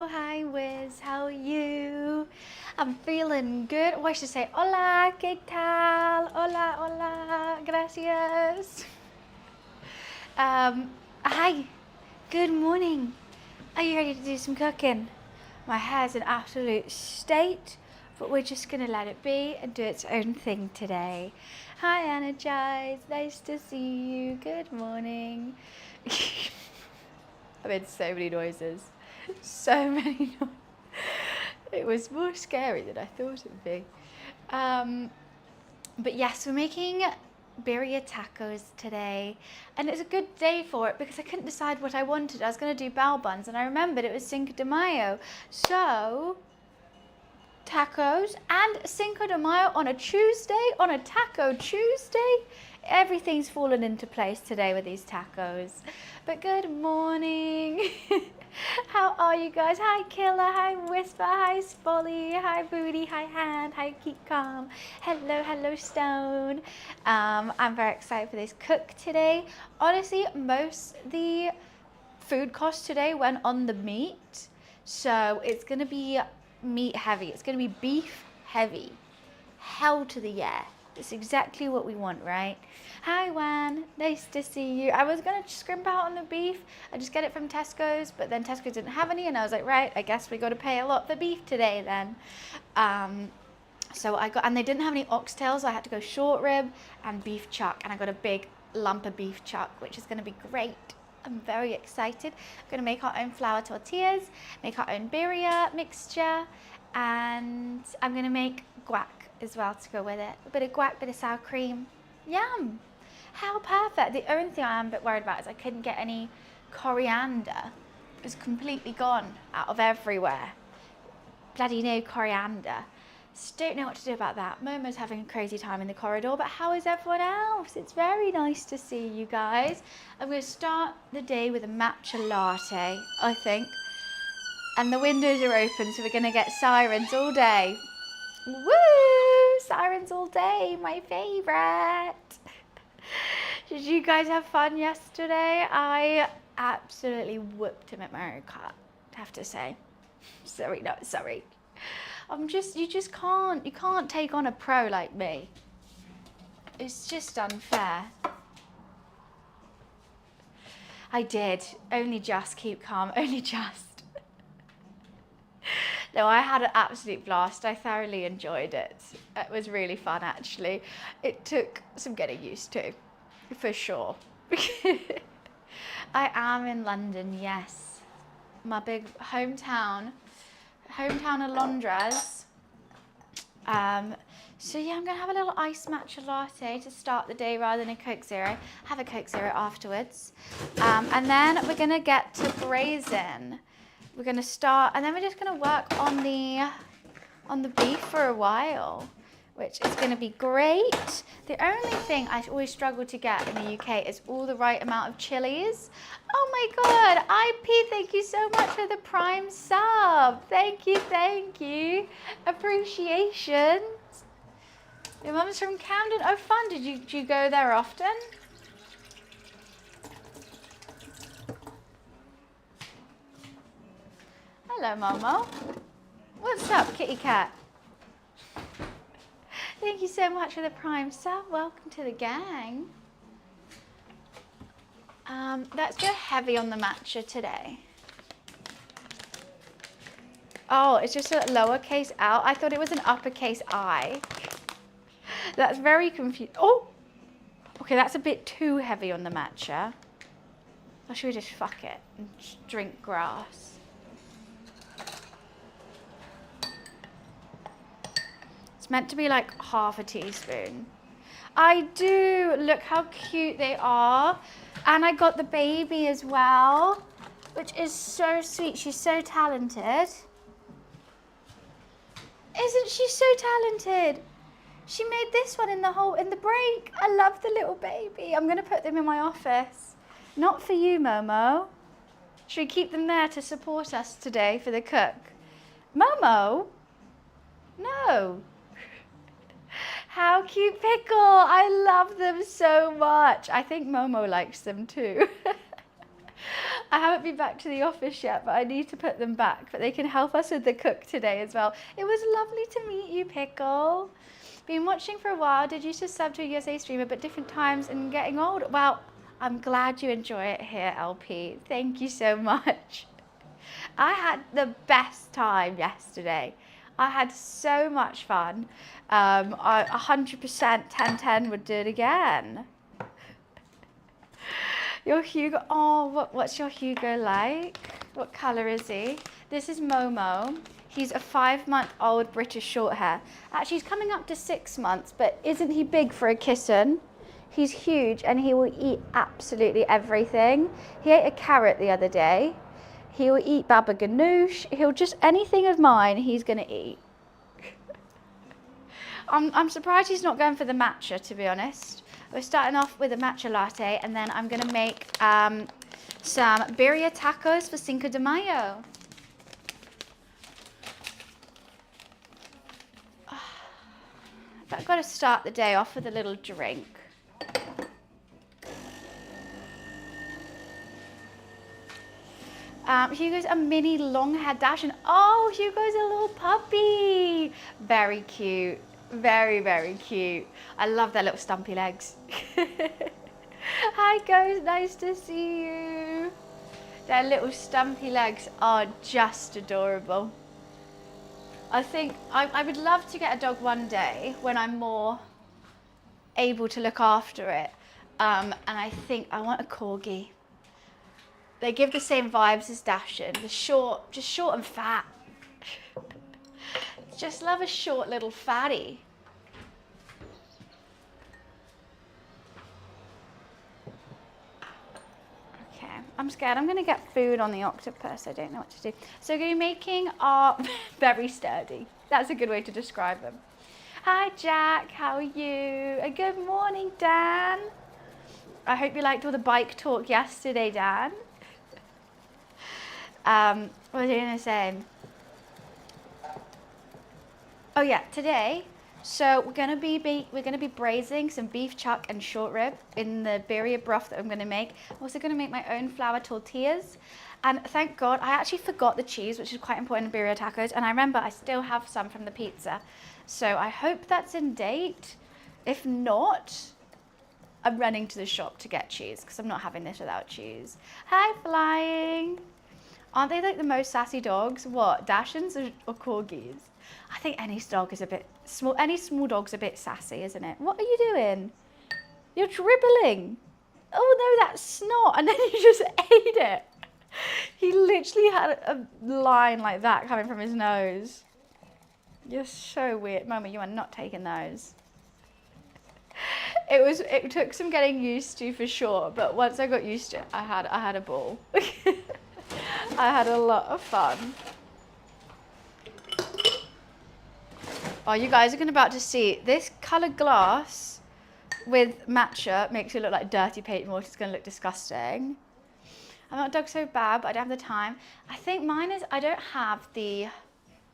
Hi Wiz, how are you? I'm feeling good. Oh, I should say hola, ¿qué tal? Hola, hola, gracias. Hi, good morning. Are you ready to do some cooking? My hair's an absolute state, but we're just gonna let it be and do its own thing today. Hi Energize, nice to see you. Good morning. I made so many noises. So many noises. It was more scary than I thought it would be. But yes, we're making birria tacos today. And it's a good day for it because I couldn't decide what I wanted. I was going to do bao buns and I remembered it was Cinco de Mayo. So, tacos and Cinco de Mayo on a Tuesday, on a Taco Tuesday. Everything's fallen into place today with these tacos. But good morning. How are you guys? Hi Killer, hi Whisper, hi Spolly, hi Booty, hi Hand, hi Keep Calm. Hello Stone. I'm very excited for this cook today. Honestly, most the food cost today went on the meat. So it's gonna be meat heavy. It's gonna be beef heavy. Hell to the yeah. It's exactly what we want, right? Hi Wan, nice to see you. I was gonna scrimp out on the beef and just get it from Tesco's, but then Tesco didn't have any and I was like, right, I guess we gotta pay a lot for beef today then. So I got, and they didn't have any oxtails, so I had to go short rib and beef chuck, and I got a big lump of beef chuck, which is gonna be great. I'm very excited. I'm gonna make our own flour tortillas, make our own birria mixture, and I'm gonna make guac as well to go with it. A bit of guac, bit of sour cream. Yum! How perfect. The only thing I am a bit worried about is I couldn't get any coriander. It was completely gone out of everywhere. Bloody no coriander. So don't know what to do about that. Momo's having a crazy time in the corridor, but how is everyone else? It's very nice to see you guys. I'm going to start the day with a matcha latte, I think. And the windows are open, so we're going to get sirens all day. Woo! Sirens all day, my favourite. Did you guys have fun yesterday? I absolutely whooped him at Mario Kart, I have to say. Sorry. You can't take on a pro like me. It's just unfair. I did, only just, keep calm, only just. No, I had an absolute blast. I thoroughly enjoyed it. It was really fun, actually. It took some getting used to, for sure. I am in London, yes. My big hometown of Londres. So yeah, I'm gonna have a little iced matcha latte to start the day rather than a Coke Zero. Have a Coke Zero afterwards. And then we're gonna get to braising. We're gonna start, and then we're just gonna work on the beef for a while, which is gonna be great. The only thing I always struggle to get in the UK is all the right amount of chilies. Oh my God, IP, thank you so much for the Prime sub. Thank you. Appreciation. Your mum's from Camden. Oh, fun. Did you go there often? Hello, Momo. What's up, kitty cat? Thank you so much for the Prime sub. Welcome to the gang. Let's go heavy on the matcha today. Oh, it's just a lowercase L. I thought it was an uppercase I. That's very confusing. Oh, okay, that's a bit too heavy on the matcha. Or should we just fuck it and just drink grass? It's meant to be like half a teaspoon. I do. Look how cute they are. And I got the baby as well, which is so sweet. She's so talented. Isn't she so talented? She made this one in the break. I love the little baby. I'm gonna put them in my office. Not for you, Momo. Should we keep them there to support us today for the cook? Momo? No. How cute, Pickle. I love them so much. I think Momo likes them too. I haven't been back to the office yet, but I need to put them back. But they can help us with the cook today as well. It was lovely to meet you, Pickle. Been watching for a while. Did used to sub to a USA streamer, but different times and getting older. Well, I'm glad you enjoy it here, LP. Thank you so much. I had the best time yesterday. I had so much fun. 100% 10/10 would do it again. Your Hugo, oh, what's your Hugo like? What colour is he? This is Momo. He's a 5-month-old British short hair. Actually, he's coming up to 6 months, but isn't he big for a kitten? He's huge and he will eat absolutely everything. He ate a carrot the other day. He will eat baba ganoush. He'll just, anything of mine, he's gonna eat. I'm surprised he's not going for the matcha, to be honest. We're starting off with a matcha latte, and then I'm gonna make some birria tacos for Cinco de Mayo. But I've got to start the day off with a little drink. Hugo's a mini long-haired Dashin. Oh, Hugo's a little puppy. Very cute. Very, very cute. I love their little stumpy legs. Hi, guys. Nice to see you. Their little stumpy legs are just adorable. I think I would love to get a dog one day when I'm more able to look after it. And I think I want a corgi. They give the same vibes as Dashin. The short, just short and fat. Just love a short little fatty. Okay, I'm scared. I'm gonna get food on the octopus. I don't know what to do. So we're making our very sturdy. That's a good way to describe them. Hi Jack, how are you? Good morning, Dan. I hope you liked all the bike talk yesterday, Dan. What was I gonna say? Oh yeah, today, so we're gonna be braising some beef chuck and short rib in the birria broth that I'm gonna make. I'm also gonna make my own flour tortillas. And thank God, I actually forgot the cheese, which is quite important in birria tacos. And I remember I still have some from the pizza. So I hope that's in date. If not, I'm running to the shop to get cheese because I'm not having this without cheese. Hi, Flying. Aren't they like the most sassy dogs? What, Dashins or corgis? I think any dog is a bit small. Any small dog's a bit sassy, isn't it? What are you doing? You're dribbling. Oh no, that's snot. And then you just ate it. He literally had a line like that coming from his nose. You're so weird. Mama, you are not taking those. It took some getting used to for sure, but once I got used to it, I had a ball. I had a lot of fun. Oh, you guys are about to see this coloured glass with matcha makes it look like dirty paint water. It's going to look disgusting. I want a dog so bad, but I don't have the time. I think mine is, I don't have the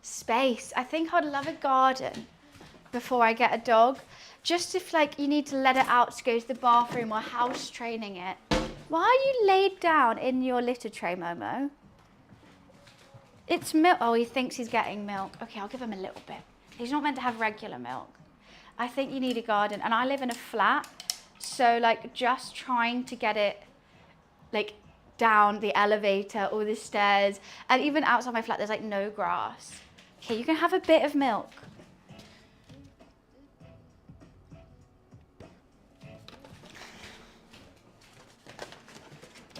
space. I think I'd love a garden before I get a dog. Just if like you need to let it out to go to the bathroom or house training it. Why are you laid down in your litter tray, Momo? It's milk. Oh, he thinks he's getting milk. Okay, I'll give him a little bit. He's not meant to have regular milk. I think you need a garden. And I live in a flat, so like just trying to get it like down the elevator or the stairs, and even outside my flat, there's like no grass. Okay, you can have a bit of milk.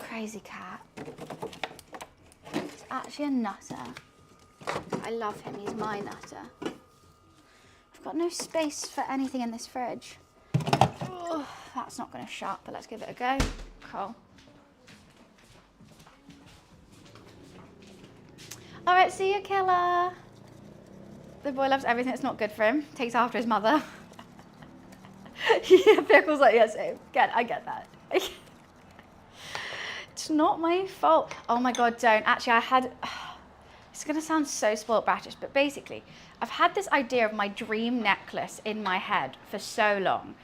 Crazy cat. He's actually a nutter. I love him, he's my nutter. I've got no space for anything in this fridge. Oh, that's not gonna shut, but let's give it a go. Cool. All right, see you, killer. The boy loves everything that's not good for him. Takes after his mother. Yeah, Pickle's like, yeah, same. I get that. It's not my fault. Oh my God, don't. Actually, it's gonna sound so spoiled bratish, but basically, I've had this idea of my dream necklace in my head for so long.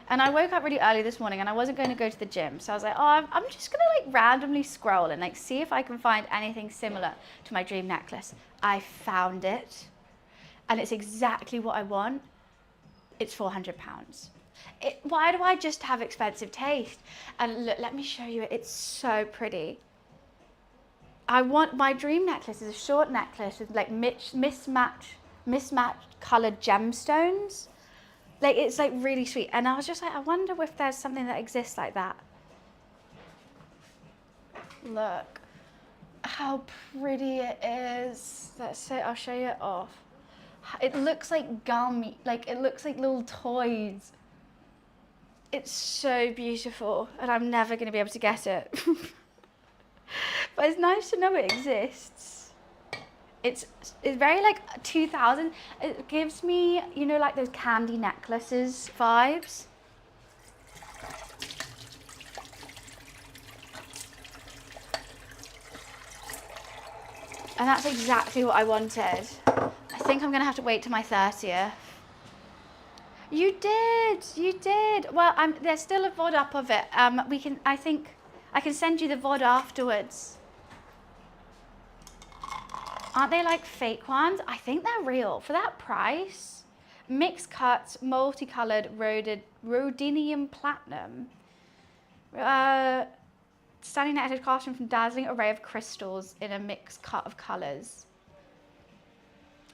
And I woke up really early this morning and I wasn't going to go to the gym. So I was like, oh, I'm just going to like randomly scroll and like see if I can find anything similar to my dream necklace. I found it. And it's exactly what I want. It's £400. Why do I just have expensive taste? And look, let me show you it. It's so pretty. My dream necklace is a short necklace with like mismatched coloured gemstones. Like, it's like really sweet. And I was just like, I wonder if there's something that exists like that. Look how pretty it is. That's it. I'll show you it off. It looks like gummy, like it looks like little toys. It's so beautiful, and I'm never going to be able to get it. But it's nice to know it exists. It's very like 2000. It gives me, you know, like those candy necklaces vibes. And that's exactly what I wanted. I think I'm gonna have to wait till my 30th. You did. Well, there's still a VOD up of it. I think I can send you the VOD afterwards. Aren't they like fake ones? I think they're real. For that price, mixed cuts, multicolored rhodium platinum. Stunning netted costume from dazzling array of crystals in a mixed cut of colors.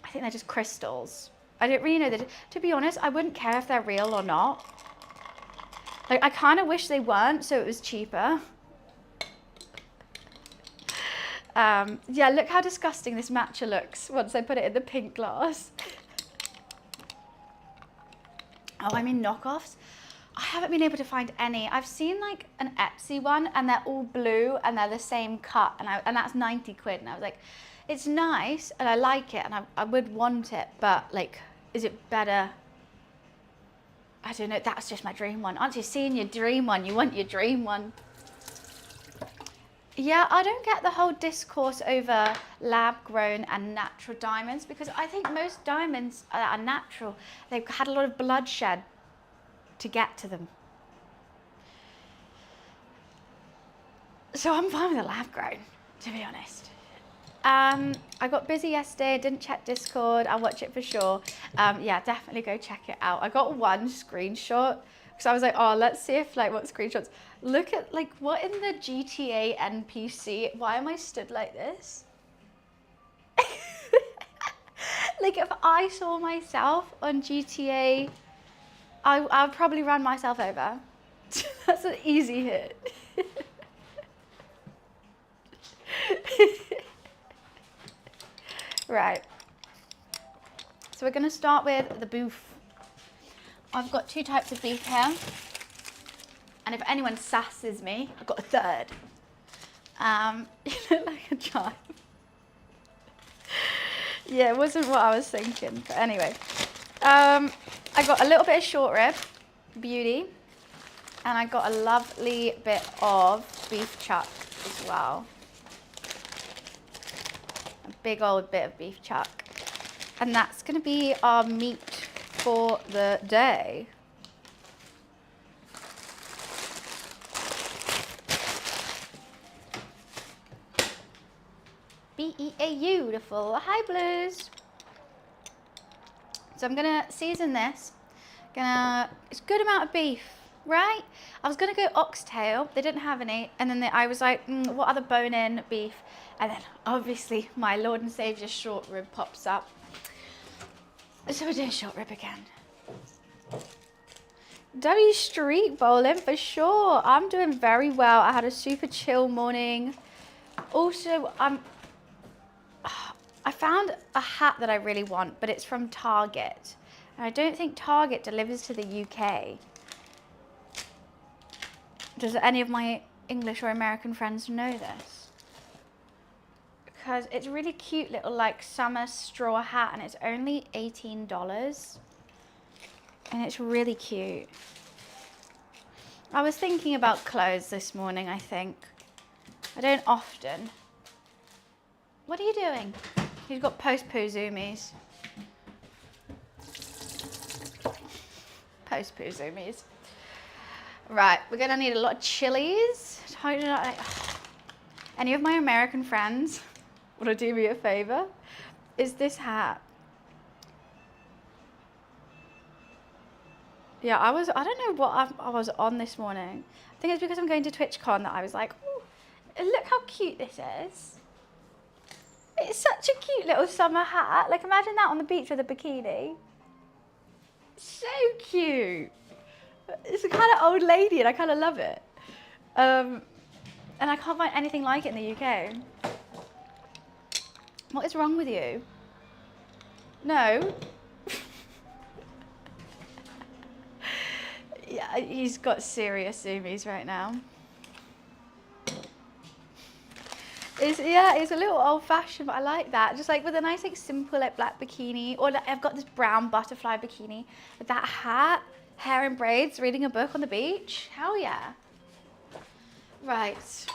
I think they're just crystals. I don't really know that. To be honest, I wouldn't care if they're real or not. Like, I kind of wish they weren't, so it was cheaper. Yeah, look how disgusting this matcha looks once I put it in the pink glass. Oh, I mean knockoffs. I haven't been able to find any. I've seen like an Etsy one and they're all blue and they're the same cut and that's 90 quid. And I was like, it's nice and I like it and I would want it, but like, is it better? I don't know, that's just my dream one. Aren't you seeing your dream one? You want your dream one. Yeah, I don't get the whole discourse over lab-grown and natural diamonds because I think most diamonds are natural. They've had a lot of bloodshed to get to them. So I'm fine with the lab-grown, to be honest. I got busy yesterday, didn't check Discord. I'll watch it for sure. Yeah, definitely go check it out. I got one screenshot. So I was like, oh, let's see if like what screenshots. Look at like what in the GTA NPC. Why am I stood like this? Like if I saw myself on GTA, I would probably run myself over. That's an easy hit. Right. So we're gonna start with the beef. I've got 2 types of beef here. And if anyone sasses me, I've got a third. You look like a child. Yeah, it wasn't what I was thinking. But anyway. I got a little bit of short rib, beauty. And I got a lovely bit of beef chuck as well. A big old bit of beef chuck. And that's going to be our meat for the day. Beautiful. Hi, Blues. So I'm gonna season this. It's a good amount of beef, right? I was gonna go oxtail. They didn't have any, and then I was like, what other bone-in beef? And then obviously my Lord and Savior short rib pops up. So we're doing short rib again. W street bowling for sure. I'm doing very well. I had a super chill morning. Also, I found a hat that I really want, but it's from Target. And I don't think Target delivers to the UK. Does any of my English or American friends know this? Because it's a really cute little like summer straw hat and it's only $18. And it's really cute. I was thinking about clothes this morning, I think. I don't often. What are you doing? You've got post-poo zoomies. Post-poo zoomies. Right, we're gonna need a lot of chilies. Any of my American friends want to do me a favor? Is this hat? Yeah, I don't know what I was on this morning. I think it's because I'm going to TwitchCon that I was like, oh, look how cute this is. It's such a cute little summer hat. Like, imagine that on the beach with a bikini. So cute. It's a kind of old lady and I kind of love it. And I can't find anything like it in the UK. What is wrong with you? No. Yeah, he's got serious zoomies right now. It's a little old fashioned, but I like that. Just like with a nice, like simple, like black bikini, or like, I've got this brown butterfly bikini with that hat, hair in braids, reading a book on the beach. Hell yeah. Right.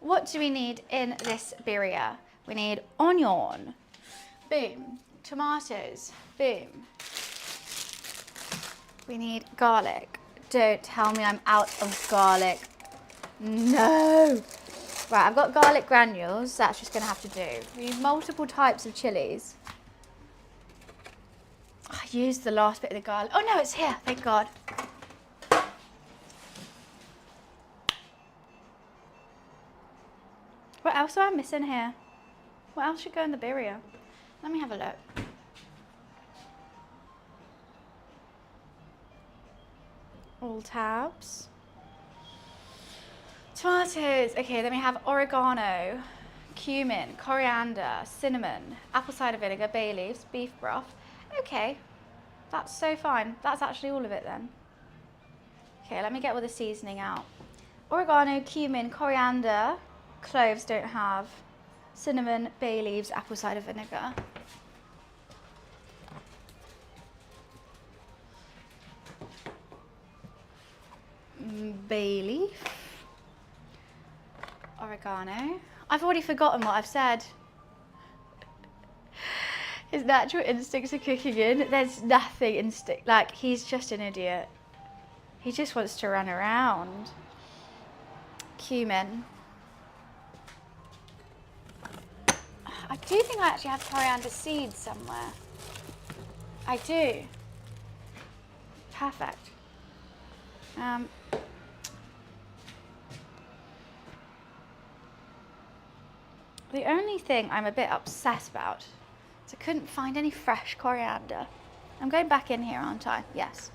What do we need in this birria? We need onion. Boom. Tomatoes. Boom. We need garlic. Don't tell me I'm out of garlic. No. Right, I've got garlic granules. That's just going to have to do. We need multiple types of chilies. I used the last bit of the garlic. Oh no, it's here. Thank God. What else am I missing here? What else should go in the birria? Let me have a look. All tabs. Tomatoes. Okay, then we have oregano, cumin, coriander, cinnamon, apple cider vinegar, bay leaves, beef broth. Okay, that's so fine. That's actually all of it then. Okay, let me get all the seasoning out. Oregano, cumin, coriander, cloves don't have, cinnamon, bay leaves, apple cider vinegar. Bay leaf, oregano. I've already forgotten what I've said. His natural instincts are kicking in. There's nothing instinct. Like, he's just an idiot. He just wants to run around. Cumin. I do think I actually have coriander seeds somewhere. I do. Perfect. The only thing I'm a bit obsessed about is I couldn't find any fresh coriander. I'm going back in here, aren't I? Yes.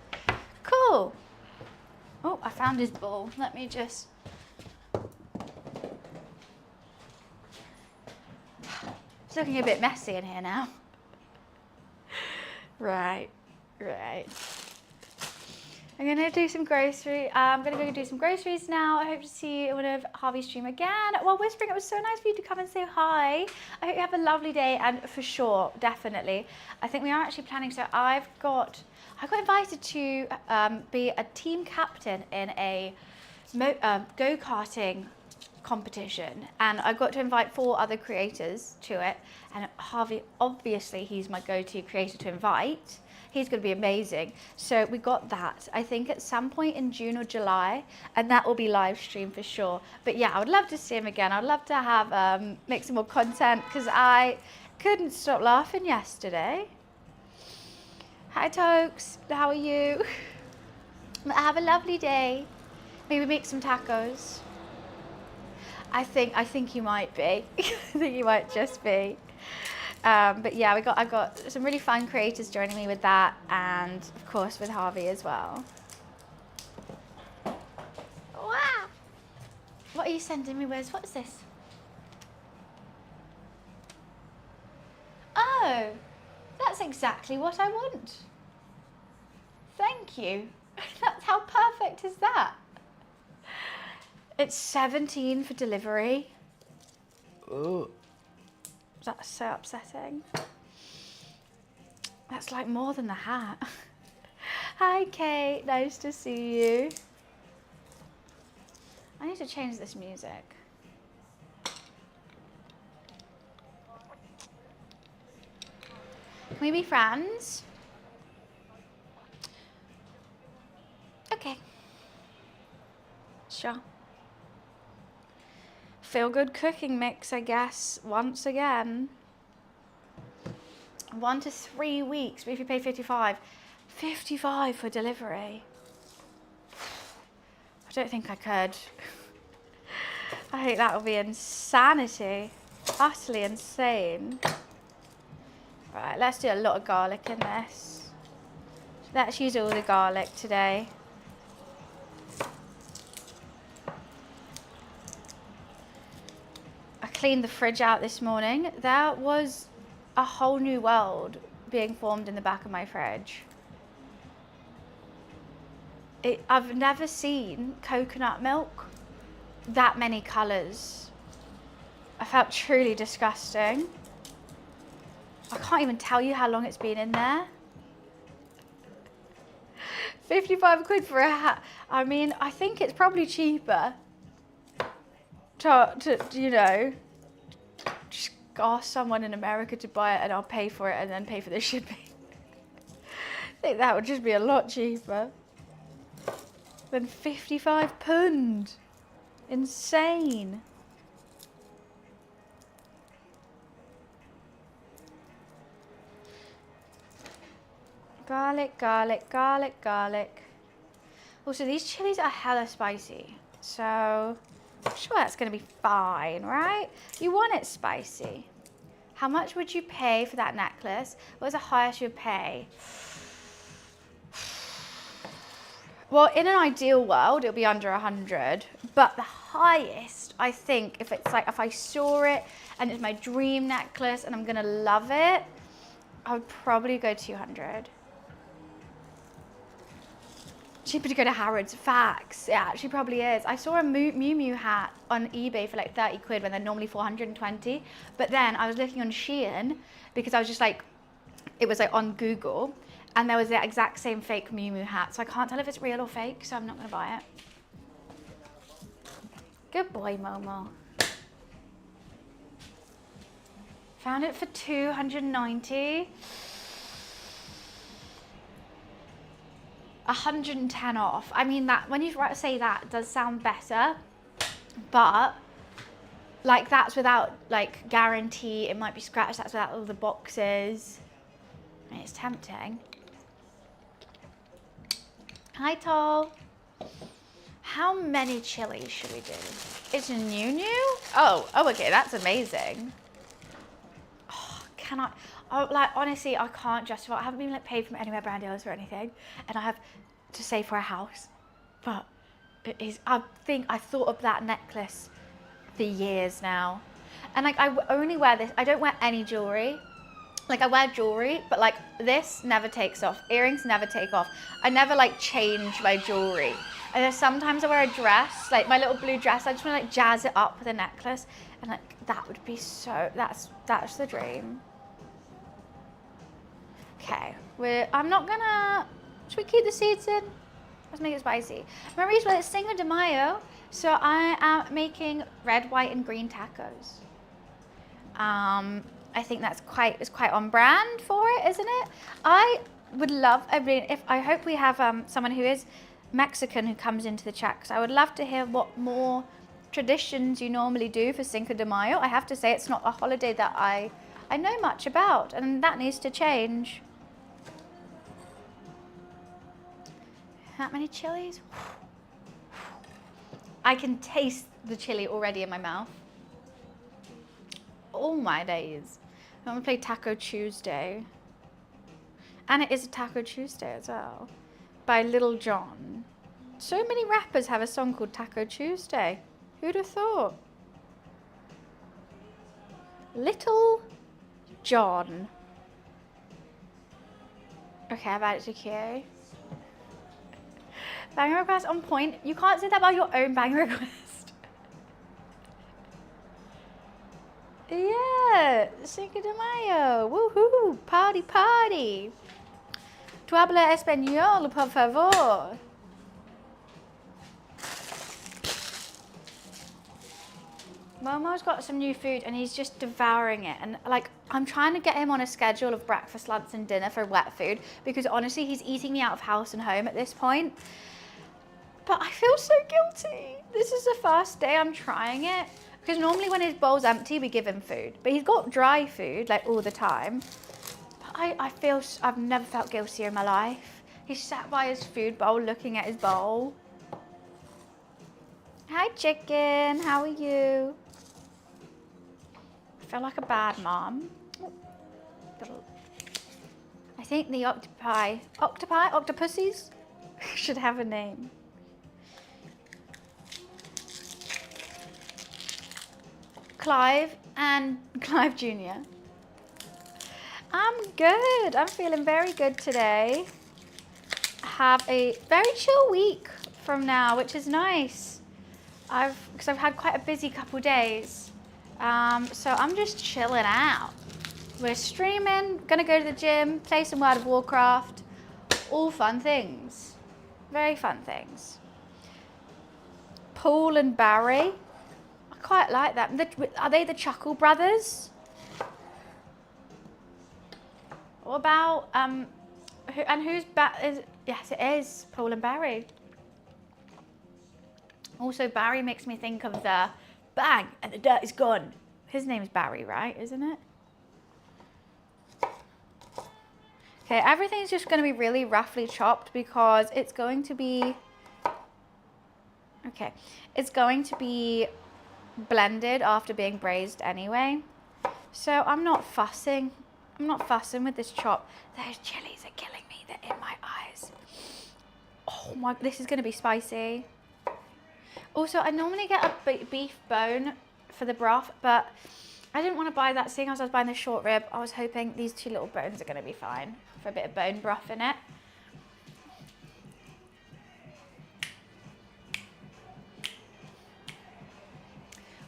Cool. Oh, I found his bowl. Let me just... It's looking a bit messy in here now. Right. I'm gonna do some I'm gonna go do some groceries now. I hope to see you in one of Harvey's stream again. Well, Whispering, it was so nice for you to come and say hi. I hope you have a lovely day, and for sure, definitely. I think we are actually planning, so I got invited to be a team captain in a go-karting competition, and I got to invite 4 other creators to it, and Harvey, obviously he's my go-to creator to invite. He's going to be amazing. So we got that, I think, at some point in June or July, and that will be live stream for sure. But yeah, I would love to see him again. I'd love to have make some more content, because I couldn't stop laughing yesterday. Hi Tokes, how are you? Have a lovely day. Maybe make some tacos. I think you might be. I think you might just be. But yeah, I got some really fun creators joining me with that, and of course with Harvey as well. Wow! What are you sending me, Wiz? What's this? Oh, that's exactly what I want. Thank you. That's how perfect is that? It's 17 for delivery. Ooh. That's so upsetting. That's like more than the hat. Hi Kate, nice to see you. I need to change this music. Can we be friends? Okay. Tassija. Feel good cooking mix, I guess, once again. 1 to 3 weeks, but if you pay 55 for delivery. I don't think I could. I think that would be insanity. Utterly insane. Right, let's do a lot of garlic in this. Let's use all the garlic today. I cleaned the fridge out this morning. There was a whole new world being formed in the back of my fridge. I've never seen coconut milk that many colours. I felt truly disgusting. I can't even tell you how long it's been in there. 55 quid for a hat. I mean, I think it's probably cheaper to you know, just ask someone in America to buy it and I'll pay for it and then pay for the shipping. I think that would just be a lot cheaper than £55. Insane. Garlic, garlic, garlic, garlic. Also, these chilies are hella spicy, so I'm sure that's gonna be fine, right? You want it spicy. How much would you pay for that necklace? What's the highest you'd pay? Well, in an ideal world, it'll be under 100, but the highest, I think, if it's like, if I saw it and it's my dream necklace and I'm gonna love it, I would probably go 200. Cheaper to go to Harrods, facts. It actually probably is. I saw a Miu Miu hat on eBay for like 30 quid when they're normally 420. But then I was looking on Shein because I was just like, it was like on Google and there was the exact same fake Miu Miu hat. So I can't tell if it's real or fake, so I'm not gonna buy it. Good boy, Momo. Found it for 290. 110 off. I mean, that when you say that, it does sound better, but like that's without like guarantee. It might be scratched. That's without all the boxes. I mean, it's tempting. Hi, Tol. How many chilies should we do? It's a new? Oh, okay, that's amazing. Oh, can I? Oh, like honestly, I can't justify. I haven't been like paid from anywhere brand deals or anything, and I have to save for a house. But it is. I think I thought of that necklace for years now, and like I only wear this. I don't wear any jewelry. Like I wear jewelry, but like this never takes off. Earrings never take off. I never like change my jewelry. And then sometimes I wear a dress, like my little blue dress. I just want to like jazz it up with a necklace, and like that would be so. That's the dream. Okay, I'm not gonna, should we keep the seeds in? Let's make it spicy. Remember, it's Cinco de Mayo, so I am making red, white, and green tacos. I think that's quite on brand for it, isn't it? I would love, I hope we have someone who is Mexican who comes into the chat, because I would love to hear what more traditions you normally do for Cinco de Mayo. I have to say, it's not a holiday that I know much about, and that needs to change. That many chilies? I can taste the chili already in my mouth. Oh my days. I'm gonna play Taco Tuesday. And it is a Taco Tuesday as well. By Little John. So many rappers have a song called Taco Tuesday. Who'd have thought? Little John. Okay, I've added it to queue. Banger request on point. You can't say that about your own banger request. Yeah, Cinco de Mayo. Woohoo! Party, party. Tu habla español, por favor. Momo's got some new food and he's just devouring it, and like I'm trying to get him on a schedule of breakfast, lunch and dinner for wet food, because honestly he's eating me out of house and home at this point. but I feel so guilty. This is the first day I'm trying it. Because normally when his bowl's empty, we give him food. But he's got dry food, like, all the time. But I've never felt guilty in my life. He sat by his food bowl looking at his bowl. Hi, chicken. How are you? I feel like a bad mom. I think the octopuses should have a name. Clive Jr. I'm good. I'm feeling very good today. I have a very chill week from now, which is nice. Because I've had quite a busy couple days. So I'm just chilling out. We're streaming, gonna go to the gym, play some World of Warcraft. All fun things. Very fun things. Paul and Barry. I quite like that. Are they the Chuckle Brothers? What about, yes, it is Paul and Barry. Also, Barry makes me think of the bang and the dirt is gone. His name's Barry, right? Isn't it? Okay, everything's just going to be really roughly chopped because it's going to be, okay, it's going to be blended after being braised anyway. So I'm not fussing. I'm not fussing with this chop. Those chilies are killing me. They're in my eyes. Oh my, this is going to be spicy. Also, I normally get a beef bone for the broth, but I didn't want to buy that seeing as I was buying the short rib. I was hoping these two little bones are going to be fine for a bit of bone broth in it.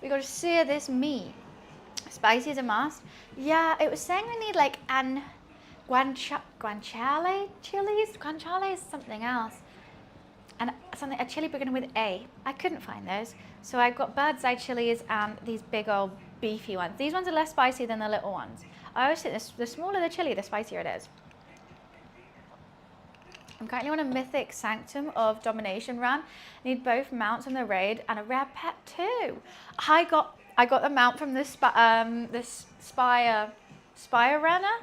We got to sear this meat. Spicy as a must. Yeah, it was saying we need like guanciale chilies. Guanciale is something else. And a chili beginning with A. I couldn't find those. So I've got bird's eye chilies and these big old beefy ones. These ones are less spicy than the little ones. I always think the smaller the chili, the spicier it is. I'm currently on a mythic Sanctum of Domination run. Need both mounts on the raid and a rare pet too. I got the mount from this Spire Runner.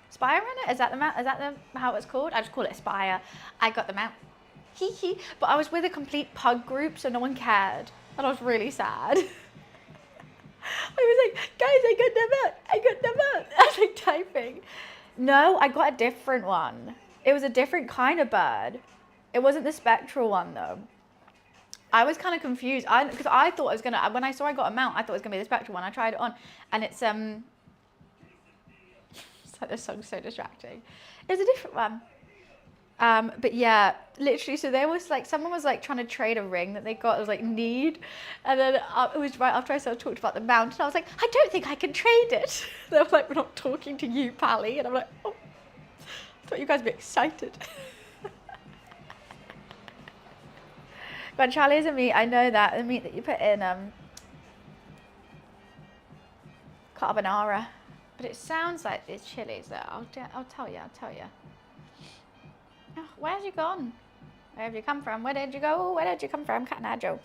Spire Runner? Is that the mount? Is that how it's called? I just call it Spire. I got the mount. Hee hee. But I was with a complete pug group, so no one cared. And I was really sad. I was like, guys, I got the mount. I got the mount. I was like typing. No, I got a different one. It was a different kind of bird. It wasn't the spectral one though. I was kind of confused because I thought I was gonna, when I saw I got a mount, I thought it was gonna be the spectral one. I tried it on and it's this song's so distracting. It was a different one. But yeah, literally, so there was like, someone was like trying to trade a ring that they got. It was like need. And then it was right after I sort of talked about the mount and I was like, I don't think I can trade it. They were like, we're not talking to you, Pally. And I'm like, oh, I thought you guys would be excited. Guanciale is a meat, I know that, the meat that you put in carbonara. But it sounds like it's chilies though. I'll tell you. Oh, where have you gone? Where have you come from? Where did you go? Where did you come from? Catanajo.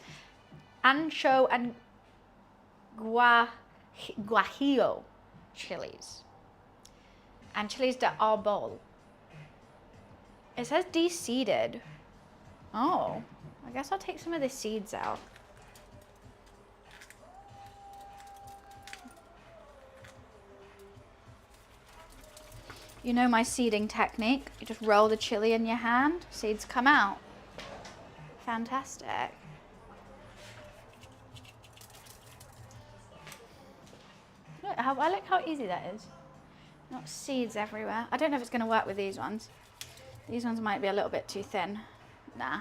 Ancho and guajillo chilies. And chilies de arbol. It says de-seeded. Oh, I guess I'll take some of the seeds out. You know my seeding technique. You just roll the chili in your hand, seeds come out. Fantastic. Look, I like how easy that is. Not seeds everywhere. I don't know if it's going to work with these ones. These ones might be a little bit too thin. Nah.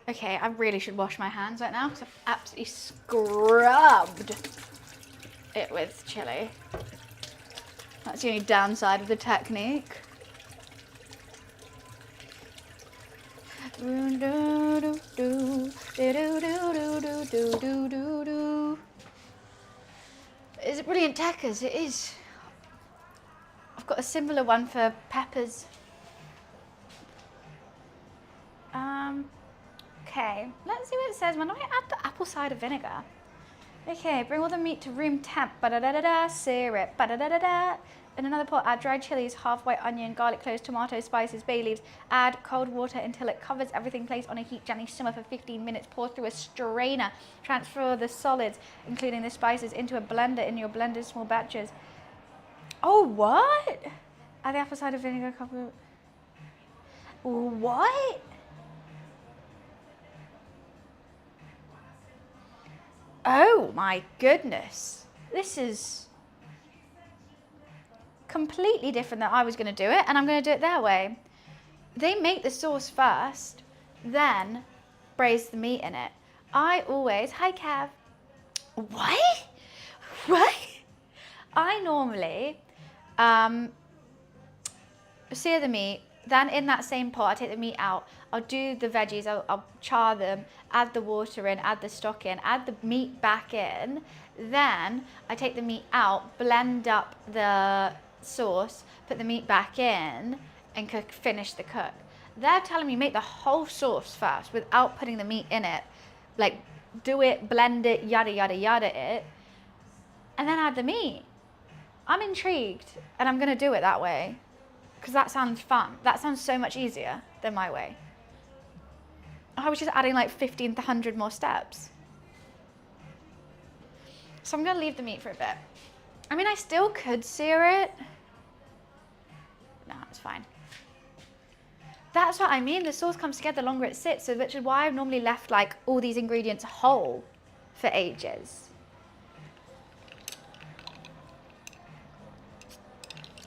Okay, I really should wash my hands right now because I've absolutely scrubbed it with chili. That's the only downside of the technique. Is it brilliant techers? It is. I've got a similar one for peppers. Okay, let's see what it says when I add the apple cider vinegar. Okay, bring all the meat to room temp, ba-da-da-da-da, sear it, ba-da-da-da-da. In another pot, add dried chilies, half white onion, garlic cloves, tomatoes, spices, bay leaves. Add cold water until it covers everything. Place on a heat, gently simmer for 15 minutes. Pour through a strainer. Transfer the solids, including the spices, into a blender in your blender small batches. Oh, what? Add the apple cider vinegar, cover. What? Oh my goodness. This is completely different than I was going to do it, and I'm going to do it their way. They make the sauce first, then braise the meat in it. I always, hi Kev. What? What? I normally sear the meat, then in that same pot, I take the meat out. I'll do the veggies, I'll char them, add the water in, add the stock in, add the meat back in. Then I take the meat out, blend up the sauce, put the meat back in, and finish the cook. They're telling me make the whole sauce first without putting the meat in it. Like, do it, blend it, yada, yada, yada it, and then add the meat. I'm intrigued, and I'm gonna do it that way, because that sounds fun. That sounds so much easier than my way. I was just adding like 1,500 more steps. So I'm gonna leave the meat for a bit. I mean, I still could sear it. No, it's fine. That's what I mean. The sauce comes together the longer it sits, so which is why I've normally left like all these ingredients whole for ages.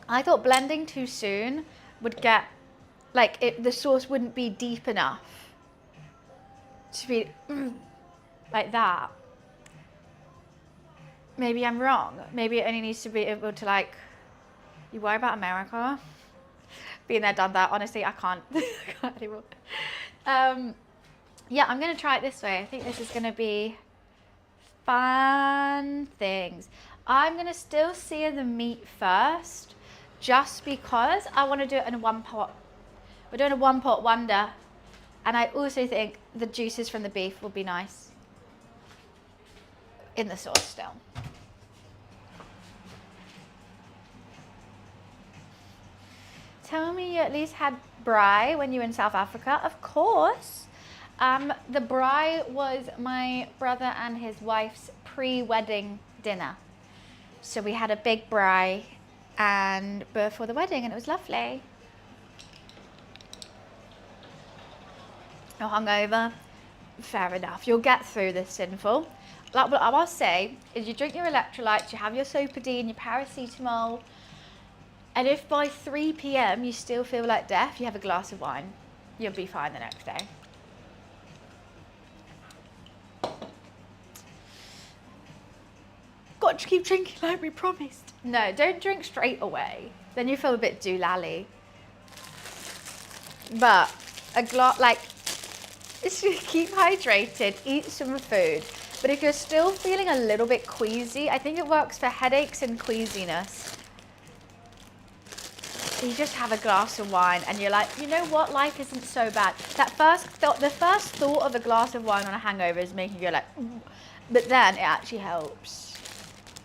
I thought blending too soon would get, like, the sauce wouldn't be deep enough to be like that. Maybe I'm wrong. Maybe it only needs to be able to, like, you worry about America? Being there, done that. Honestly, I can't, I can't anymore. Yeah, I'm gonna try it this way. I think this is gonna be fun things. I'm gonna still sear the meat first, just because I want to do it in one pot. We're doing a one pot wonder, and I also think the juices from the beef will be nice in the sauce still. Tell me you at least had braai when you were in South Africa. Of course. The braai was my brother and his wife's pre-wedding dinner. So we had a big braai and before the wedding, and it was lovely. You're hungover? Fair enough. You'll get through this, sinful. Like what I'll say is you drink your electrolytes, you have your Sopodine, your paracetamol, and if by 3 p.m. you still feel like death, you have a glass of wine. You'll be fine the next day. Got to keep drinking like we promised. No, don't drink straight away. Then you feel a bit doolally. But a glass, like, keep hydrated, eat some food. But if you're still feeling a little bit queasy, I think it works for headaches and queasiness. You just have a glass of wine and you're like, you know what, life isn't so bad. The first thought of a glass of wine on a hangover is making you like, ooh. But then it actually helps.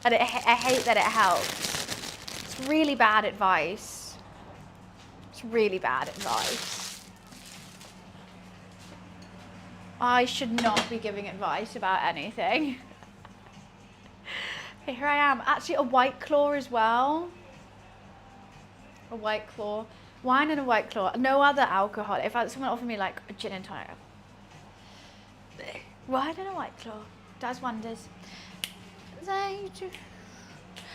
And I hate that it helps. It's really bad advice. It's really bad advice. I should not be giving advice about anything. Okay, here I am. Actually, a White Claw as well. A White Claw. Wine and a White Claw. No other alcohol. If someone offered me like a gin and tonic. Wine and a White Claw. Does wonders.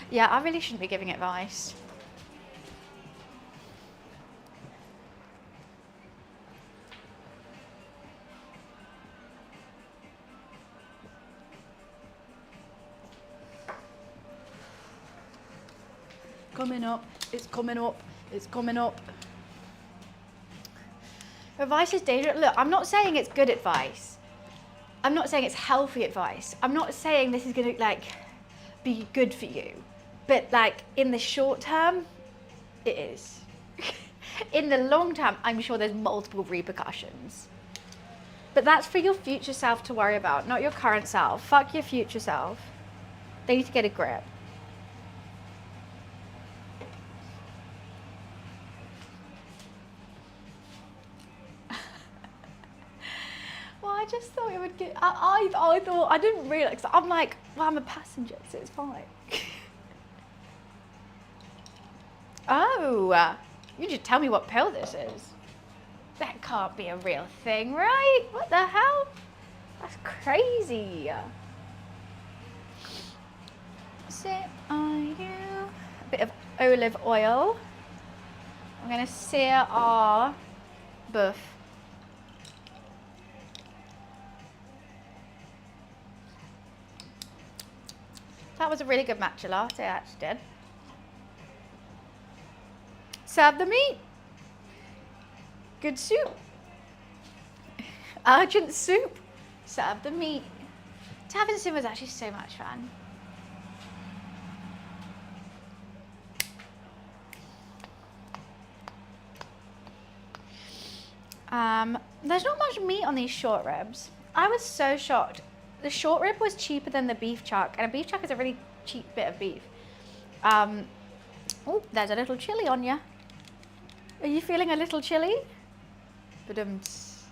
Yeah, I really shouldn't be giving advice. Coming up, it's coming up, it's coming up. Advice is dangerous. Look, I'm not saying it's good advice. I'm not saying it's healthy advice. I'm not saying this is gonna like be good for you. But like in the short term, it is. In the long term, I'm sure there's multiple repercussions. But that's for your future self to worry about, not your current self. Fuck your future self. They need to get a grip. Well, I just thought it would get, I thought, I didn't realise, I'm like, well, I'm a passenger, so it's fine. Oh, you just tell me what pill this is. That can't be a real thing, right? What the hell? That's crazy. So I do a bit of olive oil. I'm gonna sear our buff. That was a really good matcha latte, I actually did. Serve the meat. Good soup. Urgent soup. Serve the meat. Tiramisu was actually so much fun. There's not much meat on these short ribs. I was so shocked. The short rib was cheaper than the beef chuck, and a beef chuck is a really cheap bit of beef. Oh, there's a little chili on you. Are you feeling a little chilly? Ba-dums.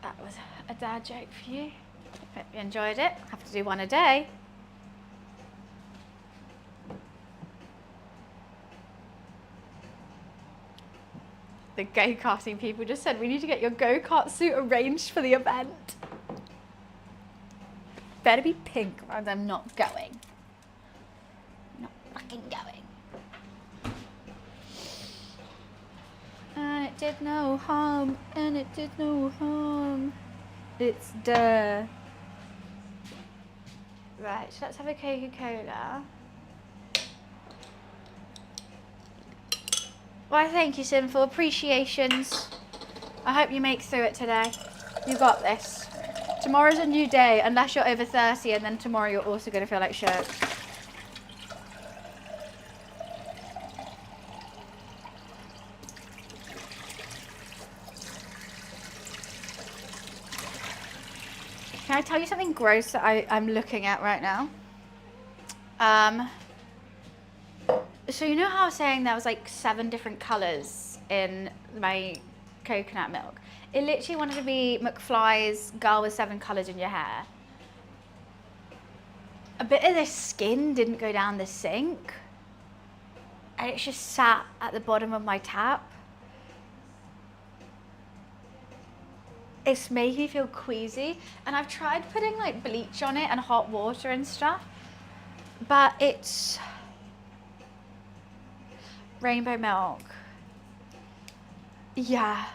That was a dad joke for you. Hope you enjoyed it. Have to do one a day. The go-karting people just said we need to get your go-kart suit arranged for the event. Better be pink or I'm not going. Not fucking going. And it did no harm, and it did no harm. It's duh. Right, so let's have a Coca-Cola. Why, thank you, Sinful. Appreciations. I hope you make through it today. You got this. Tomorrow's a new day, unless you're over 30, and then tomorrow you're also going to feel like shit. Can I tell you something gross that I'm looking at right now? So you know how I was saying there was like 7 different colours in my coconut milk? It literally wanted to be McFly's girl with 7 colours in your hair. A bit of the skin didn't go down the sink. And it's just sat at the bottom of my tap. It's made me feel queasy. And I've tried putting like bleach on it and hot water and stuff. But it's rainbow milk. Yeah.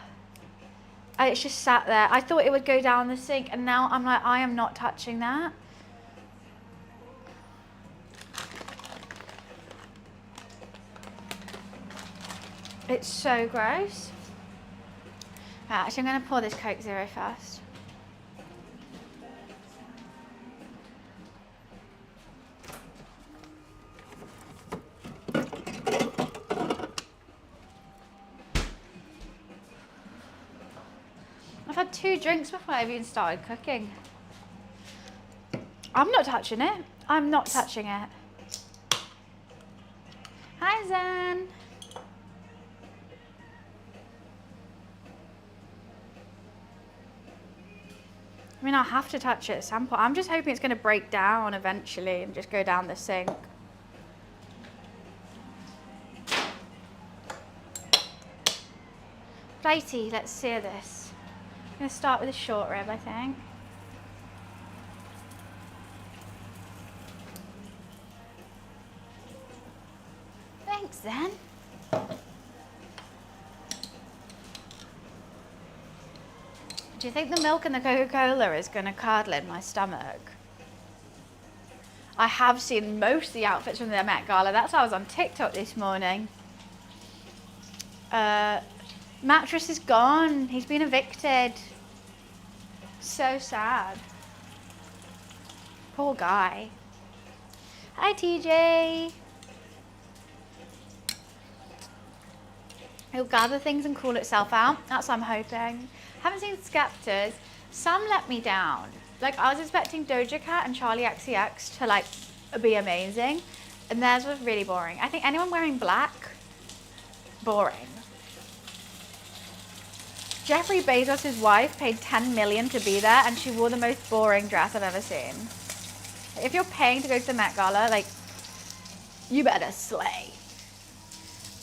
It's just sat there. I thought it would go down the sink, and now I'm like, I am not touching that. It's so gross. Right, actually, I'm going to pour this Coke Zero first. I've had 2 drinks before I've even started cooking. I'm not touching it. I'm not touching it. Hi, Zen. I mean, I'll have to touch it at some point. I'm just hoping it's going to break down eventually and just go down the sink. Righty, let's sear this. I'm going to start with a short rib, I think. Thanks, then. Do you think the milk and the Coca-Cola is going to curdle in my stomach? I have seen most of the outfits from the Met Gala. That's how I was on TikTok this morning. Mattress is gone. He's been evicted. So sad. Poor guy. Hi, TJ. It'll gather things and call itself out. That's what I'm hoping. Haven't seen Skeptors. Some let me down. Like, I was expecting Doja Cat and Charlie XCX to, like, be amazing. And theirs was really boring. I think anyone wearing black, boring. Jeffrey Bezos' wife paid 10 million to be there, and she wore the most boring dress I've ever seen. If you're paying to go to the Met Gala, like, you better slay.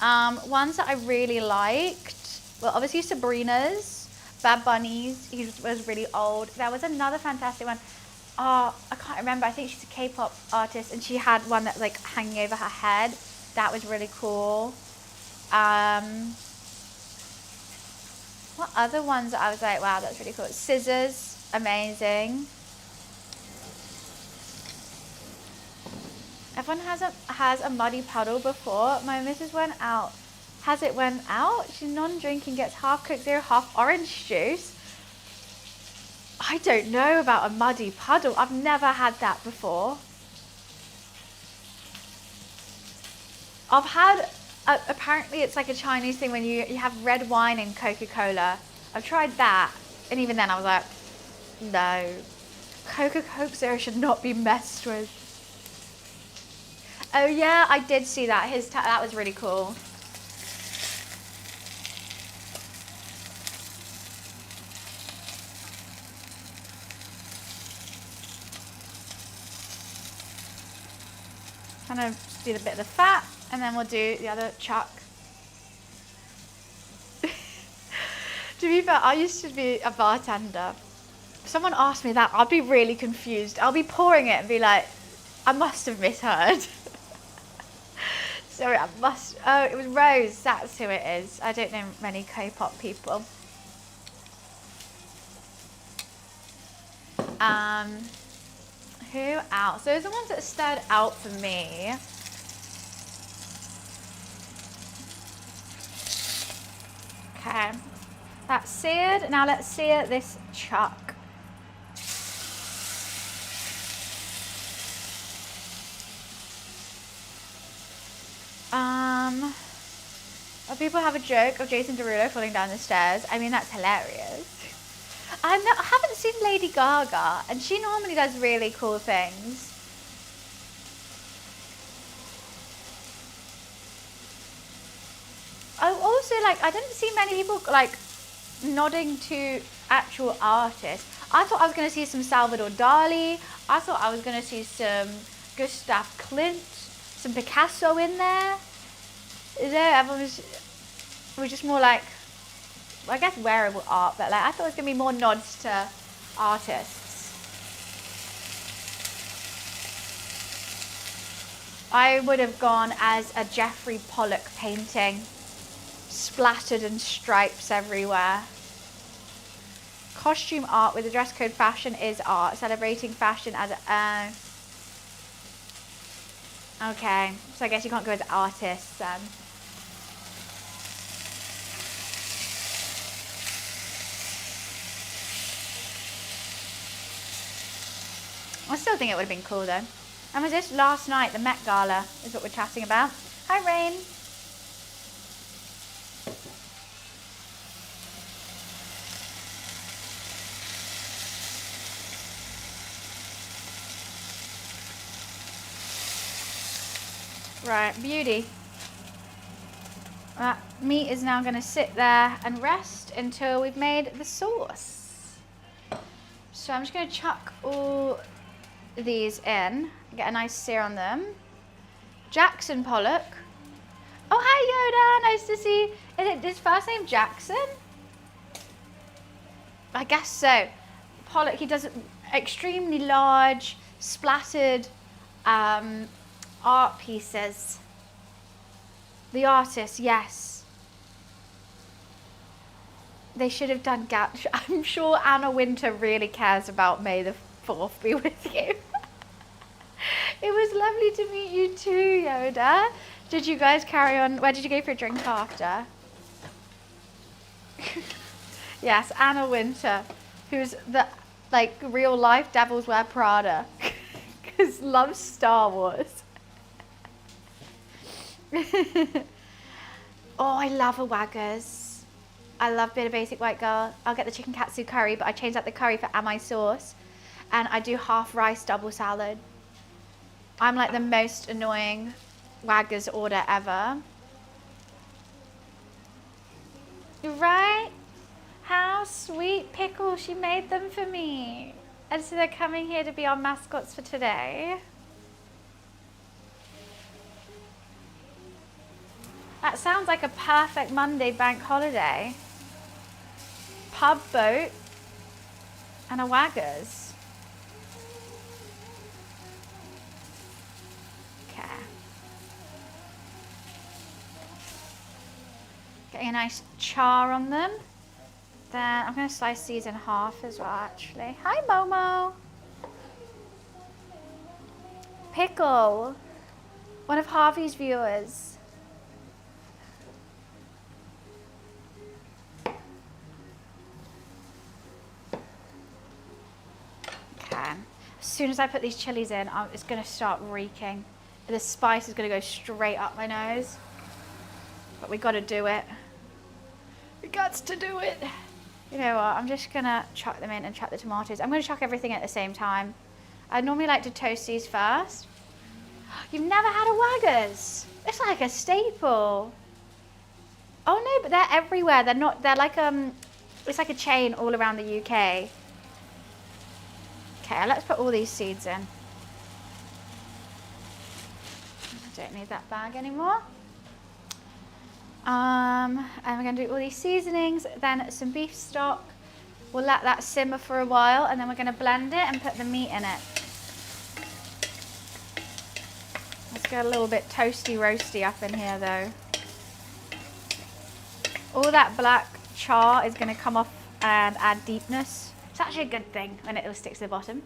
Ones that I really liked, well, obviously Sabrina's, Bad Bunny's, he was really old. There was another fantastic one. Oh, I can't remember. I think she's a K-pop artist, and she had one that's like hanging over her head. That was really cool. What other ones that I was like, wow, that's really cool? Scissors, amazing. Everyone has a muddy puddle before. My missus went out. Has it went out? She's non-drinking, gets half Coke Zero, half orange juice. I don't know about a muddy puddle. I've never had that before. I've had, apparently it's like a Chinese thing when you have red wine and Coca-Cola. I've tried that, and even then I was like, no. Coke Zero should not be messed with. Oh yeah, I did see that. That was really cool. Kind of do the bit of the fat, and then we'll do the other chuck. To be fair, I used to be a bartender. If someone asked me that, I'd be really confused. I'll be pouring it and be like, I must have misheard. Sorry, oh, it was Rose, that's who it is. I don't know many K-pop people. Who else? Those are the ones that stood out for me. Okay, that's seared. Now let's sear this chuck. People have a joke of Jason Derulo falling down the stairs. I mean, that's hilarious. I haven't seen Lady Gaga, and she normally does really cool things. Oh, also, like, I didn't see many people, like, nodding to actual artists. I thought I was going to see some Salvador Dali. I thought I was going to see some Gustav Klimt, some Picasso in there. Everyone was just more like, well, I guess wearable art, but like I thought it was going to be more nods to artists. I would have gone as a Jeffrey Pollock painting, splattered and stripes everywhere. Costume art with a dress code fashion is art, celebrating fashion as a... okay, so I guess you can't go as artists then. I still think it would have been cool though. And was this last night, the Met Gala is what we're chatting about. Hi Rain. Right, beauty. That meat is now going to sit there and rest until we've made the sauce. So I'm just going to chuck all these in, get a nice sear on them. Jackson Pollock. Oh, hi Yoda, nice to see. Is his first name Jackson? I guess so. Pollock, he does extremely large, splattered art pieces. The artist, yes. They should have done I'm sure Anna Winter really cares about May the 4th be with you. It was lovely to meet you too, Yoda. Did you guys carry on? Where did you go for a drink after? Yes, Anna Winter, who's the real life Devils Wear Prada, because loves Star Wars. Oh, I love a Waggers. I love being a basic white girl. I'll get the chicken katsu curry, but I change out the curry for am I sauce. And I do half rice double salad. I'm like the most annoying Waggers order ever. Right? How sweet, Pickle. She made them for me. And so they're coming here to be our mascots for today. That sounds like a perfect Monday bank holiday. Pub boat and a Waggers. Okay. Getting a nice char on them. Then I'm going to slice these in half as well, actually. Hi, Momo. Pickle. One of Harvey's viewers. As soon as I put these chilies in, it's going to start reeking. The spice is going to go straight up my nose. But we got to do it. We got to do it. You know what? I'm just going to chuck them in and chuck the tomatoes. I'm going to chuck everything at the same time. I normally like to toast these first. You've never had a Waggers? It's like a staple. Oh no, but they're everywhere. They're not. They're like it's like a chain all around the UK. Okay, let's put all these seeds in. I don't need that bag anymore. And we're going to do all these seasonings, then some beef stock. We'll let that simmer for a while, and then we're going to blend it and put the meat in it. Let's get a little bit toasty roasty up in here though. All that black char is going to come off and add deepness. It's actually a good thing when it sticks to the bottom.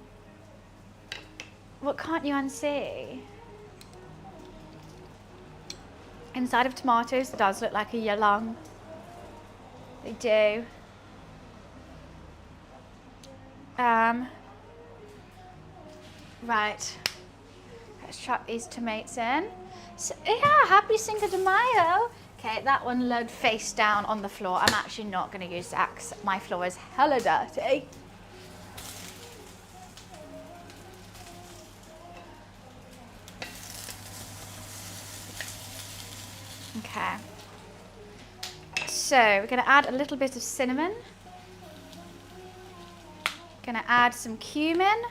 What can't you unsee? Inside of tomatoes does look like a yalong. They do. Right. Let's chuck these tomatoes in. So, yeah, happy Cinco de Mayo. Okay, that one laid face down on the floor. I'm actually not going to use that because my floor is hella dirty. Okay. So we're going to add a little bit of cinnamon. Going to add some cumin.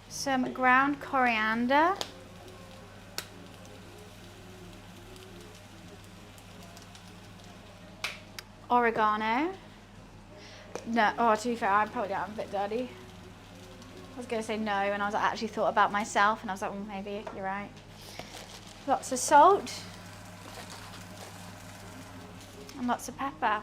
Some ground coriander. Oregano. No, oh, to be fair, I probably am a bit dirty. I was going to say no, and I actually thought about myself, and I was like, well, maybe you're right. Lots of salt. And lots of pepper. I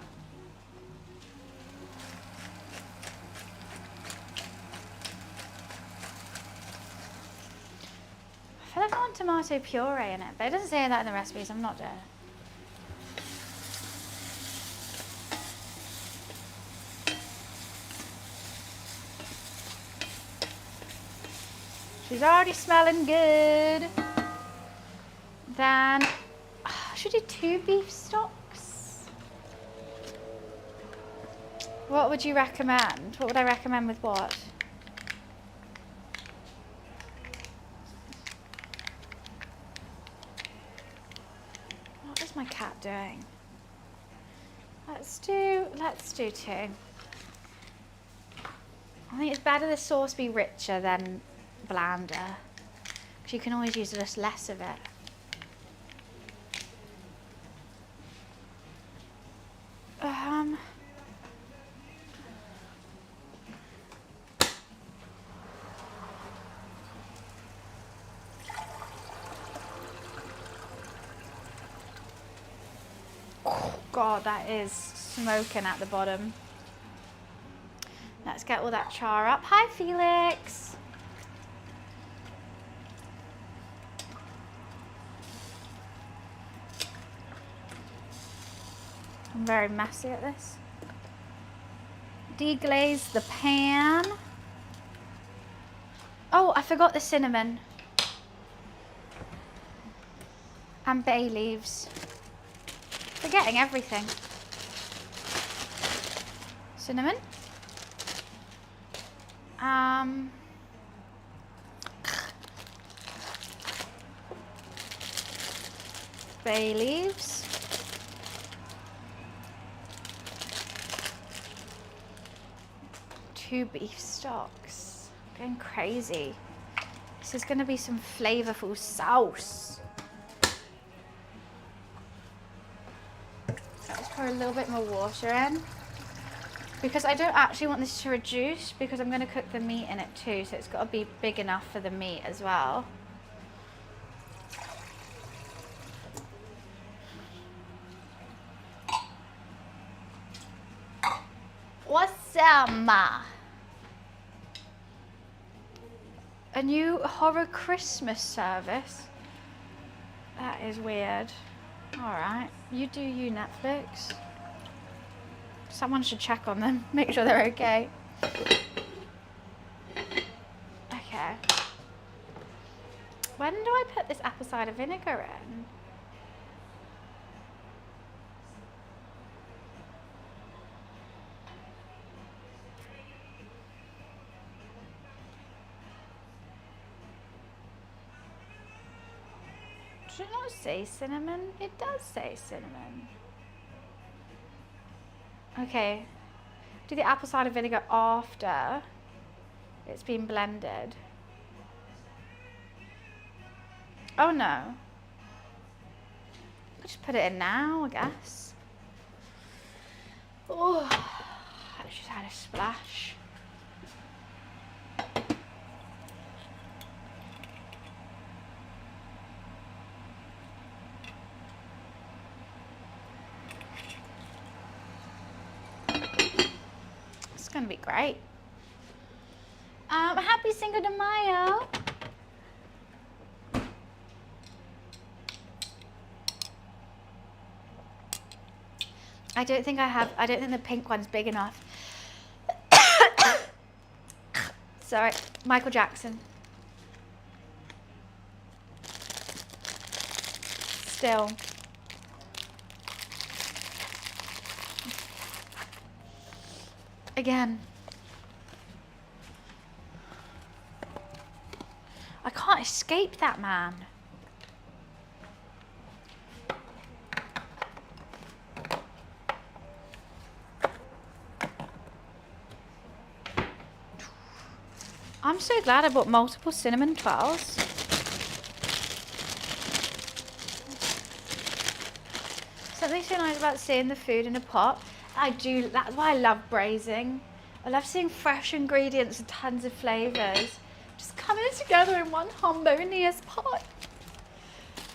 feel like I want tomato puree in it, but it doesn't say that in the recipes. I'm not doing it. She's already smelling good. Then, should we do 2 beef stocks? What would you recommend? What would I recommend with what? What is my cat doing? Let's do 2. I think it's better the sauce be richer than blander, because you can always use just less of it. Oh God, that is smoking at the bottom. Let's get all that char up. Hi, Felix. I'm very messy at this. Deglaze the pan. Oh, I forgot the cinnamon. And bay leaves. Forgetting everything. Cinnamon. Bay leaves. Two beef stocks. Going crazy. This is going to be some flavorful sauce. Let's pour a little bit more water in. Because I don't actually want this to reduce because I'm going to cook the meat in it too. So it's got to be big enough for the meat as well. Awesome! A new horror Christmas service? That is weird. Alright, you do you, Netflix. Someone should check on them, make sure they're okay. Okay. When do I put this apple cider vinegar in? Does it not say cinnamon? It does say cinnamon. Okay. Do the apple cider vinegar after it's been blended. Oh no. I'll just put it in now, I guess. Oh, I just had a splash. It's gonna be great. Happy Cinco de Mayo. I don't think the pink one's big enough. Sorry, Michael Jackson. Still. Again. I can't escape that man. I'm so glad I bought multiple cinnamon twirls. Something so nice about seeing the food in a pot. I do, that's why I love braising. I love seeing fresh ingredients and tons of flavours just coming together in one harmonious pot.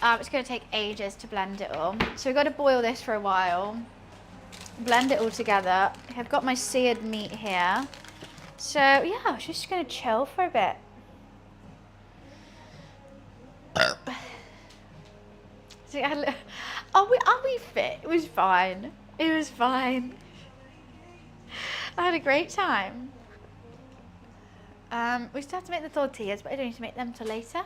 It's going to take ages to blend it all. So we've got to boil this for a while. Blend it all together. I've got my seared meat here. So yeah, I was just going to chill for a bit. So are we fit? It was fine. It was fine. I had a great time. We still have to make the tortillas, but I don't need to make them till later.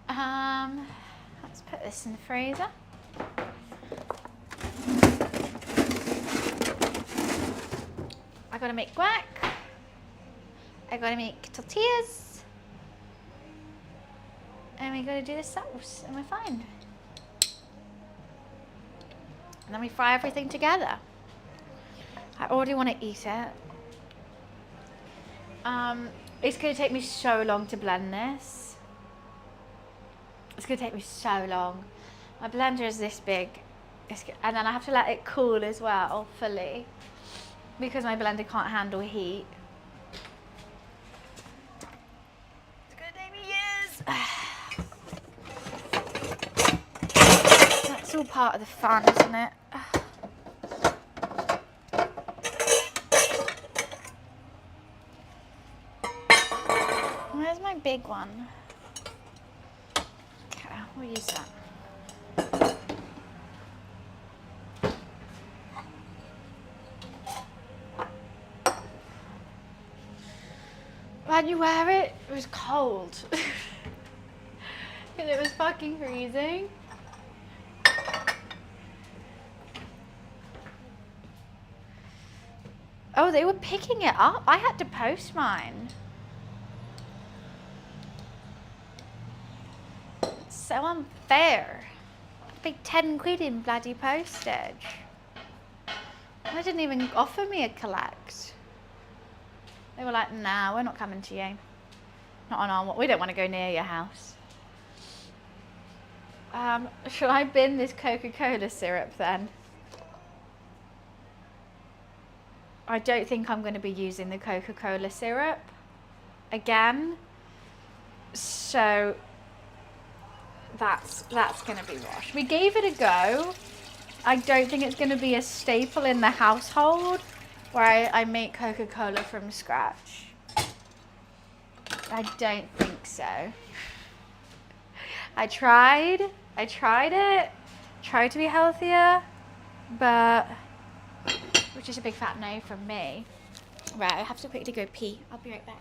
Let's put this in the freezer. I gotta make guac. I gotta make tortillas. And we gotta do the sauce, and we're fine. And then we fry everything together. I already want to eat it. It's going to take me so long to blend this. It's going to take me so long. My blender is this big. And then I have to let it cool as well, fully. Because my blender can't handle heat. It's going to take me years. That's all part of the fun, isn't it? Where's my big one? Okay, we'll use that. Why'd you wear it? It was cold. And it was fucking freezing. Oh, they were picking it up. I had to post mine. It's so unfair. I paid 10 quid in bloody postage. They didn't even offer me a collect. They were like, nah, we're not coming to you. Not on our, we don't want to go near your house. Should I bin this Coca-Cola syrup then? I don't think I'm going to be using the Coca-Cola syrup again. So that's going to be washed. We gave it a go. I don't think it's going to be a staple in the household where I make Coca-Cola from scratch. I don't think so. I tried it, tried to be healthier, but, which is a big fat no from me. Right, I have to quickly go pee. I'll be right back.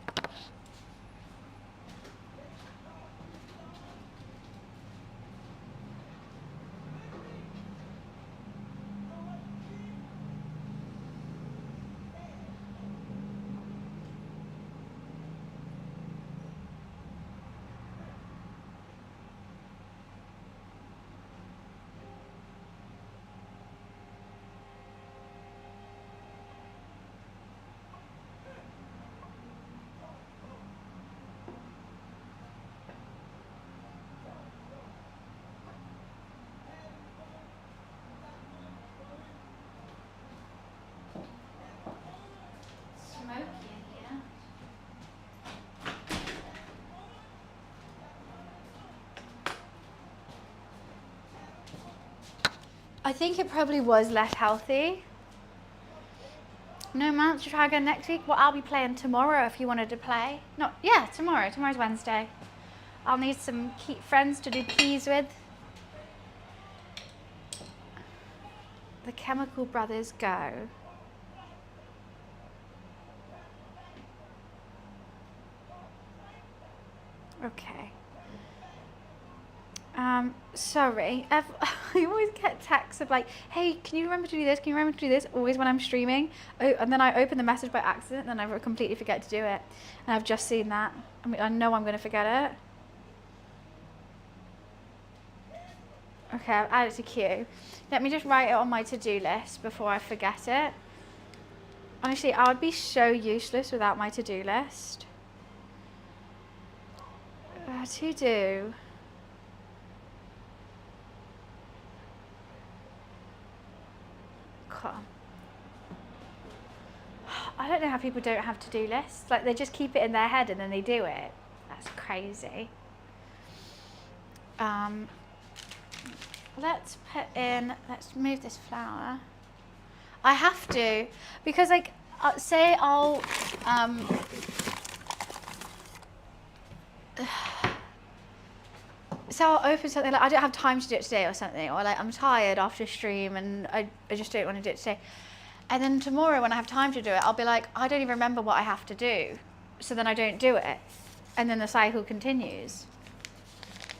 I think it probably was less healthy. No man, to try again next week. Well, I'll be playing tomorrow if you wanted to play. No, yeah, tomorrow. Tomorrow's Wednesday. I'll need some friends to do keys with. The Chemical Brothers go. Okay. Sorry. I always get texts of like, hey, can you remember to do this? Can you remember to do this? Always when I'm streaming. Oh, and then I open the message by accident and then I completely forget to do it. And I've just seen that. I mean, I know I'm going to forget it. Okay, I've added it to queue. Let me just write it on my to-do list before I forget it. Honestly, I would be so useless without my to-do list. To do. Cool. I don't know how people don't have to-do lists. Like, they just keep it in their head and then they do it. That's crazy. Let's move this flower. I have to, because like, say I'll, so I'll open something like, I don't have time to do it today or something, or like I'm tired after a stream and I just don't want to do it today. And then tomorrow when I have time to do it, I'll be like, I don't even remember what I have to do. So then I don't do it. And then the cycle continues.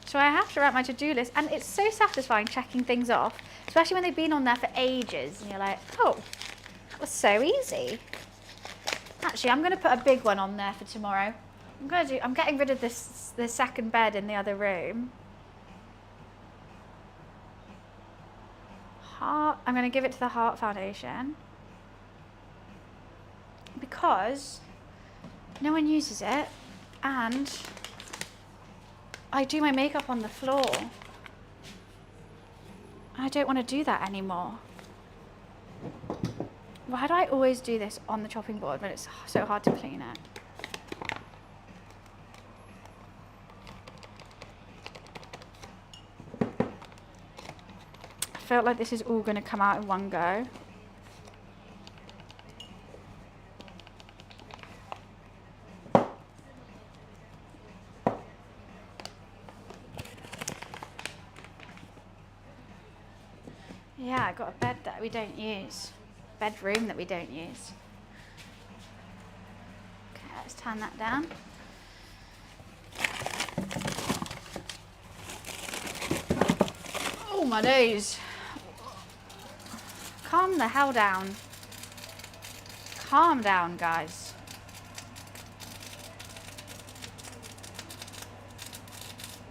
So I have to write my to-do list, and it's so satisfying checking things off, especially when they've been on there for ages and you're like, oh, that was so easy. Actually, I'm going to put a big one on there for tomorrow. I'm getting rid of the second bed in the other room. Heart, I'm going to give it to the Heart Foundation because no one uses it, and I do my makeup on the floor. I don't want to do that anymore. Why do I always do this on the chopping board when it's so hard to clean it? I felt like this is all going to come out in one go. Yeah, I got a bed that we don't use. Bedroom that we don't use. Okay, let's turn that down. my days. Calm the hell down. Calm down, guys.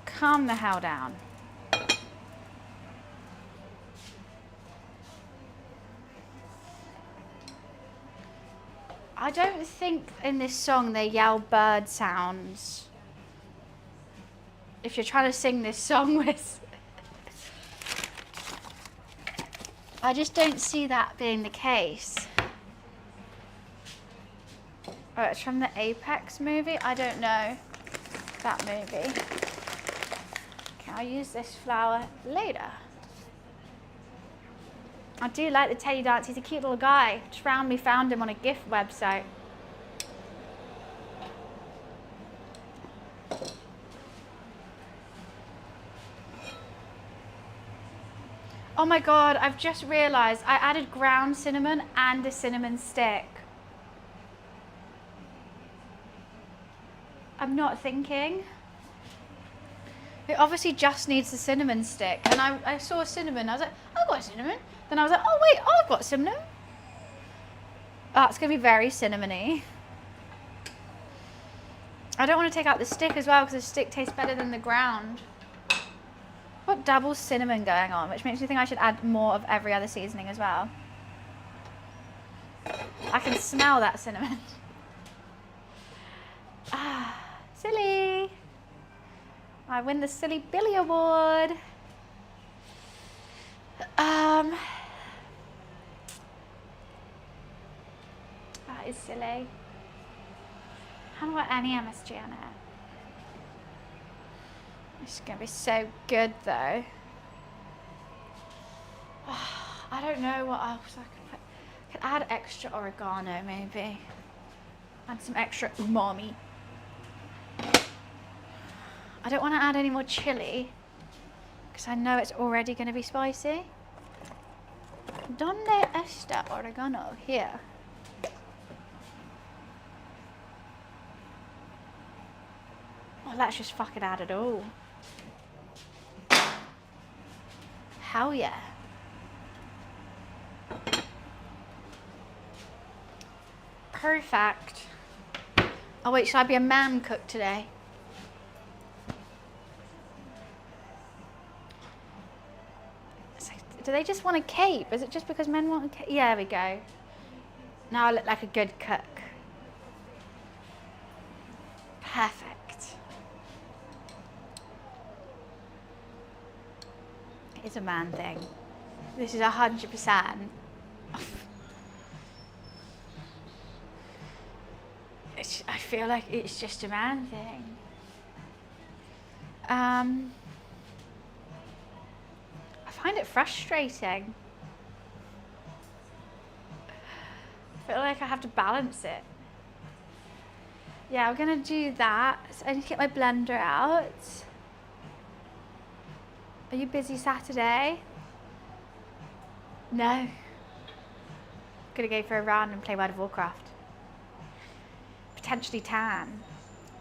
Calm the hell down. I don't think in this song they yell bird sounds. If you're trying to sing this song with... I just don't see that being the case. Oh, it's from the Apex movie? I don't know that movie. Can I use this flower later? I do like the Teddy dance. He's a cute little guy. Just randomly found him on a gift website. Oh my god, I've just realised I added ground cinnamon and a cinnamon stick. I'm not thinking. It obviously just needs the cinnamon stick. And I saw cinnamon, I was like, I've got cinnamon. Then I was like, oh wait, I've got cinnamon. Oh, it's gonna be very cinnamony. I don't want to take out the stick as well because the stick tastes better than the ground. Got double cinnamon going on, which makes me think I should add more of every other seasoning as well. I can smell that cinnamon. Ah, silly. I win the Silly Billy Award. That is silly. I haven't got any MSG on it. It's gonna be so good though. I don't know what else I could put. I could add extra oregano maybe. Add some extra umami. I don't want to add any more chili because I know it's already going to be spicy. ¿Dónde está oregano? Here. Oh, let's just fucking add it all. Hell yeah. Perfect. Oh wait, should I be a man cook today? Do they just want a cape? Is it just because men want a cape? Yeah, there we go. Now I look like a good cook. Perfect. It's a man thing. This is 100%. I feel like it's just a man thing. I find it frustrating. I feel like I have to balance it. Yeah, I'm gonna do that. So I need to get my blender out. Are you busy Saturday? No. Gonna go for a run and play World of Warcraft. Potentially tan.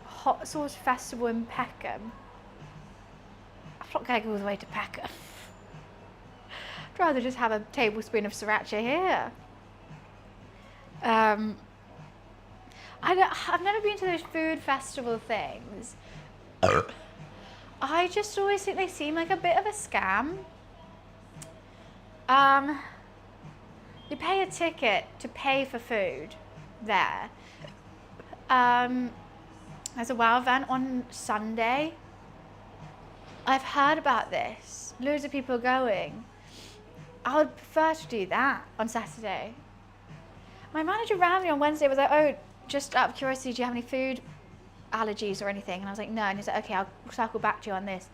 Hot Sauce Festival in Peckham. I'm not going all the way to Peckham. I'd rather just have a tablespoon of sriracha here. I've never been to those food festival things. I just always think they seem like a bit of a scam. You pay a ticket to pay for food there. There's a WoW event on Sunday. I've heard about this. Loads of people are going. I would prefer to do that on Saturday. My manager rang me on Wednesday, was like, oh, just out of curiosity, do you have any food allergies or anything? And I was like, no. And he's like, okay, I'll circle back to you on this.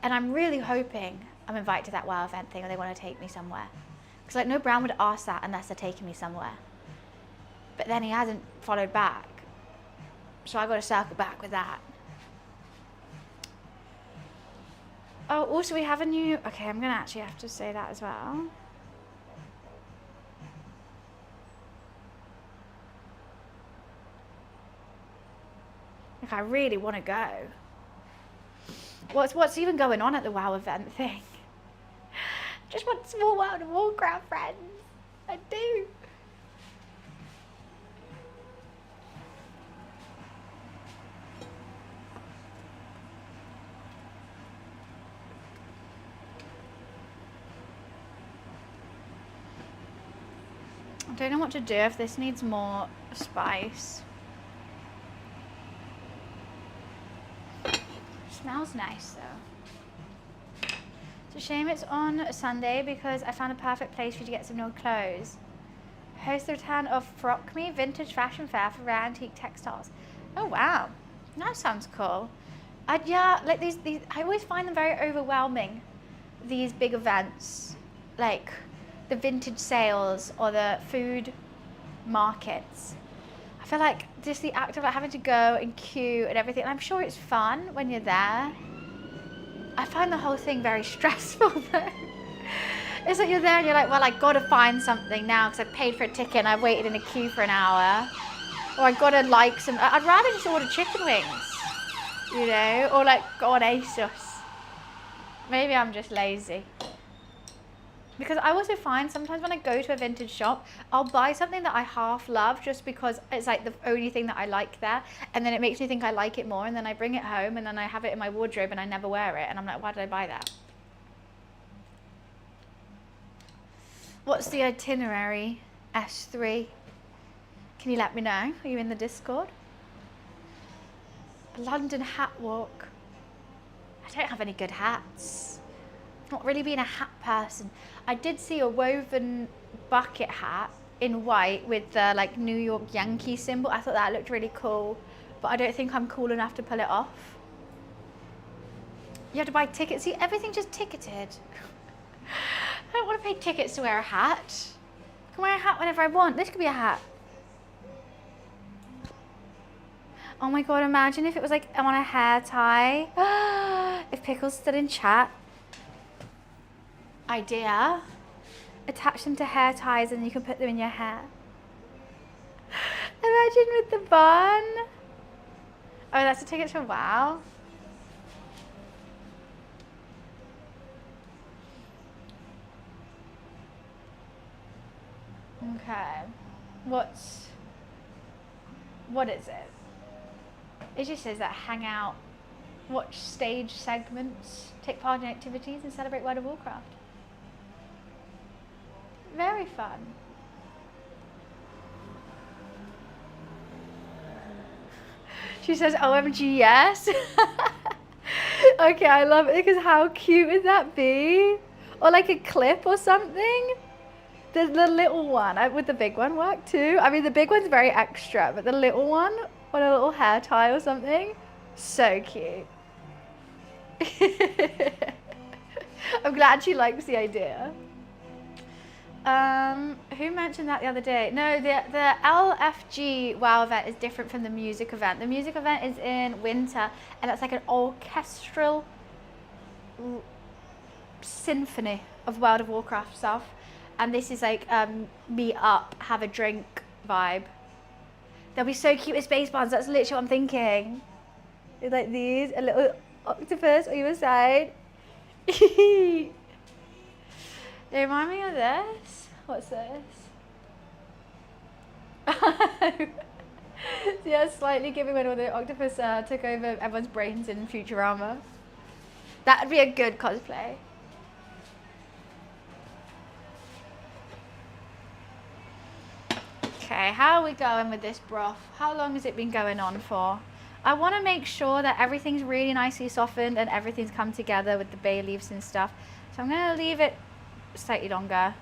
And I'm really hoping I'm invited to that WoW event thing or they want to take me somewhere. Because like, no Brown would ask that unless they're taking me somewhere. But then he hasn't followed back. So I got to circle back with that. Oh, also we have a new, okay, I'm going to actually have to say that as well. Like, I really want to go. What's even going on at the WoW event thing? just want small World of Warcraft friends. I do. I don't know what to do if this needs more spice. Smells nice though. It's a shame it's on a Sunday because I found a perfect place for you to get some new clothes. Host the return of Frock Me, vintage fashion fair for rare antique textiles. Oh wow, that sounds cool. Yeah, like these, I always find them very overwhelming. These big events, like the vintage sales or the food markets. I feel like just the act of like having to go and queue and everything, and I'm sure it's fun when you're there. I find the whole thing very stressful though. It's like you're there and you're like, well, I gotta find something now because I paid for a ticket and I waited in a queue for an hour. Or I gotta like some, I'd rather just order chicken wings, you know, or like go on ASOS. Maybe I'm just lazy. Because I also find sometimes when I go to a vintage shop, I'll buy something that I half love just because it's like the only thing that I like there. And then it makes me think I like it more. And then I bring it home and then I have it in my wardrobe and I never wear it. And I'm like, why did I buy that? What's the itinerary? S3. Can you let me know? Are you in the Discord? A London hat walk. I don't have any good hats. Not really being a hat person. I did see a woven bucket hat in white with the like New York Yankee symbol. I thought that looked really cool, but I don't think I'm cool enough to pull it off. You have to buy tickets. See, everything's just ticketed. I don't want to pay tickets to wear a hat. I can wear a hat whenever I want. This could be a hat. Oh my god, imagine if it was like I'm on a hair tie. If Pickle's still in chat. Idea. Attach them to hair ties and you can put them in your hair. Imagine with the bun. Oh, that's the tickets for WoW. Okay. What is it? It just says that hang out, watch stage segments, take part in activities and celebrate World of Warcraft. Very fun. She says, OMG, yes. Okay, I love it because how cute would that be? Or like a clip or something. The little one, would the big one work too? I mean, the big one's very extra, but the little one on a little hair tie or something, so cute. I'm glad she likes the idea. Who mentioned that the other day? No, the LFG WoW event is different from the music event. The music event is in winter, and it's like an orchestral symphony of World of Warcraft stuff. And this is like meet up, have a drink vibe. They'll be so cute with space buns. That's literally what I'm thinking. It's like these, a little octopus on your side. They remind me of this. What's this? Yeah, slightly giving when all the octopus took over everyone's brains in Futurama. That would be a good cosplay. Okay, how are we going with this broth? How long has it been going on for? I want to make sure that everything's really nicely softened and everything's come together with the bay leaves and stuff. So I'm going to leave it slightly longer.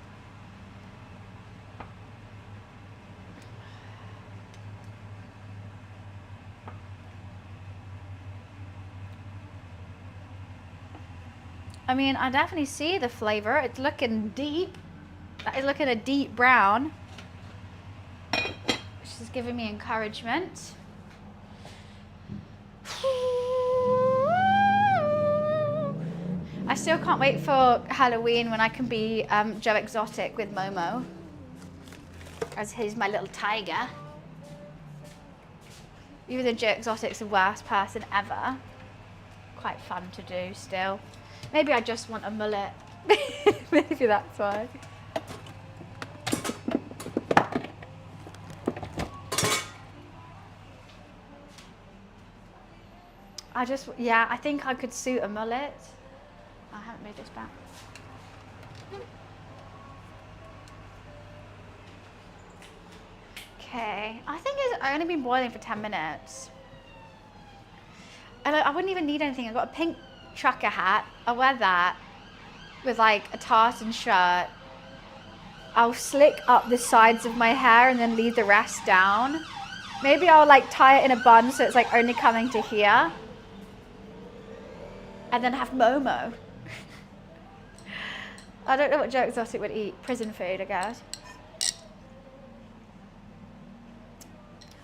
I mean, I definitely see the flavor. It's looking deep. That is looking a deep brown. She's giving me encouragement. I still can't wait for Halloween when I can be Joe Exotic with Momo, as he's my little tiger. Even though Joe Exotic's the worst person ever, quite fun to do still. Maybe I just want a mullet. Maybe that's why. I think I could suit a mullet. I haven't made this back. Okay, I think it's only been boiling for 10 minutes. And I wouldn't even need anything. I've got a pink trucker hat. I'll wear that with like a tartan shirt. I'll slick up the sides of my hair and then leave the rest down. Maybe I'll like tie it in a bun so it's like only coming to here. And then have Momo. I don't know what Joe Exotic would eat. Prison food, I guess.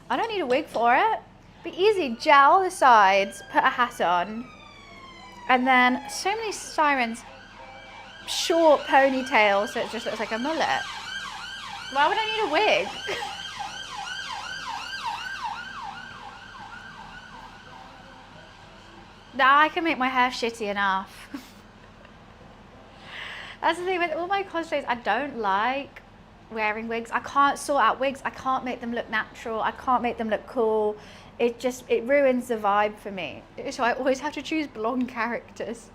I don't need a wig for it. Be easy, gel the sides, put a hat on. And then so many sirens. Short ponytail so it just looks like a mullet. Why would I need a wig? Now I can make my hair shitty enough. That's the thing with all my cosplays, I don't like wearing wigs. I can't sort out wigs. I can't make them look natural. I can't make them look cool. It ruins the vibe for me. So I always have to choose blonde characters.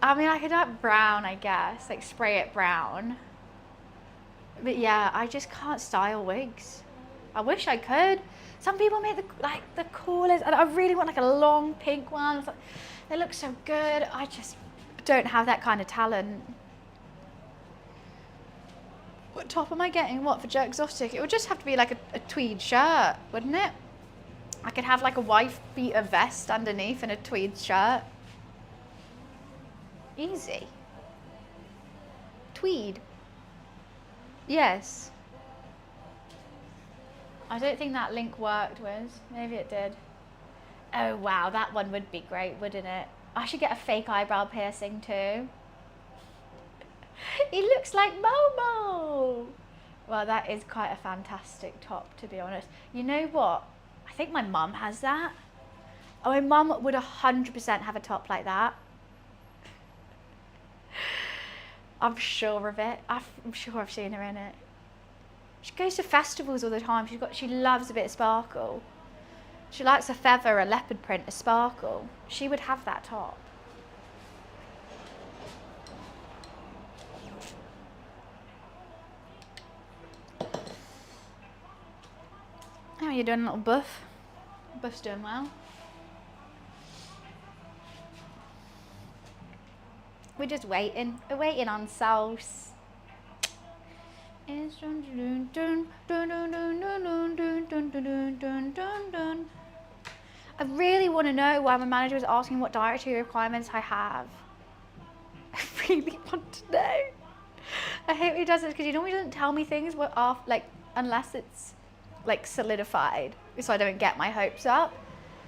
I mean, I could have brown, I guess, like spray it brown. But yeah, I just can't style wigs. I wish I could. Some people make the coolest, and I really want like a long pink one. They look so good. I just don't have that kind of talent. What top am I getting? What for Joe Exotic? It would just have to be like a tweed shirt, wouldn't it? I could have like a wife beater vest underneath and a tweed shirt. Easy. Tweed. Yes. I don't think that link worked, Wiz. Maybe it did. Oh wow, that one would be great, wouldn't it? I should get a fake eyebrow piercing too. He looks like Momo. Well, that is quite a fantastic top, to be honest. You know what? I think my mum has that. Oh, my mum would 100% have a top like that. I'm sure of it. I'm sure I've seen her in it. She goes to festivals all the time. She loves a bit of sparkle. She likes a feather, a leopard print, a sparkle. She would have that top. How are you doing, little buff? Buff's doing well. We're just waiting. We're waiting on sauce. I really want to know why my manager was asking what dietary requirements I have. I really want to know. I hate when he does this because he normally doesn't tell me things unless it's like solidified, so I don't get my hopes up.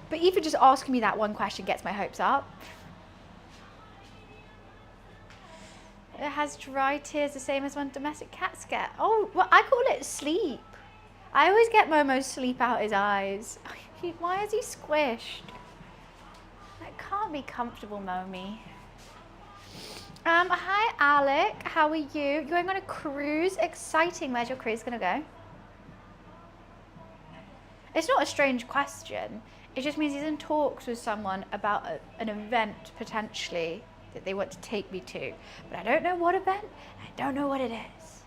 But even just asking me that one question gets my hopes up. It has dry tears the same as when domestic cats get. Oh, well, I call it sleep. I always get Momo's sleep out his eyes. Why is he squished? That can't be comfortable, Momi. Hi, Alec. How are you? You're going on a cruise? Exciting. Where's your cruise going to go? It's not a strange question. It just means he's in talks with someone about an event, potentially, that they want to take me to. But I don't know what event. I don't know what it is.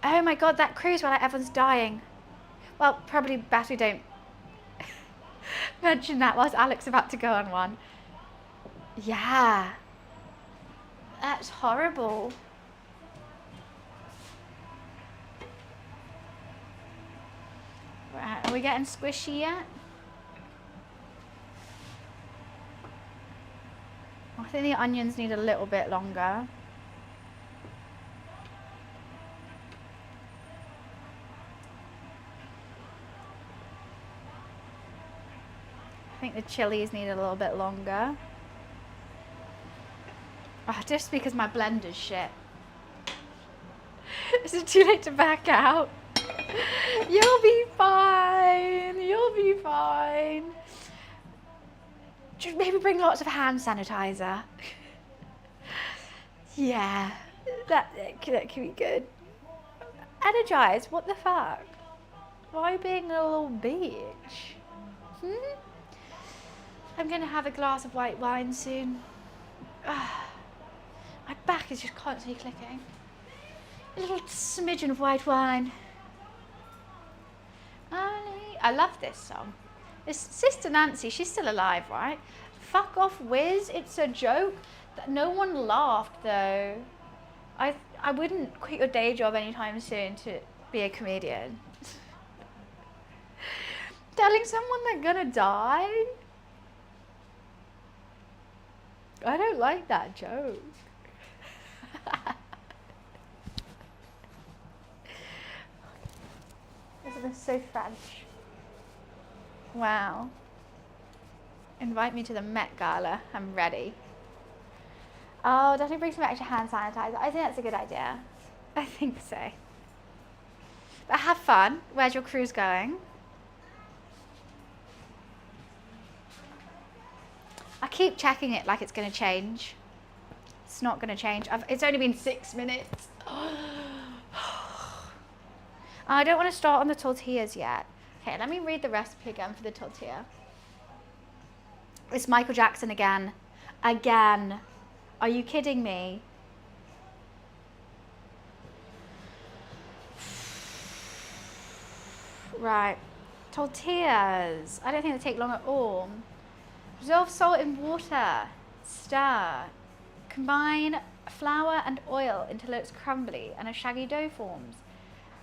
Oh my god, that cruise where everyone's dying. Well, probably best we don't mention that whilst Alec's about to go on one. Yeah. That's horrible. Right, are we getting squishy yet? I think the onions need a little bit longer. I think the chilies need a little bit longer. Oh, just because my blender's shit. Is it too late to back out? You'll be fine. You'll be fine. Just maybe bring lots of hand sanitizer. Yeah, that could be good. Energize, what the fuck? Why being a little bitch? I'm gonna have a glass of white wine soon. My back is just constantly clicking. A little smidgen of white wine. I love this song. This Sister Nancy, she's still alive, right? Fuck off, Wiz. It's a joke. No one laughed though. I wouldn't quit your day job anytime soon to be a comedian. Telling someone they're gonna die? I don't like that joke. Isn't this so French? Wow. Invite me to the Met Gala. I'm ready. Oh, definitely bring some extra hand sanitizer. I think that's a good idea. I think so. But have fun. Where's your cruise going? I keep checking it like it's going to change. It's not going to change. It's only been 6 minutes. I don't want to start on the tortillas yet. Okay, let me read the recipe again for the tortilla. It's Michael Jackson again. Again. Are you kidding me? Right. Tortillas. I don't think they take long at all. Dissolve salt in water. Stir. Combine flour and oil until it's crumbly and a shaggy dough forms.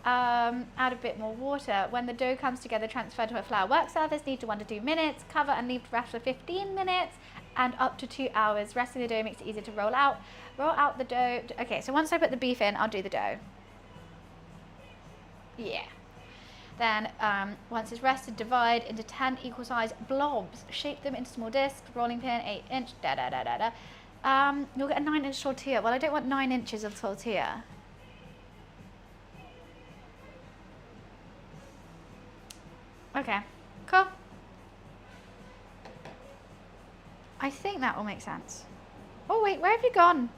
Add a bit more water. When the dough comes together, transfer to a flour work surface. Knead to 1 to 2 minutes. Cover and leave to rest for 15 minutes and up to 2 hours. Resting the dough makes it easier to roll out. Roll out the dough. Okay, so once I put the beef in, I'll do the dough. Yeah. Then once it's rested, divide into 10 equal size blobs. Shape them into small discs. Rolling pin, 8-inch. You'll get a 9-inch tortilla. Well, I don't want 9 inches of tortilla. Okay, cool. I think that will make sense. Oh wait, where have you gone?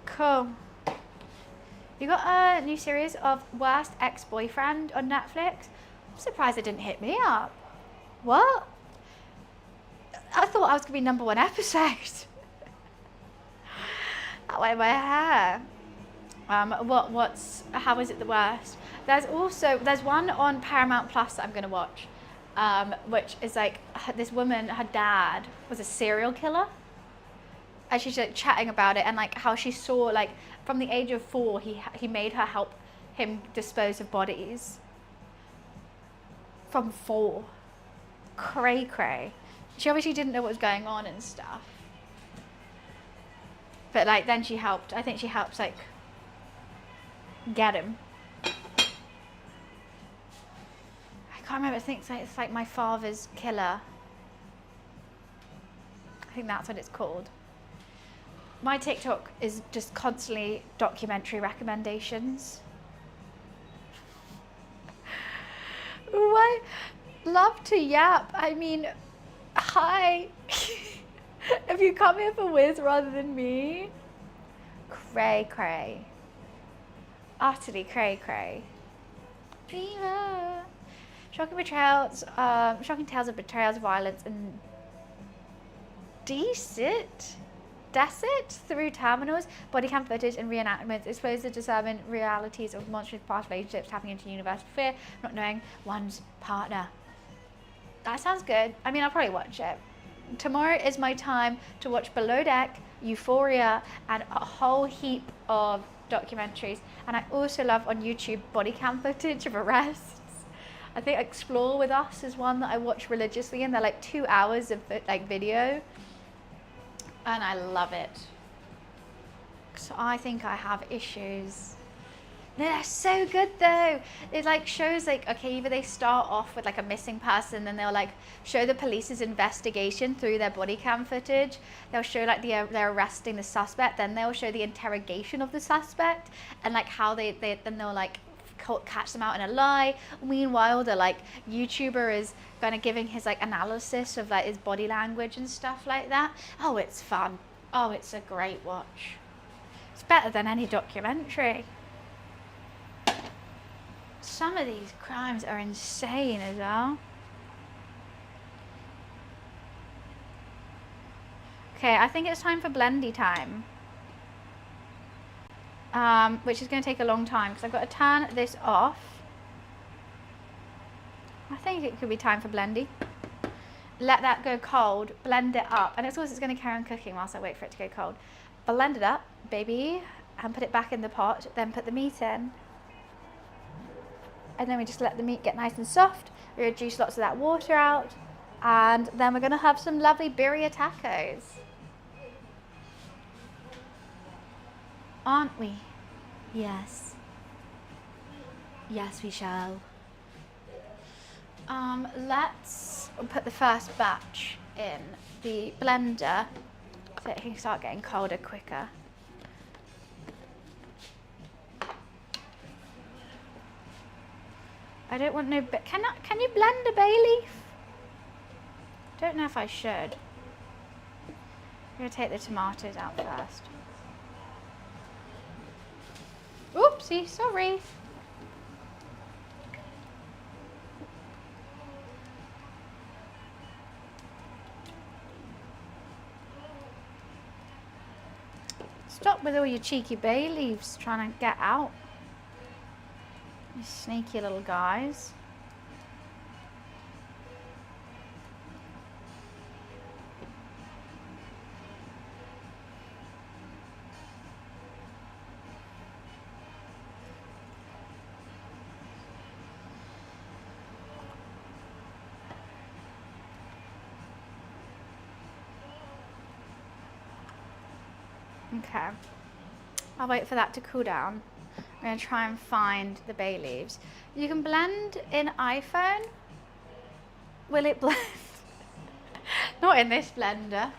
Cool. You got a new series of Worst Ex-Boyfriend on Netflix? I'm surprised it didn't hit me up. What? I thought I was gonna be #1 episode. That way my hair. How is it the worst? There's one on Paramount Plus that I'm gonna watch, which is like this woman, her dad was a serial killer, and she's like chatting about it and like how she saw like from the age of 4 he made her help him dispose of bodies. From 4, cray. She obviously didn't know what was going on and stuff, but like then she helped. I think she helps like get him. I can't remember. I think it's like My Father's Killer. I think that's what it's called. My TikTok is just constantly documentary recommendations. Why? Love to yap. I mean, hi. Have you come here for Wiz rather than me? Cray. Utterly cray. Viva. Shocking tales of betrayals, violence, and deceit through terminals, body cam footage, and reenactments expose the disturbing realities of monstrous past relationships, tapping into universal fear, not knowing one's partner. That sounds good. I mean, I'll probably watch it. Tomorrow is my time to watch Below Deck, Euphoria, and a whole heap of documentaries. And I also love on YouTube body cam footage of arrests. I think Explore With Us is one that I watch religiously, and they're like 2 hours of like video, and I love it. So I think I have issues. They're so good though. It like shows like, okay, either they start off with like a missing person, then they'll like show the police's investigation through their body cam footage. They'll show like they're arresting the suspect, then they'll show the interrogation of the suspect, and like how then they'll like catch them out in a lie. Meanwhile, the like YouTuber is kind of giving his like analysis of like his body language and stuff like that. Oh, it's fun. Oh, it's a great watch. It's better than any documentary. Some of these crimes are insane as well. Okay, I think it's time for blendy time. Which is going to take a long time because I've got to turn this off. I think it could be time for blendy. Let that go cold, blend it up, and of course it's going to carry on cooking whilst I wait for it to go cold. Blend it up, baby, and put it back in the pot, then put the meat in. And then we just let the meat get nice and soft. We reduce lots of that water out, and then we're going to have some lovely birria tacos. Aren't we? Yes. Yes, we shall. Let's put the first batch in the blender so it can start getting colder quicker. I don't want no, can you blend a bay leaf? Don't know if I should. I'm going to take the tomatoes out first. Oopsie, sorry. Stop with all your cheeky bay leaves trying to get out. You sneaky little guys. Okay, I'll wait for that to cool down. I'm going to try and find the bay leaves. You can blend in iPhone. Will it blend? Not in this blender.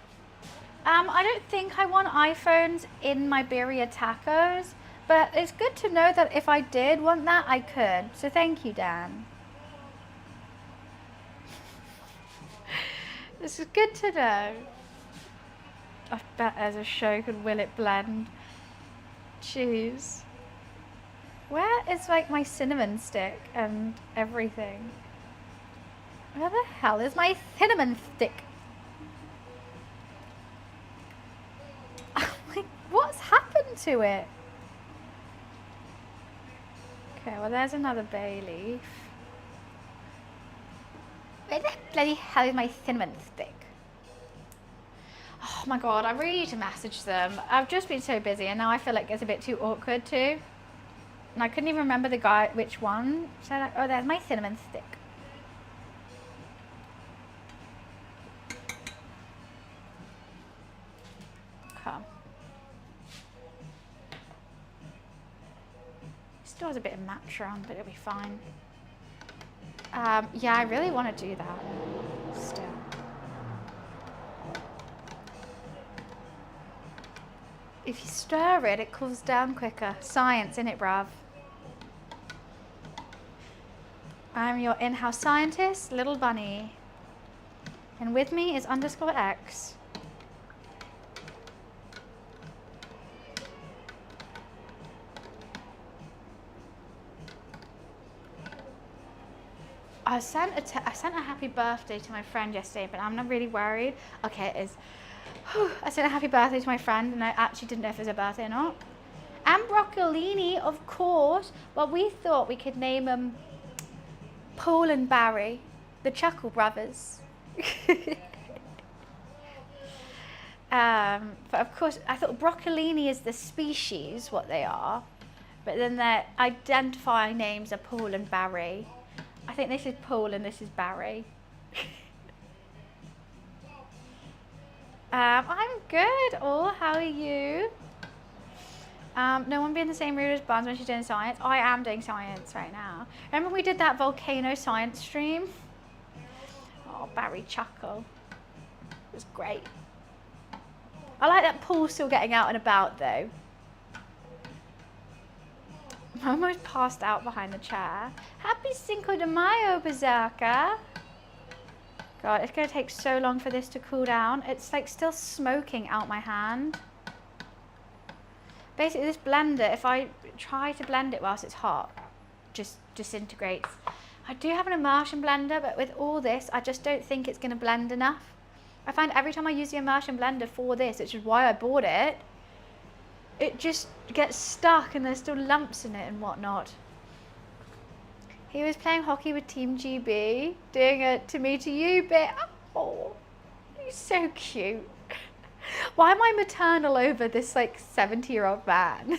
I don't think I want iPhones in my birria tacos, but it's good to know that if I did want that, I could. So thank you, Dan. This is good to know. I bet there's a show called Will It Blend? Jeez. Where is like my cinnamon stick and everything? Where the hell is my cinnamon stick? Like, what's happened to it? Okay, well there's another bay leaf. Where the bloody hell is my cinnamon stick? Oh my god, I really need to message them. I've just been so busy and now I feel like it's a bit too awkward too. And I couldn't even remember the guy, which one. So like, oh, there's my cinnamon stick. Okay. Still has a bit of match around, but it'll be fine. Yeah, I really want to do that. Still. If you stir it, it cools down quicker. Science, innit, bruv? I'm your in-house scientist, Little Bunny. And with me is _X. I sent a happy birthday to my friend yesterday, but I'm not really worried. Okay, it is. I sent a happy birthday to my friend and I actually didn't know if it was a birthday or not. And broccolini, of course. Well, we thought we could name them Paul and Barry, the Chuckle Brothers. But of course, I thought broccolini is the species, what they are. But then their identifying names are Paul and Barry. I think this is Paul and this is Barry. I'm good. Oh, how are you? No one be in the same room as Buns when she's doing science. I am doing science right now. Remember we did that volcano science stream? Oh, Barry Chuckle. It was great. I like that Paul's still getting out and about though. I'm almost passed out behind the chair. Happy Cinco de Mayo, Berserker. God, it's going to take so long for this to cool down. It's like still smoking out my hand. Basically, this blender, if I try to blend it whilst it's hot, just disintegrates. I do have an immersion blender, but with all this, I just don't think it's going to blend enough. I find every time I use the immersion blender for this, which is why I bought it, it just gets stuck and there's still lumps in it and whatnot. He was playing hockey with Team GB, doing a to me to you bit. Oh, he's so cute. Why am I maternal over this like 70-year-old man?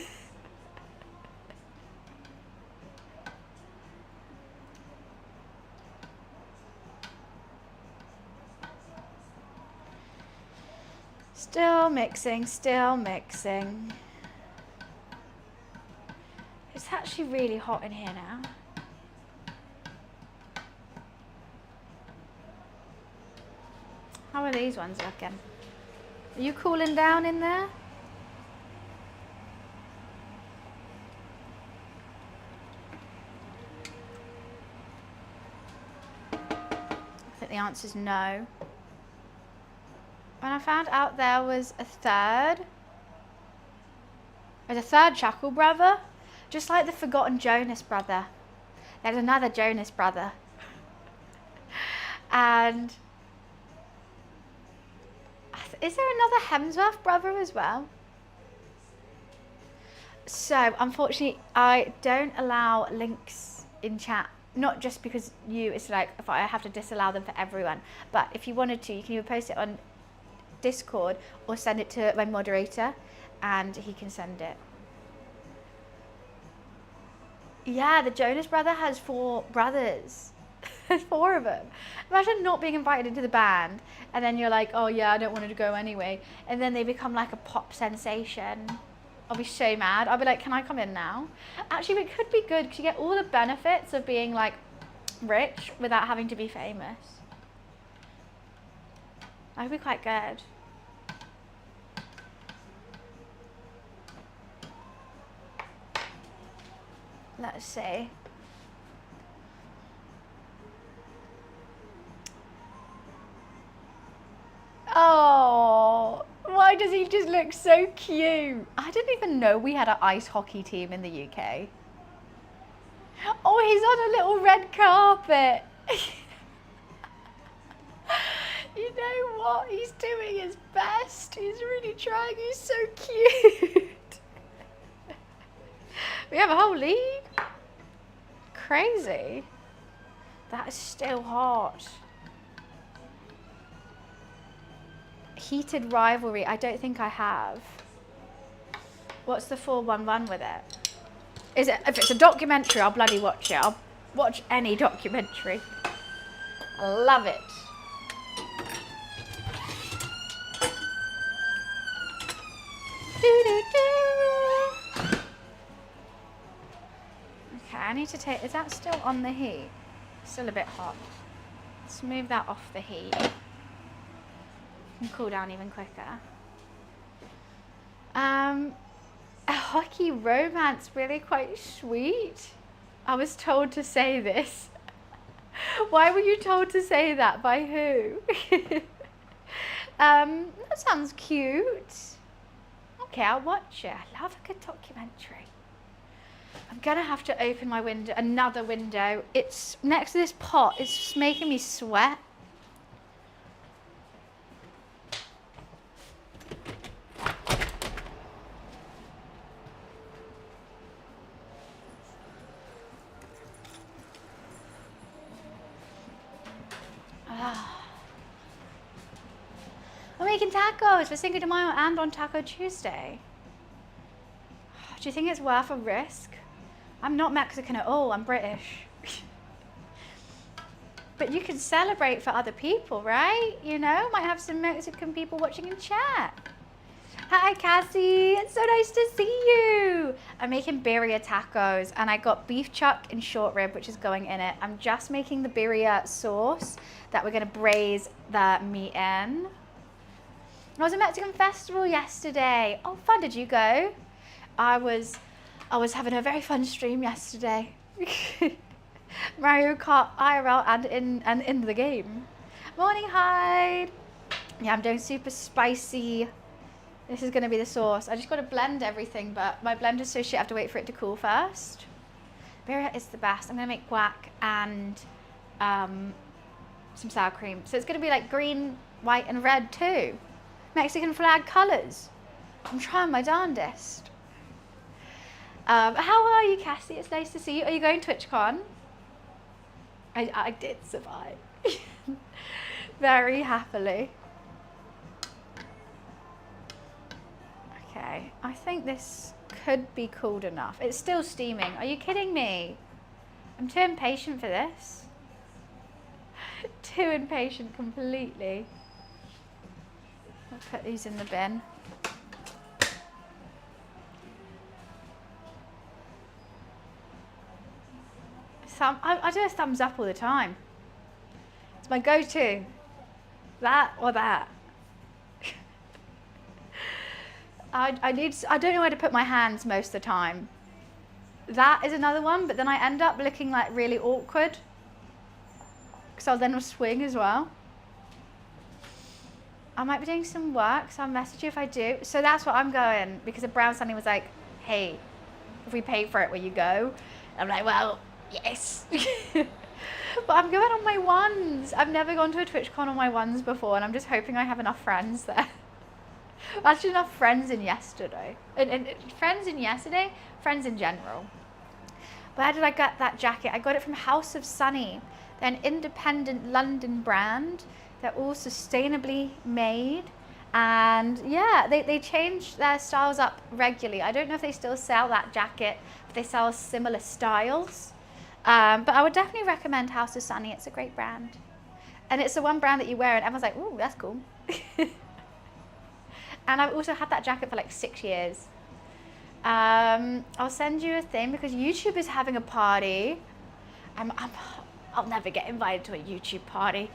Still mixing, still mixing. It's actually really hot in here now. How are these ones looking? Are you cooling down in there? I think the answer is no. When I found out there was a third, there's a third Chuckle brother, just like the forgotten Jonas brother. There's another Jonas brother. And is there another Hemsworth brother as well? So unfortunately, I don't allow links in chat. Not just because it's like if I have to disallow them for everyone. But if you wanted to, you can either post it on Discord or send it to my moderator and he can send it. Yeah, the Jonas brother has 4 brothers. There's 4 of them. Imagine not being invited into the band and then you're like, oh yeah, I don't want to go anyway. And then they become like a pop sensation. I'll be so mad. I'll be like, can I come in now? Actually, it could be good because you get all the benefits of being like rich without having to be famous. That would be quite good. Let's see. Oh, why does he just look so cute? I didn't even know we had an ice hockey team in the UK. Oh, he's on a little red carpet. You know what? He's doing his best. He's really trying. He's so cute. We have a whole league. Crazy. That is still hot. Heated rivalry. I don't think I have. What's the 411 with it? Is it? If it's a documentary, I'll bloody watch it. I'll watch any documentary. I love it. Okay, I need to take, is that still on the heat? Still a bit hot. Let's move that off the heat. And cool down even quicker. A hockey romance, really quite sweet. I was told to say this. Why were you told to say that? By who? That sounds cute. Okay, I'll watch it. I love a good documentary. I'm gonna have to open my window, another window. It's next to this pot. It's just making me sweat. We're making tacos for Cinco de Mayo and on Taco Tuesday. Do you think it's worth a risk? I'm not Mexican at all, I'm British. But you can celebrate for other people, right? You know, might have some Mexican people watching in chat. Hi Cassie, it's so nice to see you. I'm making birria tacos and I got beef chuck and short rib, which is going in it. I'm just making the birria sauce that we're gonna braise the meat in. I was at a Mexican festival yesterday. Oh, fun, did you go? I was I was having a very fun stream yesterday. Mario Kart IRL and in the game. Morning, Hyde. Yeah, I'm doing super spicy. This is going to be the sauce. I just got to blend everything, but my blender's so shit I have to wait for it to cool first. Birria is the best. I'm going to make guac and some sour cream. So it's going to be like green, white and red too. Mexican flag colours. I'm trying my darndest. How are you, Cassie? It's nice to see you. Are you going TwitchCon? I did survive. Very happily. Okay, I think this could be cooled enough. It's still steaming. Are you kidding me? I'm too impatient for this. Too impatient completely. I'll put these in the bin. I do a thumbs up all the time. It's my go-to. That or that. I don't know where to put my hands most of the time. That is another one, but then I end up looking like really awkward. Because I'll then swing as well. I might be doing some work, so I'll message you if I do. So that's what I'm going, because a brown Sunny was like, hey, if we pay for it, will you go? And I'm like, well, yes. But I'm going on my ones. I've never gone to a TwitchCon on my ones before, and I'm just hoping I have enough friends there. Actually, enough friends in yesterday. And friends in yesterday, friends in general. Where did I get that jacket? I got it from House of Sunny. They're an independent London brand. They're all sustainably made. And yeah, they change their styles up regularly. I don't know if they still sell that jacket, but they sell similar styles. But I would definitely recommend House of Sunny. It's a great brand. And it's the one brand that you wear and everyone's like, ooh, that's cool. And I've also had that jacket for like 6 years. I'll send you a thing because YouTube is having a party. I'll never get invited to a YouTube party.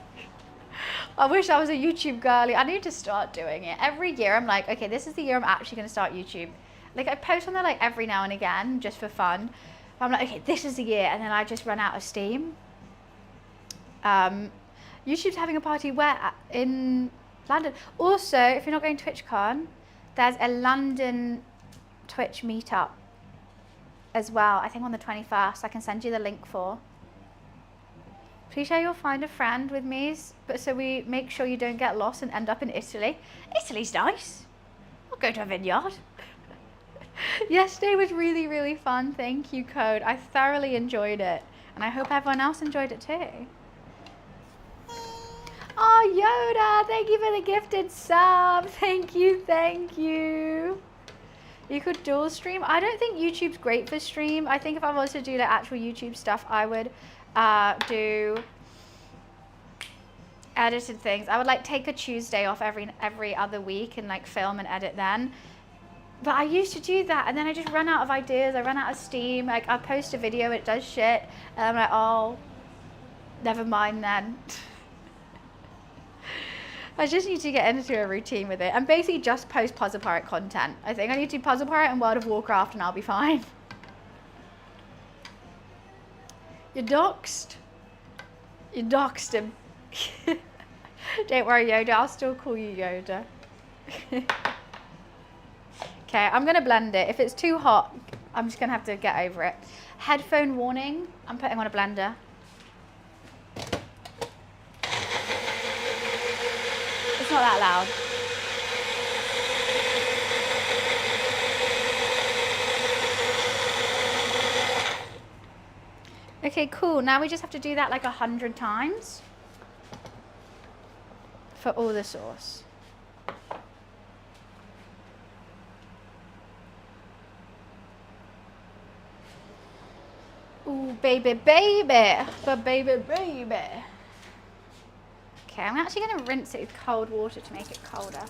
I wish I was a YouTube girly. I need to start doing it. Every year I'm like, okay, this is the year I'm actually going to start YouTube. Like I post on there like every now and again just for fun. But I'm like, okay, this is the year. And then I just run out of steam. YouTube's having a party where? In London. Also, if you're not going to TwitchCon, there's a London Twitch meetup as well. I think on the 21st. I can send you the link for. Please share you'll find a friend with me, but so we make sure you don't get lost and end up in Italy. Italy's nice. I'll go to a vineyard. Yesterday was really, really fun. Thank you, Code. I thoroughly enjoyed it. And I hope everyone else enjoyed it too. Oh, Yoda, thank you for the gifted sub. Thank you, thank you. You could dual stream. I don't think YouTube's great for stream. I think if I was to do the actual YouTube stuff, I would do edited things. I would like take a Tuesday off every other week and like film and edit then. But I used to do that and then I just run out of ideas. I run out of steam. Like I post a video, it does shit. And I'm like, oh, never mind then. I just need to get into a routine with it and basically just post Puzzle Pirate content. I think I need to do Puzzle Pirate and World of Warcraft and I'll be fine. You doxed. You doxed him. Don't worry, Yoda. I'll still call you Yoda. Okay, I'm going to blend it. If it's too hot, I'm just going to have to get over it. Headphone warning. I'm putting on a blender. It's not that loud. Okay, cool. Now we just have to do that like 100 times for all the sauce. Ooh, baby, baby. But baby, baby. Okay, I'm actually going to rinse it with cold water to make it colder.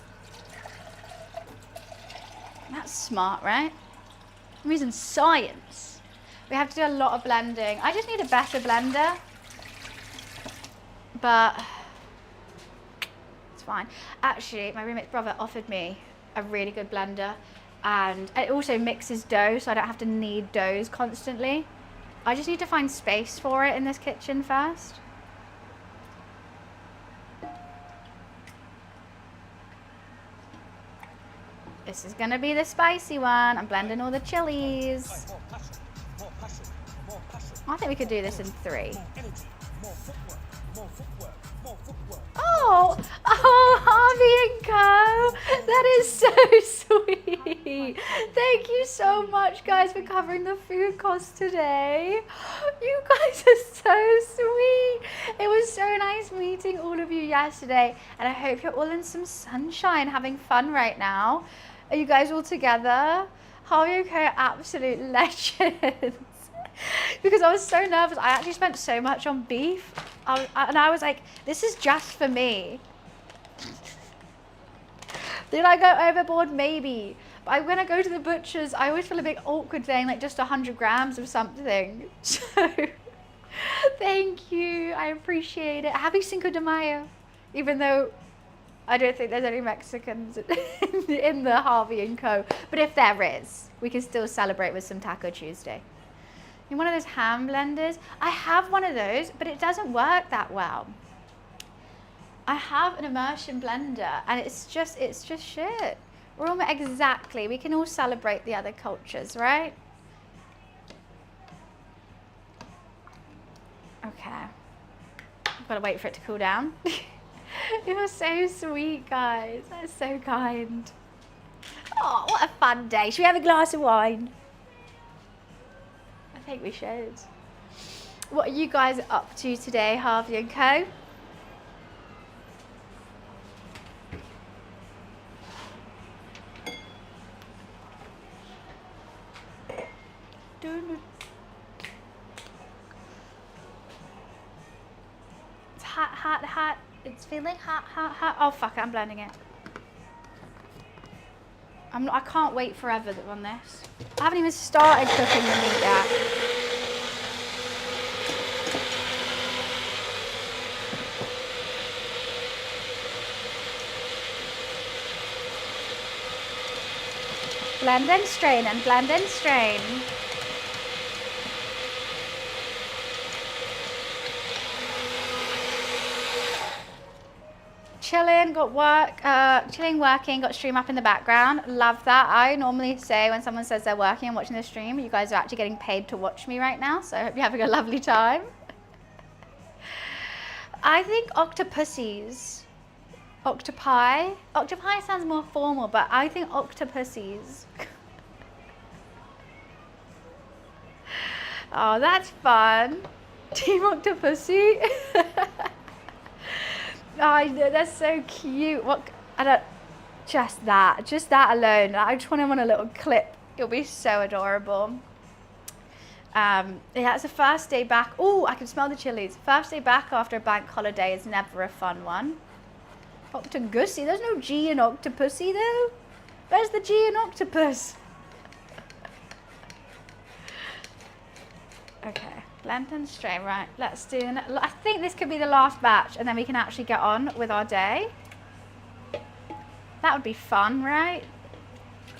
That's smart, right? I'm using science. We have to do a lot of blending. I just need a better blender. But it's fine. Actually, my roommate's brother offered me a really good blender. And it also mixes dough, so I don't have to knead doughs constantly. I just need to find space for it in this kitchen first. This is gonna be the spicy one. I'm blending all the chilies. I think we could do this in 3. Oh, Harvey and Co. That is so sweet. Thank you so much, guys, for covering the food costs today. You guys are so sweet. It was so nice meeting all of you yesterday, and I hope you're all in some sunshine, having fun right now. Are you guys all together? Harvey and Co are absolute legends. Because I was so nervous. I actually spent so much on beef. And I was like, this is just for me. Did I go overboard? Maybe. But when I go to the butcher's, I always feel a bit awkward saying like just 100 grams of something. So, thank you. I appreciate it. Happy Cinco de Mayo. Even though I don't think there's any Mexicans in the Harvey and Co. But if there is, we can still celebrate with some Taco Tuesday. In one of those hand blenders. I have one of those, but it doesn't work that well. I have an immersion blender, and it's just shit. We're all exactly. We can all celebrate the other cultures, right? Okay. I've got to wait for it to cool down. You were so sweet, guys. That's so kind. Oh, what a fun day. Should we have a glass of wine? I think we should. What are you guys up to today, Harvey and Co? It's hot. It's feeling hot. Oh fuck it, I'm blending it. I can't wait forever on this. I haven't even started cooking the meat yet. Blend and strain and blend and strain. Chilling, got work, chilling, working, got stream up in the background. Love that. I normally say when someone says they're working and watching the stream, you guys are actually getting paid to watch me right now, so I hope you're having a lovely time. I think octopussies. Octopi? Octopi sounds more formal, but I think octopussies. Oh, that's fun. Team Octopussy. Oh, that's so cute. What? I don't. Just that alone. I just want him on a little clip. It'll be so adorable. Yeah, it's the first day back. Oh, I can smell the chilies. First day back after a bank holiday is never a fun one. Octogussy. There's no G in Octopussy though. Where's the G in octopus? Okay. Blend and strain, right, let's do, I think this could be the last batch and then we can actually get on with our day. That would be fun, right?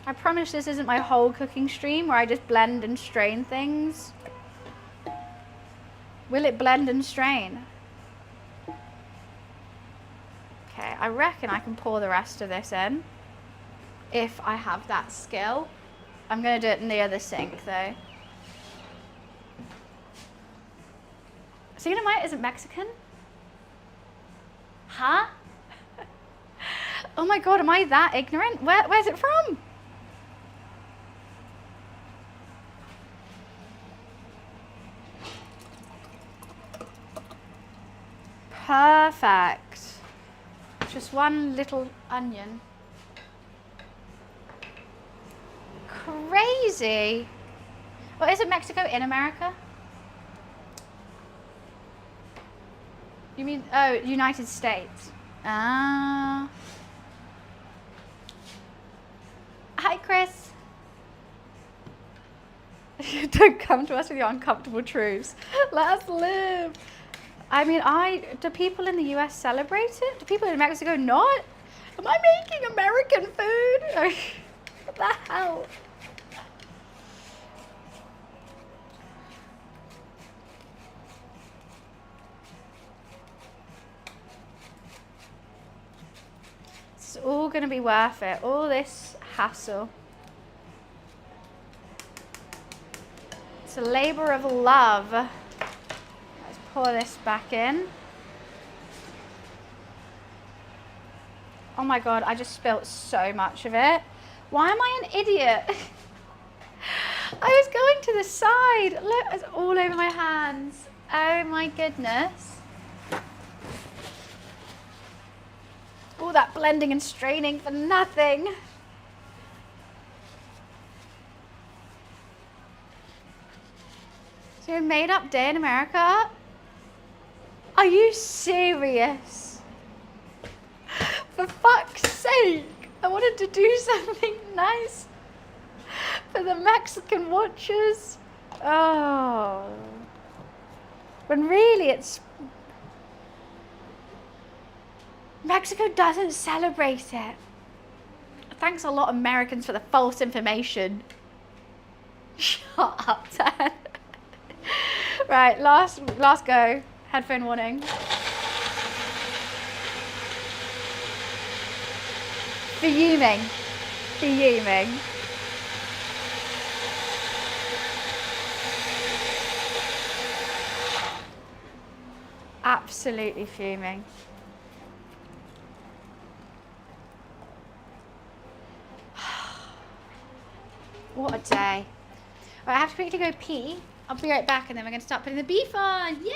I promise this isn't my whole cooking stream where I just blend and strain things. Will it blend and strain? Okay, I reckon I can pour the rest of this in if I have that skill. I'm gonna do it near the sink though. Cinco de Mayo isn't Mexican? Huh? Oh my god, am I that ignorant? Where's it from? Perfect. Just one little onion. Crazy. Well, is it Mexico in America? You mean, oh, United States. Ah. Hi, Chris. Don't come to us with your uncomfortable truths. Let us live. I mean, do people in the US celebrate it? Do people in Mexico not? Am I making American food? the hell? It's all going to be worth it. All this hassle. It's a labor of love. Let's pour this back in. Oh my god, I just spilt so much of it. Why am I an idiot? I was going to the side. Look, it's all over my hands. Oh my goodness. All that blending and straining for nothing. So a made-up day in America? Are you serious? For fuck's sake, I wanted to do something nice for the Mexican watchers. Oh. When really it's... Mexico doesn't celebrate it. Thanks a lot, Americans, for the false information. Shut up, Dan. Right, last go. Headphone warning. Fuming. Fuming. Absolutely fuming. What a day. Right, I have to quickly go pee. I'll be right back and then we're going to start putting the beef on. Yay!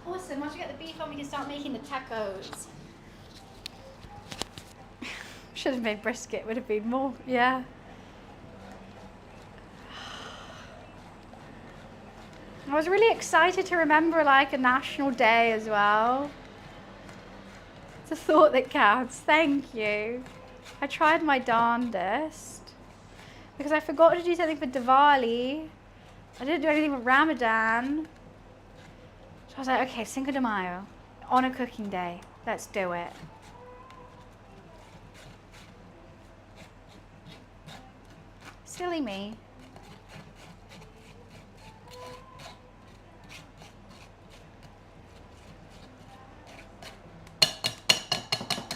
Awesome, once we get the beef on, we can start making the tacos. Should have made brisket, would have been more, yeah. I was really excited to remember like a national day as well. It's a thought that counts, thank you. I tried my darndest. Because I forgot to do something for Diwali. I didn't do anything for Ramadan. So I was like, okay, Cinco de Mayo, on a cooking day, let's do it. Silly me.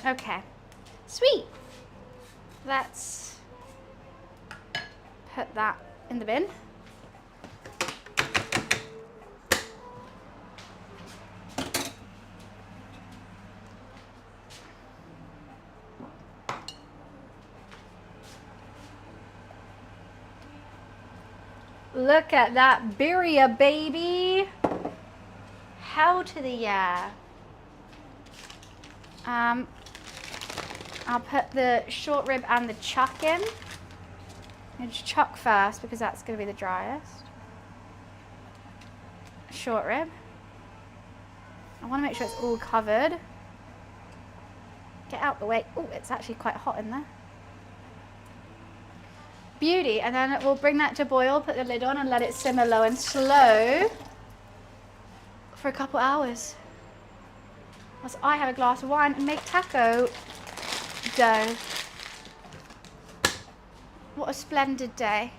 Okay, sweet. Let's put that in the bin. Look at that birria, baby. Hell to the yeah. I'll put the short rib and the chuck in. I'm just chuck first because that's going to be the driest. Short rib. I want to make sure it's all covered. Get out the way. Oh, it's actually quite hot in there. Beauty, and then we'll bring that to boil, put the lid on and let it simmer low and slow for a couple hours. Whilst I have a glass of wine and make taco dough. What a splendid day.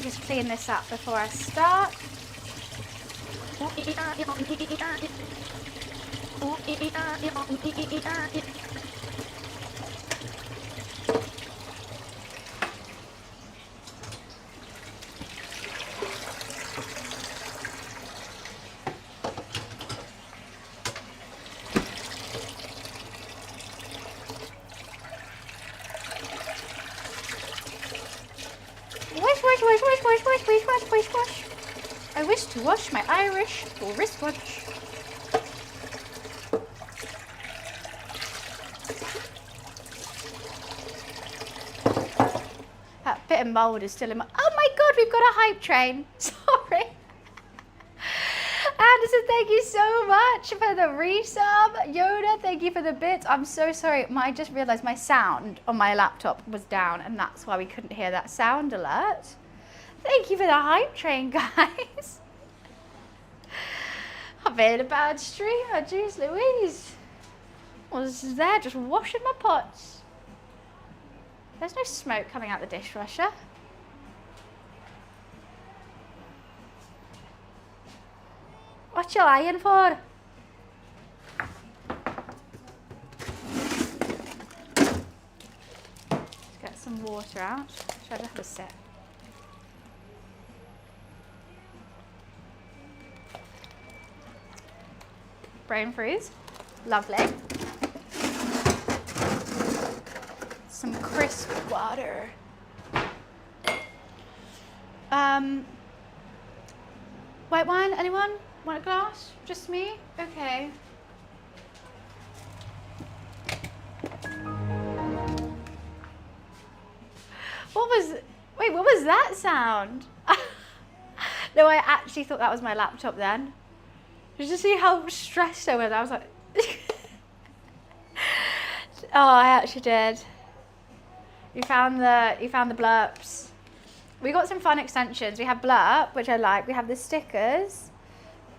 Just clean this up before I start. to wash my Irish wristwatch. That bit of mould is still in my... Oh my God, we've got a hype train. Sorry. Anderson, thank you so much for the resub. Yoda, thank you for the bits. I'm so sorry. I just realised my sound on my laptop was down and that's why we couldn't hear that sound alert. Thank you for the hype train, guys. I've been a bad streamer, jeez Louise. I was there just washing my pots. There's no smoke coming out the dishwasher. What you lying for? Let's get some water out. Should I have a sip? Brain freeze. Lovely. Some crisp water. White wine, anyone? Want a glass? Just me? Okay. What was that sound? No, I actually thought that was my laptop then. Did you see how stressed I was? I was like, oh, I actually did. You found the blurps. We got some fun extensions. We have blurp, which I like. We have the stickers.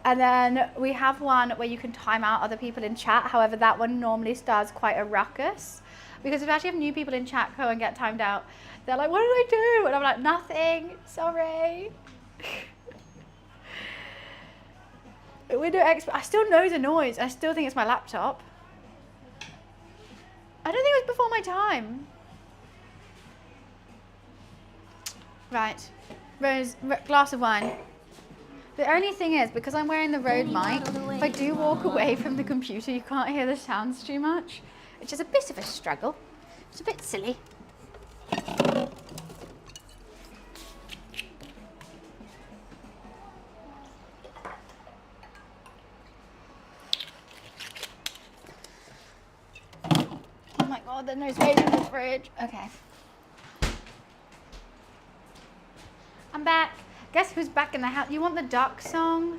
And then we have one where you can time out other people in chat. However, that one normally starts quite a ruckus. Because if you actually have new people in chat go and get timed out, they're like, what did I do? And I'm like, nothing, sorry. I still know the noise. I still think it's my laptop. I don't think it was before my time. Right, Rose, glass of wine. The only thing is, because I'm wearing the Rode mic, if I do walk away from the computer, you can't hear the sounds too much, which is a bit of a struggle. It's a bit silly. Oh my God, there's no space in the fridge. Okay. I'm back. Guess who's back in the house? You want the duck song?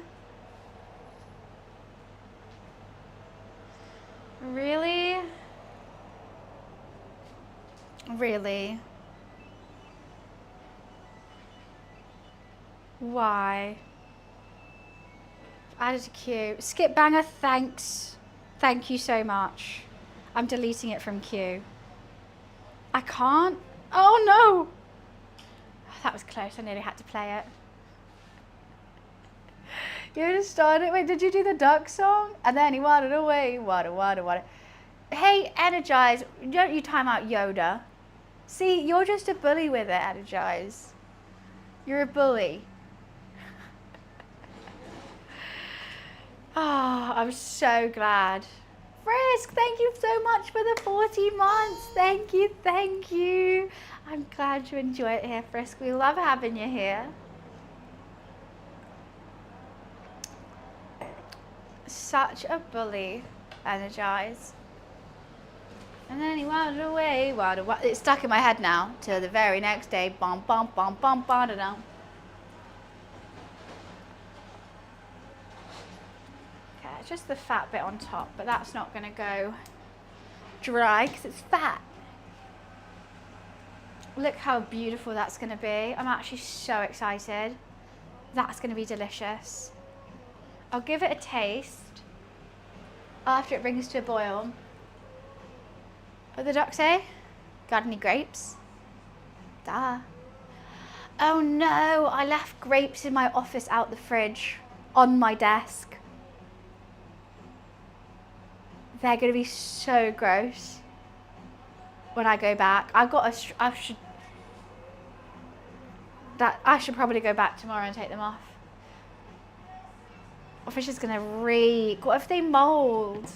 Really? Really? Why? Added to queue. Skip banger, thanks. Thank you so much. I'm deleting it from queue. I can't? Oh no! That was close, I nearly had to play it. You just started, wait, did you do the duck song? And then he wandered away, water. Hey, Energize, don't you time out Yoda. See, you're just a bully with it, Energize. You're a bully. Oh, I'm so glad. Frisk, thank you so much for the 40 months. Thank you. I'm glad you enjoy it here, Frisk. We love having you here. Such a bully, Energize. And then he wandered away, it's stuck in my head now, till the very next day, bum, bum, bum, bum, bum, da, da. Okay, it's just the fat bit on top, but that's not gonna go dry, because it's fat. Look how beautiful that's gonna be. I'm actually so excited. That's gonna be delicious. I'll give it a taste after it brings to a boil. What did the duck say? Got any grapes? Duh. Oh no, I left grapes in my office out the fridge on my desk. They're gonna be so gross when I go back. I should probably go back tomorrow and take them off. Office is gonna reek. What if they mold?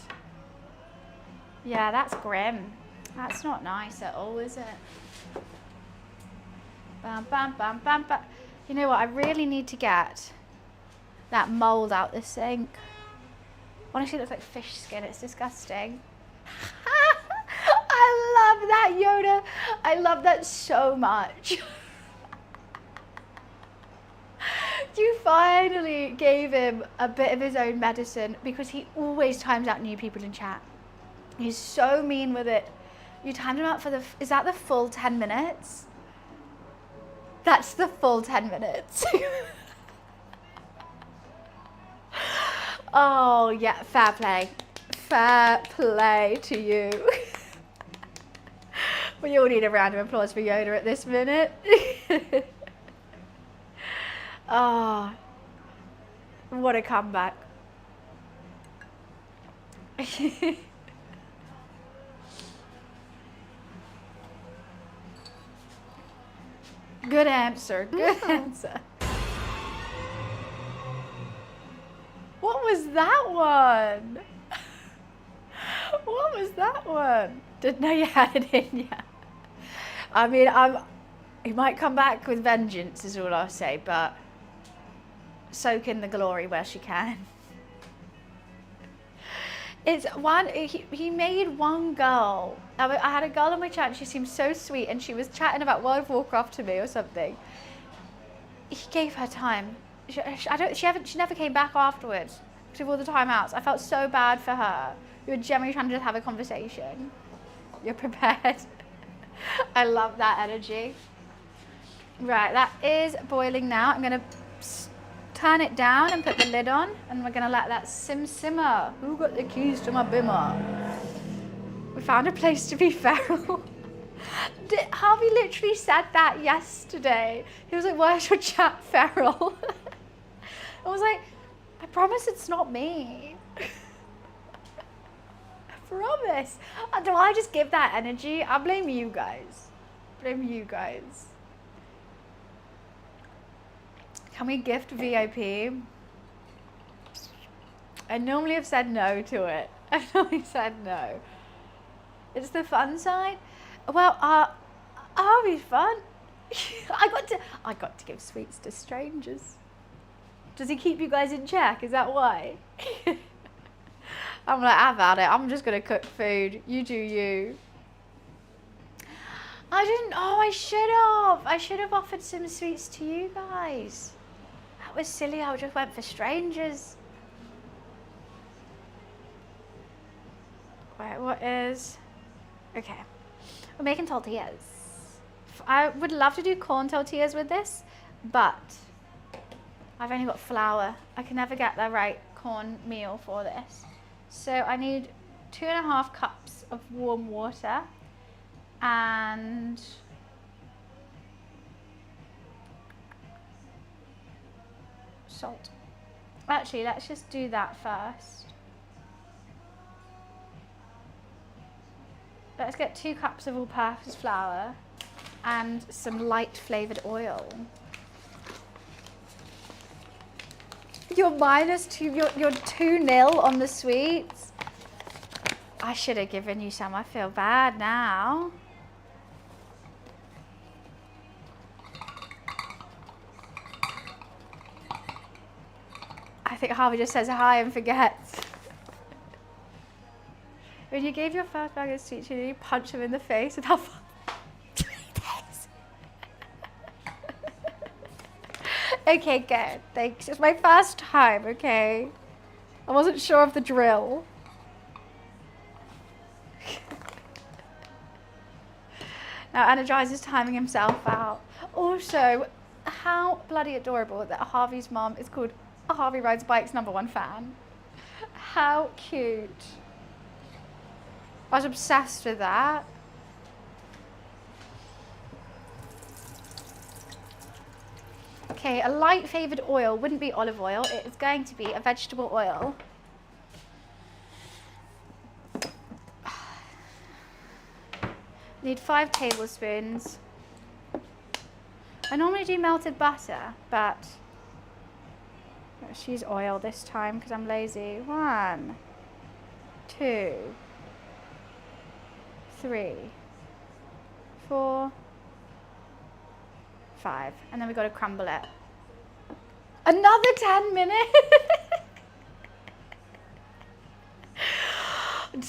Yeah, that's grim. That's not nice at all, is it? Bam, bam, bam, bam, bam. You know what? I really need to get that mold out the sink. Honestly, it looks like fish skin. It's disgusting. I love that, Yoda. I love that so much. You finally gave him a bit of his own medicine, because he always times out new people in chat. He's so mean with it. You timed him out for is that the full 10 minutes? That's the full 10 minutes. Oh, yeah, fair play. Fair play to you. We all need a round of applause for Yoda at this minute. Oh, what a comeback. Good answer, good answer. What was that one? What was that one? Didn't know you had it in yet. I mean, he might come back with vengeance is all I'll say, but soak in the glory where she can. It's one, he made one girl. I had a girl in my chat and she seemed so sweet and she was chatting about World of Warcraft to me or something. He gave her time. She never came back afterwards because of all the timeouts. I felt so bad for her. You were generally trying to just have a conversation. You're prepared. I love that energy. Right, that is boiling now. I'm gonna turn it down and put the lid on, and we're gonna let that simmer. Who got the keys to my bimmer? We found a place to be feral. Harvey literally said that yesterday. He was like, where's your chat feral? I was like, I promise it's not me. I promise. Do I just give that energy? I blame you guys. Blame you guys. Can we gift VIP? I normally have said no to it. I've normally said no. It's the fun side. Well, be fun. I got to give sweets to strangers. Does he keep you guys in check? Is that why? I'm like, I've had it. I'm just gonna cook food. You do you. I didn't. Oh, I should have. I should have offered some sweets to you guys. That was silly. I just went for strangers. Wait, what is? Okay, we're making tortillas. I would love to do corn tortillas with this, but I've only got flour. I can never get the right corn meal for this. So I need 2.5 cups of warm water and salt. Actually, let's just do that first. Let's get 2 cups of all-purpose flour and some light flavoured oil. You're -2, you're 2-0 on the sweets. I should have given you some. I feel bad now. I think Harvey just says hi and forgets. When you gave your first bag of sweets, you punch him in the face and have 3 days. Okay, good. Thanks. It's my first time, okay? I wasn't sure of the drill. Now, Energizer's timing himself out. Also, how bloody adorable that Harvey's mom is called Harvey Rides Bikes #1 fan. How cute. I was obsessed with that. Okay, a light favoured oil wouldn't be olive oil. It is going to be a vegetable oil. Need 5 tablespoons. I normally do melted butter, but let's use oil this time because I'm lazy. 1, 2, 3, 4, 5, and then we've got to crumble it. Another 10 minutes?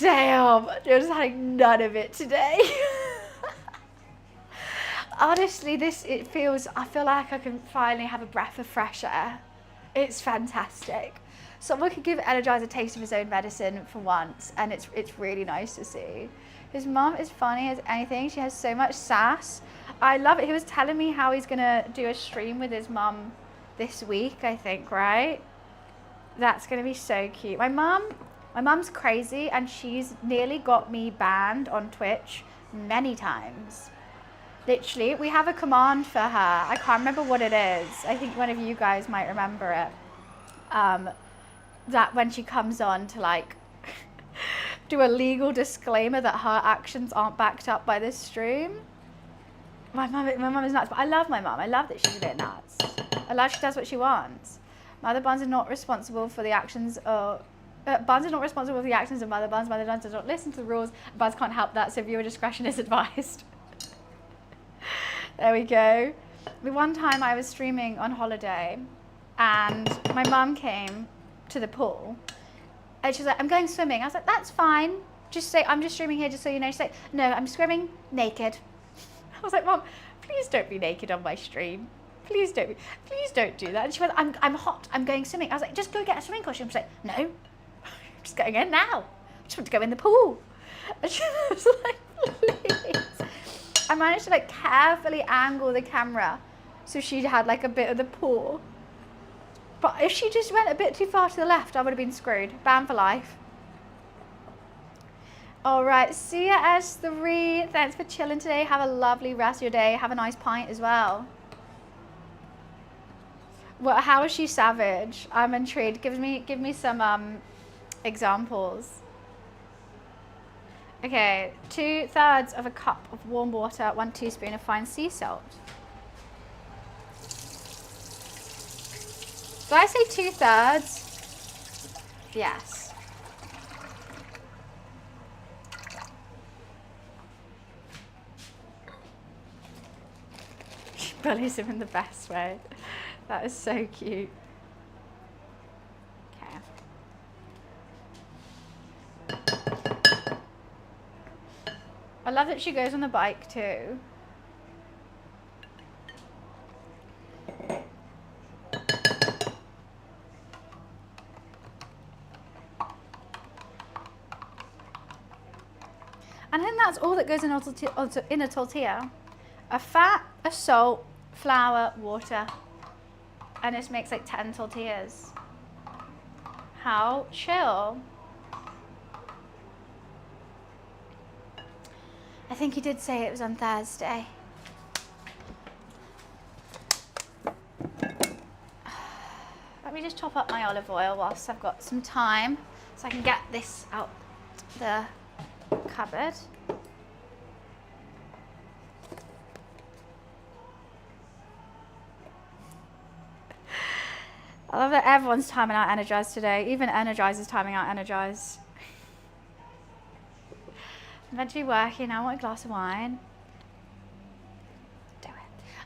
Damn, you're just having none of it today. Honestly, I feel like I can finally have a breath of fresh air. It's fantastic. Someone could give Energize a taste of his own medicine for once, and it's really nice to see. His mum is funny as anything. She has so much sass. I love it. He was telling me how he's gonna do a stream with his mum this week, I think, right? That's gonna be so cute. My mum's crazy, and she's nearly got me banned on Twitch many times. Literally, we have a command for her. I can't remember what it is. I think one of you guys might remember it. That when she comes on to like do a legal disclaimer that her actions aren't backed up by this stream. My mum is nuts, but I love my mum. I love that she's a bit nuts. I love she does what she wants. Mother Buns are not responsible for the actions of Buns are not responsible for the actions of Mother Buns. Mother Buns does not listen to the rules. Buns can't help that, so viewer discretion is advised. There we go. The one time I was streaming on holiday and my mum came to the pool and she was like, I'm going swimming. I was like, that's fine. Just say, I'm just streaming here just so you know. She's like, no, I'm swimming naked. I was like, Mum, please don't be naked on my stream. Please don't do that. And she went, I'm hot. I'm going swimming. I was like, just go get a swimming costume. She was like, no, I'm just going in now. I just want to go in the pool. And she was like, please. I managed to like carefully angle the camera so she had like a bit of the pool. But if she just went a bit too far to the left, I would have been screwed. Banned for life. All right, see ya S3. Thanks for chilling today. Have a lovely rest of your day. Have a nice pint as well. Well, how is she savage? I'm intrigued. Give me some examples. Okay, 2/3 of a cup of warm water, 1 teaspoon of fine sea salt. Did I say 2/3? Yes. She bullies him in the best way. That is so cute. Okay. I love that she goes on the bike too. And then that's all that goes in a tortilla. A fat, a salt, flour, water. And this makes like 10 tortillas. How chill. I think he did say it was on Thursday. Let me just top up my olive oil whilst I've got some time so I can get this out the cupboard. I love that everyone's timing out Energize today. Even Energize is timing out Energize. I'm meant to be working. I want a glass of wine. Do it.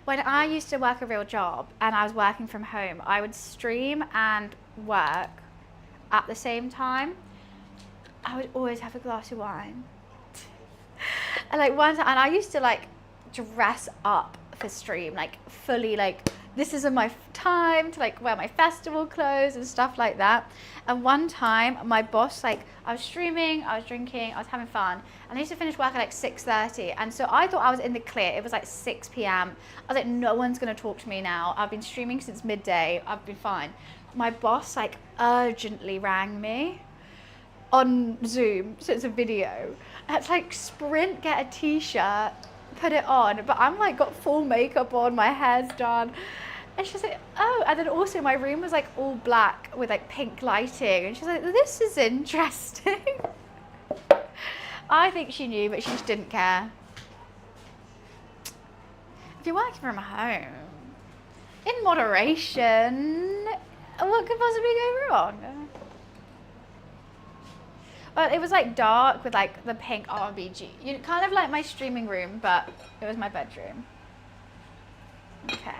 When I used to work a real job and I was working from home, I would stream and work at the same time. I would always have a glass of wine. And like one time, and I used to like dress up for stream, like fully like, this is my time to like wear my festival clothes and stuff like that. And one time my boss, like I was streaming, I was drinking, I was having fun. And I used to finish work at like 6:30. And so I thought I was in the clear. It was like 6 p.m. I was like, no one's gonna talk to me now. I've been streaming since midday. I've been fine. My boss like urgently rang me on Zoom, so it's a video. I had to like sprint, get a t-shirt, put it on, but I'm like got full makeup on, my hair's done. And she's like, oh, and then also my room was like all black with like pink lighting. And she's like, this is interesting. I think she knew, but she just didn't care. If you're working from home, in moderation, what could possibly go wrong? Well, it was like dark with like the pink RBG. You kind of like my streaming room, but it was my bedroom. Okay.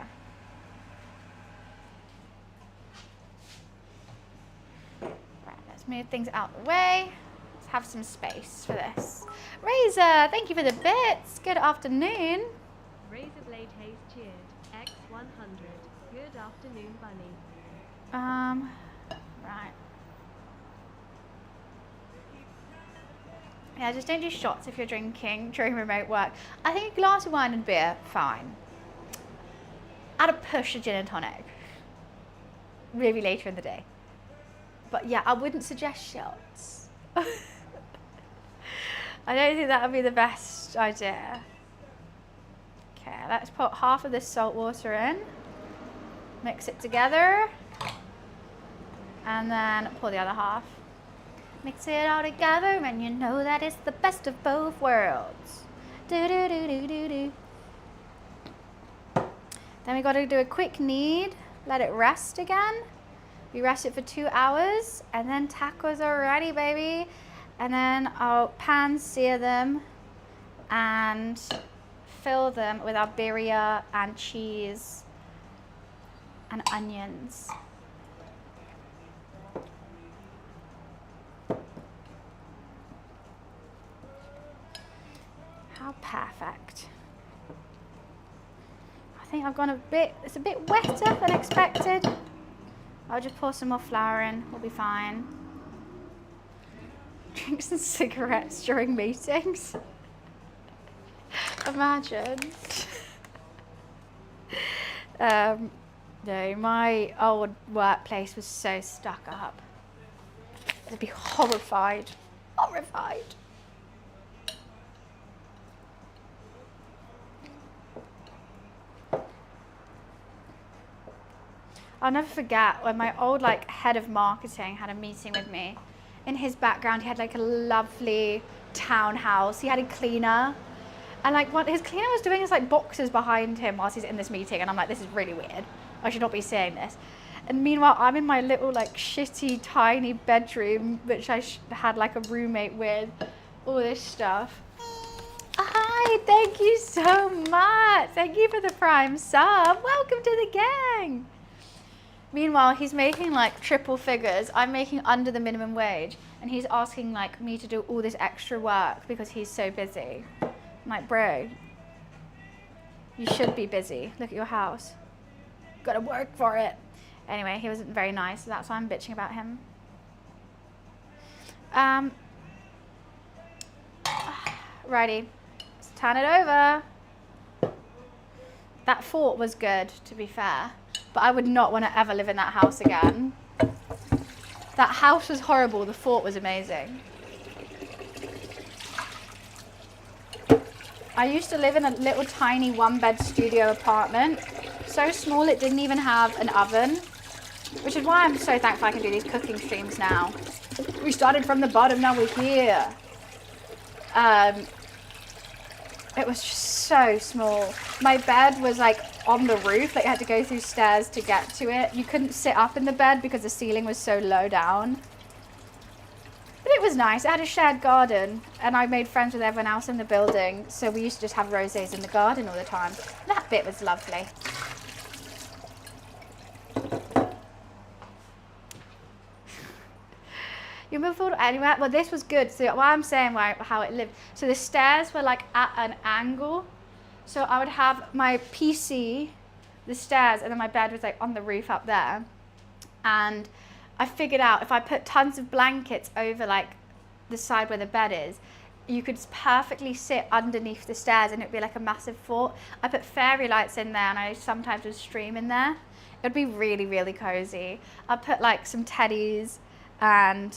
Let's move things out the way. Let's have some space for this. Razor, thank you for the bits. Good afternoon. Razorblade Hayes cheered. X100. Good afternoon, bunny. Right. Yeah, just don't do shots if you're drinking during remote work. I think a glass of wine and beer, fine. Add a push of gin and tonic. Maybe later in the day. But yeah, I wouldn't suggest shots. I don't think that would be the best idea. Okay, let's put half of this salt water in. Mix it together. And then pour the other half. Mix it all together and you know that it's the best of both worlds. Do do do do do do. Then we got to do a quick knead. Let it rest again. We rest it for 2 hours and then tacos are ready, baby. And then I'll pan sear them and fill them with our birria and cheese and onions. How perfect. I think I've gone it's a bit wetter than expected. I'll just pour some more flour in, we'll be fine. Drink some cigarettes during meetings. Imagine. No, my old workplace was so stuck up. I'd be horrified. Horrified. I'll never forget when my old head of marketing had a meeting with me. In his background, he had a lovely townhouse. He had a cleaner. And what his cleaner was doing is boxes behind him whilst he's in this meeting. And I'm like, this is really weird. I should not be saying this. And meanwhile, I'm in my little shitty, tiny bedroom, which I had a roommate with, all this stuff. Hi, thank you so much. Thank you for the prime sub. Welcome to the gang. Meanwhile, he's making triple figures. I'm making under the minimum wage. And he's asking me to do all this extra work because he's so busy. I'm like, bro, you should be busy. Look at your house. Gotta work for it. Anyway, he wasn't very nice, so that's why I'm bitching about him. Righty, let's turn it over. That fort was good, to be fair. But I would not want to ever live in that house again. That house was horrible. The fort was amazing. I used to live in a little tiny one-bed studio apartment. So small it didn't even have an oven. Which is why I'm so thankful I can do these cooking streams now. We started from the bottom, now we're here. It was just so small. My bed was on the roof, you had to go through stairs to get to it. You couldn't sit up in the bed because the ceiling was so low down. But it was nice. It had a shared garden and I made friends with everyone else in the building. So we used to just have rosés in the garden all the time. That bit was lovely. You move forward anywhere? Well, this was good. So what I'm saying how it lived. So the stairs were at an angle. So I would have my PC, the stairs, and then my bed was on the roof up there. And I figured out if I put tons of blankets over the side where the bed is, you could perfectly sit underneath the stairs and it'd be a massive fort. I put fairy lights in there and I sometimes would stream in there. It'd be really, really cozy. I put some teddies and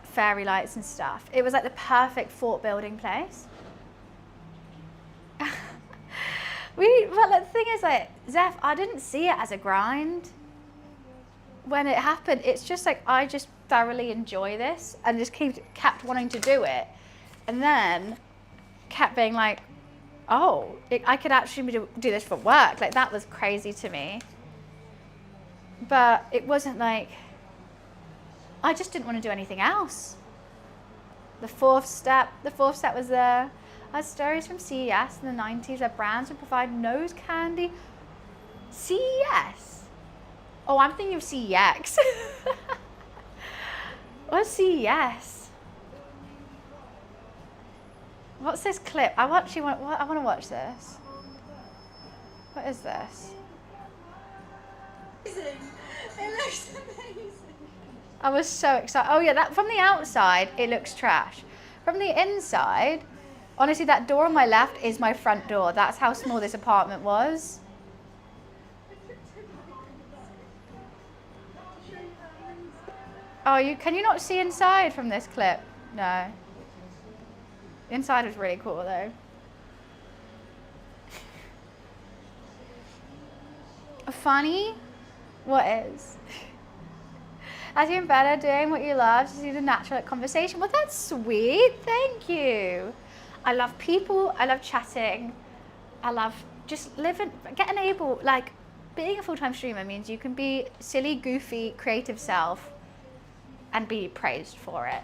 fairy lights and stuff. It was the perfect fort building place. But the thing is Zeph, I didn't see it as a grind. When it happened, it's just I just thoroughly enjoy this and just kept wanting to do it. And then kept being oh, I could actually do this for work. That was crazy to me. But it wasn't I just didn't want to do anything else. The fourth step was there. I had stories from CES in the 90s where brands would provide nose candy. CES? Oh, I'm thinking of CEX. What's yes? What's this clip? I want to watch this. What is this? Amazing. It looks amazing. I was so excited. Oh yeah, that from the outside it looks trash. From the inside, honestly, that door on my left is my front door. That's how small this apartment was. Oh, can you not see inside from this clip? No. Inside was really cool though. Funny? What is? As you're better doing what you love, to see the natural conversation. Well, that's sweet. Thank you. I love people. I love chatting. I love just living, getting able, like being a full-time streamer means you can be silly, goofy, creative self and be praised for it,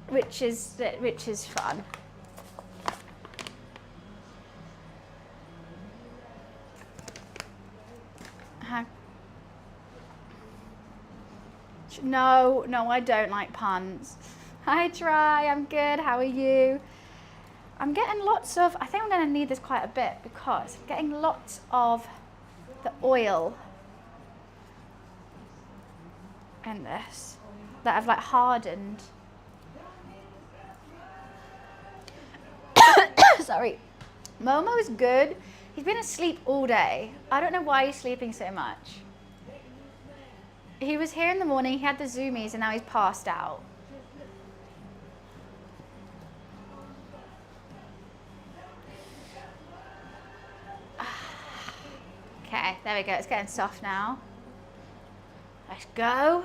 which is fun. No, I don't like puns. I try, I'm good, how are you? I'm getting lots of, I think I'm gonna need this quite a bit because I'm getting lots of the oil in this that I've like hardened. Sorry. Momo is good. He's been asleep all day. I don't know why he's sleeping so much. He was here in the morning, he had the zoomies, and now he's passed out. Okay, there we go. It's getting soft now. Let's go.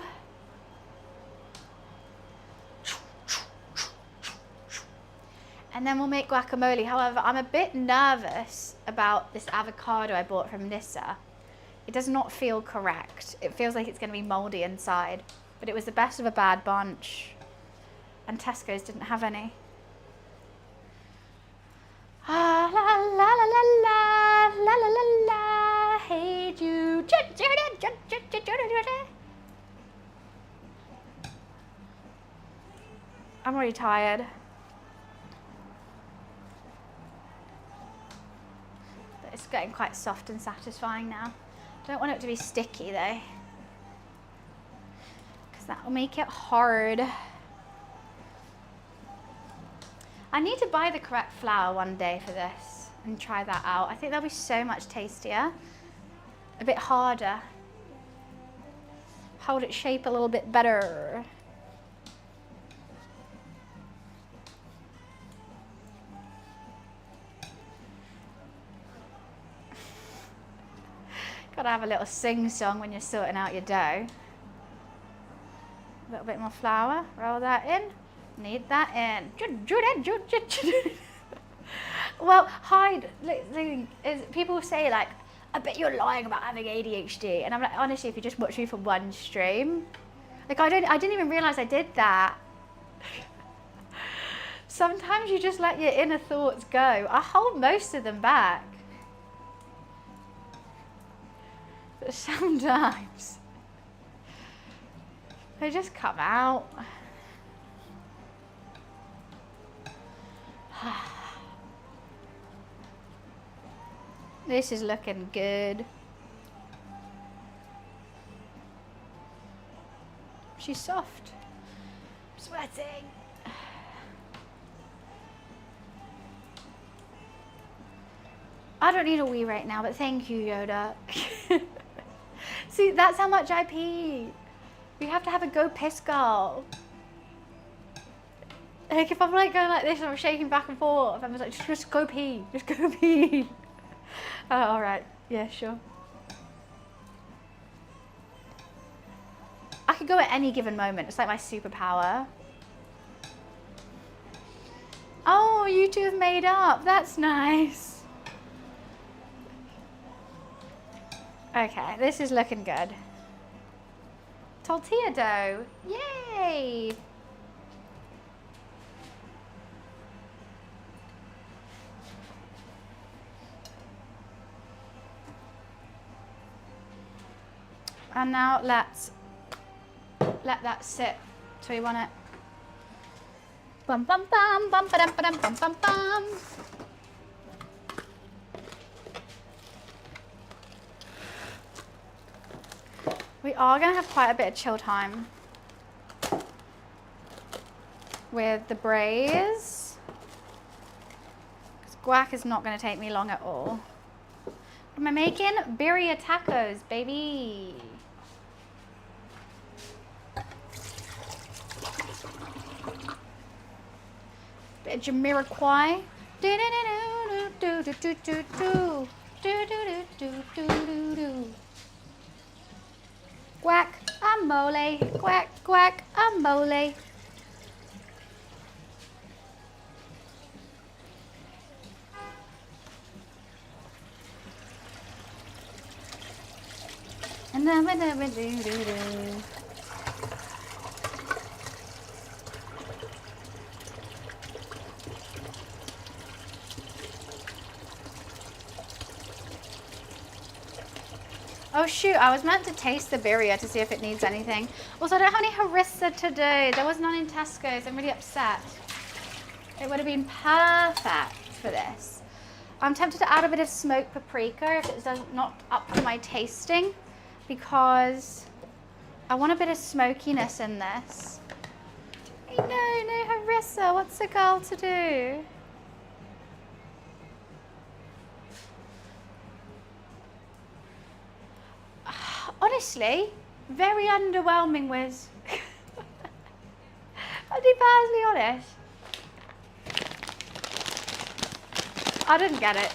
And then we'll make guacamole. However, I'm a bit nervous about this avocado I bought from Nissa. It does not feel correct. It feels like it's going to be moldy inside, but it was the best of a bad bunch. And Tesco's didn't have any. Ah, la la la la la la la la. Hey Jude. I'm already tired. But it's getting quite soft and satisfying now. Don't want it to be sticky though, because that will make it hard. I need to buy the correct flour one day for this and try that out. I think they'll be so much tastier, a bit harder, hold its shape a little bit better. Gotta have a little sing-song when you're sorting out your dough. A little bit more flour, roll that in, knead that in. Well, people say like, I bet you're lying about having ADHD. And I'm like, honestly, if you just watch me for one stream, like I didn't even realize I did that. Sometimes you just let your inner thoughts go. I hold most of them back. But sometimes they just come out. This is looking good. She's soft. I'm sweating. I don't need a wee right now, but thank you, Yoda. See, that's how much I pee. We have to have a go piss girl. Like if I'm like going like this and I'm shaking back and forth, I'm like, just go pee, just go pee. Oh, all right, yeah, sure. I could go at any given moment. It's like my superpower. Oh, you two have made up. That's nice. Okay, this is looking good. Tortilla dough. Yay! And now let's let that sit So you want it. Bum bum bum bum ba dum bum bum bum. We are going to have quite a bit of chill time with the braise. Because guac is not going to take me long at all. What am I making? Birria tacos, baby. Bit of Jamiroquai. Do do do do do do do do do do do do do. Quack a mole, quack quack a mole. And then do do do do. Oh shoot, I was meant to taste the birria to see if it needs anything. Also, I don't have any harissa today. There was none in Tesco's. I'm really upset. It would have been perfect for this. I'm tempted to add a bit of smoked paprika if it's not up to my tasting, because I want a bit of smokiness in this. No harissa. What's a girl to do? Honestly, very underwhelming with. I'll be personally honest. I didn't get it.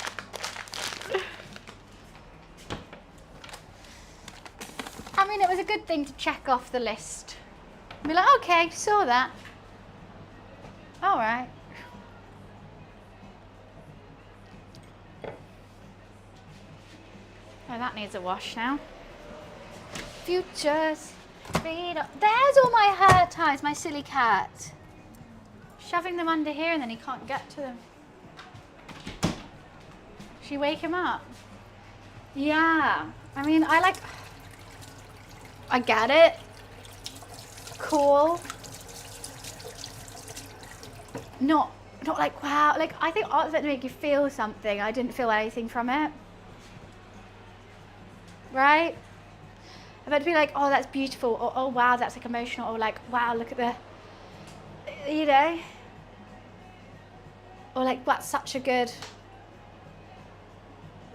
I mean, it was a good thing to check off the list. Be like, okay, saw that. All right. Oh, that needs a wash now. Futures. There's all my hair ties, my silly cat. Shoving them under here and then he can't get to them. Should you wake him up? Yeah. I mean, I get it. Cool. Not like, wow. Like, I think art's meant to make you feel something. I didn't feel anything from it. Right? I meant to be like, oh, that's beautiful, or oh, wow, that's like emotional, or like, wow, look at the, you know, or like, that's such a good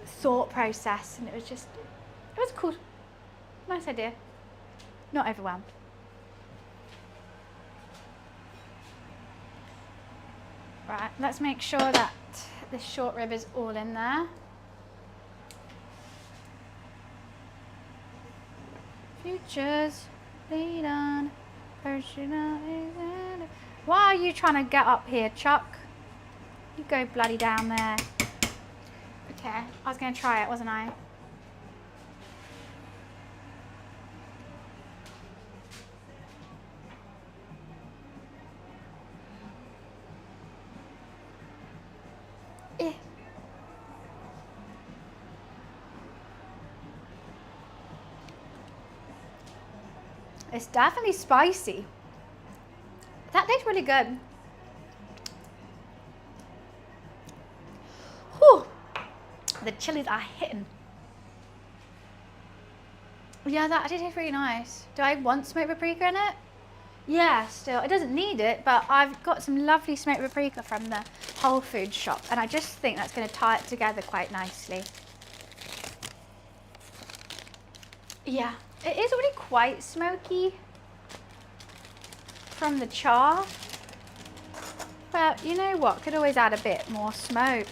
thought process, and it was cool, nice idea, not overwhelmed. Right, let's make sure that this short rib is all in there. Futures lead on. Why are you trying to get up here, Chuck? You go bloody down there. Okay, I was going to try it, wasn't I? It's definitely spicy. That tastes really good. Whew. The chilies are hitting. Yeah, that actually tastes really nice. Do I want smoked paprika in it? Yeah, still. It doesn't need it, but I've got some lovely smoked paprika from the Whole Foods shop, and I just think that's going to tie it together quite nicely. Yeah. It is already quite smoky from the char, but you know what, could always add a bit more smoke.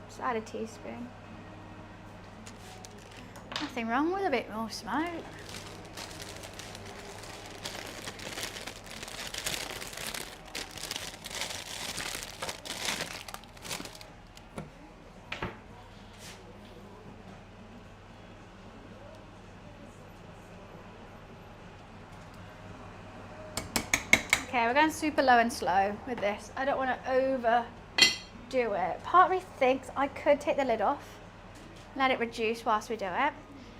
Just add a teaspoon. Nothing wrong with a bit more smoke. Okay, we're going super low and slow with this. I don't want to overdo it. Part of me thinks I could take the lid off, let it reduce whilst we do it.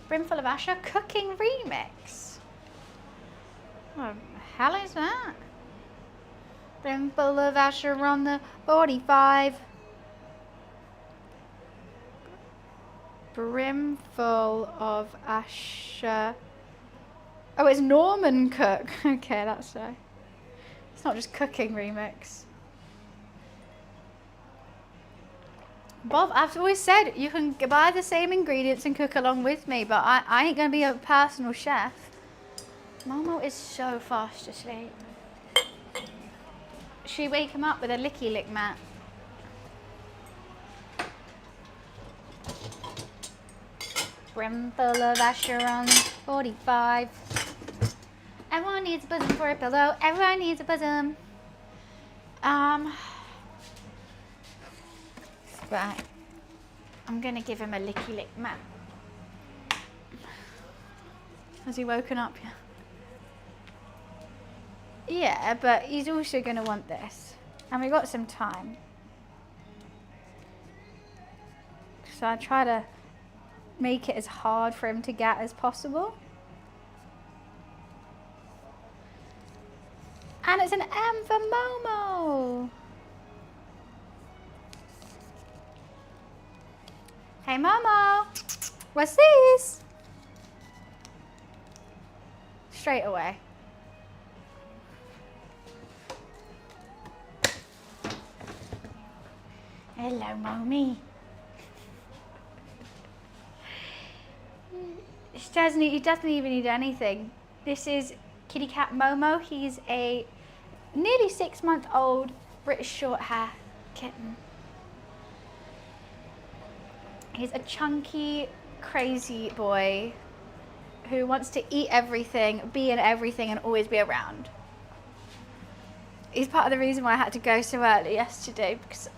Brimful of Asher, cooking remix. What the hell is that? Brimful of Asher on the 45. Brimful of Asher. Oh, it's Norman Cook. Okay, that's right. It's not just cooking remix. Bob, I've always said you can buy the same ingredients and cook along with me, but I ain't gonna be a personal chef. Momo is so fast asleep. Should we wake him up with a licky lick mat? Brimful of Asher on 45. Everyone needs a bosom for a pillow. Everyone needs a bosom. Right. I'm gonna give him a licky lick mat. Has he woken up yet? Yeah, but he's also gonna want this. And we got some time. So I try to make it as hard for him to get as possible. And it's an M for Momo. Hey Momo, what's this? Straight away. Hello, Mommy. He doesn't even need anything. This is kitty cat Momo. He's a nearly 6-month-old British short hair kitten. He's a chunky, crazy boy who wants to eat everything, be in everything, and always be around. He's part of the reason why I had to go so early yesterday, because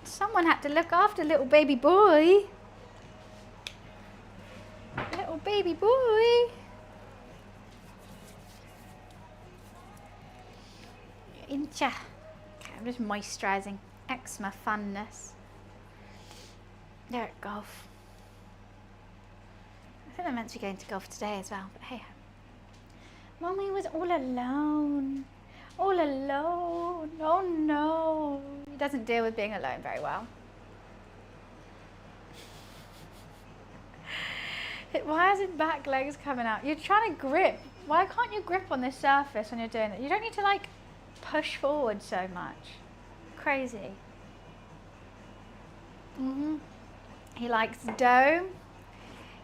someone had to look after little baby boy. Little baby boy. Incha. Okay, I'm just moisturising. Eczema funness. They're at golf. I think they're meant to be going to golf today as well, but hey. Mommy was all alone. All alone. Oh no. He doesn't deal with being alone very well. Why is his back legs coming out? You're trying to grip. Why can't you grip on this surface when you're doing it? You don't need to like push forward so much. Crazy. He likes dough.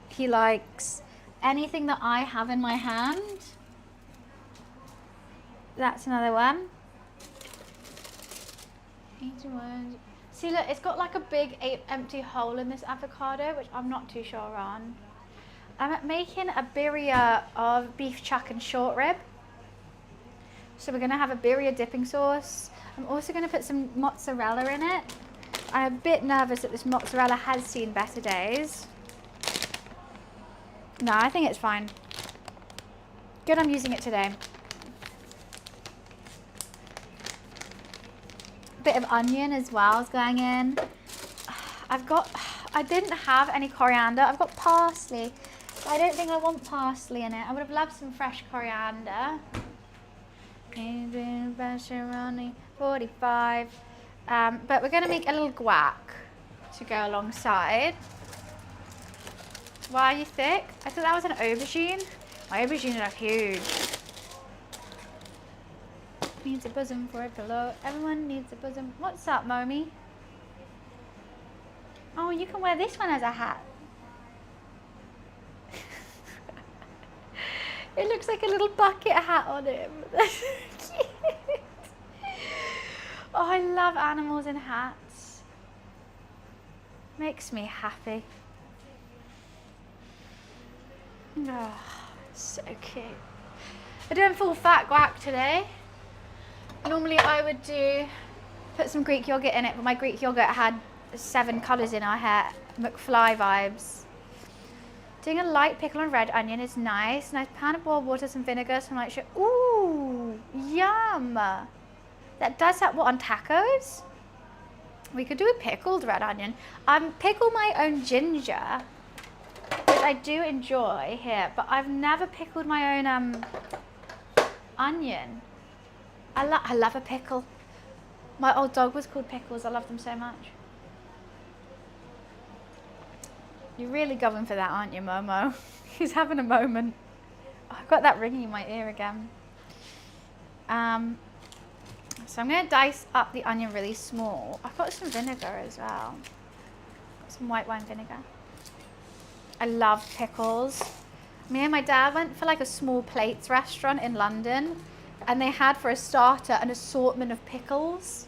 He likes anything that I have in my hand. That's another one. See, look, it's got like a big empty hole in this avocado, which I'm not too sure on. I'm making a birria of beef chuck and short rib. So we're gonna have a birria dipping sauce. I'm also gonna put some mozzarella in it. I'm a bit nervous that this mozzarella has seen better days. No, I think it's fine. Good, I'm using it today. Bit of onion as well is going in. I didn't have any coriander. I've got parsley. But I don't think I want parsley in it. I would have loved some fresh coriander. 45. But we're going to make a little guac to go alongside. Why are you thick? I thought that was an aubergine. My aubergines are huge. Needs a bosom for a pillow. Everyone needs a bosom. What's up, Momi? Oh, you can wear this one as a hat. It looks like a little bucket hat on him. That's so cute. Oh, I love animals in hats. Makes me happy. Oh, so cute. We're doing full fat guac today. Normally I would put some Greek yogurt in it, but my Greek yogurt had 7 colours in our hair. McFly vibes. Doing a light pickle and red onion is nice. Nice pan of boiled water, some vinegar, some light sugar. Ooh, yum. That does that what on tacos? We could do a pickled red onion. Pickle my own ginger, which I do enjoy here, but I've never pickled my own onion. I love a pickle. My old dog was called Pickles. I love them so much. You're really going for that, aren't you, Momo? He's having a moment. Oh, I've got that ringing in my ear again. So I'm going to dice up the onion really small. I've got some vinegar as well. Some white wine vinegar. I love pickles. Me and my dad went for like a small plates restaurant in London, and they had for a starter an assortment of pickles.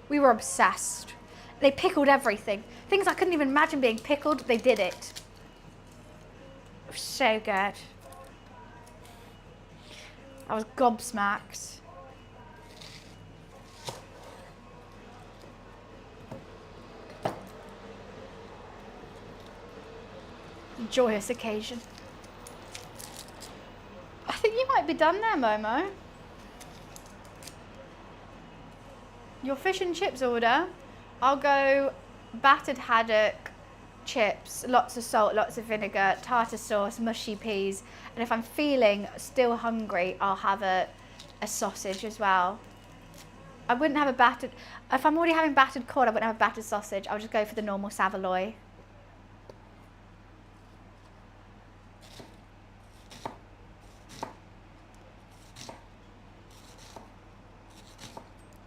We were obsessed. They pickled everything. Things I couldn't even imagine being pickled, they did it. It was so good. I was gobsmacked. Joyous occasion. I think you might be done there, Momo. Your fish and chips order. I'll go battered haddock, chips, lots of salt, lots of vinegar, tartar sauce, mushy peas, and if I'm feeling still hungry, I'll have a sausage as well. I wouldn't have a battered, if I'm already having battered cod, I wouldn't have a battered sausage. I'll just go for the normal Savoy.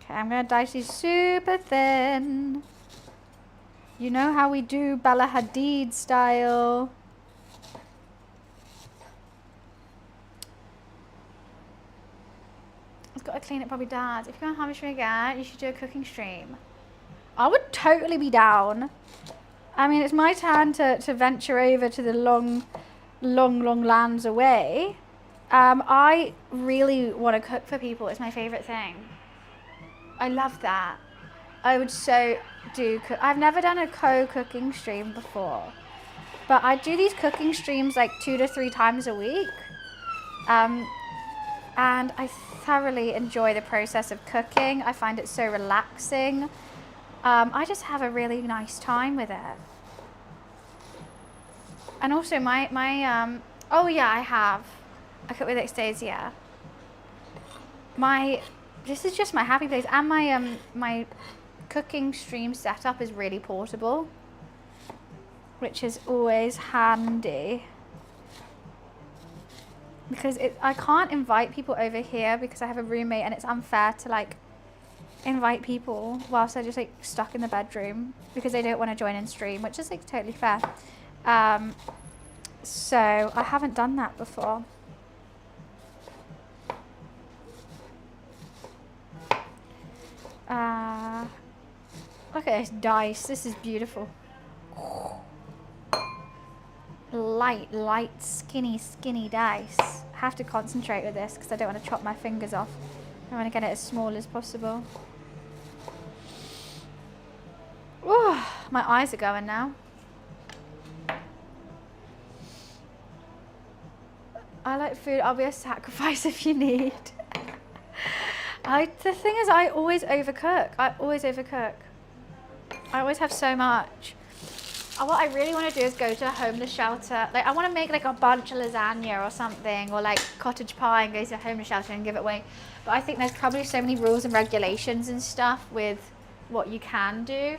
Okay, I'm gonna dice these super thin. You know how we do Bella Hadid style. I've got to clean it probably, Dad. If you're going to harvest again, you should do a cooking stream. I would totally be down. I mean, it's my turn to venture over to the long lands away. I really want to cook for people. It's my favourite thing. I love that. I would so do cook. I've never done a co-cooking stream before, but I do these cooking streams like 2 to 3 times a week, and I thoroughly enjoy the process of cooking. I find it so relaxing. I just have a really nice time with it. And also oh yeah, I cook with Tassija. This is just my happy place, and my cooking stream setup is really portable, which is always handy, because I can't invite people over here because I have a roommate, and it's unfair to like invite people whilst they're just like stuck in the bedroom because they don't want to join in stream, which is like totally fair. So I haven't done that before. Look at this dice. This is beautiful. Light, skinny dice. I have to concentrate with this because I don't want to chop my fingers off. I want to get it as small as possible. Ooh, my eyes are going now. I like food. I'll be a sacrifice if you need. The thing is, I always overcook. I always have so much. What I really want to do is go to a homeless shelter. Like, I want to make like a bunch of lasagna or something, or like cottage pie, and go to a homeless shelter and give it away. But I think there's probably so many rules and regulations and stuff with what you can do.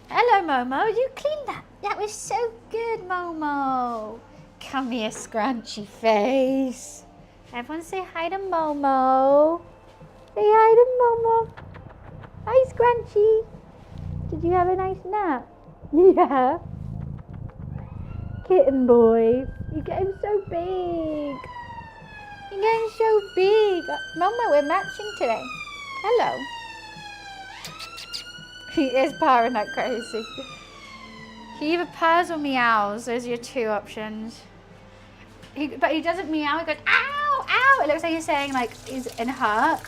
Hello, Momo. You cleaned that. That was so good, Momo. Come here, scrunchy face. Everyone say hi to Momo. Say hi to Momo. Hi, Scrunchy. Did you have a nice nap? Yeah. Kitten boy. You're getting so big. You're getting so big. Momo, we're matching today. Hello. He is purring like crazy. He either purrs or meows. Those are your 2 options. But he doesn't meow. He goes, ow, ow. It looks like he's saying like he's in hurt.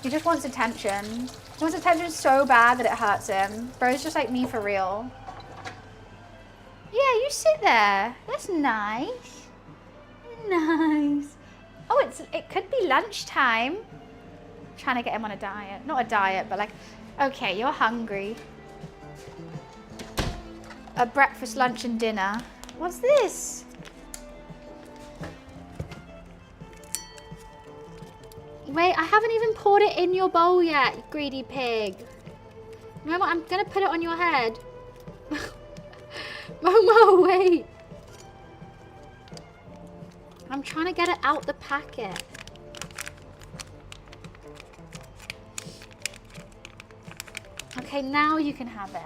He just wants attention. He wants attention so bad that it hurts him. Bro's just like me for real. Yeah, you sit there. That's nice. Nice. Oh, it could be lunchtime. I'm trying to get him on a diet. Not a diet, but like, okay, you're hungry. A breakfast, lunch, and dinner. What's this? Wait, I haven't even poured it in your bowl yet, you greedy pig. You know what? I'm gonna put it on your head. Momo, wait. I'm trying to get it out the packet. Okay, now you can have it.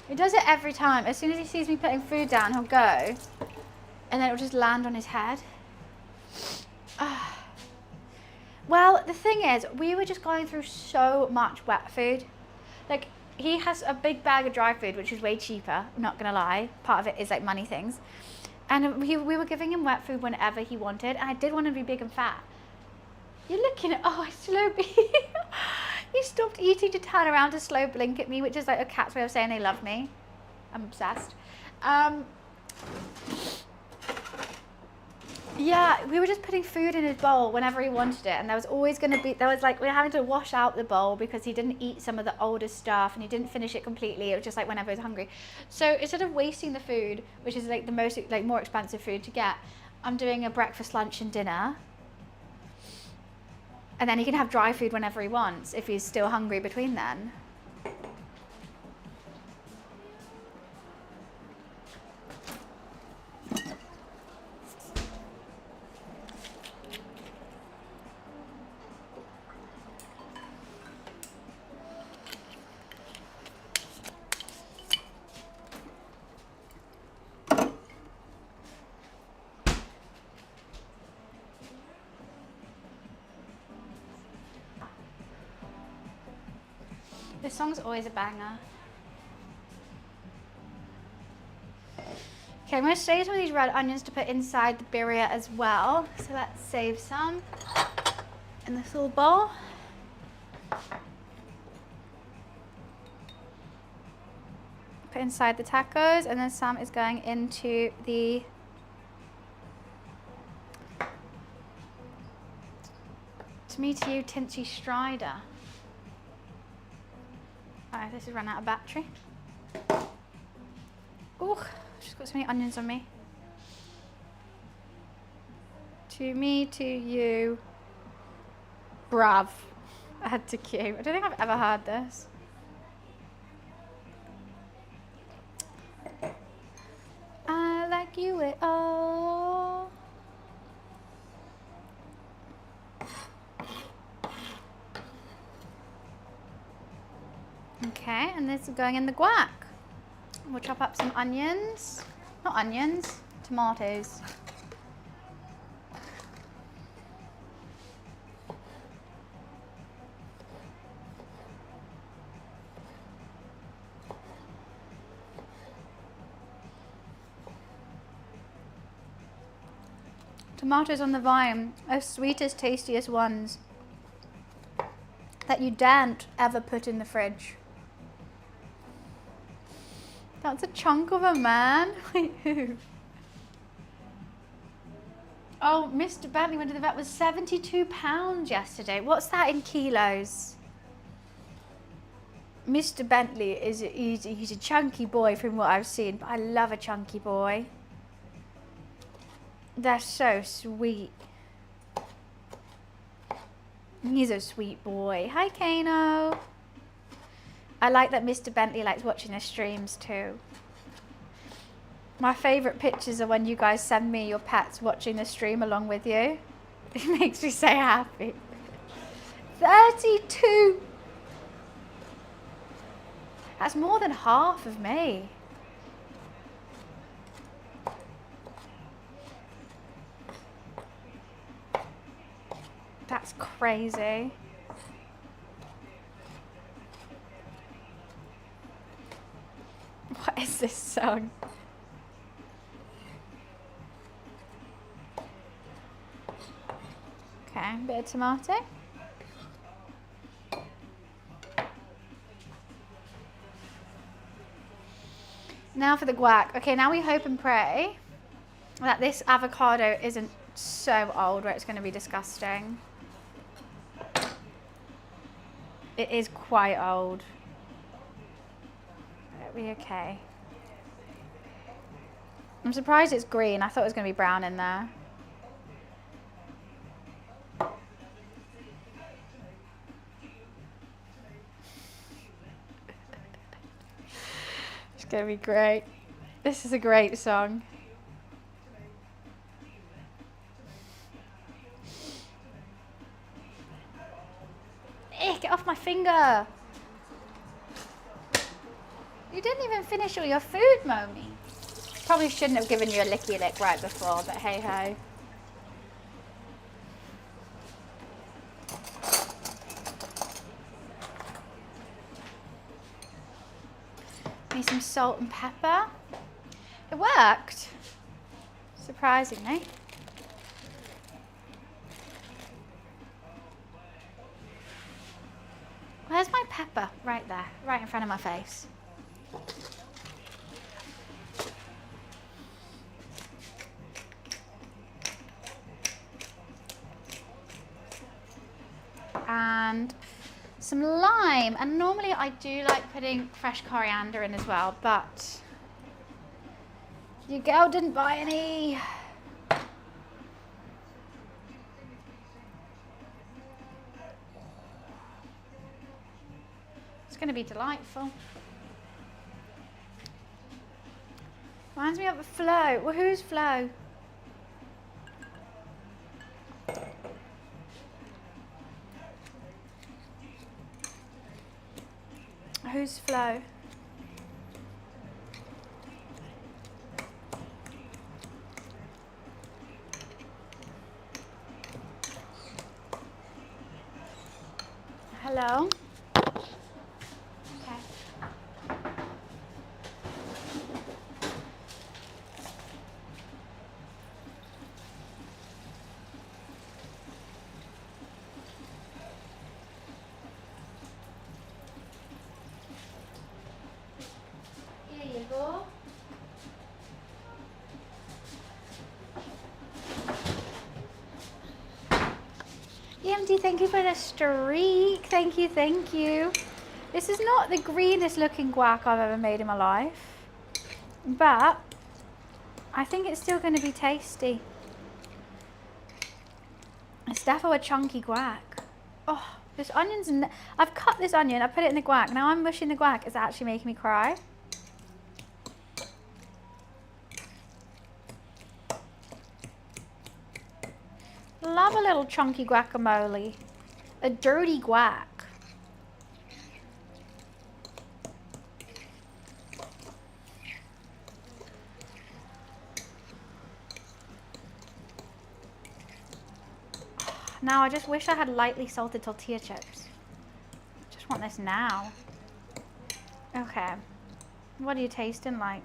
He does it every time. As soon as he sees me putting food down, he'll go. And then it'll just land on his head. Well, the thing is, we were just going through so much wet food. Like, he has a big bag of dry food, which is way cheaper, I'm not gonna lie. Part of it is like money things. And we were giving him wet food whenever he wanted, and I did want him to be big and fat. You're looking at, oh, I slow He stopped eating to turn around to slow blink at me, which is like a cat's way of saying they love me. I'm obsessed. Yeah, we were just putting food in his bowl whenever he wanted it, and there was always going to be, we were having to wash out the bowl because he didn't eat some of the older stuff and he didn't finish it completely. It was just like whenever he was hungry. So instead of wasting the food, which is like the most, like more expensive food to get, I'm doing a breakfast, lunch and dinner. And then he can have dry food whenever he wants if he's still hungry between then. This song's always a banger. Okay, I'm going to save some of these red onions to put inside the birria as well. So let's save some in this little bowl. Put inside the tacos, and then some is going into the To Me To You Tinchy Strider. Alright, this has run out of battery. Ooh, just got so many onions on me. To me, to you. Bruv. Add to queue. I don't think I've ever heard this. I like you at all. Okay, and this is going in the guac. We'll chop up some onions. Not onions, tomatoes. Tomatoes on the vine are sweetest, tastiest ones that you daren't ever put in the fridge. That's a chunk of a man. Wait, who? Oh, Mr. Bentley went to the vet was £72 yesterday. What's that in kilos? Mr. Bentley is he's a chunky boy from what I've seen, but I love a chunky boy. They're so sweet. He's a sweet boy. Hi, Kano. I like that Mr. Bentley likes watching the streams too. My favourite pictures are when you guys send me your pets watching the stream along with you. It makes me so happy. 32. That's more than half of me. That's crazy. What is this song? Okay, a bit of tomato. Now for the guac. Okay, now we hope and pray that this avocado isn't so old where it's going to be disgusting. It is quite old. It'll be okay. I'm surprised it's green. I thought it was going to be brown in there. gonna be great. This is a great song. Get off my finger. You didn't even finish all your food, Momi. Probably shouldn't have given you a licky lick right before, but hey ho. Need some salt and pepper. It worked, surprisingly. Where's my pepper? Right there, right in front of my face. And some lime. And normally I do like putting fresh coriander in as well, but your girl didn't buy any. It's going to be delightful. Reminds me of a Flo. Well, who's Flo? Who's Flo? Hello? Okay. Here you go. EMD, thank you for the streak. Thank you, thank you. This is not the greenest looking guac I've ever made in my life, but I think it's still going to be tasty. It's definitely a chunky guac. Oh, this onion's... I've cut this onion, I put it in the guac. Now I'm mushing the guac. It's actually making me cry. Love a little chunky guacamole. A dirty guac. Now I just wish I had lightly salted tortilla chips. Just want this now. Okay. What are you tasting like?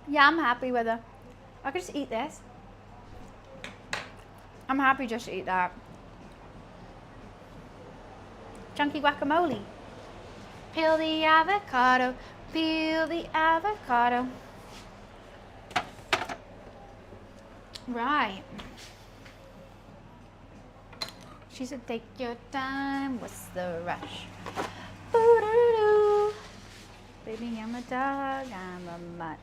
Yeah, I'm happy with it. I could just eat this. I'm happy just to eat that. Chunky guacamole. Peel the avocado. Peel the avocado. Right. She said, take your time. What's the rush? Boo-doo-doo. Baby, I'm a dog. I'm a mutt.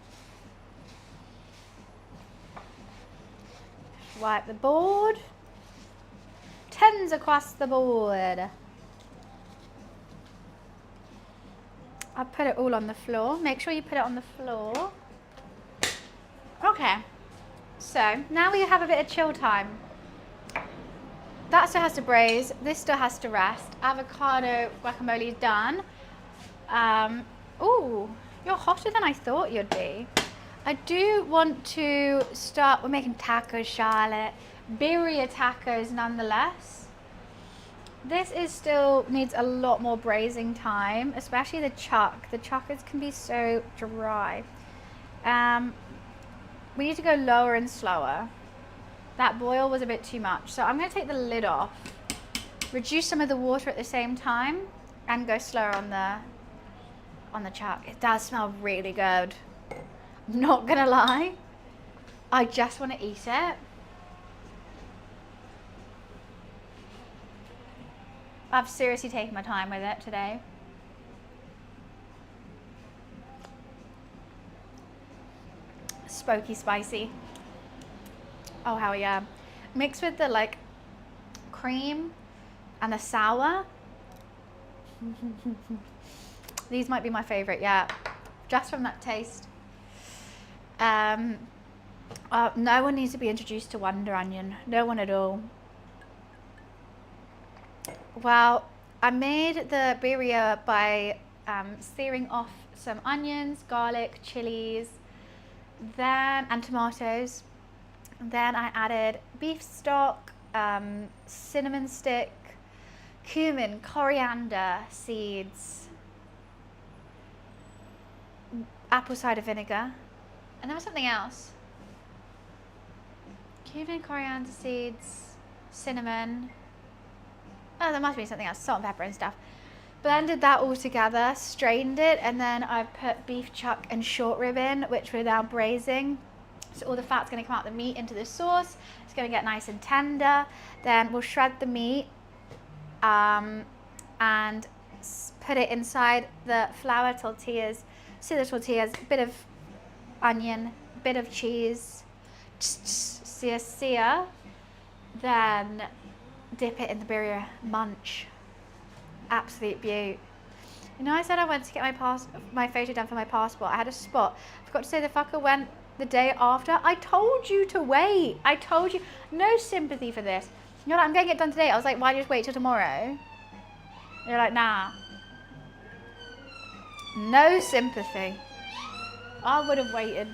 Wipe the board. Tens across the board. I'll put it all on the floor. Make sure you put it on the floor. Okay. So now we have a bit of chill time. That still has to braise. This still has to rest. Avocado guacamole is done. Ooh, you're hotter than I thought you'd be. I do want to start, we're making tacos, Charlotte. Birria tacos nonetheless. This is still needs a lot more braising time, especially the chuck. The chuckers can be so dry. We need to go lower and slower. That boil was a bit too much. So I'm gonna take the lid off, reduce some of the water at the same time, and go slower on the chuck. It does smell really good. I'm not gonna lie. I just wanna eat it. I've seriously taken my time with it today. Smoky spicy. Oh hell yeah. Mixed with the like cream and the sour. These might be my favorite, yeah, just from that taste. No one needs to be introduced to Wonder Onion, no one at all. Well, I made the birria by searing off some onions, garlic, chilies, and tomatoes. Then I added beef stock, cinnamon stick, cumin, coriander seeds, apple cider vinegar, and there was something else. Cumin, coriander seeds, cinnamon. Oh, there must be something else, salt and pepper and stuff. Blended that all together, strained it, and then I put beef chuck and short rib in, which we're now braising. So all the fat's going to come out of the meat into the sauce. It's going to get nice and tender. Then we'll shred the meat and put it inside the flour tortillas, scissor tortillas, bit of onion, bit of cheese, sear, then dip it in the birria, munch. Absolute beaut. You know, I said I went to get my photo done for my passport. I had a spot. I forgot to say the fucker went the day after. I told you to wait. I told you. No sympathy for this. You're like, I'm getting it done today. I was like, why just wait till tomorrow? You're like, nah. No sympathy. I would have waited.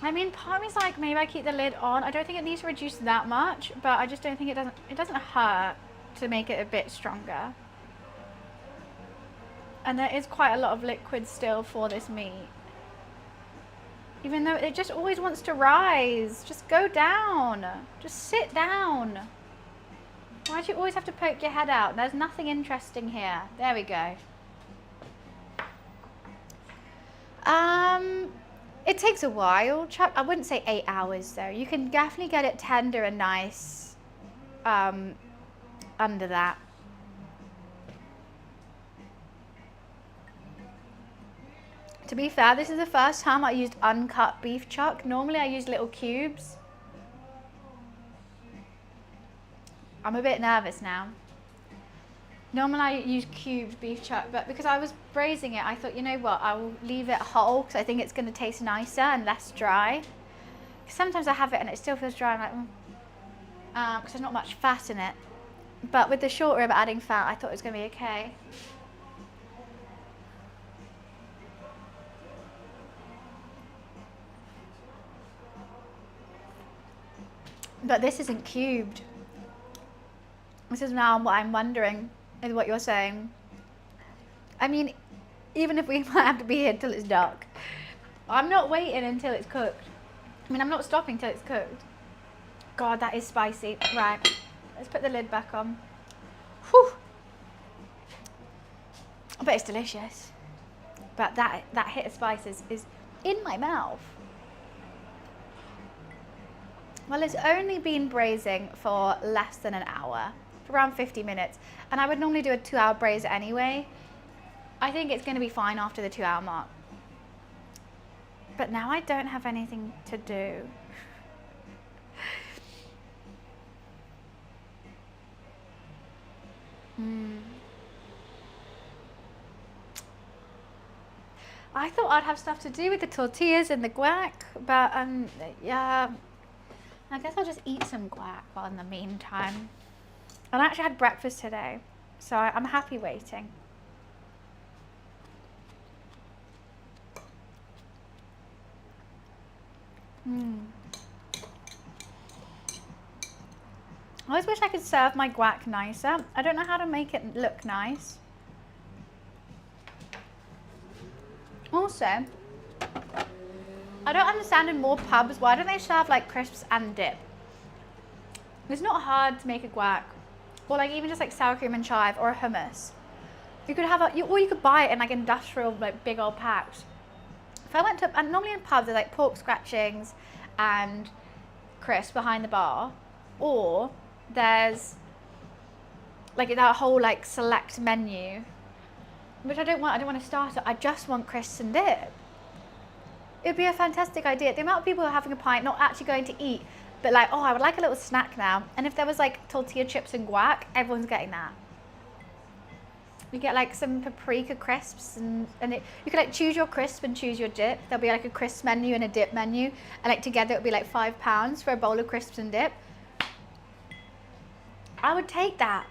I mean, part of me's like, maybe I keep the lid on. I don't think it needs to reduce that much, but I just don't think it doesn't hurt to make it a bit stronger. And there is quite a lot of liquid still for this meat. Even though it just always wants to rise. Just go down. Just sit down. Why do you always have to poke your head out? There's nothing interesting here. There we go. It takes a while, Chuck. I wouldn't say 8 hours though. You can definitely get it tender and nice under that. To be fair, this is the first time I used uncut beef chuck. Normally I use little cubes. I'm a bit nervous now. Normally I use cubed beef chuck, but because I was braising it, I thought, you know what, I will leave it whole because I think it's going to taste nicer and less dry. Sometimes I have it and it still feels dry. I'm like, because there's not much fat in it. But with the short rib adding fat, I thought it was going to be okay. But this isn't cubed. This is now what I'm wondering, is what you're saying. I mean, even if we might have to be here till it's dark, I'm not waiting until it's cooked. I mean, I'm not stopping till it's cooked. God, that is spicy. Right, let's put the lid back on. Whew. But it's delicious. But that hit of spices is in my mouth. Well, it's only been braising for less than an hour, for around 50 minutes. And I would normally do a 2-hour braise anyway. I think it's going to be fine after the 2-hour mark. But now I don't have anything to do. I thought I'd have stuff to do with the tortillas and the guac, but yeah. I guess I'll just eat some guac while in the meantime. And I actually had breakfast today, so I'm happy waiting. I always wish I could serve my guac nicer. I don't know how to make it look nice. Also, I don't understand in more pubs, why don't they serve like crisps and dip? It's not hard to make a guac, or like even just like sour cream and chive or a hummus. You could have or you could buy it in like industrial, like big old packs. If I went to, and normally in pubs there's like pork scratchings and crisps behind the bar, or there's like that whole like select menu, which I don't want to start it. I just want crisps and dip. It'd be a fantastic idea. The amount of people who are having a pint, not actually going to eat But like, oh, I would like a little snack now. And if there was like tortilla chips and guac, everyone's getting that. You get like some paprika crisps and you can like choose your crisp and choose your dip. There'll be like a crisp menu and a dip menu. And like together it'll be like £5 for a bowl of crisps and dip. I would take that.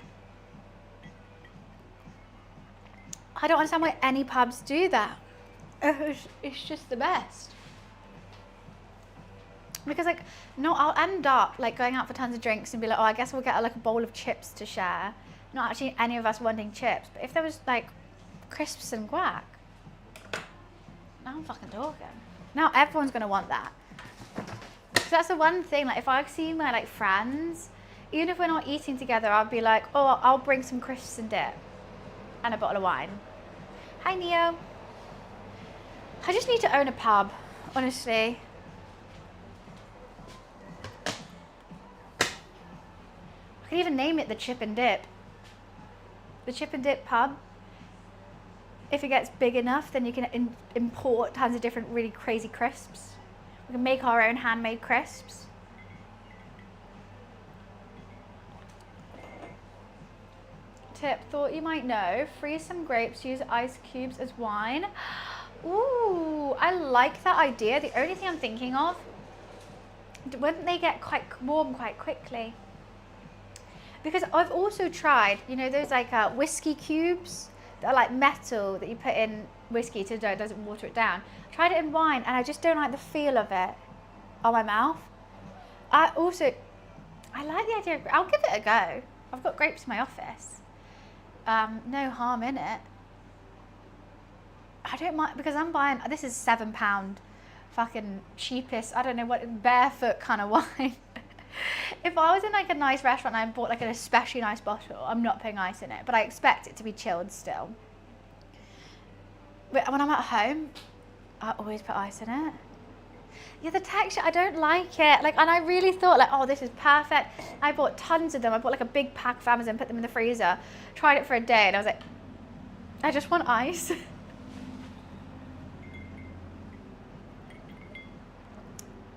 I don't understand why any pubs do that. It's just the best. Because like, no, I'll end up like going out for tons of drinks and be like, oh, I guess we'll get like a bowl of chips to share. Not actually any of us wanting chips, but if there was like crisps and guac, now I'm fucking talking. Now everyone's gonna want that. So that's the one thing, like if I see my like friends, even if we're not eating together, I'll be like, oh, I'll bring some crisps and dip and a bottle of wine. Hi, Neo. I just need to own a pub, honestly. I could even name it the Chip and Dip. The Chip and Dip pub. If it gets big enough, then you can import tons of different really crazy crisps. We can make our own handmade crisps. Tip, thought you might know, freeze some grapes, use ice cubes as wine. Ooh, I like that idea. The only thing I'm thinking of, wouldn't they get quite warm quite quickly? Because I've also tried, you know, those like whiskey cubes that are like metal that you put in whiskey so it doesn't water it down. I tried it in wine and I just don't like the feel of it on my mouth. I like the idea of, I'll give it a go. I've got grapes in my office. No harm in it. I don't mind, because I'm buying, this is £7 fucking cheapest, I don't know what, barefoot kind of wine. If I was in like a nice restaurant and I bought like an especially nice bottle, I'm not putting ice in it, but I expect it to be chilled still. But when I'm at home, I always put ice in it. Yeah, the texture, I don't like it. Like, and I really thought like, oh, this is perfect. I bought tons of them. I bought like a big pack of Amazon, put them in the freezer, tried it for a day, and I was like, I just want ice.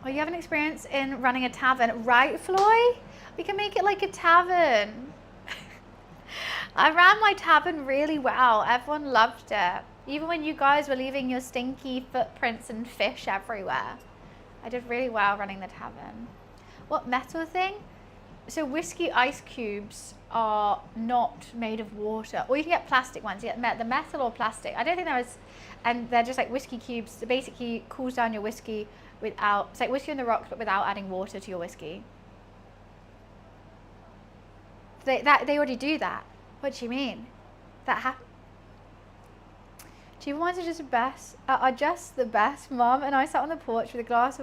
Oh, you have an experience in running a tavern, right, Floy? We can make it like a tavern. I ran my tavern really well. Everyone loved it. Even when you guys were leaving your stinky footprints and fish everywhere. I did really well running the tavern. What metal thing? So whiskey ice cubes are not made of water. Or you can get plastic ones. You get the metal or plastic. I don't think there is, and they're just like whiskey cubes. It basically cools down your whiskey without, it's like whiskey on the rocks, but without adding water to your whiskey. They already do that. What do you mean? That happens. Cheaper ones are just the best, Mum. And I sat on the porch with a glass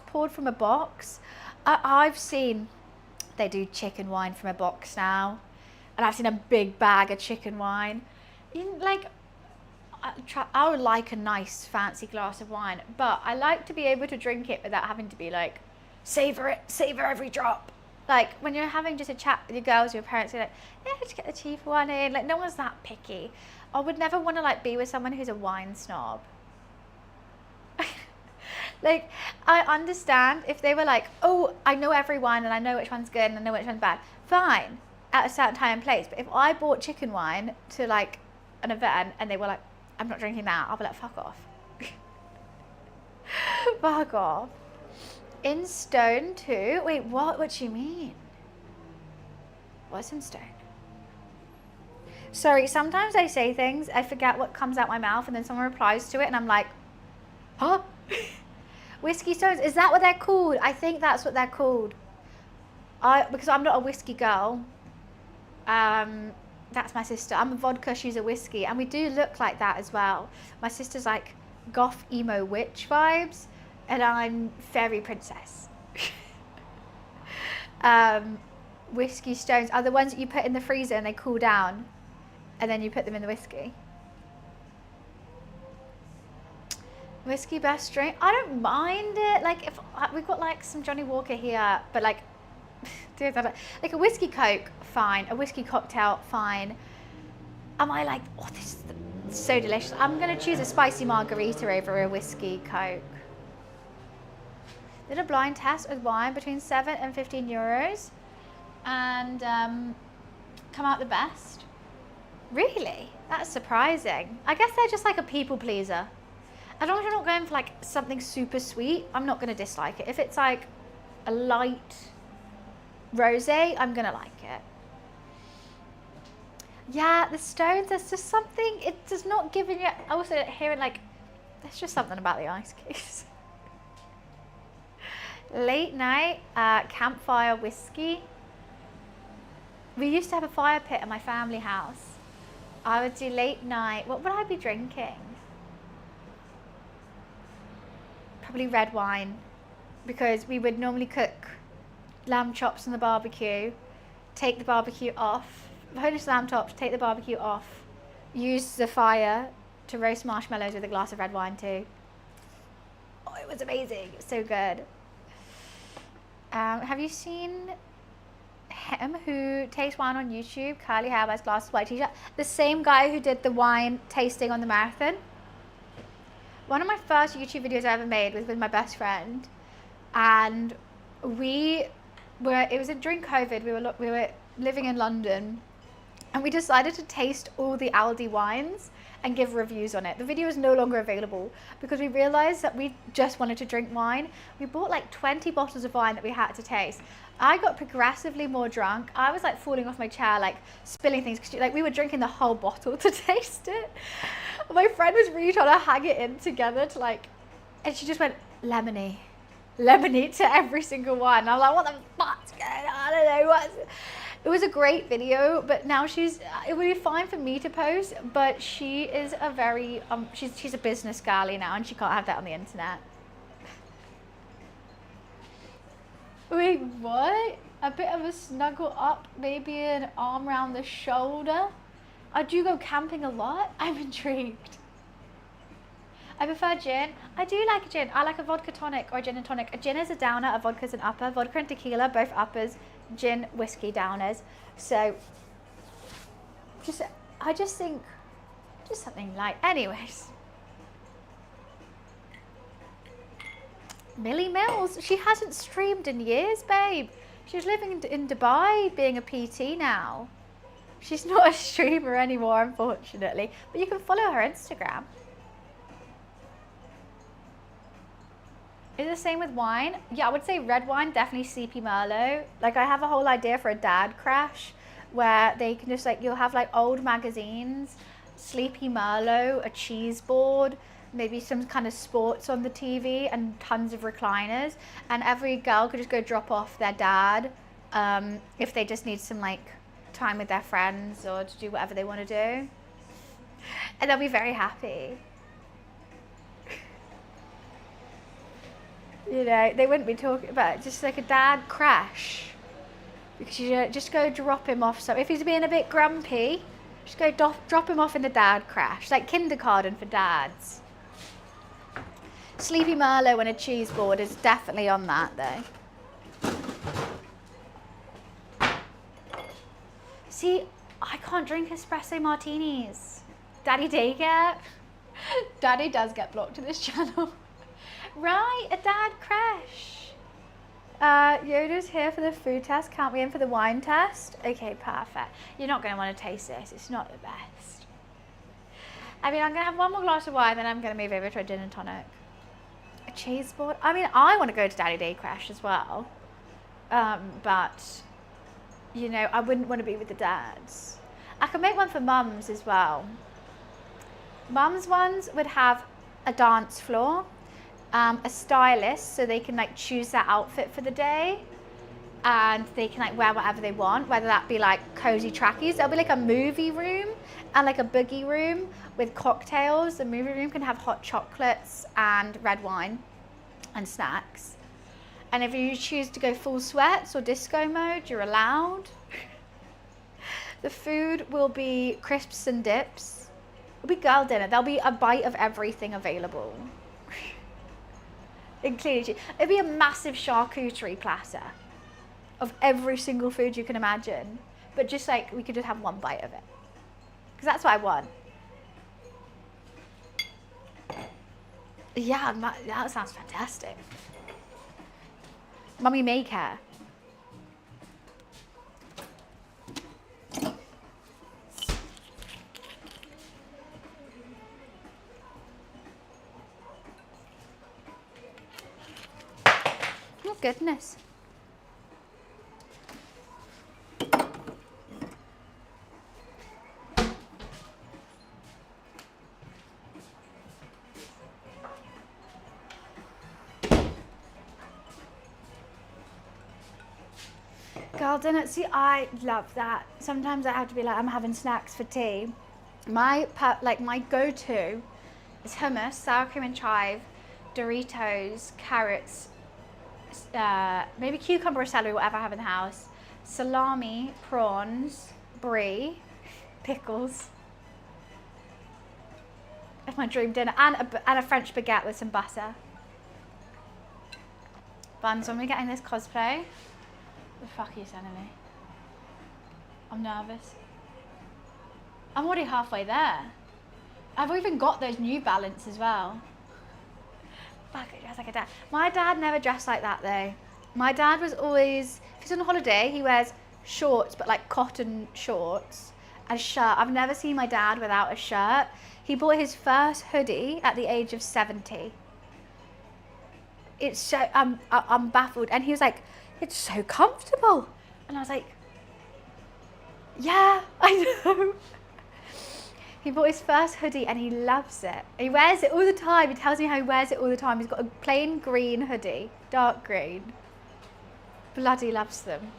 poured from a box. I've seen they do chicken wine from a box now, and I've seen a big bag of chicken wine. I would like a nice fancy glass of wine, but I like to be able to drink it without having to be like, savor every drop. Like when you're having just a chat with your girls, your parents, you're like, yeah, just get the cheaper one in. Like no one's that picky. I would never want to like be with someone who's a wine snob. Like I understand if they were like, oh, I know every wine and I know which one's good and I know which one's bad. Fine, at a certain time and place. But if I bought chicken wine to like an event and they were like, I'm not drinking that, I'll be like, fuck off. Fuck off. In stone too? Wait, what? What do you mean? What's in stone? Sorry, sometimes I say things, I forget what comes out my mouth, and then someone replies to it, and I'm like, huh? Whiskey stones, is that what they're called? I think that's what they're called. Because I'm not a whiskey girl. That's my sister. I'm a vodka, she's a whiskey, and we do look like that as well. My sister's like goth emo witch vibes, and I'm fairy princess. Whiskey stones are the ones that you put in the freezer and they cool down, and then you put them in the whiskey. Whiskey best drink? I don't mind it. Like if we've got like some Johnny Walker here, but like, dude, like a whiskey Coke, fine. A whiskey cocktail, fine. Am I like, oh, this is so delicious. I'm gonna choose a spicy margarita over a whiskey Coke. Did a blind test with wine between 7 and 15 euros and come out the best. Really? That's surprising. I guess they're just like a people pleaser. As long as you're not going for like something super sweet, I'm not going to dislike it. If it's like a light rosé, I'm going to like it. Yeah, the stones, there's just something, it does not give you, also hearing like, there's just something about the ice cubes. Late night campfire whiskey. We used to have a fire pit at my family house. I would do late night, what would I be drinking? Probably red wine, because we would normally cook lamb chops on the barbecue, take the barbecue off, finish lamb chops, take the barbecue off, use the fire to roast marshmallows with a glass of red wine too. Oh, it was amazing. It was so good. Have you seen him who tastes wine on YouTube? Curly hair, wears glasses, white t-shirt. The same guy who did the wine tasting on the marathon. One of my first YouTube videos I ever made was with my best friend, and it was during COVID. We were living in London, and we decided to taste all the Aldi wines and give reviews on it. The video is no longer available because we realized that we just wanted to drink wine. We bought like 20 bottles of wine that we had to taste. I got progressively more drunk. I was like falling off my chair, like spilling things, because like we were drinking the whole bottle to taste it. My friend was really trying to hang it in together to like, and she just went lemony to every single one. And I was like, what the fuck's going on? I don't know what's. It was a great video, but now it would be fine for me to post, but she is a very, she's a business girly now, and she can't have that on the internet. Wait, what? A bit of a snuggle up, maybe an arm around the shoulder. I do go camping a lot. I'm intrigued. I prefer gin. I do like gin. I like a vodka tonic or a gin and tonic. A gin is a downer, a vodka is an upper. Vodka and tequila, both uppers. Gin, whiskey downers. So, I just think, just something light. Anyways. Millie Mills, she hasn't streamed in years, babe. She's living in Dubai, being a PT now. She's not a streamer anymore, unfortunately. But you can follow her Instagram. Is it the same with wine? Yeah, I would say red wine, definitely Sleepy Merlot. Like, I have a whole idea for a dad crash where they can just, like, you'll have, like, old magazines, Sleepy Merlot, a cheese board, maybe some kind of sports on the TV, and tons of recliners. And every girl could just go drop off their dad if they just need some, like, time with their friends or to do whatever they want to do. And they'll be very happy. You know, they wouldn't be talking about just like a dad crash. Because you just go drop him off. So if he's being a bit grumpy, just go drop him off in the dad crash. Like kindergarten for dads. Sleepy Merlot and a cheese board is definitely on that though. See, I can't drink espresso martinis. Daddy daycare. Daddy does get blocked to this channel. Right, a dad crash. Yoda's here for the food test. Count me in for the wine test. Okay, perfect. You're not going to want to taste this. It's not the best. I mean, I'm going to have one more glass of wine, then I'm going to move over to a gin and tonic. A cheese board. I mean, I want to go to Daddy Day Crash as well. But, you know, I wouldn't want to be with the dads. I could make one for mums as well. Mums ones would have a dance floor. A stylist, so they can like choose their outfit for the day, and they can like wear whatever they want, whether that be like cozy trackies. There'll be like a movie room and like a boogie room with cocktails. The movie room can have hot chocolates and red wine and snacks. And if you choose to go full sweats or disco mode, you're allowed. The food will be crisps and dips. It'll be girl dinner. There'll be a bite of everything available. Including, it'd be a massive charcuterie platter of every single food you can imagine, but just like we could just have one bite of it, because that's what I want. Yeah, that sounds fantastic. Mummy may care. Oh goodness. Girl dinner, see, I love that. Sometimes I have to be like, I'm having snacks for tea. My go-to is hummus, sour cream and chive, Doritos, carrots, maybe cucumber or celery, whatever I have in the house, salami, prawns, brie, pickles. That's my dream dinner, and a French baguette with some butter. Buns, when we're getting this cosplay. The fuck are you sending me? I'm nervous. I'm already halfway there. I've even got those New Balance as well. Fuck, I dress like a dad. My dad never dressed like that though. My dad was always, if he's on holiday, he wears shorts, but like cotton shorts and a shirt. I've never seen my dad without a shirt. He bought his first hoodie at the age of 70. It's so, I'm baffled. And he was like, it's so comfortable. And I was like, yeah, I know. He bought his first hoodie and he loves it. He wears it all the time. He tells me how he wears it all the time. He's got a plain green hoodie, dark green. Bloody loves them.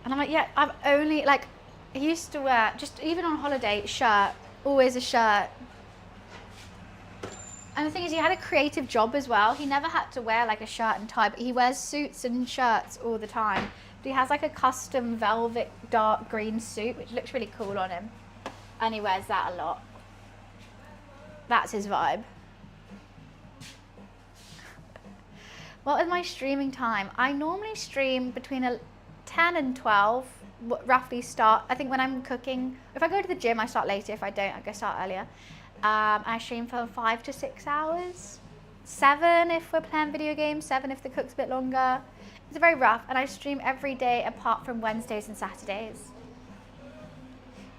And I'm like, yeah, I've only, like, he used to wear, just even on holiday, shirt, always a shirt. And the thing is, he had a creative job as well. He never had to wear like a shirt and tie, but he wears suits and shirts all the time. But he has like a custom velvet dark green suit, which looks really cool on him. And he wears that a lot. That's his vibe. What is my streaming time? I normally stream between 10 and 12, roughly start. I think when I'm cooking, if I go to the gym, I start later. If I don't, I go start earlier. I stream for 5 to 6 hours. 7 if we're playing video games, 7 if the cook's a bit longer. It's very rough, and I stream every day apart from Wednesdays and Saturdays.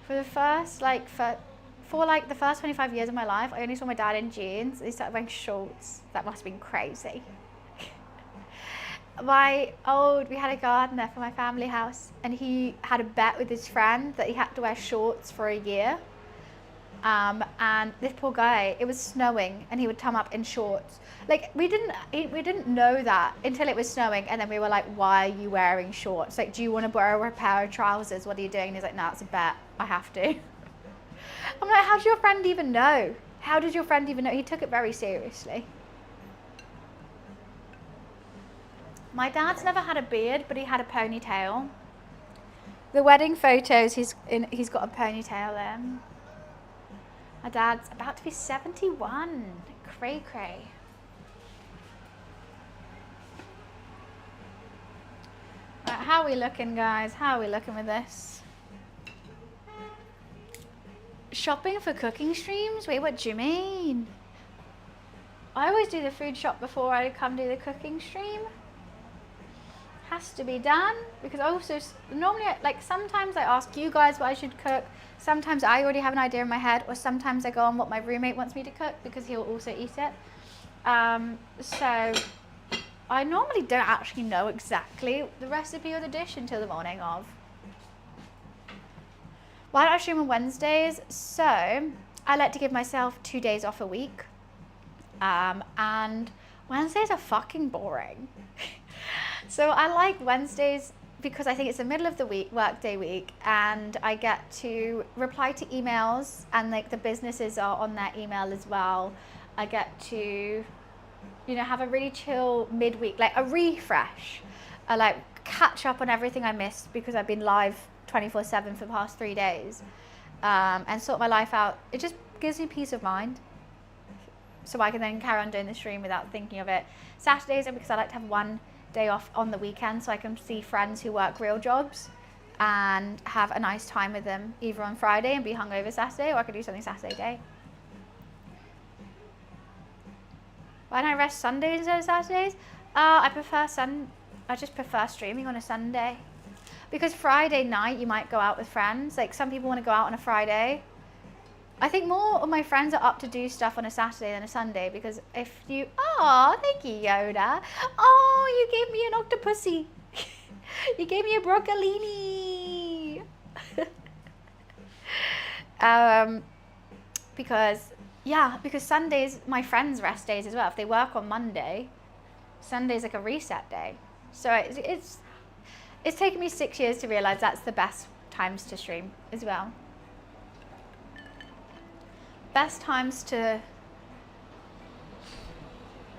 For the first, for the first 25 years of my life, I only saw my dad in jeans. He started wearing shorts. That must have been crazy. We had a gardener for my family house, and he had a bet with his friend that he had to wear shorts for a year. And this poor guy, it was snowing and he would come up in shorts. Like we didn't know that until it was snowing, and then we were like, why are you wearing shorts? Like, do you want to borrow a pair of trousers? What are you doing? And he's like, no, it's a bet, I have to. I'm like, how did your friend even know? How did your friend even know? He took it very seriously. My dad's never had a beard, but he had a ponytail. The wedding photos, he's got a ponytail in. My dad's about to be 71. Cray cray. Right, how are we looking, guys? How are we looking with this? Shopping for cooking streams? Wait, what do you mean? I always do the food shop before I come do the cooking stream. Has to be done, because I also normally, like, sometimes I ask you guys what I should cook. Sometimes I already have an idea in my head, or sometimes I go on what my roommate wants me to cook because he'll also eat it. So I normally don't actually know exactly the recipe or the dish until the morning of. Why don't I stream on Wednesdays? So I like to give myself 2 days off a week. And Wednesdays are fucking boring. So I like Wednesdays because I think it's the middle of the week, workday week, and I get to reply to emails, and like the businesses are on their email as well. I get to, have a really chill midweek, like a refresh. I like catch up on everything I missed because I've been live 24/7 for the past 3 days, and sort my life out. It just gives me peace of mind, so I can then carry on doing the stream without thinking of it. Saturdays are because I like to have one day off on the weekend so I can see friends who work real jobs and have a nice time with them, either on Friday and be hungover Saturday, or I could do something Saturday day. Why don't I rest Sundays instead of Saturdays? I just prefer streaming on a Sunday. Because Friday night you might go out with friends. Like some people want to go out on a Friday. I think more of my friends are up to do stuff on a Saturday than a Sunday because if you, oh, thank you, Yoda. Oh, you gave me an octopusy. You gave me a broccolini. Because Sundays, my friends' rest days as well. If they work on Monday, Sunday's like a reset day. So it's taken me 6 years to realize that's the best times to stream as well. Best times to,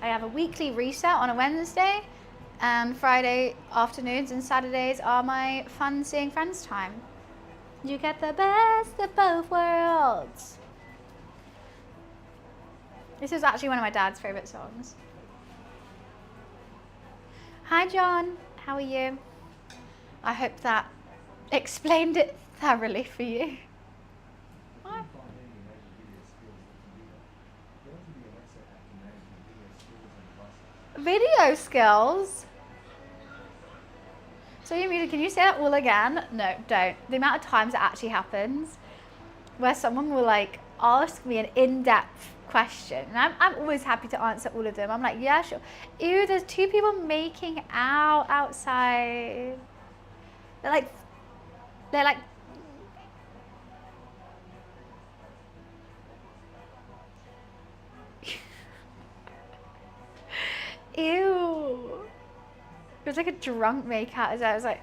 I have a weekly reset on a Wednesday, and Friday afternoons and Saturdays are my fun seeing friends time. You get the best of both worlds. This is actually one of my dad's favorite songs. Hi John, how are you? I hope that explained it thoroughly for you. What? Video skills? So you muted, can you say that all again? No, don't. The amount of times it actually happens where someone will like ask me an in-depth question and I'm always happy to answer all of them. I'm like, yeah, sure. Ew, there's 2 people making out outside. They're like ew. It was like a drunk makeout as I was like,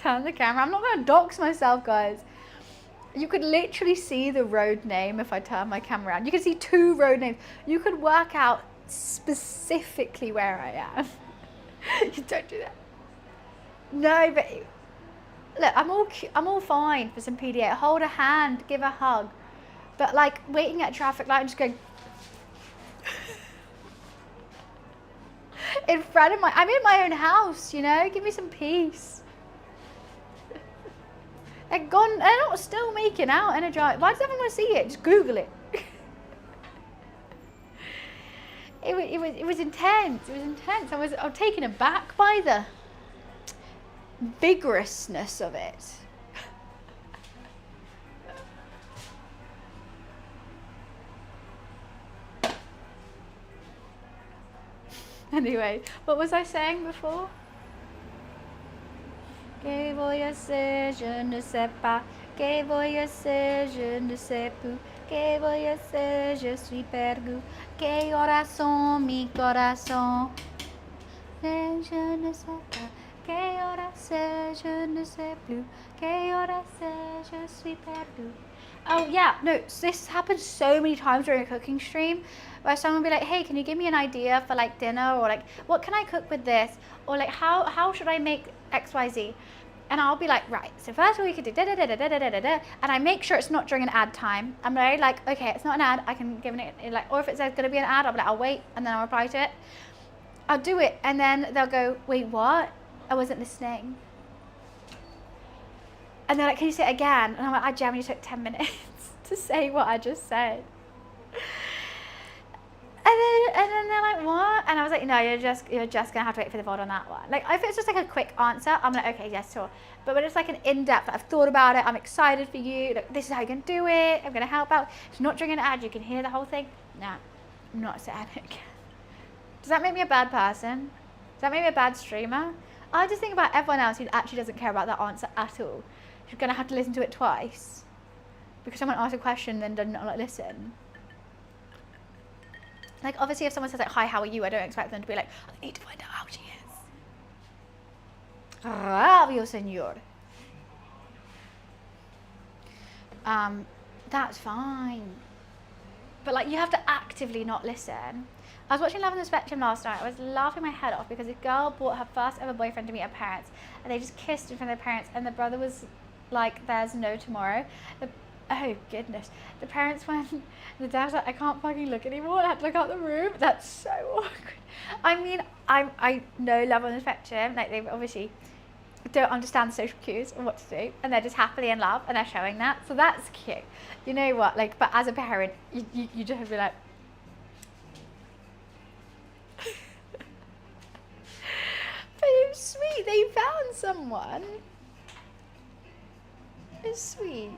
turn the camera. I'm not gonna dox myself, guys. You could literally see the road name if I turn my camera around. You can see 2 road names. You could work out specifically where I am. You don't do that. No, but look, I'm all fine for some PDA. Hold a hand, give a hug. But like waiting at a traffic light and just going in front of I'm in my own house, you know, give me some peace. They're not still making out in a drive. Why does everyone want to see it? Just Google it. It was intense. It was intense. I was taken aback by the vigorousness of it. Anyway, what was I saying before? Que voy a hacer, je ne sais pas. Que voy a hacer, je ne sais plus. Que voy a hacer, je suis perdu. Que horas son mi corazón? Je ne sais pas. Que horas c'est, je ne sais plus. Que horas c'est, je suis perdu. Oh yeah, no, this happens so many times during a cooking stream where someone will be like, hey, can you give me an idea for like dinner, or like, what can I cook with this? Or like, how should I make XYZ? And I'll be like, right, so first of all, we could do da da da da da da da da, and I make sure it's not during an ad time. I'm very like, okay, it's not an ad, I can give it like, or if it says gonna be an ad, I'll be like, I'll wait, and then I'll reply to it. I'll do it, and then they'll go, wait, what? I wasn't listening. And they're like, can you say it again? And I'm like, I genuinely took 10 minutes to say what I just said. And then they're like, what? And I was like, no, you're just gonna have to wait for the VOD on that one. Like, if it's just like a quick answer, I'm like, okay, yes, sure. But when it's like an in-depth, I've thought about it, I'm excited for you, like, this is how you can do it, I'm gonna help out. It's not during an ad, you can hear the whole thing. Nah, I'm not saying it again. Does that make me a bad person? Does that make me a bad streamer? I just think about everyone else who actually doesn't care about that answer at all. You're gonna have to listen to it twice because someone asked a question and then didn't like listen. Like, obviously if someone says like, hi, how are you? I don't expect them to be like, I need to find out how she is. Rabio, senor. That's fine. But like, you have to actively not listen. I was watching Love on the Spectrum last night. I was laughing my head off because a girl brought her first ever boyfriend to meet her parents, and they just kissed in front of their parents, and the brother was like, there's no tomorrow. Oh goodness. The parents went, the dad was like, I can't fucking look anymore. I had to look out the room. That's so awkward. I mean, I know Love on the Spectrum. Like, they obviously don't understand the social cues and what to do, and they're just happily in love and they're showing that. So that's cute. You know what? Like, but as a parent, you just have to be like, they found someone. It's sweet.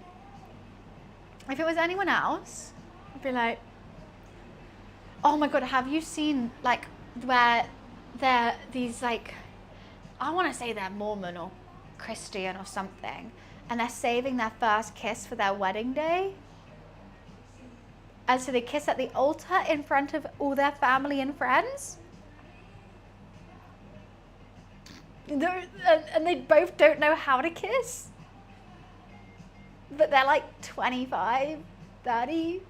If it was anyone else, I'd be like, oh my god, have you seen like where they're these like, I want to say they're Mormon or Christian or something, and they're saving their first kiss for their wedding day? And so they kiss at the altar in front of all their family and friends. And they both don't know how to kiss. But they're like 25, 30.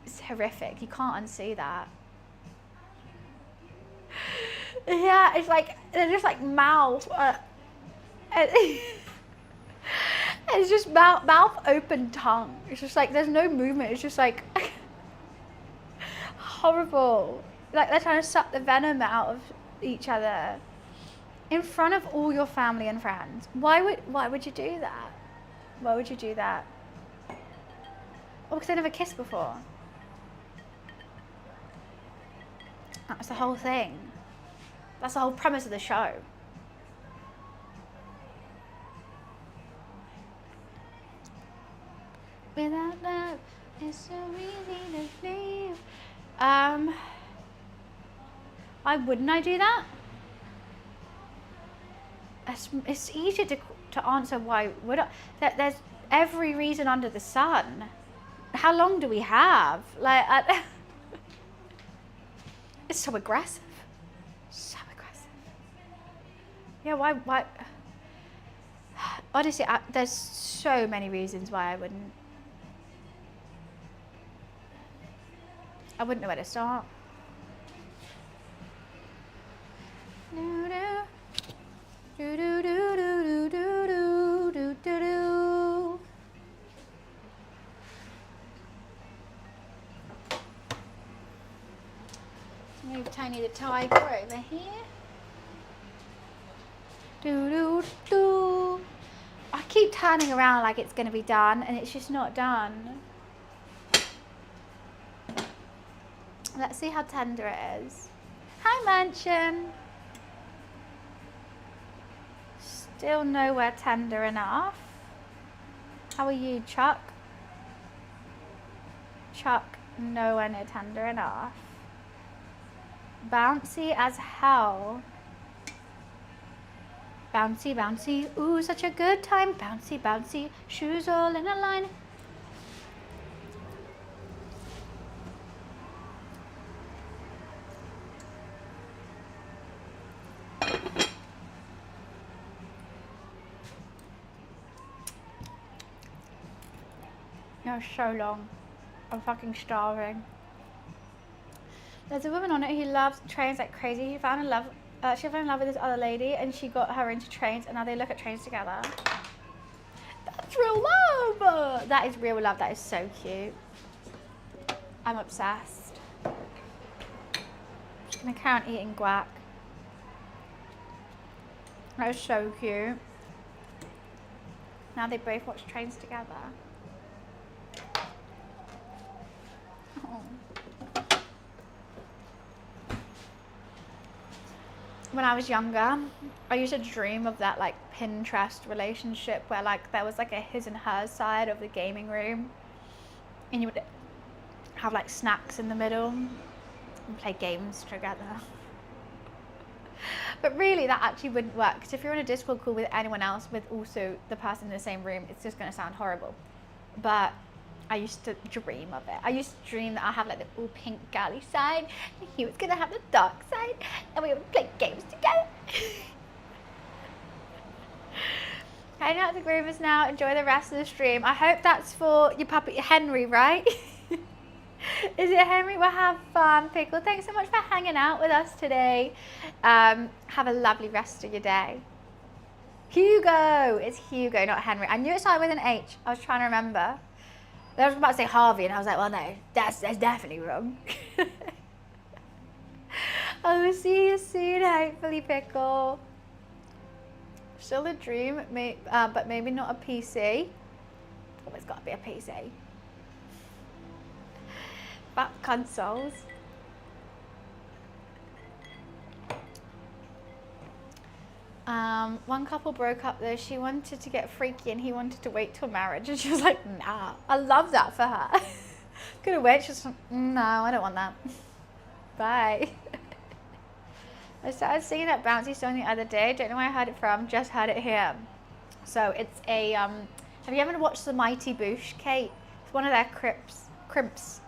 It's horrific. You can't unsee that. Yeah, it's like, they're just like mouth. It's just mouth open, tongue. It's just like, there's no movement. It's just like horrible. Like they're trying to suck the venom out of each other in front of all your family and friends. Why would you do that? Why would you do that? Oh, because they never kissed before. That was the whole thing. That's the whole premise of the show. Without love, it's so easy to leave. Why wouldn't I do that? It's easier to answer why would I. There's every reason under the sun. How long do we have? Like, it's so aggressive. So aggressive. Yeah, why? Honestly, there's so many reasons why I wouldn't. I wouldn't know where to start. Move Tiny the Tiger over here. I keep turning around like it's going to be done, and it's just not done. Let's see how tender it is. Hi, Mansion. Still nowhere tender enough. How are you, Chuck? Chuck, nowhere near tender enough. Bouncy as hell. Bouncy, bouncy. Ooh, such a good time. Bouncy, bouncy. Shoes all in a line. No, so long. I'm fucking starving. There's a woman on it who loves trains like crazy. She fell in love with this other lady, and she got her into trains, and now they look at trains together. That's real love. That is real love. That is so cute. I'm obsessed. I'm just gonna carry on eating guac. That is so cute. Now they both watch trains together. Oh. When I was younger, I used to dream of that like Pinterest relationship where like there was like a his and hers side of the gaming room, and you would have like snacks in the middle and play games together. But really that actually wouldn't work, because if you're in a Discord call with anyone else with also the person in the same room, it's just going to sound horrible. But I used to dream of it. I used to dream that I have like the all pink girly side, and he was going to have the dark side, and we would play games together. Heading out to the groomers now. Enjoy the rest of the stream. I hope that's for your puppy Henry, right? Is it Henry? Well, have fun, Pickle. Thanks so much for hanging out with us today. Have a lovely rest of your day. Hugo. It's Hugo, not Henry. I knew it started with an H. I was trying to remember. I was about to say Harvey, and I was like, well, no, that's definitely wrong. I will see you soon, hopefully, Pickle. Still a dream, but maybe not a PC. Always got to be a PC. Back consoles. One couple broke up though. She wanted to get freaky and he wanted to wait till marriage. And she was like, nah. I love that for her. Could have waited. She was like, no, I don't want that. Bye. I started singing that bouncy song the other day. Don't know where I heard it from. Just heard it here. So it's a, have you ever watched The Mighty Boosh, Kate? It's one of their crimps.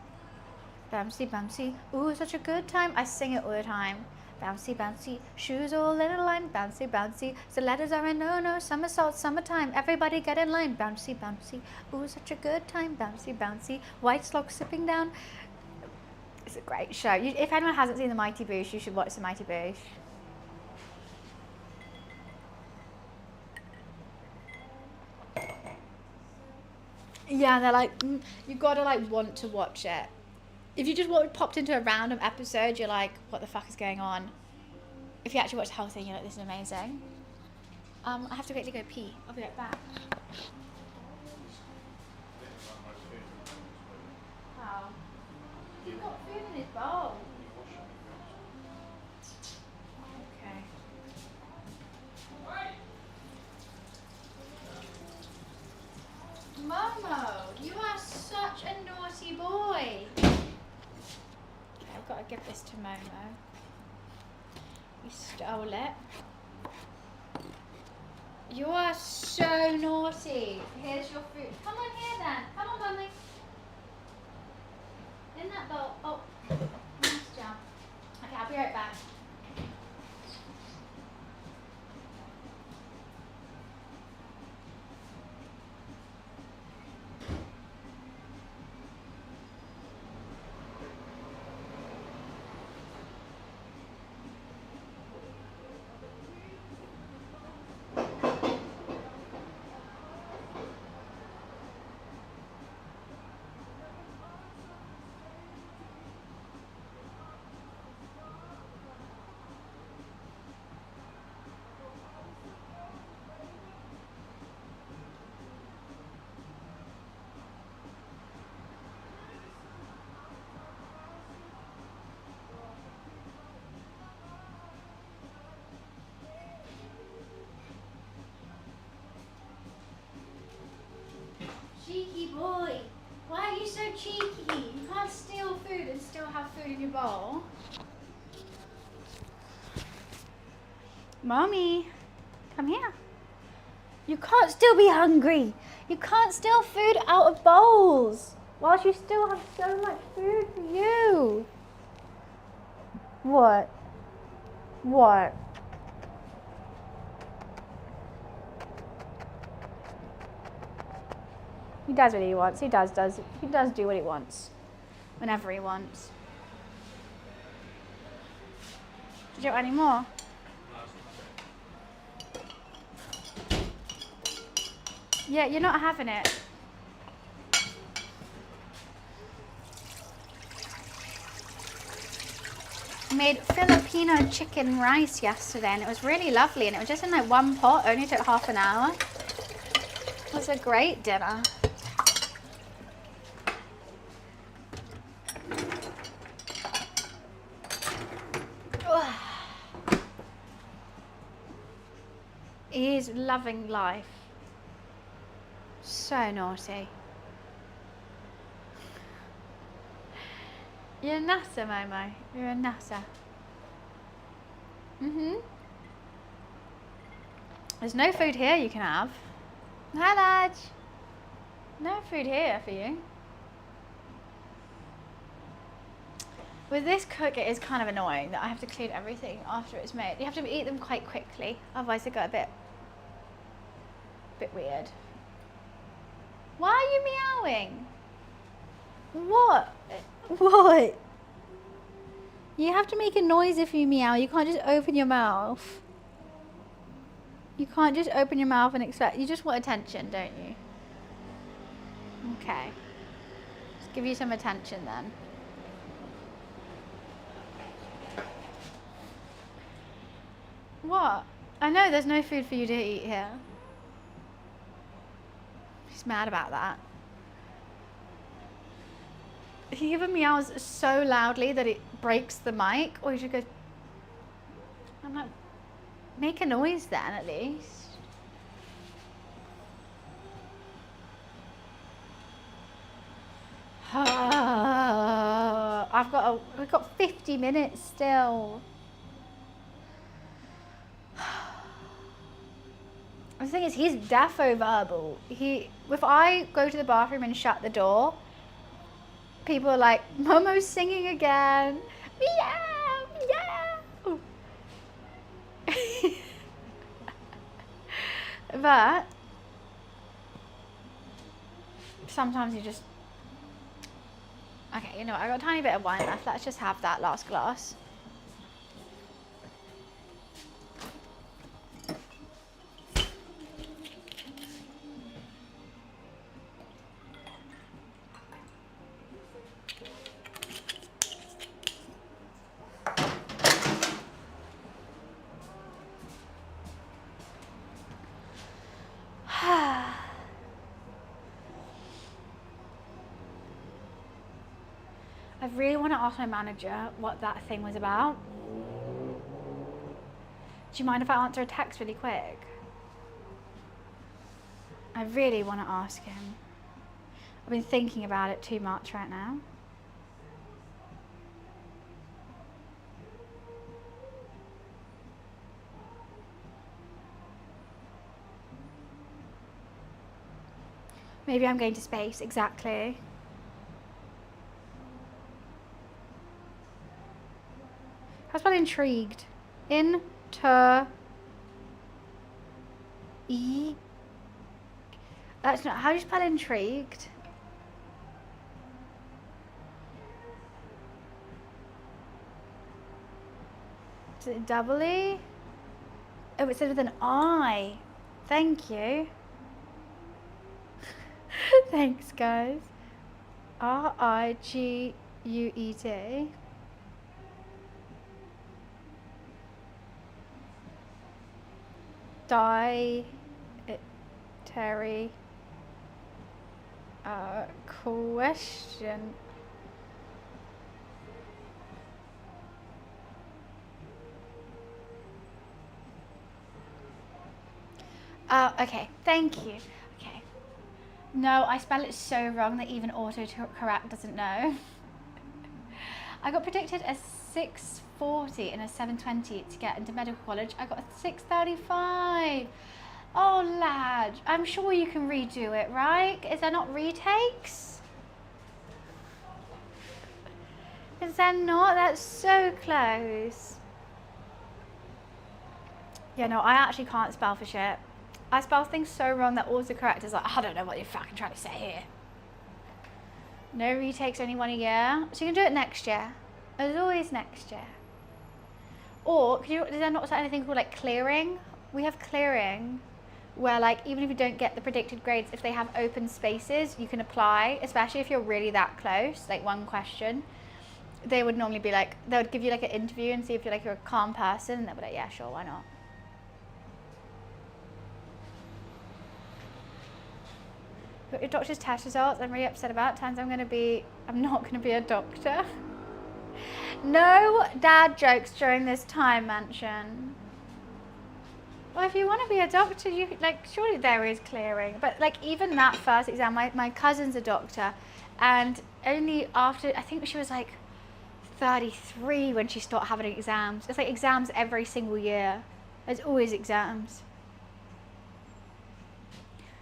Bouncy, bouncy. Ooh, such a good time. I sing it all the time. Bouncy, bouncy, shoes all in a line, bouncy, bouncy. Stilettos are a no-no, somersault, summertime. Everybody get in line, bouncy, bouncy. Ooh, such a good time, bouncy, bouncy. White slog sipping down. It's a great show. If anyone hasn't seen The Mighty Boosh, you should watch The Mighty Boosh. Yeah, they're like, you've got to like want to watch it. If you just popped into a random episode, you're like, what the fuck is going on? If you actually watch the whole thing, you're like, this is amazing. I have to quickly go pee. I'll be right back. Wow. He's got food in his bowl. Okay. Momo, you are such a naughty boy. I've got to give this to Momo. You stole it. You are so naughty. Here's your food. Come on here then. Come on, Mummy. In that bowl. Oh, nice job. Okay, I'll be right back. Cheeky boy. Why are you so cheeky? You can't steal food and still have food in your bowl. Mommy, come here. You can't still be hungry. You can't steal food out of bowls whilst you still have so much food for you. What? What? He does what he wants. He does do what he wants. Whenever he wants. Do you want any more? Yeah, you're not having it. I made Filipino chicken rice yesterday and it was really lovely and it was just in like one pot, only took half an hour. It was a great dinner. He's loving life. So naughty. You're a NASA, Momo. You're a NASA. There's no food here you can have. Hi, lad. No food here for you. With this cook, it is kind of annoying that I have to clean everything after it's made. You have to eat them quite quickly, otherwise they get a bit weird. Why are you meowing? What? What? You have to make a noise if you meow. You can't just open your mouth. You can't just open your mouth and expect. You just want attention, don't you? Okay. Let's give you some attention then. What? I know there's no food for you to eat here. He's mad about that. He even meows so loudly that it breaks the mic, or you should go. I'm like, Make a noise then, at least. We've got 50 minutes still. The thing is, he's defo verbal. If I go to the bathroom and shut the door, people are like, Momo's singing again. Meow, meow. But sometimes you just, okay, you know what, I got a tiny bit of wine left. Let's just have that last glass. I really want to ask my manager what that thing was about. Do you mind if I answer a text really quick? I really want to ask him. I've been thinking about it too much right now. Maybe I'm going to space, exactly. How's about intrigued? That's not, how do you spell intrigued? Is it double E? Oh, it said with an I. Thank you. Thanks, guys. Rigueut. Terry. Question. Okay, thank you. Okay. No, I spell it so wrong that even autocorrect doesn't know. I got predicted a 640 and a 720 to get into medical college. I got a 635. Oh, lad, I'm sure you can redo it, right? Is there not retakes? Is there not? That's so close. Yeah, no, I actually can't spell for shit. I spell things so wrong that autocorrect is like, I don't know what you're fucking trying to say here. No retakes, only 1 a year. So you can do it next year. There's always next year. Or, is there not anything called like clearing? We have clearing, where like, even if you don't get the predicted grades, if they have open spaces, you can apply, especially if you're really that close, like one question. They would normally be like, they would give you like an interview and see if you're like, you're a calm person, and they'll be like, yeah, sure, why not? Got your doctor's test results. I'm really upset about. Turns I'm not gonna be a doctor. No dad jokes during this time, Mansion. Well, if you want to be a doctor, you like, surely there is clearing. But like, even that first exam, my cousin's a doctor, and only after, I think she was like 33 when she started having exams. It's like exams every single year. There's always exams.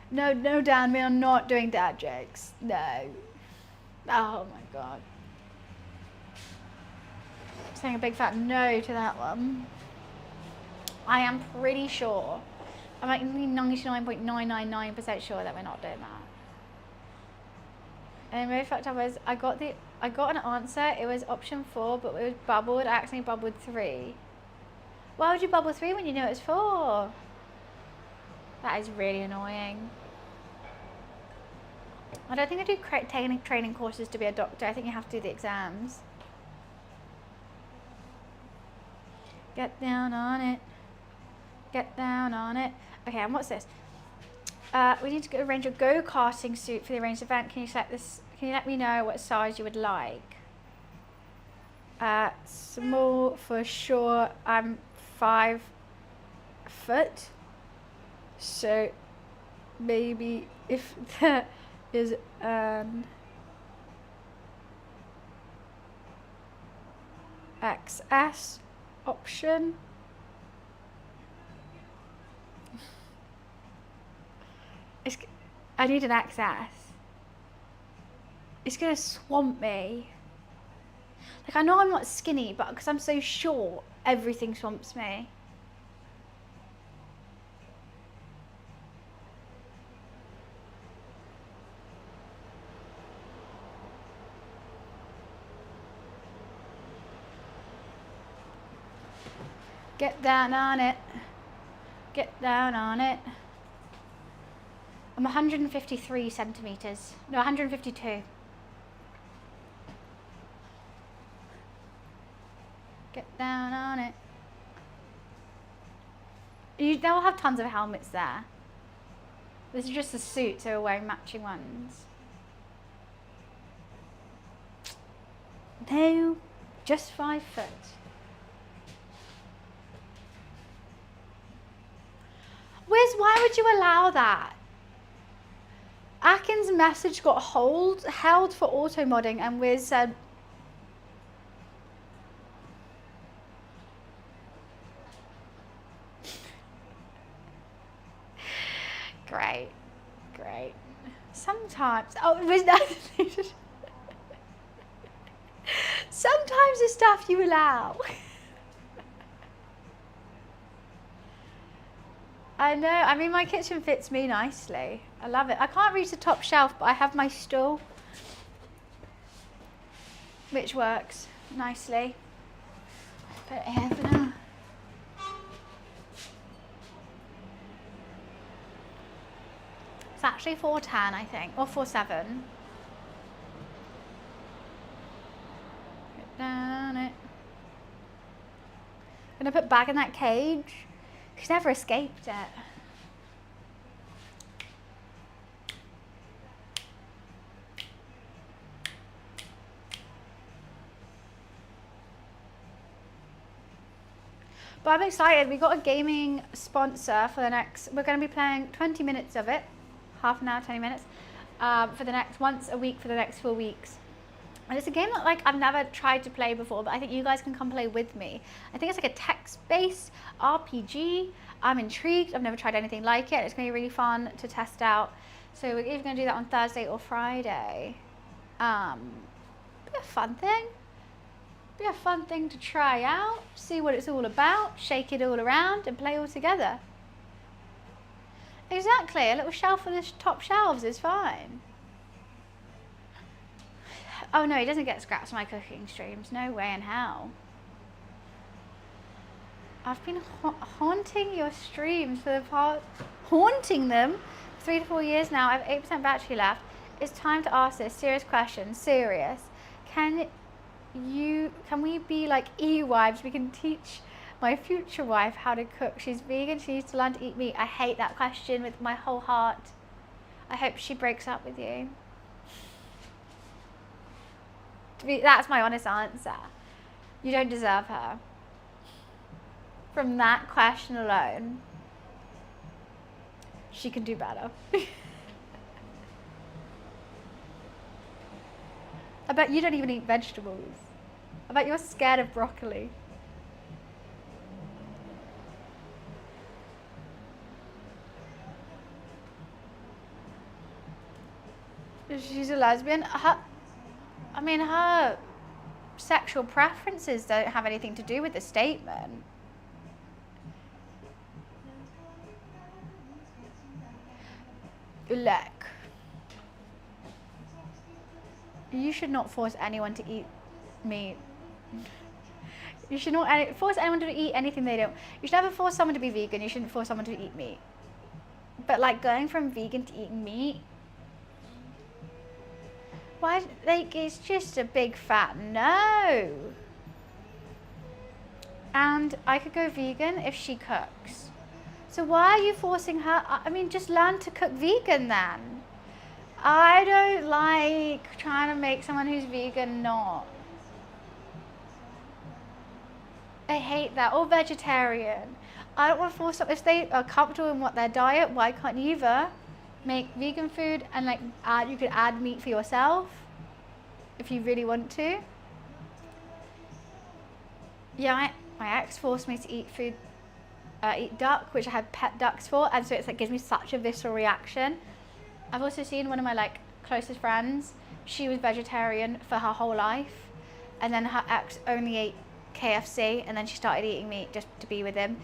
No, Dan, we are not doing dad jokes. No. Oh my god. I'm saying a big fat no to that one. I am pretty sure. I'm like 99.999% sure that we're not doing that. And the most fucked up was I got an answer. It was option 4, but it was bubbled. I accidentally bubbled 3. Why would you bubble 3 when you knew it was 4? That is really annoying. I don't think I do training courses to be a doctor. I think you have to do the exams. Get down on it. Get down on it. Okay, and what's this? We need to arrange a go-karting suit for the arranged event. Can you select this? Can you let me know what size you would like? Small for sure. I'm 5'5". foot. So maybe if there is an XS option. I need an XS. It's gonna swamp me. Like, I know I'm not skinny, but because I'm so short, everything swamps me. Get down on it. Get down on it. I'm 153 centimeters. No, 152. Get down on it. They'll have tons of helmets there. This is just a suit, so we're wearing matching ones. No, just 5 foot. Wiz, why would you allow that? Akin's message got held for auto modding, and Wiz said, great, great. Sometimes, oh, Wiz, sometimes the stuff you allow. I know, I mean, my kitchen fits me nicely. I love it. I can't reach the top shelf, but I have my stool, which works nicely. Put it here for now. It's actually 410, I think, or 47. Get down it. I'm gonna put back in that cage. She's never escaped it. But I'm excited. We got a gaming sponsor for the next, we're going to be playing 20 minutes of it, half an hour, 20 minutes, for the next, once a week for the next 4 weeks. And it's a game that, like, I've never tried to play before, but I think you guys can come play with me. I think it's like a text-based RPG. I'm intrigued. I've never tried anything like it. It's going to be really fun to test out. So we're either going to do that on Thursday or Friday. Be a fun thing. Be a fun thing to try out, see what it's all about, shake it all around and play all together. Exactly, a little shelf on the top shelves is fine. Oh no, he doesn't get scraps on my cooking streams. No way in hell. I've been haunting your streams for the past, haunting them for 3 to 4 years now. I have 8% battery left. It's time to ask this serious question. Serious. Can we be like wives? We can teach my future wife how to cook. She's vegan. She needs to learn to eat meat. I hate that question with my whole heart. I hope she breaks up with you. That's my honest answer. You don't deserve her. From that question alone, she can do better. I bet you don't even eat vegetables. I bet you're scared of broccoli. She's a lesbian. Her sexual preferences don't have anything to do with the statement. Look, you should not force anyone to eat meat. You should not force anyone to eat anything they don't. You should never force someone to be vegan. You shouldn't force someone to eat meat. But like going from vegan to eating meat, why? Like, it's just a big fat no. And I could go vegan if she cooks. So why are you forcing her? I mean, just learn to cook vegan then. I don't like trying to make someone who's vegan not. I hate that. Or vegetarian. I don't want to force them. If they are comfortable in what their diet, why can't you either make vegan food and like you could add meat for yourself if you really want to. Yeah, my ex forced me to eat food, eat duck, which I had pet ducks for, and so it's like gives me such a visceral reaction. I've also seen one of my like closest friends, she was vegetarian for her whole life, and then her ex only ate KFC, and then she started eating meat just to be with him.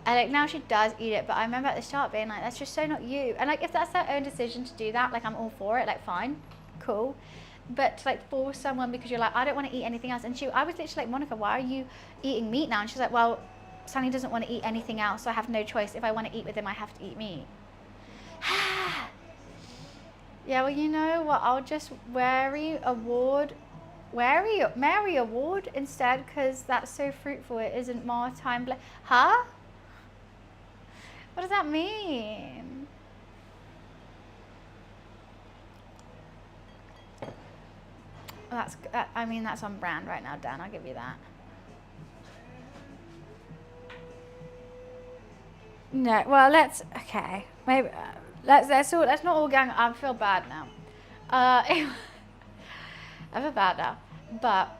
And like now she does eat it, but I remember at the start being like, that's just so not you. And like if that's their own decision to do that, like I'm all for it, like fine, cool. But to like force someone because you're like, I don't want to eat anything else. And I was literally like, Monica, why are you eating meat now? And she's like, well, Sonny doesn't want to eat anything else, so I have no choice. If I want to eat with him, I have to eat meat. Yeah, well, you know what? I'll just marry award instead, because that's so fruitful. It isn't more time. Huh? What does that mean? I mean, that's on brand right now, Dan. I'll give you that. No, well, okay. Maybe let's not all gang. I feel bad now. I feel bad now, but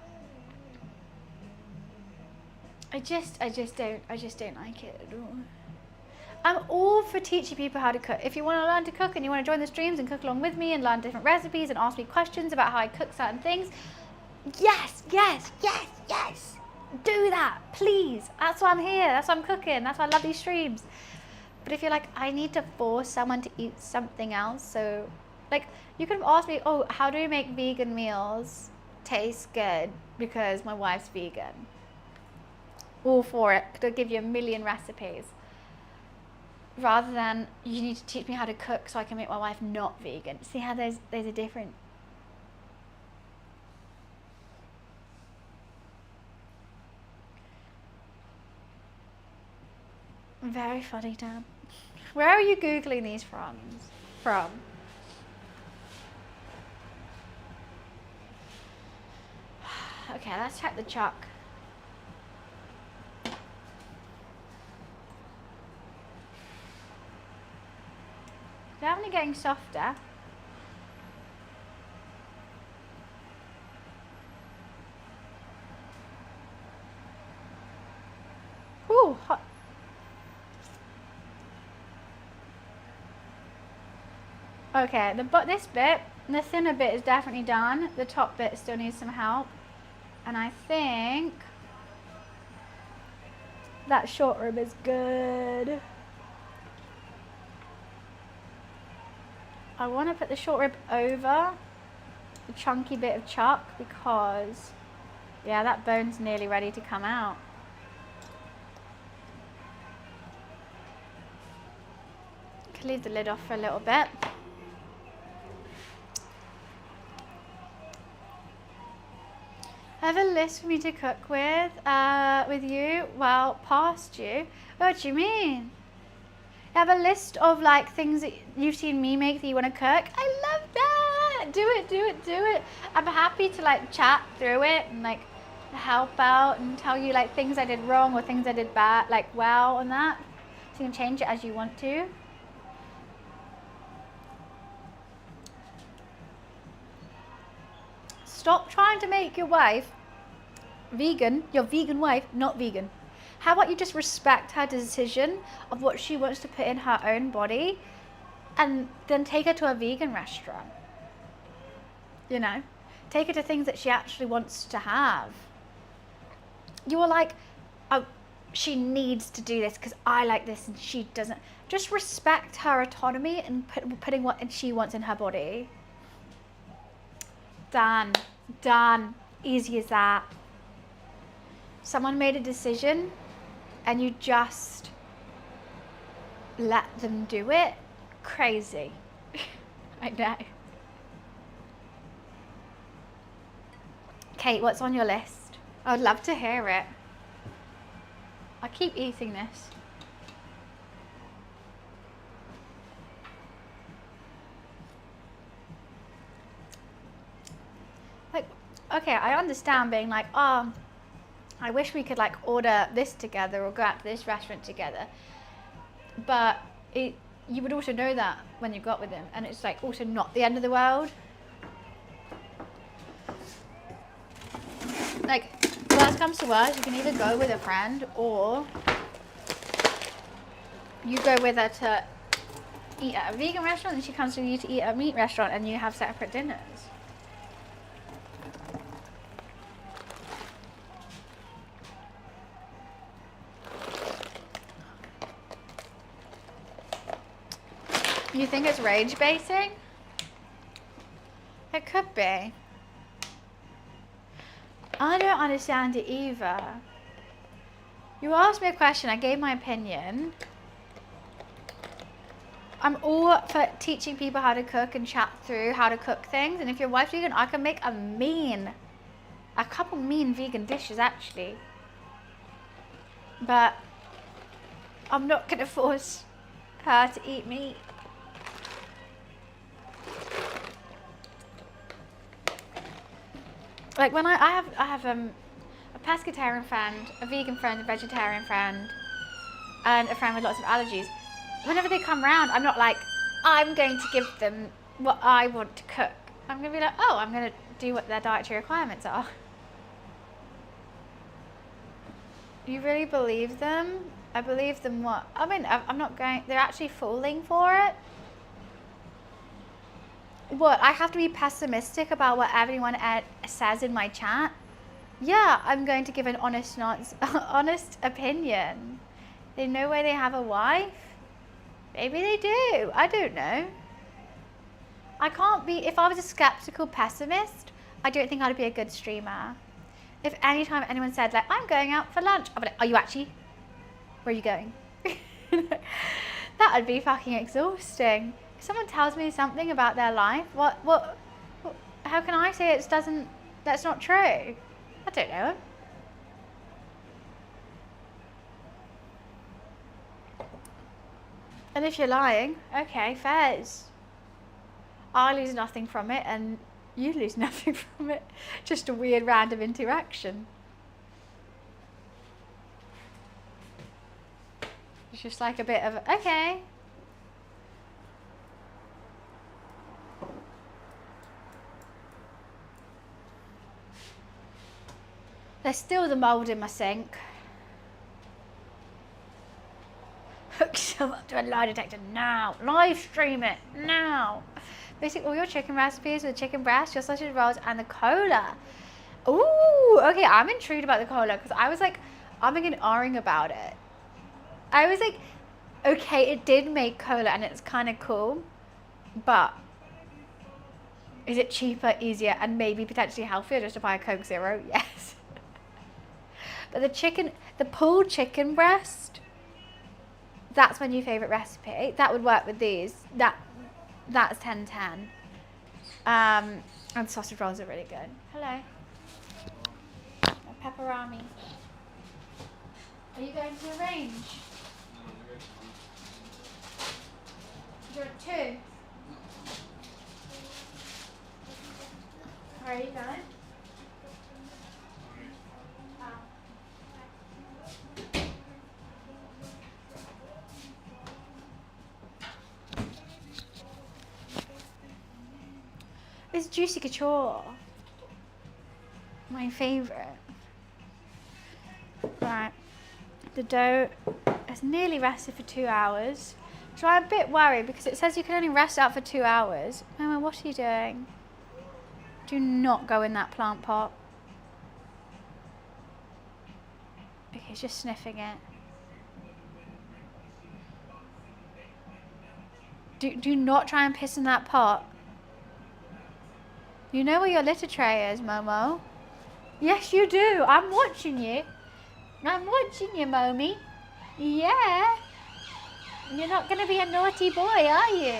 I just don't like it at all. I'm all for teaching people how to cook. If you want to learn to cook and you want to join the streams and cook along with me and learn different recipes and ask me questions about how I cook certain things, yes, do that, please. That's why I'm here. That's why I'm cooking. That's why I love these streams. But if you're like, I need to force someone to eat something else, so like you could have asked me, oh, how do we make vegan meals taste good because my wife's vegan? All for it. Could give you a million recipes. Rather than, you need to teach me how to cook so I can make my wife not vegan. See how there's a difference? Very funny, Dan. Where are you Googling these from? Okay, let's check the chuck. They're only getting softer. Ooh, hot. Okay, this bit, the thinner bit is definitely done. The top bit still needs some help. And I think that short rib is good. I want to put the short rib over the chunky bit of chuck because, yeah, that bone's nearly ready to come out. Can leave the lid off for a little bit. Have a list for me to cook with you? Well, past you. What do you mean? Have a list of like things that you've seen me make that you want to cook. I love that. Do it. I'm happy to like chat through it and like help out and tell you like things I did wrong or things I did bad, like well and that. So you can change it as you want to. Stop trying to make your wife vegan, your vegan wife, not vegan. How about you just respect her decision of what she wants to put in her own body and then take her to a vegan restaurant? You know, take her to things that she actually wants to have. You were like, oh, she needs to do this because I like this and she doesn't. Just respect her autonomy and putting what she wants in her body. Done. Easy as that. Someone made a decision and you just let them do it. Crazy. I know. Kate, what's on your list? I'd love to hear it. I keep eating this. Like, okay, I understand being like, oh, I wish we could like order this together or go out to this restaurant together. But you would also know that when you got with him, and it's like also not the end of the world. Like, worst comes to worst, you can either go with a friend or you go with her to eat at a vegan restaurant and she comes with you to eat at a meat restaurant and you have separate dinners. You think it's rage baiting? It could be. I don't understand it either. You asked me a question, I gave my opinion. I'm all for teaching people how to cook and chat through how to cook things. And if your wife's vegan, I can make a couple mean vegan dishes actually. But I'm not gonna force her to eat meat. Like when I have a pescatarian friend, a vegan friend, a vegetarian friend, and a friend with lots of allergies. Whenever they come round, I'm not like, I'm going to give them what I want to cook. I'm going to be like, oh, I'm going to do what their dietary requirements are. You really believe them? I believe them what? I mean, I'm not going, they're actually falling for it. What, I have to be pessimistic about what everyone says in my chat? Yeah, I'm going to give an honest opinion. They know where they have a wife? Maybe they do, I don't know. I can't be, if I was a skeptical pessimist, I don't think I'd be a good streamer. If anytime anyone said like, I'm going out for lunch, I'd be like, are you actually? Where are you going? That would be fucking exhausting. If someone tells me something about their life, what how can I say that's not true? I don't know. And if you're lying, okay, fairs. I lose nothing from it and you lose nothing from it. Just a weird random interaction. It's just like a bit of, okay. There's still the mould in my sink. Hook yourself up to a lie detector now. Live stream it now. Basically all your chicken recipes with chicken breast, your sausage rolls, and the cola. Ooh, okay, I'm intrigued about the cola because I was like, I'm ahhing about it. I was like, okay, it did make cola and it's kind of cool, but is it cheaper, easier, and maybe potentially healthier just to buy a Coke Zero? Yes. But the pulled chicken breast, that's my new favourite recipe. That would work with these. That's 10/10. And sausage rolls are really good. Hello. A pepperami. Are you going to arrange? Do you want two? Where are you going? It's juicy couture. My favourite. Right. The dough has nearly rested for 2 hours. So I'm a bit worried because it says you can only rest out for 2 hours. Mama, what are you doing? Do not go in that plant pot. Okay, he's just sniffing it. Do not try and piss in that pot. You know where your litter tray is, Momo? Yes, you do. I'm watching you. I'm watching you, Momi. Yeah. You're not going to be a naughty boy, are you?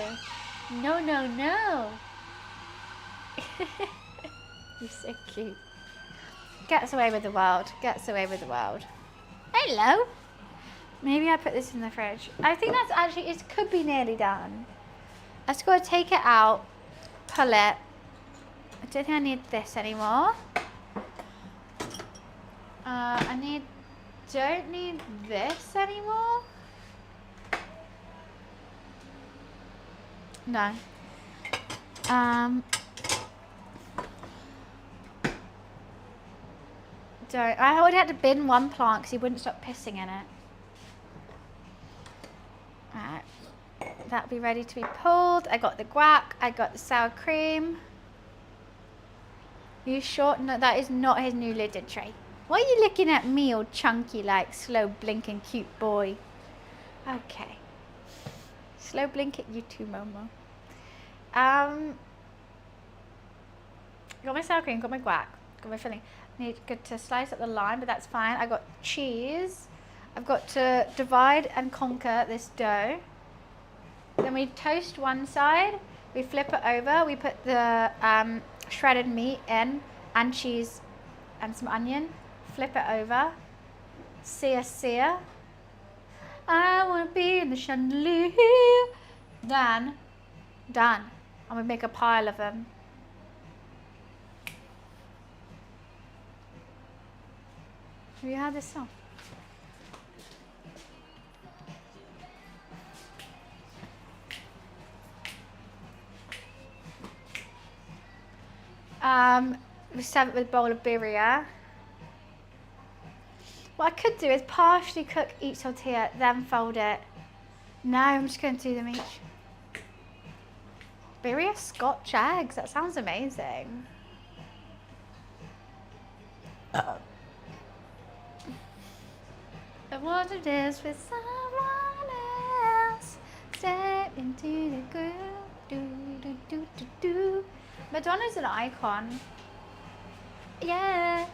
No, no, no. You're so cute. Gets away with the world. Gets away with the world. Hello. Maybe I put this in the fridge. I think that's actually, it could be nearly done. I just got to take it out, pull it. I don't think I need this anymore. Don't need this anymore. No. I would have to bin one plant because he wouldn't stop pissing in it. Alright. That'll be ready to be pulled. I got the guac. I got the sour cream. You sure? No, that is not his new lidded tray. Why are you looking at me all chunky like slow blinking cute boy? Okay. Slow blink at you too, Momo. Got my sour cream, got my guac, got my filling. Need to slice up the lime, but that's fine. I got cheese. I've got to divide and conquer this dough. Then we toast one side, we flip it over, we put the shredded meat in and cheese and some onion. Flip it over. Sear. I wanna be in the chandelier. Then, done. I'm gonna make a pile of them. Have you heard this song? We serve it with a bowl of birria. What I could do is partially cook each tortilla, then fold it. No, I'm just going to do them each. Birria Scotch eggs, that sounds amazing. But what it is with someone else, step into the groove, Madonna's an icon. Yeah.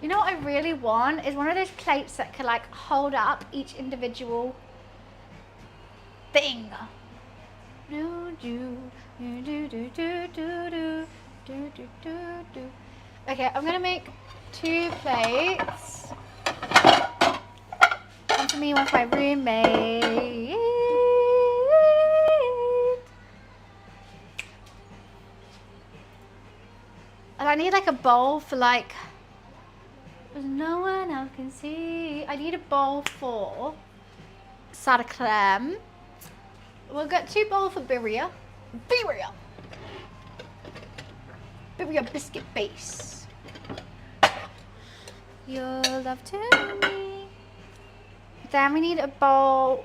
You know what I really want is one of those plates that could like hold up each individual thing. Okay, I'm gonna make 2 plates. One for me, one for my roommate. And I need like a bowl for like, no one else can see. I need a bowl for sour creme. We'll get 2 bowls for birria. Birria biscuit base. Your love to me. Then we need a bowl.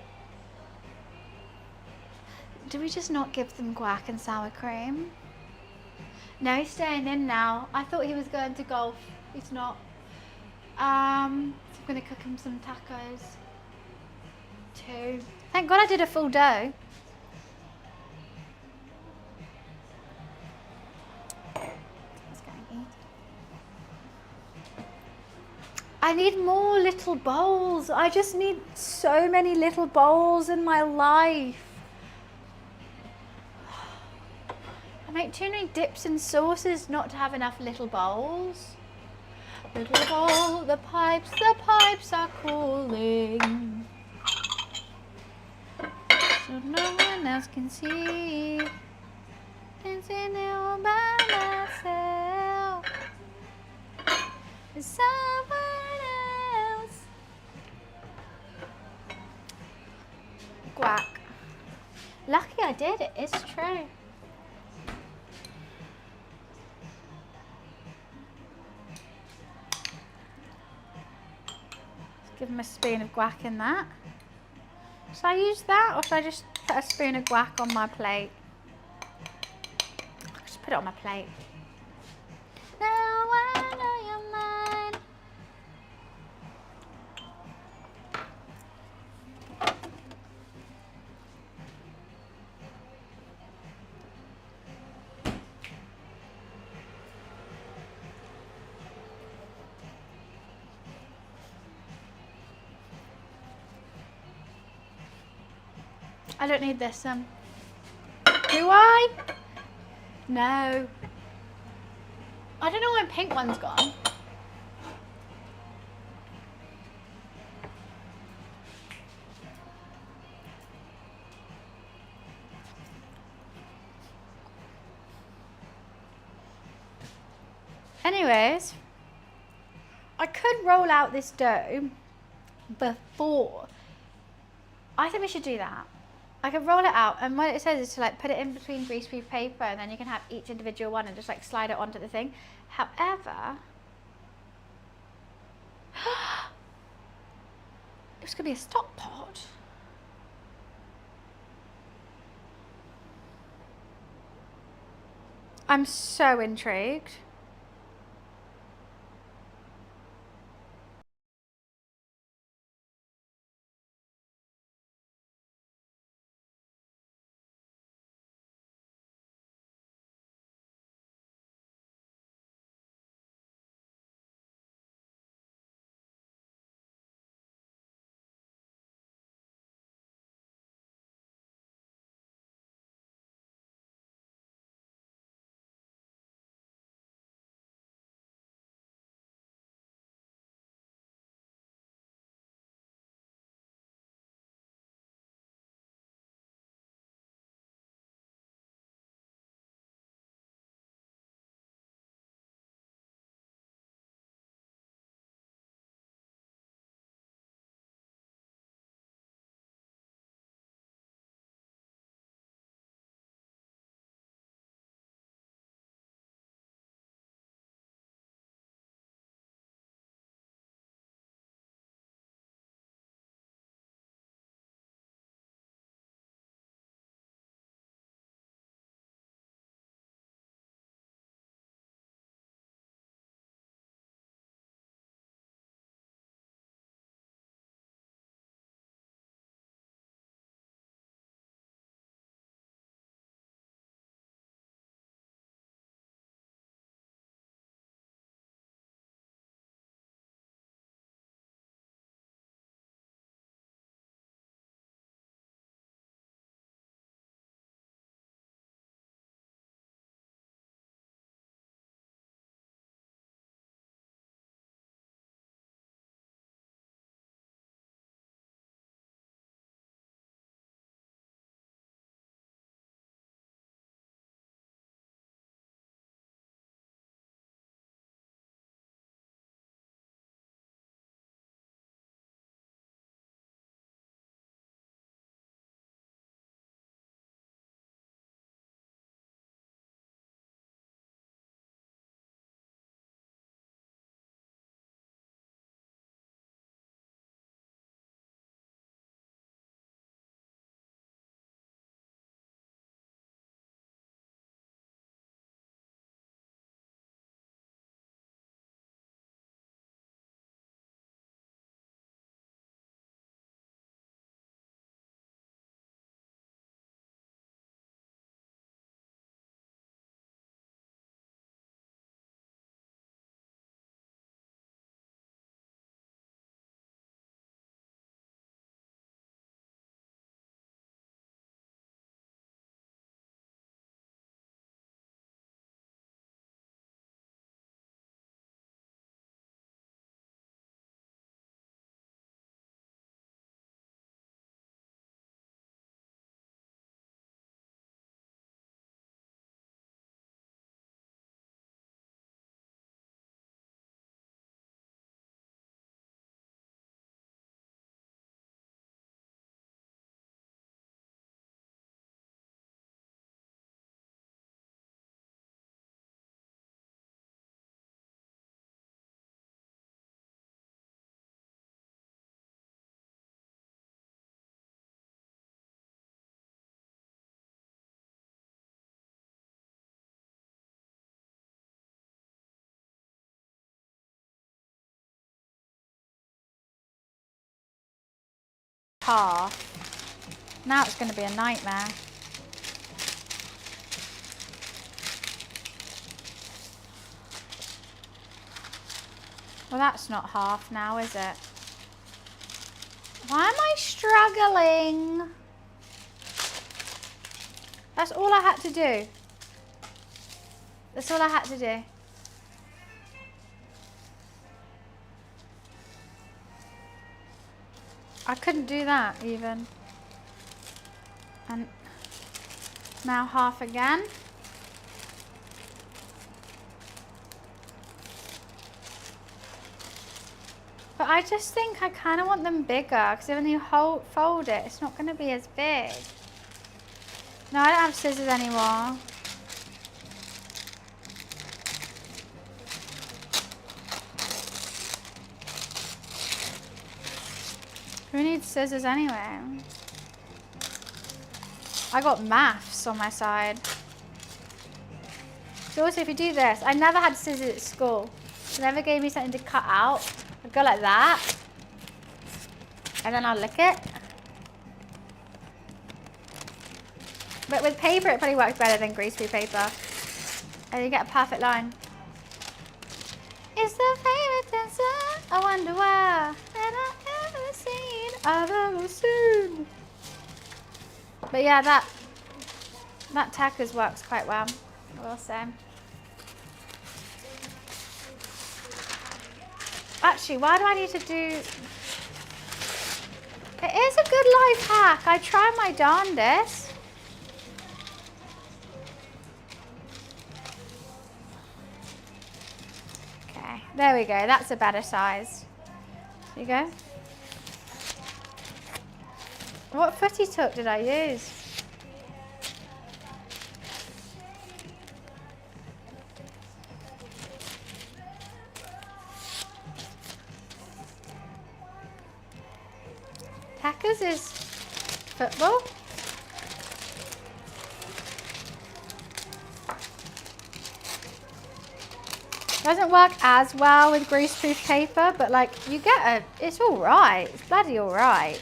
Do we just not give them guac and sour cream? No, he's staying in now. I thought he was going to golf. He's not. So I'm going to cook him some tacos. 2. Thank God I did a full dough. I need more little bowls. I just need so many little bowls in my life. I make too many dips and sauces not to have enough little bowls. Little bowl, the pipes are calling. So no one else can see. Dancing all by myself. With someone else. Guac. Lucky I did, it is true. Give him a spoon of guac in that. Should I use that or should I just put a spoon of guac on my plate? I'll just put it on my plate. Now I know you're mine. I don't need this, do I? No. I don't know where my pink one's gone. Anyways, I could roll out this dough before. I think we should do that. I could roll it out, and what it says is to like put it in between greaseproof paper, and then you can have each individual one and just like slide it onto the thing. However, it was gonna be a stock pot. I'm so intrigued. Half. Now it's going to be a nightmare. Well, that's not half now, is it? Why am I struggling? That's all I had to do. That's all I had to do. I couldn't do that even. And now half again. But I just think I kind of want them bigger because when you fold it, it's not going to be as big. No, I don't have scissors anymore. Who needs scissors anyway? I got maths on my side. So also if you do this, I never had scissors at school. They never gave me something to cut out. I'd go like that. And then I'll lick it. But with paper, it probably works better than greaseproof paper. And you get a perfect line. It's the favorite dancer. I wonder where. That I've ever seen. But yeah, that tackers works quite well, I will say. Actually, why do I need to do... It is a good life hack. I try my darndest. Okay, there we go. That's a better size. There you go. What footy tuck did I use? Tackers is football. Doesn't work as well with greaseproof paper, but like you get it's all right. It's bloody all right.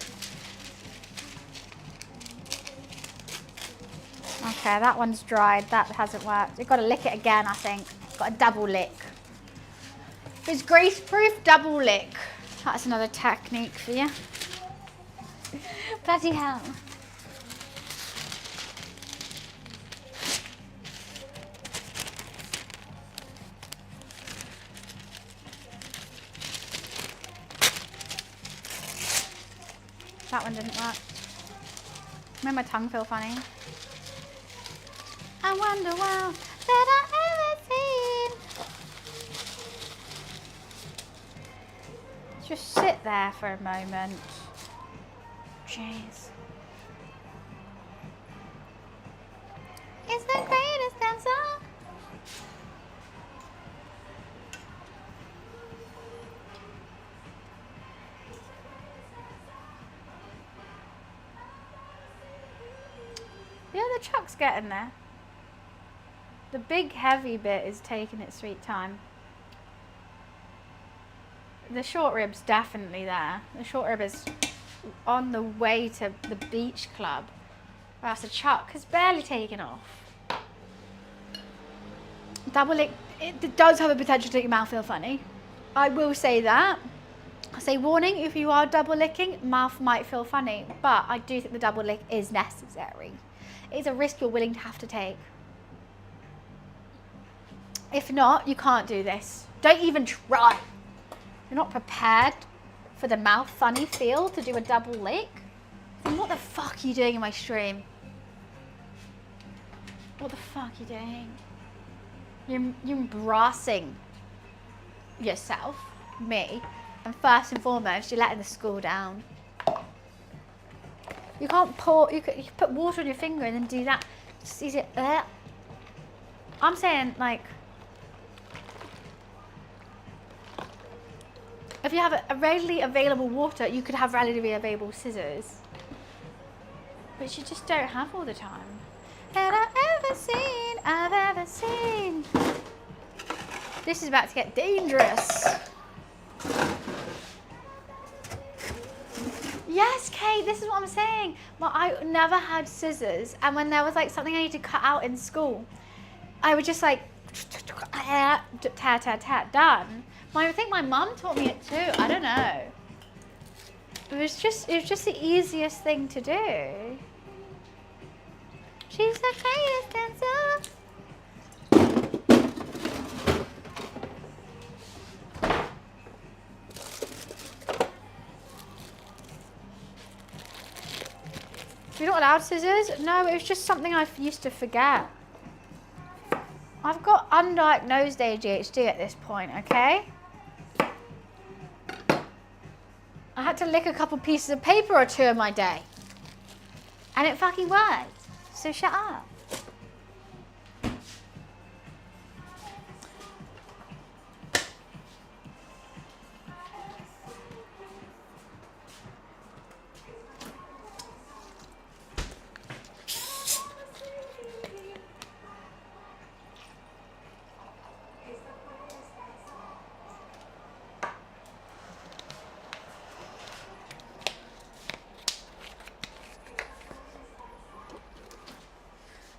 Okay, that one's dried. That hasn't worked. You've got to lick it again, I think. Got a double lick. If it's greaseproof, double lick. That's another technique for you. Bloody hell. That one didn't work. Made my tongue feel funny. I wonder what that I ever seen. Just sit there for a moment. Jeez. It's the greatest dancer. Yeah, the truck's getting there. The big heavy bit is taking its sweet time. The short rib's definitely there. The short rib is on the way to the beach club. Whereas the chuck has barely taken off. Double lick, it does have a potential to make your mouth feel funny. I will say that. I say warning, if you are double licking, mouth might feel funny. But I do think the double lick is necessary. It's a risk you're willing to have to take. If not, you can't do this. Don't even try. You're not prepared for the mouth funny feel to do a double lick. Then what the fuck are you doing in my stream? What the fuck are you doing? You're embarrassing yourself, me, and first and foremost, you're letting the school down. You can't pour, you can put water on your finger and then do that. Just use it. I'm saying, like, if you have a readily available water, you could have readily available scissors. Which you just don't have all the time. That I've ever seen. This is about to get dangerous. Yes, Kate, this is what I'm saying. Well, I never had scissors, and when there was like something I needed to cut out in school, I would just like done. I think my mum taught me it too. I don't know. It was just the easiest thing to do. She's the greatest dancer. You're not allowed scissors? No, it was just something I used to forget. I've got undiagnosed ADHD at this point, okay? I had to lick a couple pieces of paper or two in my day. And it fucking worked. So shut up.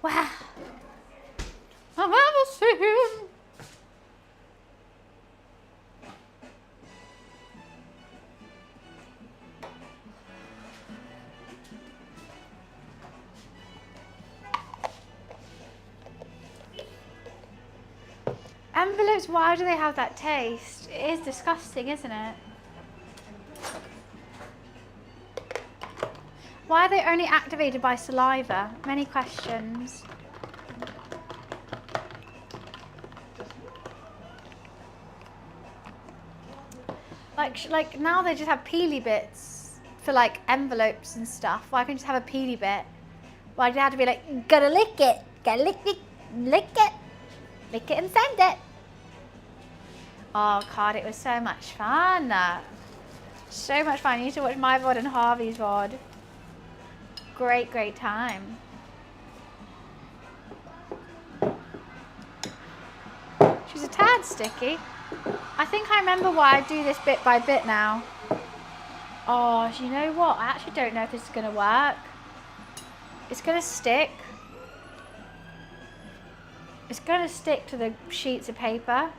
Wow. I've ever seen. Envelopes, why do they have that taste? It is disgusting, isn't it? Why are they only activated by saliva? Many questions. Like now they just have peely bits for like envelopes and stuff. Why can't you just have a peely bit? Why do you have to be like, gotta lick it, gotta lick it, lick it, lick it and send it? Oh God, it was so much fun. So much fun. You need to watch my VOD and Harvey's VOD. Great, great time. She's a tad sticky. I think I remember why I do this bit by bit now. Oh, you know what? I actually don't know if this is going to work. It's going to stick. It's going to stick to the sheets of paper.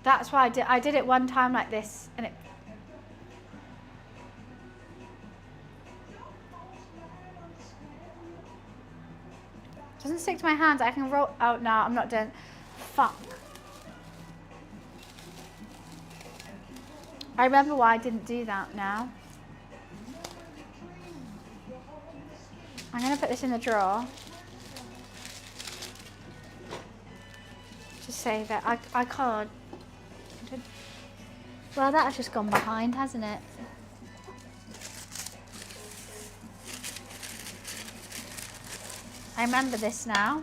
That's why I did it one time like this, and it. Doesn't stick to my hands. I can roll. Oh no, I'm not doing. Fuck. I remember why I didn't do that now. I'm gonna put this in the drawer. Just save it. I can't. Well, that has just gone behind, hasn't it? I remember this now.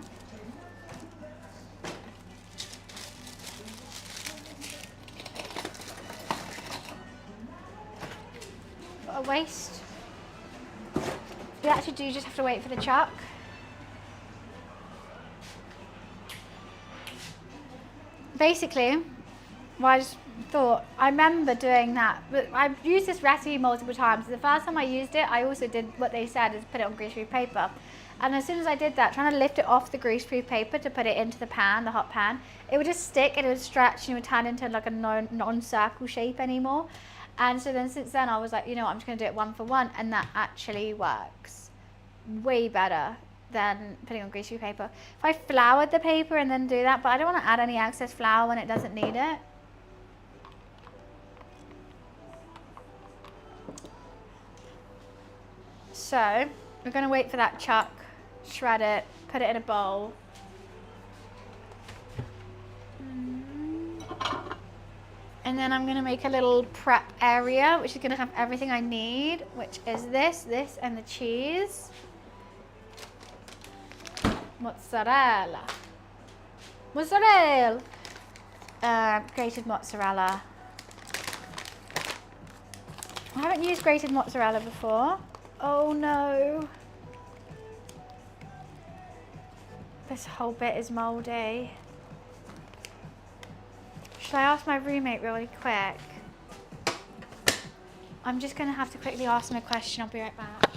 What a waste. You actually do just have to wait for the chuck. Basically, well, I just thought, I remember doing that, but I've used this recipe multiple times. The first time I used it, I also did what they said, is put it on grease-proof paper. And as soon as I did that, trying to lift it off the grease-proof paper to put it into the pan, the hot pan, it would just stick and it would stretch and it would turn into like a non-circle shape anymore. And so then since then I was like, you know what, I'm just going to do it one for one, and that actually works way better than putting on grease-proof paper. If I floured the paper and then do that, but I don't want to add any excess flour when it doesn't need it. So we're going to wait for that chuck, shred it, put it in a bowl. And then I'm going to make a little prep area, which is going to have everything I need, which is this, and the cheese. Mozzarella. Mozzarella. Grated mozzarella. I haven't used grated mozzarella before. Oh no. This whole bit is moldy. Should I ask my roommate really quick? I'm just going to have to quickly ask him a question. I'll be right back.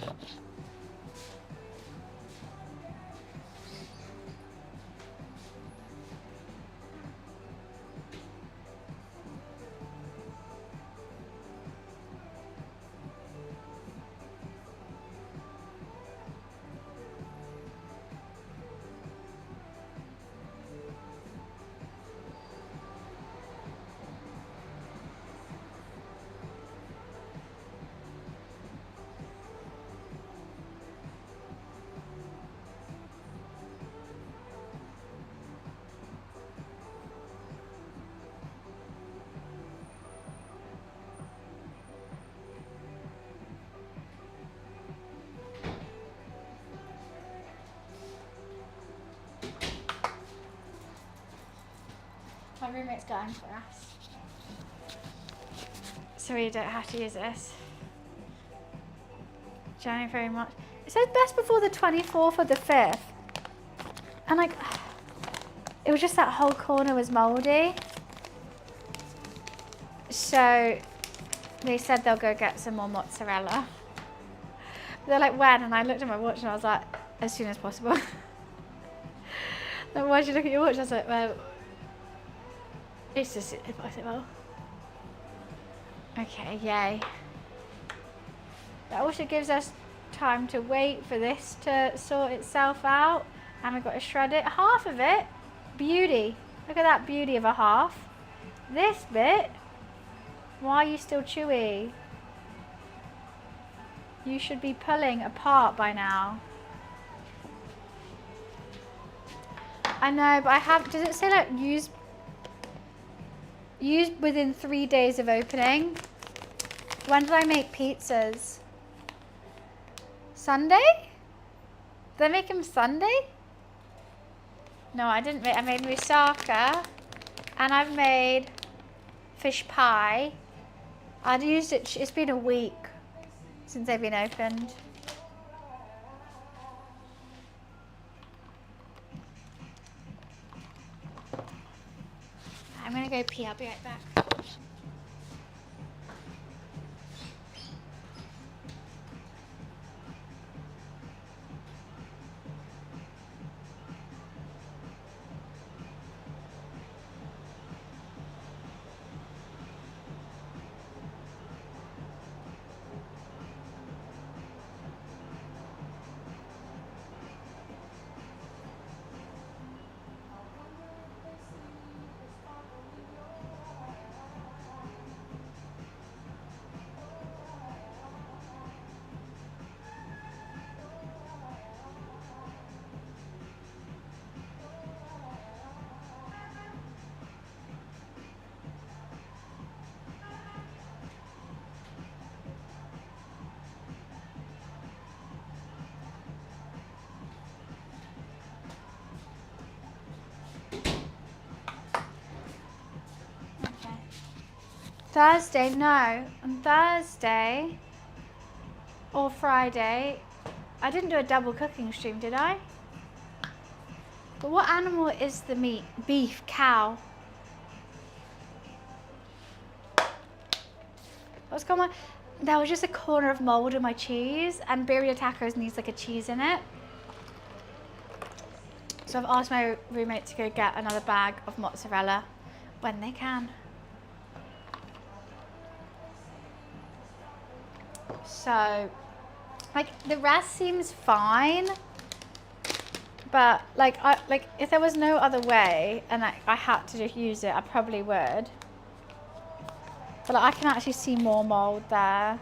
roommate's going for us. So we don't have to use this. January, very much. It says best before the 24th or the 5th. And like, it was just that whole corner was moldy. So they said they'll go get some more mozzarella. They're like, when? And I looked at my watch and I was like, as soon as possible. Then why'd you look at your watch? I was like, well, it's just impossible. Okay, yay. That also gives us time to wait for this to sort itself out. And I've got to shred it. Half of it, beauty. Look at that beauty of a half. This bit, why are you still chewy? You should be pulling apart by now. I know, but I have, does it say like use within 3 days of opening? When did I make pizzas? Sunday? Did I make them Sunday? No, I didn't make, I made moussaka and I've made fish pie. I'd used it, it's been a week since they've been opened. I'm gonna go pee, I'll be right back. Thursday, no. On Thursday or Friday, I didn't do a double cooking stream, did I? But what animal is the meat? Beef, cow. What's going on? There was just a corner of mold in my cheese, and birria tacos needs like a cheese in it. So I've asked my roommate to go get another bag of mozzarella when they can. So, like, the rest seems fine, but like, if there was no other way and I had to just use it, I probably would. But like, I can actually see more mold there.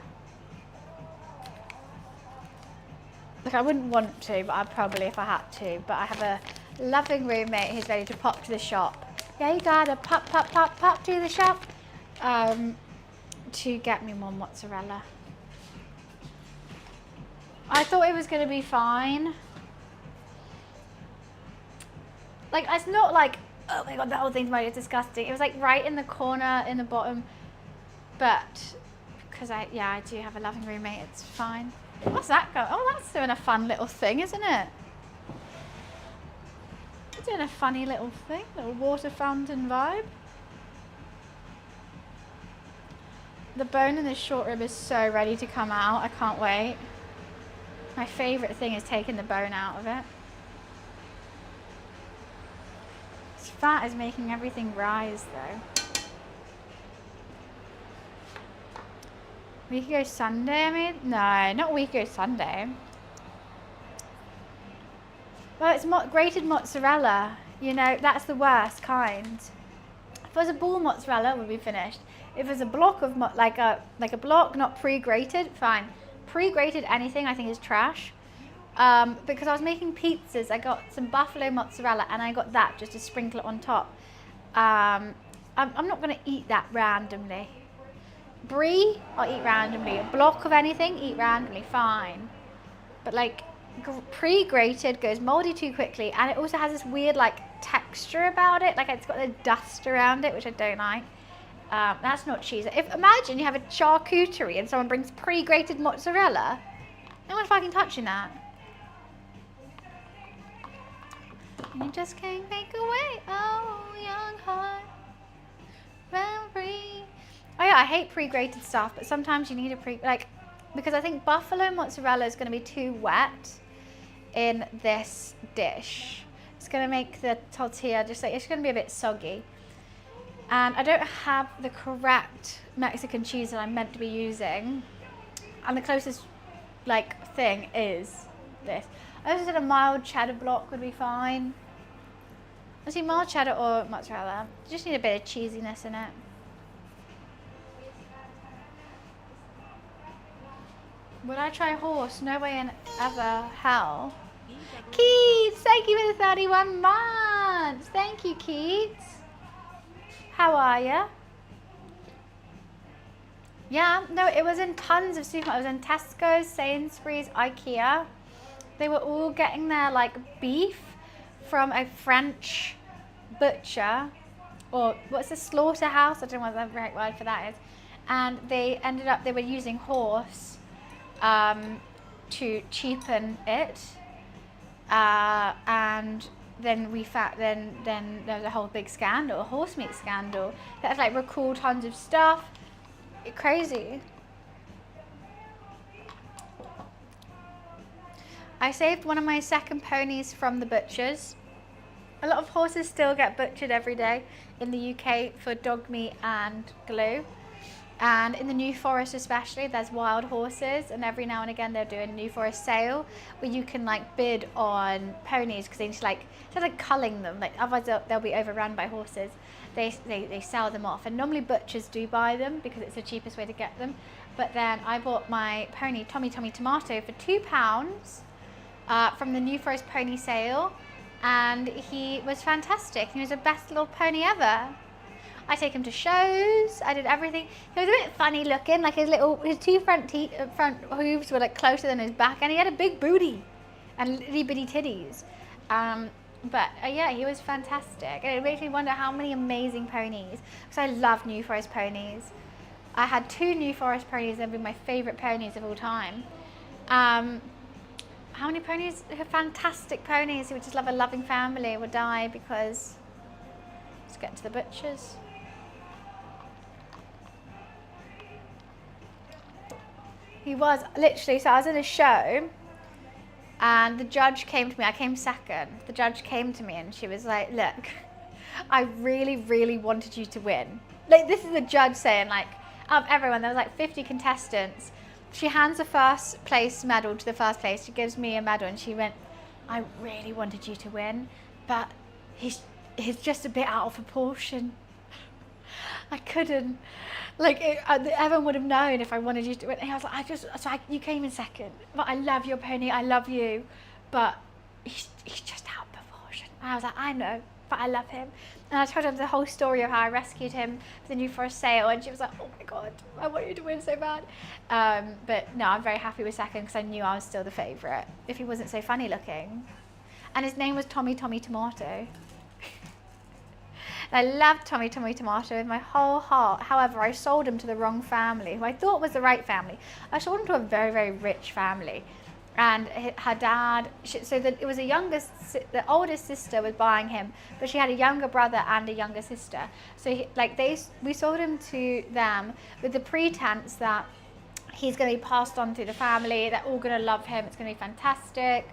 Like, I wouldn't want to, but I'd probably if I had to. But I have a loving roommate who's ready to pop to the shop. Yeah, you gotta pop to the shop to get me more mozzarella. I thought it was going to be fine. Like, it's not like, oh my god, the whole thing's really disgusting. It was like right in the corner, in the bottom. But, because I do have a loving roommate, it's fine. What's that going? Oh, that's doing a fun little thing, isn't it? It's doing a funny little thing, little water fountain vibe. The bone in this short rib is so ready to come out. I can't wait. My favourite thing is taking the bone out of it. This fat is making everything rise though. We could go Sunday, I mean? No, not we could go Sunday. Well, it's grated mozzarella. You know, that's the worst kind. If it was a ball mozzarella, it would be finished. If it was a block of, like a block, not pre-grated, fine. Pre-grated anything I think is trash. Because I was making pizzas, I got some buffalo mozzarella and I got that just to sprinkle it on top. I'm not going to eat that randomly. Brie, I'll eat randomly. A block of anything, eat randomly, fine. But like, pre-grated goes moldy too quickly, and it also has this weird like texture about it, like it's got the dust around it, which I don't like. That's not cheese. Imagine you have a charcuterie and someone brings pre-grated mozzarella. No one's fucking touching that. You just can't make away, oh young heart, run free. Oh yeah, I hate pre-grated stuff, but sometimes you need a because I think buffalo mozzarella is going to be too wet in this dish. It's going to make the tortilla it's going to be a bit soggy. And I don't have the correct Mexican cheese that I'm meant to be using. And the closest thing is this. I also said a mild cheddar block would be fine. I see mild cheddar or mozzarella. You just need a bit of cheesiness in it. Would I try horse? No way in ever hell. Keats, thank you for the 31 months. Thank you, Keats. How are you? Yeah, no, it was in tons of supermarkets. It was in Tesco, Sainsbury's, IKEA. They were all getting their beef from a French butcher, or what's the slaughterhouse? I don't know what the right word for that is. And they were using horse to cheapen it, and then then there was a whole big scandal, a horse meat scandal. That had recalled tons of stuff. Crazy. I saved one of my second ponies from the butchers. A lot of horses still get butchered every day in the UK for dog meat and glue. And in the New Forest especially, there's wild horses, and every now and again they're doing a New Forest sale where you can bid on ponies, because they need to instead of culling them, otherwise they'll be overrun by horses. They sell them off, and normally butchers do buy them because it's the cheapest way to get them. But then I bought my pony Tommy Tomato for £2 from the New Forest pony sale, and he was fantastic. He was the best little pony ever. I take him to shows. I did everything. He was a bit funny looking, his two front hooves were closer than his back, and he had a big booty and itty bitty titties. But yeah, he was fantastic, and it makes me wonder how many amazing ponies, because I love New Forest ponies. I had 2 New Forest ponies, they've been my favourite ponies of all time. How many ponies, fantastic ponies who would just love a loving family, would die because, let's get to the butchers. He was literally, so I was in a show and the judge came to me, I came second. The judge came to me and she was like, look, I really, really wanted you to win. This is the judge saying, out of everyone, there was 50 contestants. She hands the first place medal to the first place. She gives me a medal and she went, I really wanted you to win, but he's just a bit out of proportion. I couldn't. Everyone would have known if I wanted you to win. And I was like, you came in second, but I love your pony, I love you, but he's just out of proportion. And I was like, I know, but I love him. And I told her the whole story of how I rescued him for the New Forest sale, and she was like, oh my God, I want you to win so bad. But no, I'm very happy with second because I knew I was still the favourite if he wasn't so funny looking. And his name was Tommy Tomato. I loved Tommy Tomato with my whole heart. However, I sold him to the wrong family, who I thought was the right family. I sold him to a very, very rich family. And her dad, it was the oldest sister was buying him, but she had a younger brother and a younger sister. So we sold him to them with the pretense that he's going to be passed on through the family. They're all going to love him. It's going to be fantastic.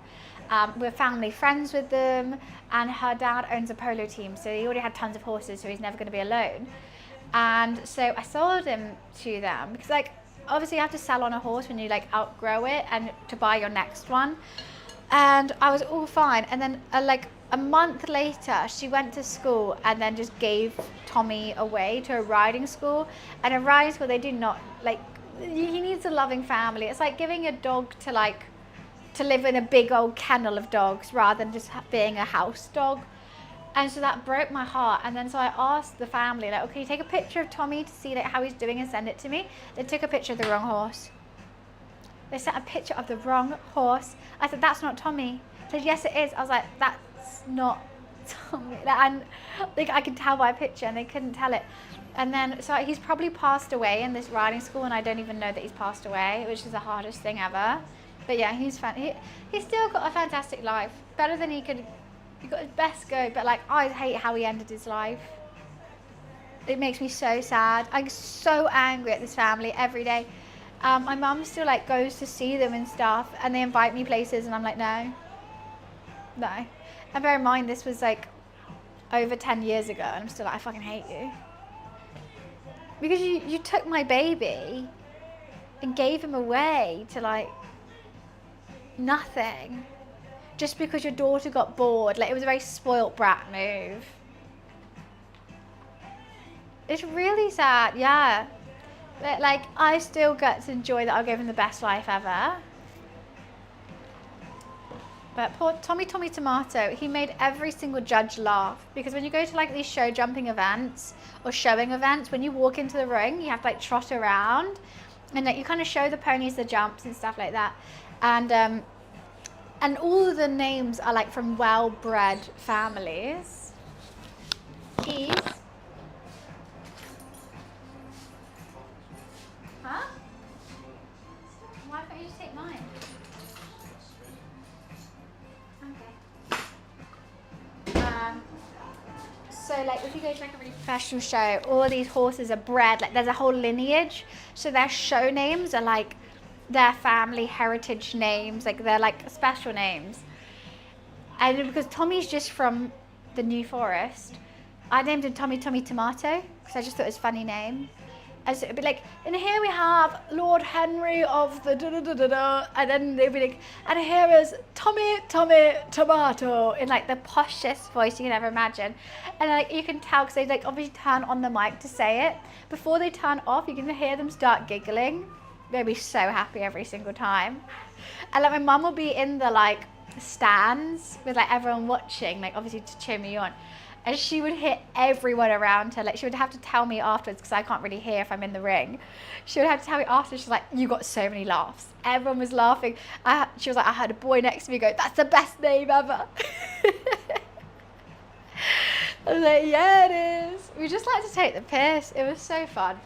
We're family friends with them, and her dad owns a polo team, so he already had tons of horses, so he's never going to be alone. And so I sold him to them because obviously you have to sell on a horse when you outgrow it and to buy your next one. And I was all fine, and then a month later she went to school and then just gave Tommy away to a riding school. And a riding school, they do not he needs a loving family. It's like giving a dog to live in a big old kennel of dogs rather than just being a house dog. And so that broke my heart. And then so I asked the family, okay, take a picture of Tommy to see how he's doing and send it to me. They took a picture of the wrong horse. they sent a picture of the wrong horse. I said, that's not Tommy. They said, yes, it is. I was like, that's not Tommy. And like, I could tell by a picture, and they couldn't tell it. And then, so he's probably passed away in this riding school, and I don't even know that he's passed away, which is the hardest thing ever. But yeah, he's still got a fantastic life. Better than he got his best go, but like, I hate how he ended his life. It makes me so sad. I'm so angry at this family every day. My mum still like goes to see them and stuff, and they invite me places, and I'm like, no. And bear in mind, this was like over 10 years ago, and I'm still like, I fucking hate you. Because you took my baby and gave him away to like nothing. Just because your daughter got bored. Like, it was a very spoilt brat move. It's really sad, yeah. But like, I still get to enjoy that I gave him the best life ever. But poor Tommy Tomato, he made every single judge laugh. Because when you go to like these show jumping events or showing events, when you walk into the ring, you have to like trot around. And like, you kind of show the ponies the jumps and stuff like that. And all of the names are like from well-bred families. Keys. Huh? Why can't you just take mine? Okay. So like, if you go to like a really professional show, all of these horses are bred, like there's a whole lineage. So their show names are like their family heritage names, like they're like special names. And because Tommy's just from the New Forest, I named him Tommy Tomato because I just thought it was a funny name. And so it'd be like, and here we have Lord Henry of the da-da-da-da-da, and then they'd be like, and here is Tommy Tomato, in like the poshest voice you can ever imagine. And like, you can tell because they like obviously turn on the mic to say it. Before they turn off, you can hear them start giggling. They'd be so happy every single time. And like, my mum will be in the like stands with like everyone watching, like obviously to cheer me on. And she would hear everyone around her. Like, she would have to tell me afterwards, because I can't really hear if I'm in the ring. She would have to tell me afterwards. She's like, you got so many laughs. Everyone was laughing. She was like, I heard a boy next to me go, that's the best name ever. I was like, yeah, it is. We just like to take the piss. It was so fun.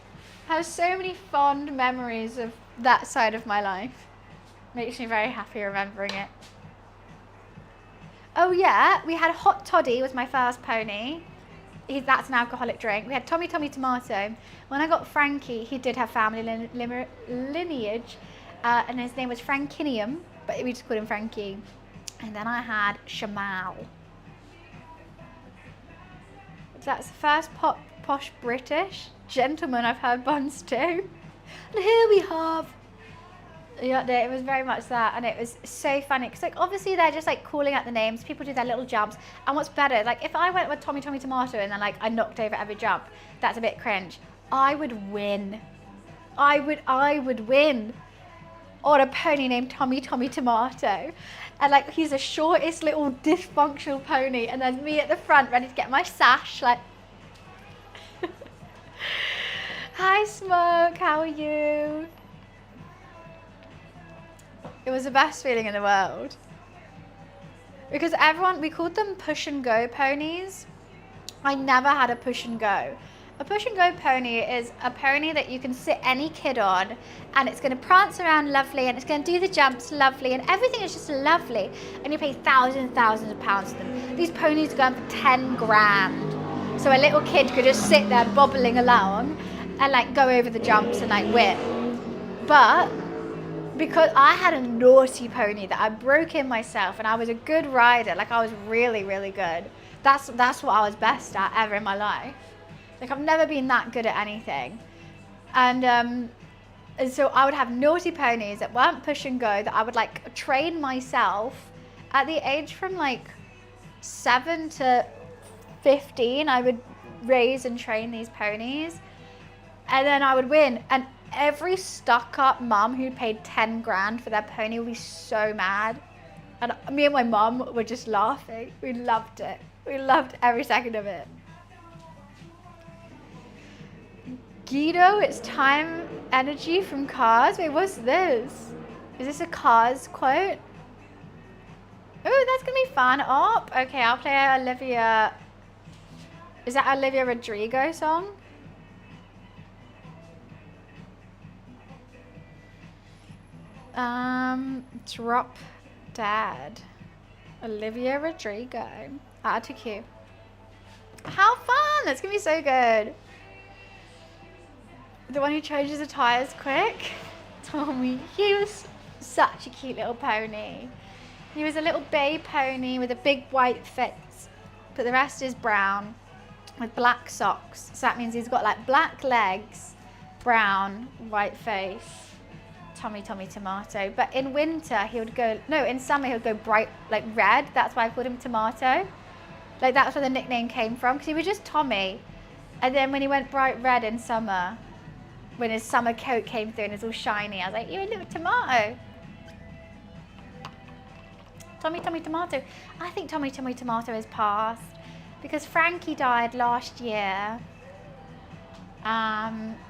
I have so many fond memories of that side of my life. Makes me very happy remembering it. Oh yeah, we had Hot Toddy, was my first pony. That's an alcoholic drink. We had Tommy Tomato. When I got Frankie, he did have family lineage, and his name was Frankinium, but we just called him Frankie. And then I had Shamal. That's the first posh British gentleman I've heard buns to. And here we have. Yeah, it was very much that, and it was so funny because like obviously they're just like calling out the names. People do their little jumps, and what's better, like if I went with Tommy Tomato and then like I knocked over every jump, that's a bit cringe. I would win. I would win on a pony named Tommy Tomato, and like he's the shortest little dysfunctional pony, and there's me at the front ready to get my sash like. Hi Smoke, how are you? It was the best feeling in the world. Because we called them push and go ponies. I never had a push and go. A push and go pony is a pony that you can sit any kid on, and it's going to prance around lovely, and it's going to do the jumps lovely, and everything is just lovely. And you pay thousands and thousands of pounds for them. These ponies are going for 10 grand. So a little kid could just sit there bobbling along and like go over the jumps and like win. But because I had a naughty pony that I broke in myself, and I was a good rider, like I was really, really good. That's what I was best at ever in my life. Like I've never been that good at anything. And so I would have naughty ponies that weren't push and go, that I would like train myself at the age from like 7 to 15. I would raise and train these ponies, and then I would win. And every stuck-up mum who paid 10 grand for their pony would be so mad. And me and my mum were just laughing. We loved it. We loved every second of it. Guido, it's time energy from Cars. Wait, what's this? Is this a Cars quote? Oh, that's gonna be fun. Oh, okay, I'll play Olivia. Is that Olivia Rodrigo song? Drop Dad. Olivia Rodrigo. Add to queue. How fun! That's gonna be so good. The one who changes the tires quick. Tommy, he was such a cute little pony. He was a little bay pony with a big white face, but the rest is brown with black socks. So that means he's got like black legs, brown, white face. Tommy Tomato. But in winter he would go, no, in summer he would go bright like red. That's why I called him Tomato. Like that's where the nickname came from, because he was just Tommy. And then when he went bright red in summer, when his summer coat came through and it's all shiny, I was like, you're a little tomato. Tommy Tomato. I think Tommy Tomato is past because Frankie died last year.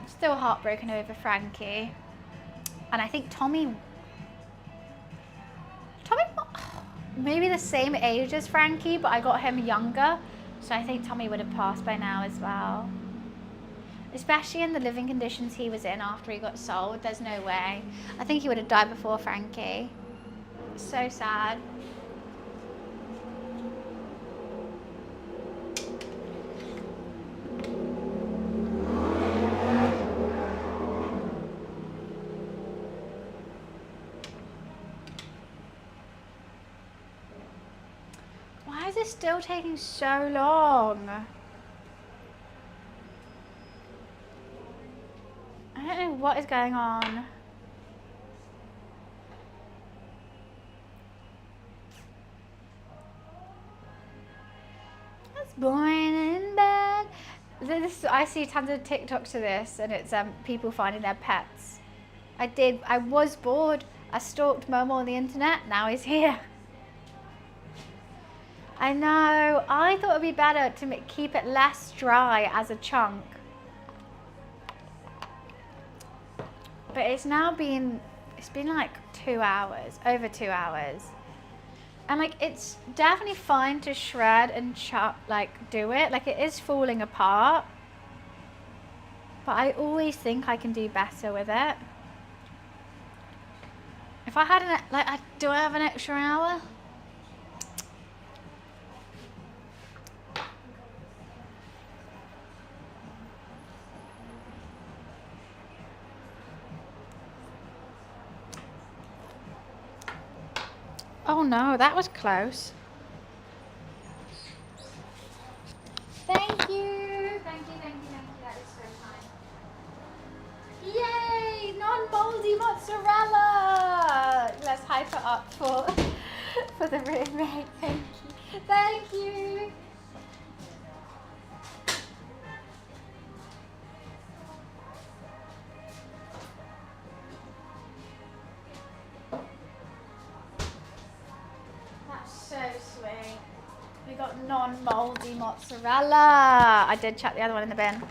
Still heartbroken over Frankie. And I think Tommy maybe the same age as Frankie, but I got him younger. So I think Tommy would have passed by now as well. Especially in the living conditions he was in after he got sold. There's no way. I think he would have died before Frankie. So sad. Why is this still taking so long? I don't know what is going on. I was born in bed. I see tons of TikToks to this, and it's people finding their pets. I was bored. I stalked Momo on the internet. Now he's here. I know. I thought it'd be better to keep it less dry as a chunk. But it's been like 2 hours, over 2 hours. And like, it's definitely fine to shred and chop, like do it. Like it is falling apart. But I always think I can do better with it. If I had do I have an extra hour? Oh no, that was close. Thank you. Thank you. That is so kind. Yay! Non-moldy mozzarella! Let's hype it up for the roommate. Thank you. Thank you. Non-moldy mozzarella. I did chuck the other one in the bin.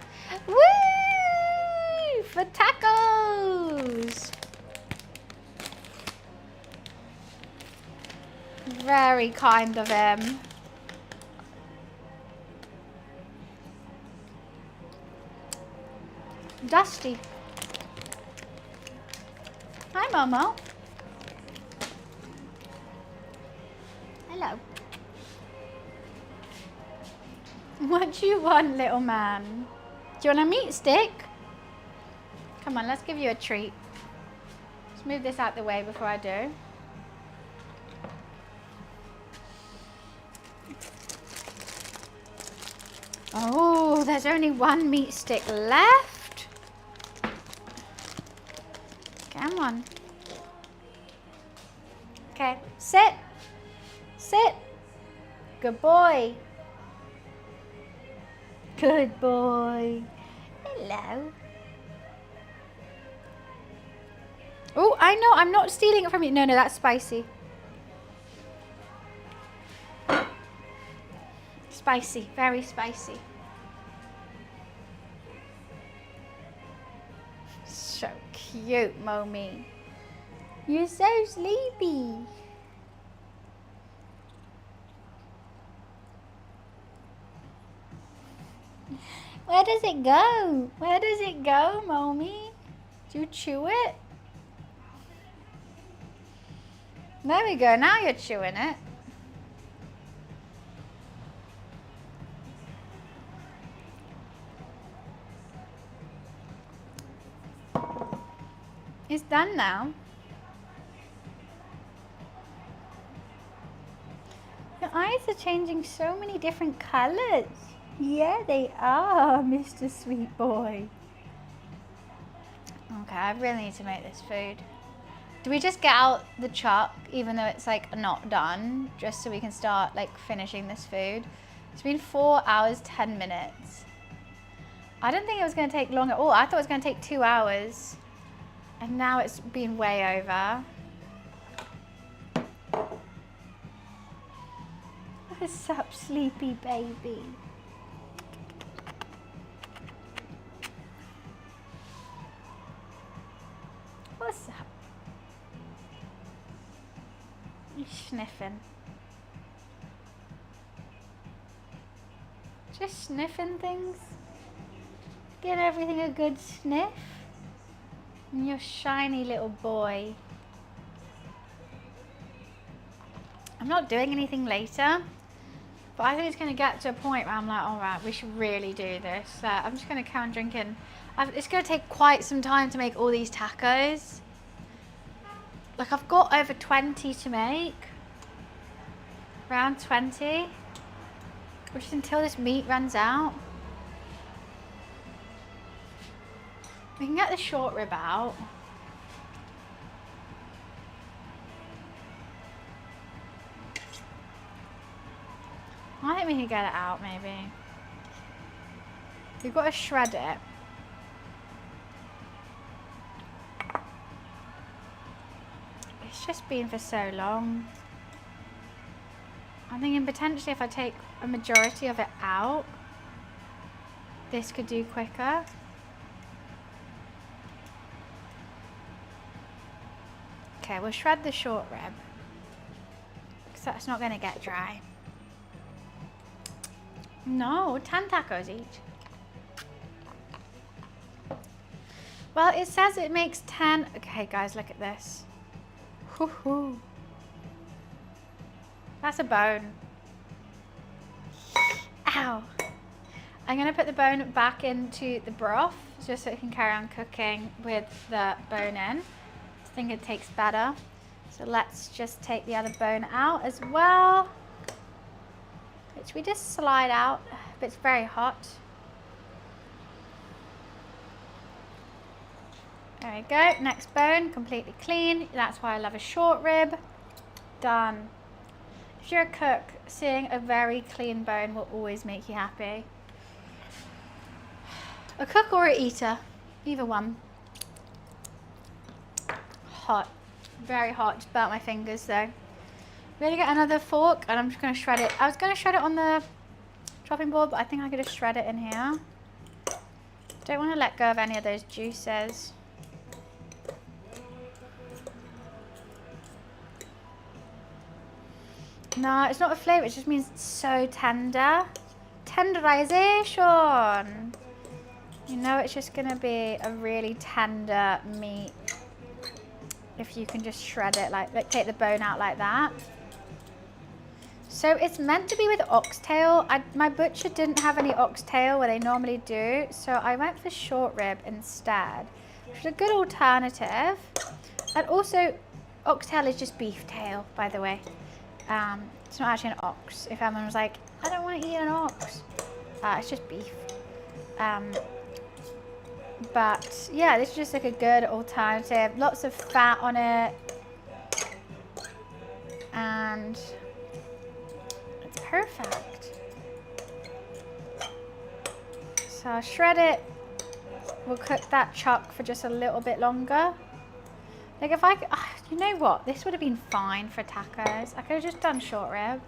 Woo! For tacos. Very kind of him. Dusty. Hi, Momo. Hello. What do you want, little man? Do you want a meat stick? Come on, let's give you a treat. Let's move this out the way before I do. Oh, there's only one meat stick left. Come on. Okay, sit. Sit. Good boy. Good boy. Hello. Oh, I know. I'm not stealing it from you. No, that's spicy. Spicy. Very spicy. So cute, Momi. You're so sleepy. Where does it go? Where does it go, Mommy? Do you chew it? There we go, now you're chewing it. It's done now. Your eyes are changing so many different colors. Yeah, they are, Mr. Sweet Boy. Okay, I really need to make this food. Do we just get out the chuck, even though it's like not done, just so we can start like finishing this food? It's been 4 hours, 10 minutes. I didn't think it was going to take long at all. I thought it was going to take 2 hours. And now it's been way over. What's up, sleepy baby? What's up? You sniffing? Just sniffing things? Give everything a good sniff? And your shiny little boy. I'm not doing anything later, but I think it's going to get to a point where I'm like, all right, we should really do this. I'm just going to carry on drinking. It's going to take quite some time to make all these tacos. Like, I've got over 20 to make. Around 20. Which is until this meat runs out. We can get the short rib out. I think we can get it out, maybe. We've got to shred it. It's just been for so long. I'm thinking potentially if I take a majority of it out, this could do quicker. Okay, we'll shred the short rib, because that's not going to get dry. No, 10 tacos each. Well, it says it makes 10. Okay, guys, look at this. Hoo-hoo. That's a bone. Ow. I'm going to put the bone back into the broth, just so it can carry on cooking with the bone in. I think it tastes better. So let's just take the other bone out as well, which we just slide out, but it's very hot. There we go, next bone, completely clean. That's why I love a short rib. Done. If you're a cook, seeing a very clean bone will always make you happy. A cook or an eater, either one. Hot, very hot, just burnt my fingers though. We're gonna get another fork and I'm just gonna shred it. I was gonna shred it on the chopping board, but I think I could just shred it in here. Don't want to let go of any of those juices. No, it's not a flavour, it just means it's so tender. Tenderization. You know, it's just gonna be a really tender meat if you can just shred it, like take the bone out like that. So it's meant to be with oxtail. My butcher didn't have any oxtail where they normally do, so I went for short rib instead, which is a good alternative. And also, oxtail is just beef tail, by the way. It's not actually an ox. If anyone was like, I don't want to eat an ox, it's just beef. But yeah, this is just like a good alternative. Lots of fat on it. And it's perfect. So I'll shred it. We'll cook that chuck for just a little bit longer. Like if I, you know what? This would have been fine for tacos. I could have just done short rib.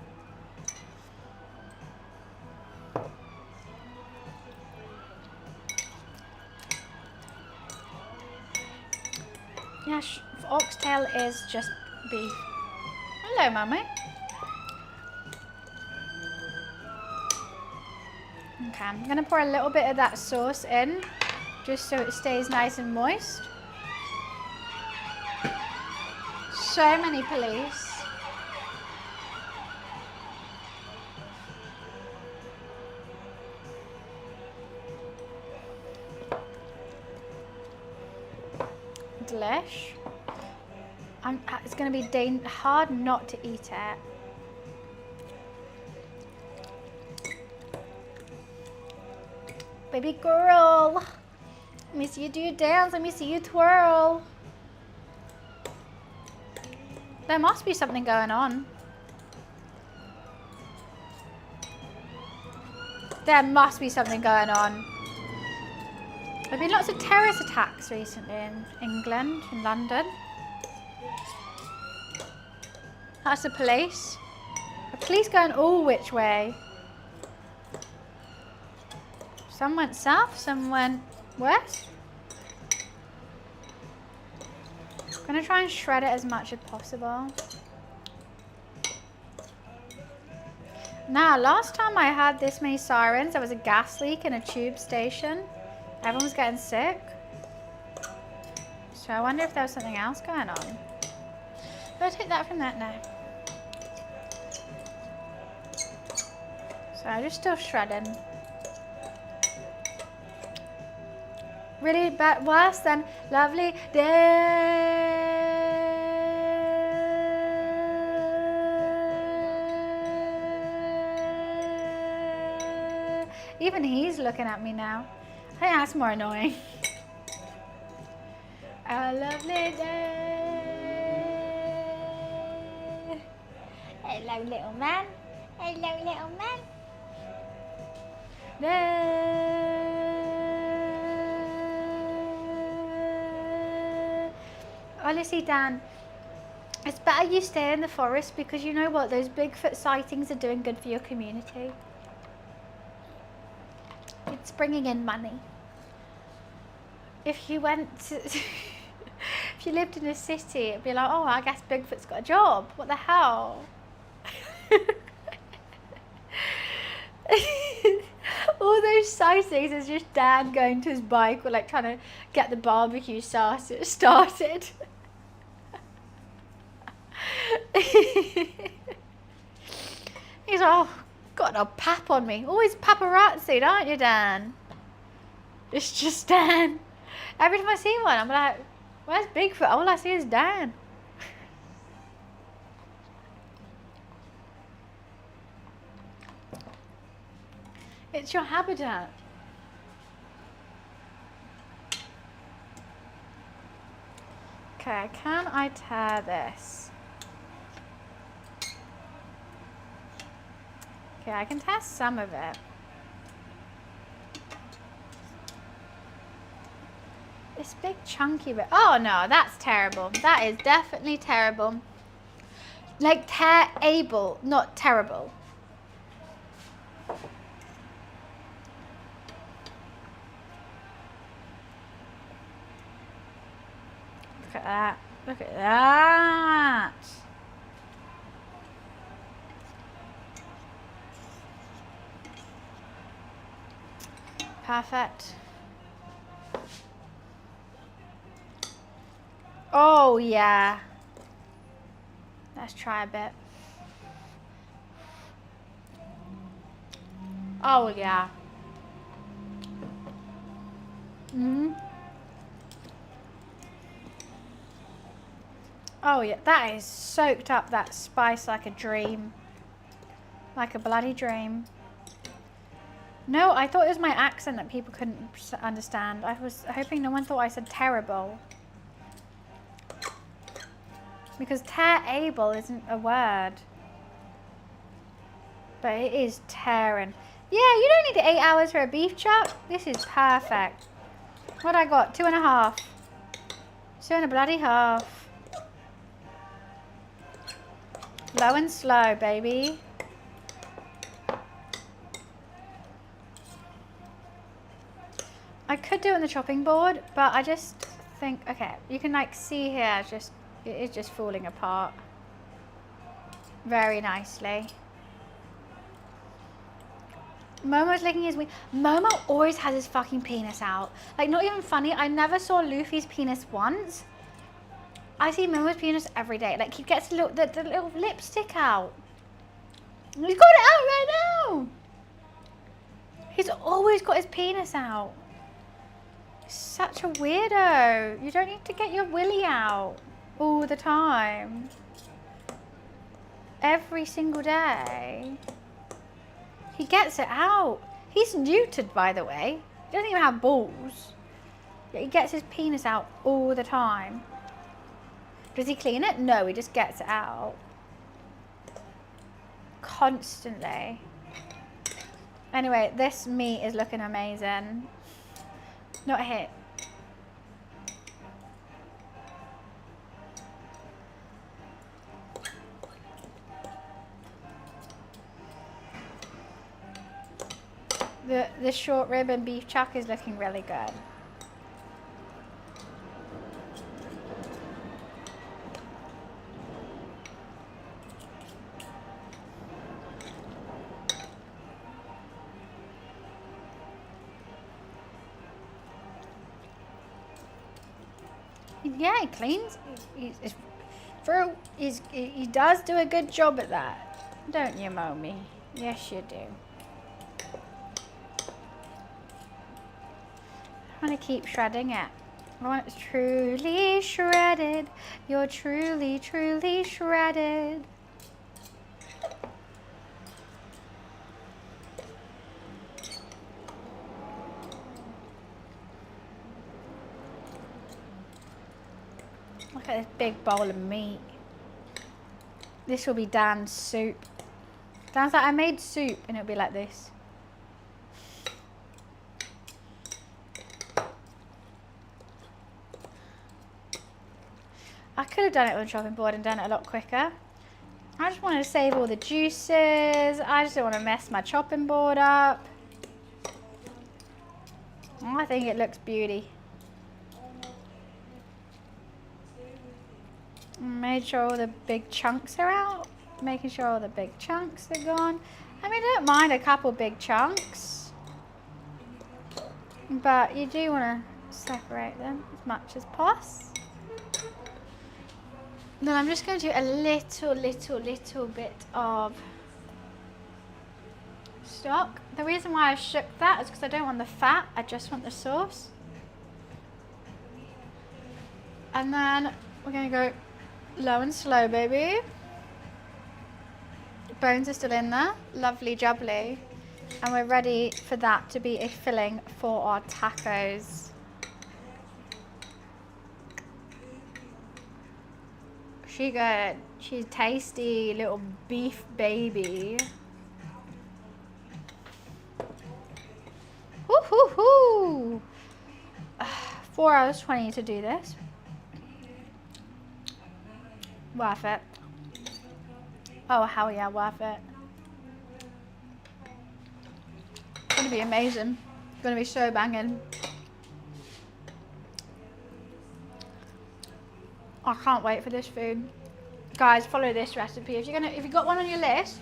Yeah, oxtail is just beef. Hello, Mummy. Okay, I'm gonna pour a little bit of that sauce in, just so it stays nice and moist. So many police. Delish. It's going to be hard not to eat it. Baby girl. Let me see you do your dance. Let me see you twirl. There must be something going on. There must be something going on. There have been lots of terrorist attacks recently in England, in London. That's the police. The police going all which way? Some went south, some went west. I'm gonna try and shred it as much as possible. Now, last time I had this many sirens, there was a gas leak in a tube station. Everyone was getting sick. So I wonder if there was something else going on. Did I take that from that now? So I'm just still shredding. Really bad, worse than lovely day. Even he's looking at me now. I think that's more annoying. A lovely day. Hello, little man. Hello, little man. Honestly, Dan, it's better you stay in the forest because you know what? Those Bigfoot sightings are doing good for your community. It's bringing in money. If you went to, if you lived in a city, it'd be like, oh, I guess Bigfoot's got a job. What the hell? All those sightings is just Dan going to his bike or like trying to get the barbecue started. He's like, oh, got a pap on me. Always paparazzi, aren't you, Dan? It's just Dan. Every time I see one, I'm like, where's Bigfoot? All I see is Dan. It's your habitat. Okay, can I tear this? Okay, I can tear some of it. This big chunky bit. Oh no, that's terrible. That is definitely terrible. Like tear-able, not terrible. Look at that. Look at that. Perfect. Oh, yeah. Let's try a bit. Oh, yeah. Oh, yeah. That is soaked up that spice like a dream. Like a bloody dream. No, I thought it was my accent that people couldn't understand. I was hoping no one thought I said terrible. Because tear-able isn't a word. But it is tearing. Yeah, you don't need 8 hours for a beef chop. This is perfect. What I got? 2.5. 2 and a bloody half. Low and slow, baby. I could do it on the chopping board, but I just think, okay, you can like see here, just It is just falling apart. Very nicely. Momo's licking his wing. Momo always has his fucking penis out. Like, not even funny. I never saw Luffy's penis once. I see Momo's penis every day. Like, he gets the little lipstick out. He's got it out right now. He's always got his penis out. Such a weirdo. You don't need to get your willy out all the time. Every single day. He gets it out. He's neutered, by the way. He doesn't even have balls. Yet he gets his penis out all the time. Does he clean it? No, he just gets it out. Constantly. Anyway, this meat is looking amazing. Not a hit. The short rib and beef chuck is looking really good. Yeah, he cleans. He's through. He does do a good job at that, don't you, Momi? Yes, you do. I want to keep shredding it. I want it truly shredded. You're truly, truly shredded. Look at this big bowl of meat. This will be Dan's soup. Dan's like, I made soup, and it'll be like this. I could have done it on the chopping board and done it a lot quicker. I just wanted to save all the juices. I just don't want to mess my chopping board up. I think it looks beauty. Made sure all the big chunks are out. Making sure all the big chunks are gone. I mean, I don't mind a couple big chunks. But you do want to separate them as much as possible. Then I'm just going to do a little bit of stock. The reason why I shook that is because I don't want the fat, I just want the sauce. And then we're going to go low and slow, baby. Bones are still in there, lovely jubbly. And we're ready for that to be a filling for our tacos. She good. She's tasty little beef baby. Woo hoo hoo. 4 hours 20 to do this. Worth it. Oh hell yeah, worth it. Gonna be amazing. Gonna be so banging. I can't wait for this food. Guys, follow this recipe. If you got one on your list,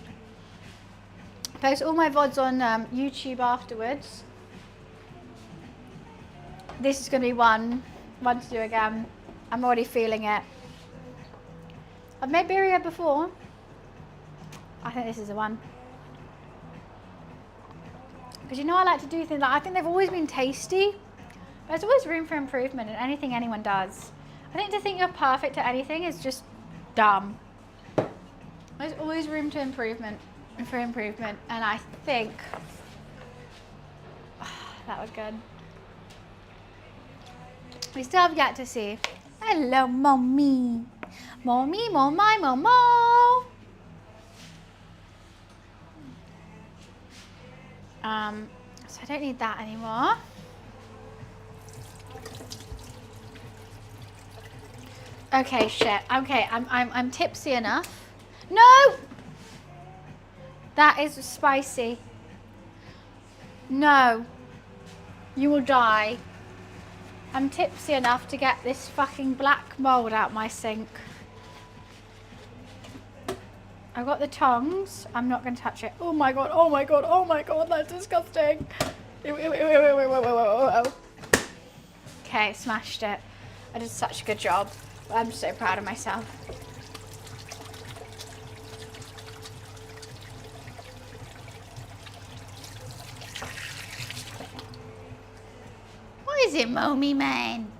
post all my VODs on YouTube afterwards. This is going to be one to do again. I'm already feeling it. I've made birria before. I think this is the one. Because you know I like to do things like, I think they've always been tasty. But there's always room for improvement in anything anyone does. I think to think you're perfect at anything is just dumb. There's always room to improvement, and I think that was good. We still have yet to see. Hello, mommy. Mommy, my momo. So I don't need that anymore. Okay, shit. Okay, I'm tipsy enough. No! That is spicy. No. You will die. I'm tipsy enough to get this fucking black mold out my sink. I've got the tongs. I'm not going to touch it. Oh my god, oh my god, oh my god, that's disgusting. Ew, ew, ew, ew, ew, ew, ew, ew. Okay, smashed it. I did such a good job. I'm so proud of myself. What is it, Mommy man?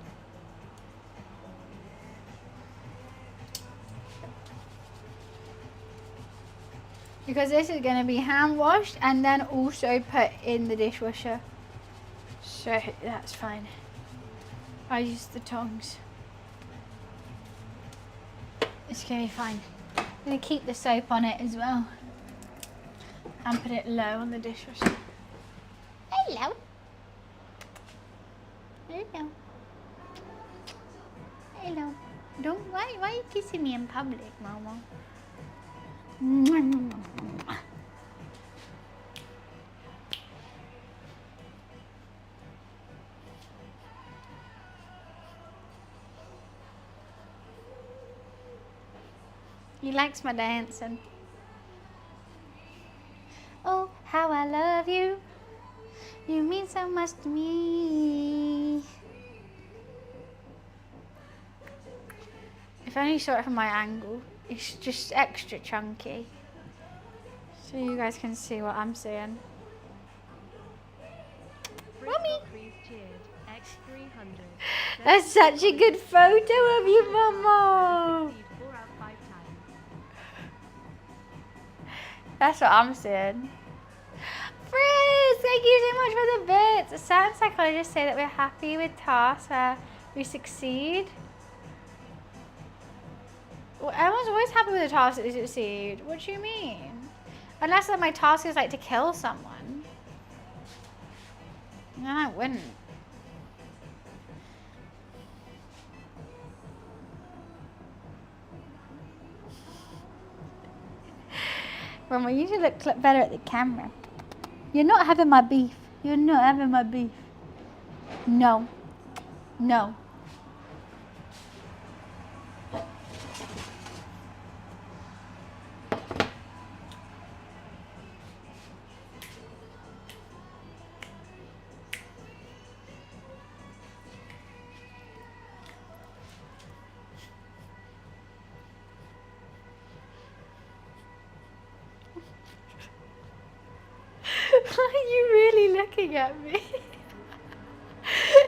Because this is going to be hand washed and then also put in the dishwasher. So that's fine. I use the tongs. It's going to be fine. I'm going to keep the soap on it as well. And put it low on the dishwasher. Hello. Hello. Hello. Why are you kissing me in public, Mama? He likes my dancing. Oh, how I love you. You mean so much to me. If only you saw it from my angle. It's just extra chunky. So you guys can see what I'm seeing. Romy! That's such a good photo of you, Mama. That's what I'm seeing. Frizz, thank you so much for the bits. It sounds like I just say that we're happy with tasks where we succeed. Well, everyone's always happy with the task that they succeed. What do you mean? Unless like, my task is like to kill someone. Then I wouldn't. Well, you should look better at the camera. You're not having my beef. You're not having my beef. No. No. Are you really looking at me?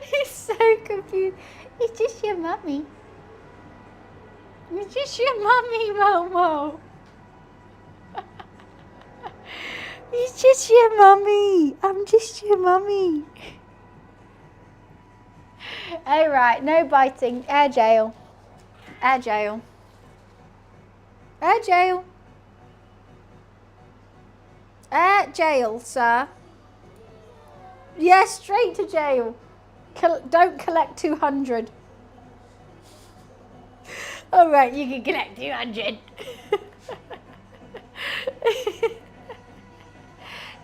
He's so confused. It's just your mummy. It's just your mummy, Momo. It's just your mummy. I'm just your mummy. Alright, no biting. Air jail. Air jail. Air jail. Jail, sir. Yeah, straight to jail. Don't collect 200. All right, you can collect 200.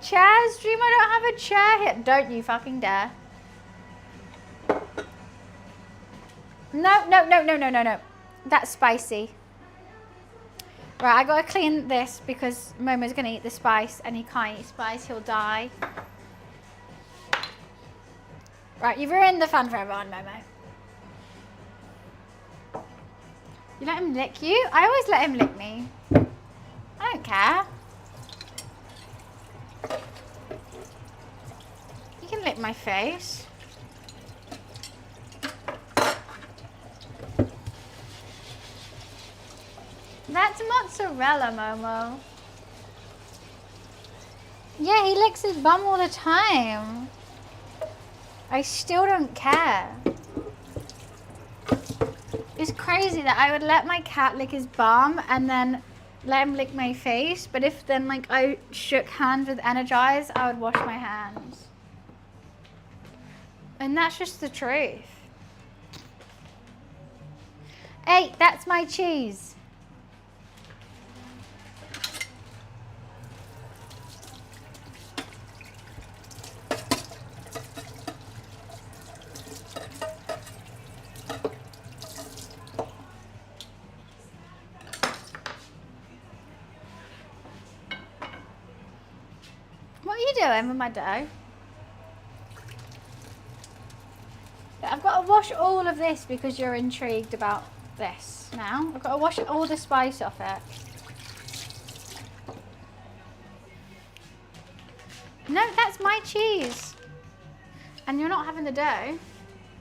Chair stream, I don't have a chair here. Don't you fucking dare. No. That's spicy. Right, I gotta clean this because Momo's gonna eat the spice and he can't eat spice, he'll die. Right, you've ruined the fun for everyone, Momo. You let him lick you? I always let him lick me. I don't care. You can lick my face. That's mozzarella, Momo. Yeah, he licks his bum all the time. I still don't care. It's crazy that I would let my cat lick his bum and then let him lick my face, but if then like I shook hands with Energize, I would wash my hands. And that's just the truth. Hey, that's my cheese. doing with my dough? I've got to wash all of this because you're intrigued about this now. I've got to wash all the spice off it. No, that's my cheese. And you're not having the dough.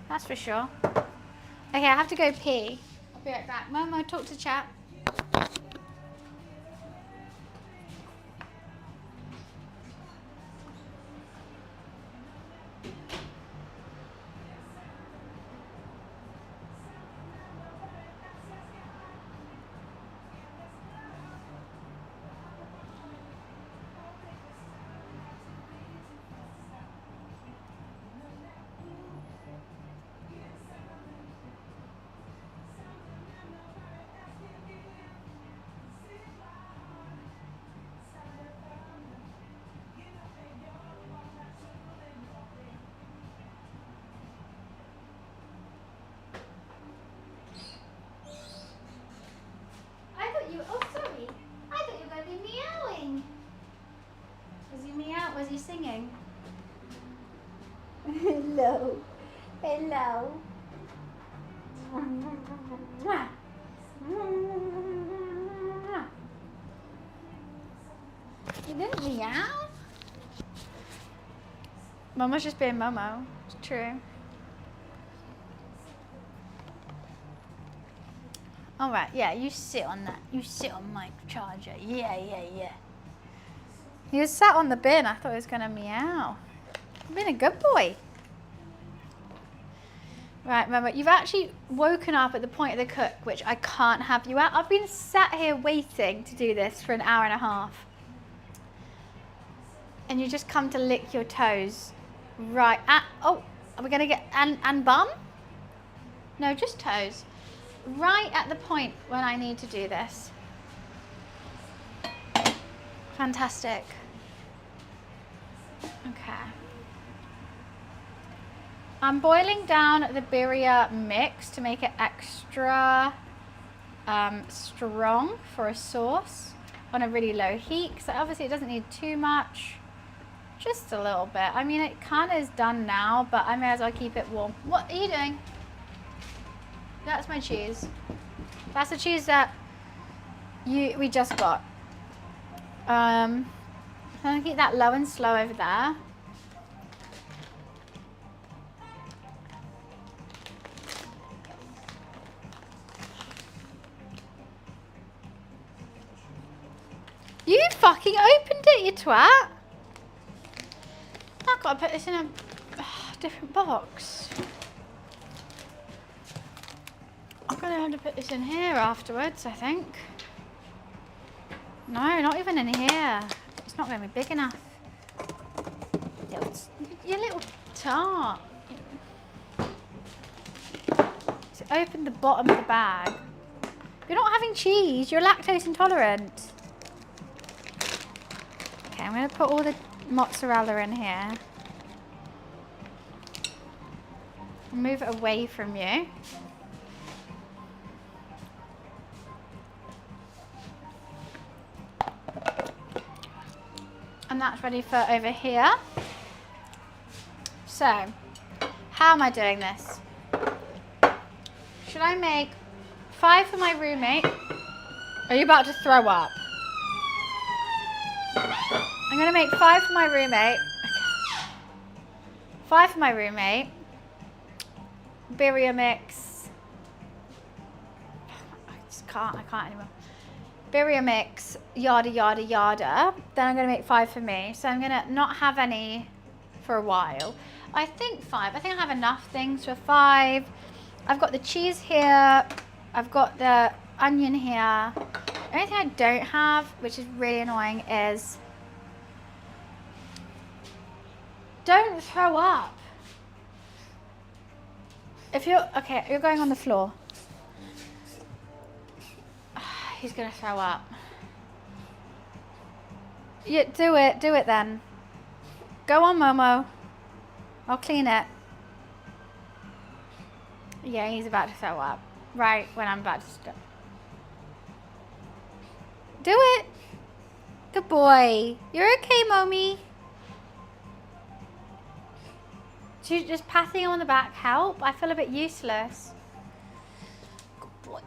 That's for sure. Okay, I have to go pee. I'll be right back. Momo, talk to chat. Oh, sorry. I thought you were going to be meowing. Was he meow? Was he singing? Hello. Hello. You didn't meow? Momo's just being Momo. It's true. All right, yeah, you sit on that. You sit on my charger. Yeah. He was sat on the bin. I thought he was going to meow. You've been a good boy. Right, remember, you've actually woken up at the point of the cook, which I can't have you at. I've been sat here waiting to do this for an hour and a half. And you just come to lick your toes. Right at, oh, are we going to get, and bum? No, just toes. Right at the point when I need to do this. Fantastic. Okay. I'm boiling down the birria mix to make it extra strong for a sauce on a really low heat. So obviously it doesn't need too much, just a little bit. I mean, it kind of is done now, but I may as well keep it warm. What are you doing? That's my cheese. That's the cheese that we just got. I'm gonna keep that low and slow over there. You fucking opened it, you twat. I've got to put this in a different box. I'm going to have to put this in here afterwards, I think. No, not even in here. It's not going to be big enough. You little tart. So open the bottom of the bag. You're not having cheese. You're lactose intolerant. Okay, I'm going to put all the mozzarella in here. Move it away from you. And that's ready for over here. So, how am I doing this? Should I make 5 for my roommate? Are you about to throw up? I'm going to make 5 for my roommate. Okay. 5 for my roommate. Birria mix. I can't anymore. Birria mix, yada, yada, yada. Then I'm going to make 5 for me. So I'm going to not have any for a while. I think 5. I think I have enough things for 5. I've got the cheese here. I've got the onion here. The only thing I don't have, which is really annoying, is... Don't throw up. If you're... Okay, you're going on the floor. He's going to throw up. Yeah, do it then. Go on, Momo. I'll clean it. Yeah, he's about to throw up. Right when I'm about to stop. Do it. Good boy. You're okay, Mommy. Just patting him on the back help? I feel a bit useless. Good boy.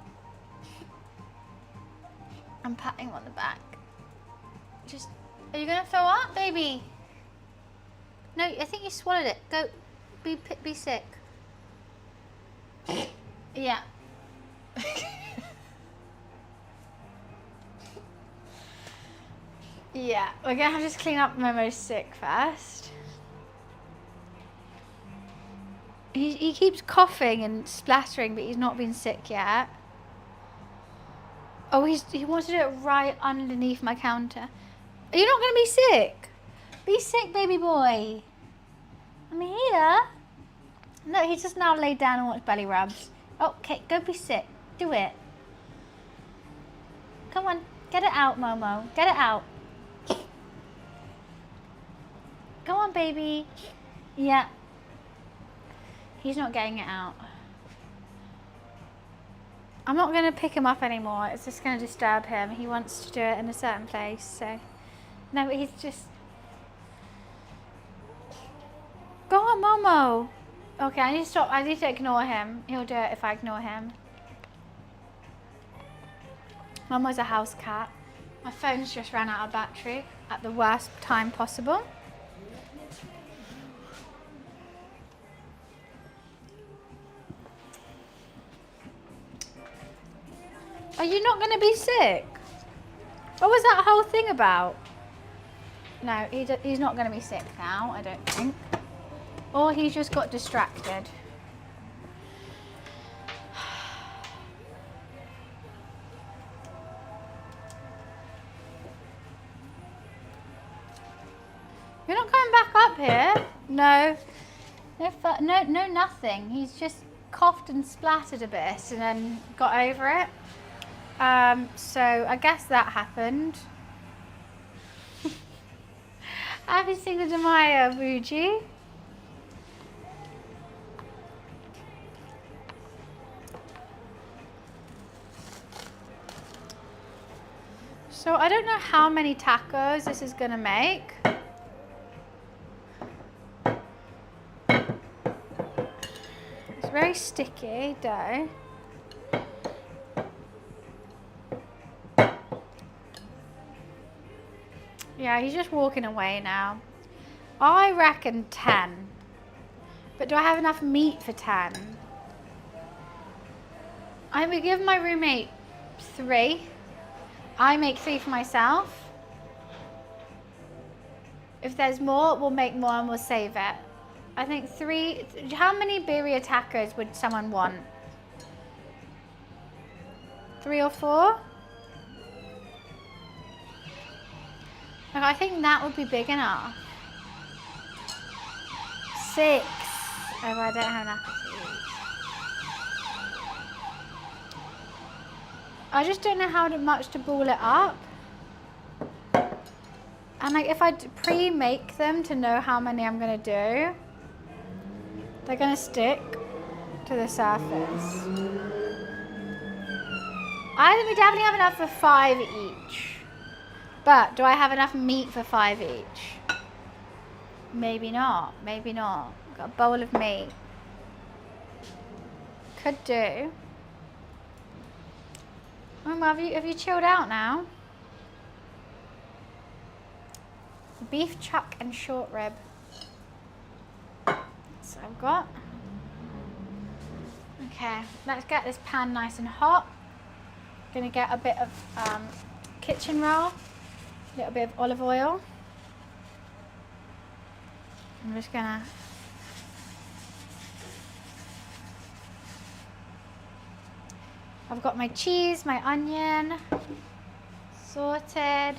I'm patting him on the back. Just, are you gonna throw up, baby? No, I think you swallowed it. Go, be sick. Yeah. Yeah, we're gonna have to just clean up Momo's sick first. He keeps coughing and splattering, but he's not been sick yet. Oh, he wants to do it right underneath my counter. Are you not gonna be sick? Be sick, baby boy. I'm here. No, he's just now laid down and watched belly rubs. Okay, go be sick. Do it. Come on, get it out, Momo. Get it out. Go on, baby. Yeah. He's not getting it out. I'm not going to pick him up anymore. It's just going to disturb him. He wants to do it in a certain place, so. No, but he's just. Go on, Momo. Okay, I need to stop. I need to ignore him. He'll do it if I ignore him. Momo's a house cat. My phone's just ran out of battery at the worst time possible. Are you not going to be sick? What was that whole thing about? No, he's not going to be sick now, I don't think. Or he just got distracted. You're not coming back up here? No. No, nothing. He's just coughed and splattered a bit and then got over it. So I guess that happened. Happy Cinco de Mayo, Fuji. So I don't know how many tacos this is gonna make. It's very sticky dough. Yeah, he's just walking away now. I reckon 10. But do I have enough meat for 10? I would give my roommate 3. I make 3 for myself. If there's more, we'll make more and we'll save it. I think 3. How many birria tacos would someone want? 3 or 4? Like, I think that would be big enough. 6. Oh, I don't have enough to eat. I just don't know how much to ball it up. And like, if I pre-make them to know how many I'm gonna do, they're gonna stick to the surface. I think we definitely have enough for 5 each. But do I have enough meat for 5 each? Maybe not. Maybe not. Got a bowl of meat. Could do. Oh, have you chilled out now? Beef chuck and short rib. So I've got. Okay, let's get this pan nice and hot. Gonna get a bit of kitchen roll, a little bit of olive oil. I'm just gonna I've got my cheese, my onion, sorted.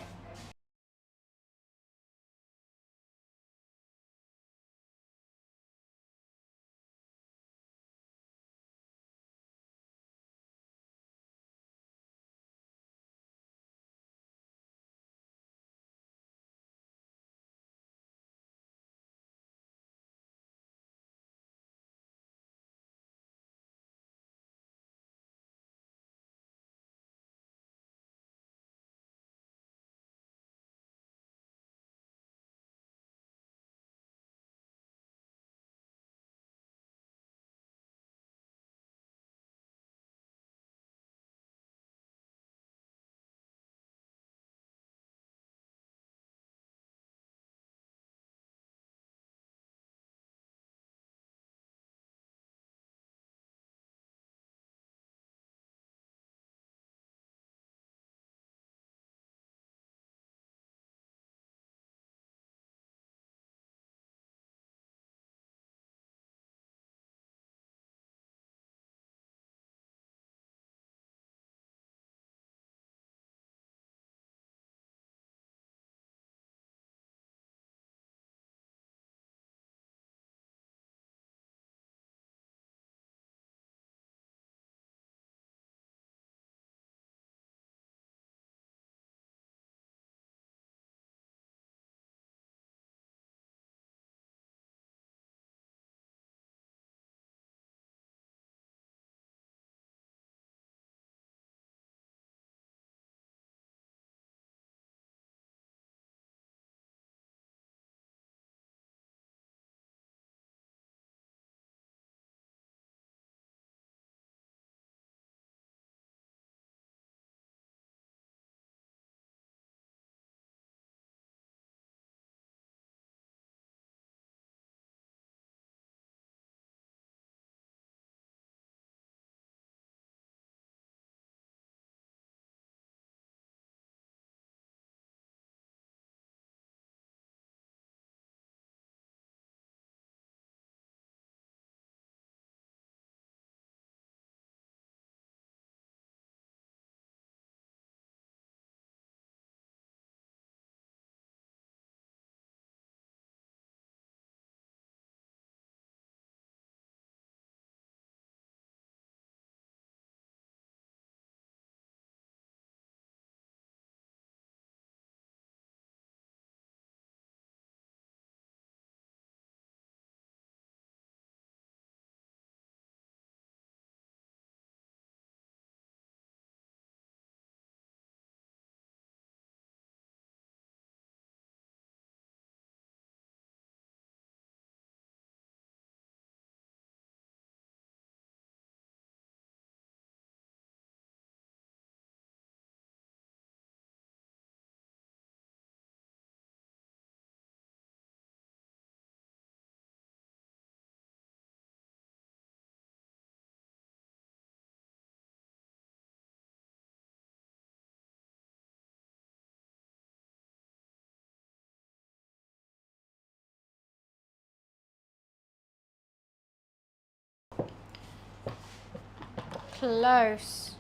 close.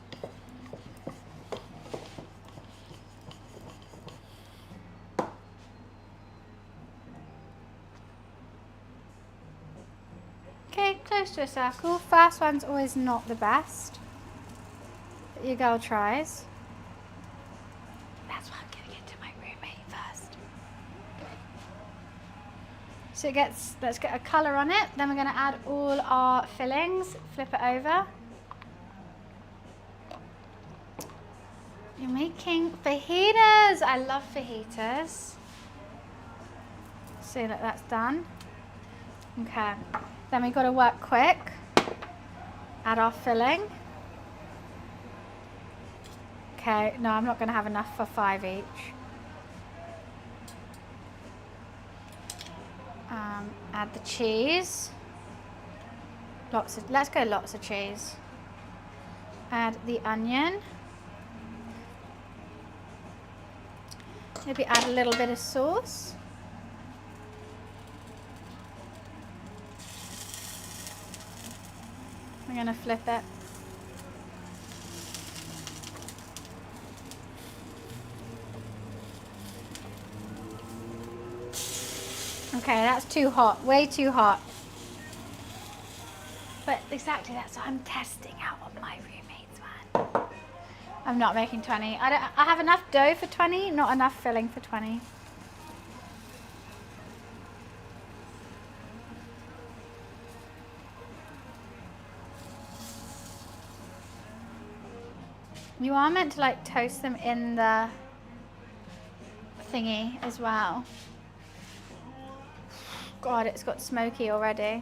Okay, close to a circle. First one's always not the best, but your girl tries. That's why I'm giving it to my roommate first. So it gets, let's get a colour on it. Then we're going to add all our fillings. Flip it over. You're making fajitas. I love fajitas. See that that's done. Okay. Then we've got to work quick. Add our filling. Okay, no, I'm not going to have enough for 5 each. Add the cheese. Let's go lots of cheese. Add the onion. Maybe add a little bit of sauce. We're going to flip it. Okay, that's too hot, way too hot. But exactly, that's what I'm testing out on my roommates, man. I'm not making 20. I have enough dough for 20, not enough filling for 20. You are meant to like toast them in the thingy as well. God, it's got smoky already.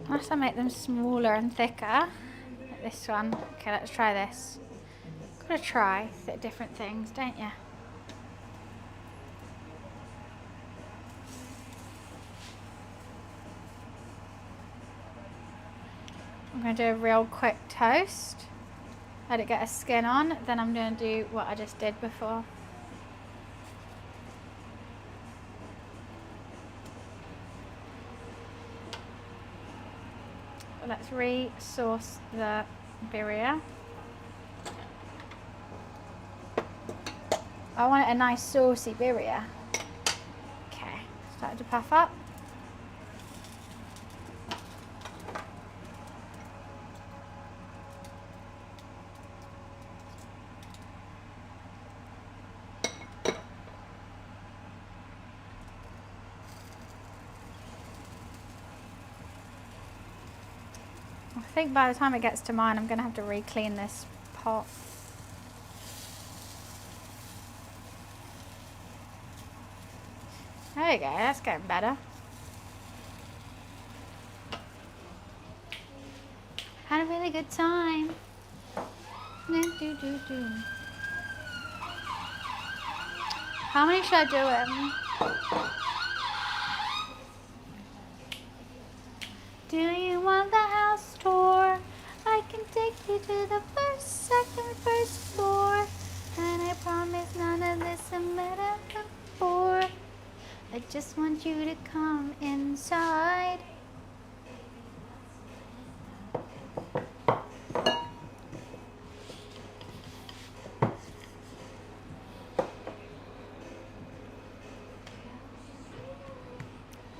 Unless I make them smaller and thicker, like this one. Okay, let's try this. Gotta try different things, don't you? I'm gonna do a real quick toast. Let it get a skin on, then I'm gonna do what I just did before. Let's re-sauce the birria. I want it a nice saucy birria. Okay, starting to puff up. I think by the time it gets to mine, I'm going to have to re-clean this pot. There you go, that's getting better. Had a really good time. How many should I do? Do you want the house tour? I can take you to the first, second, first floor. And I promise none of this I met before. I just want you to come inside.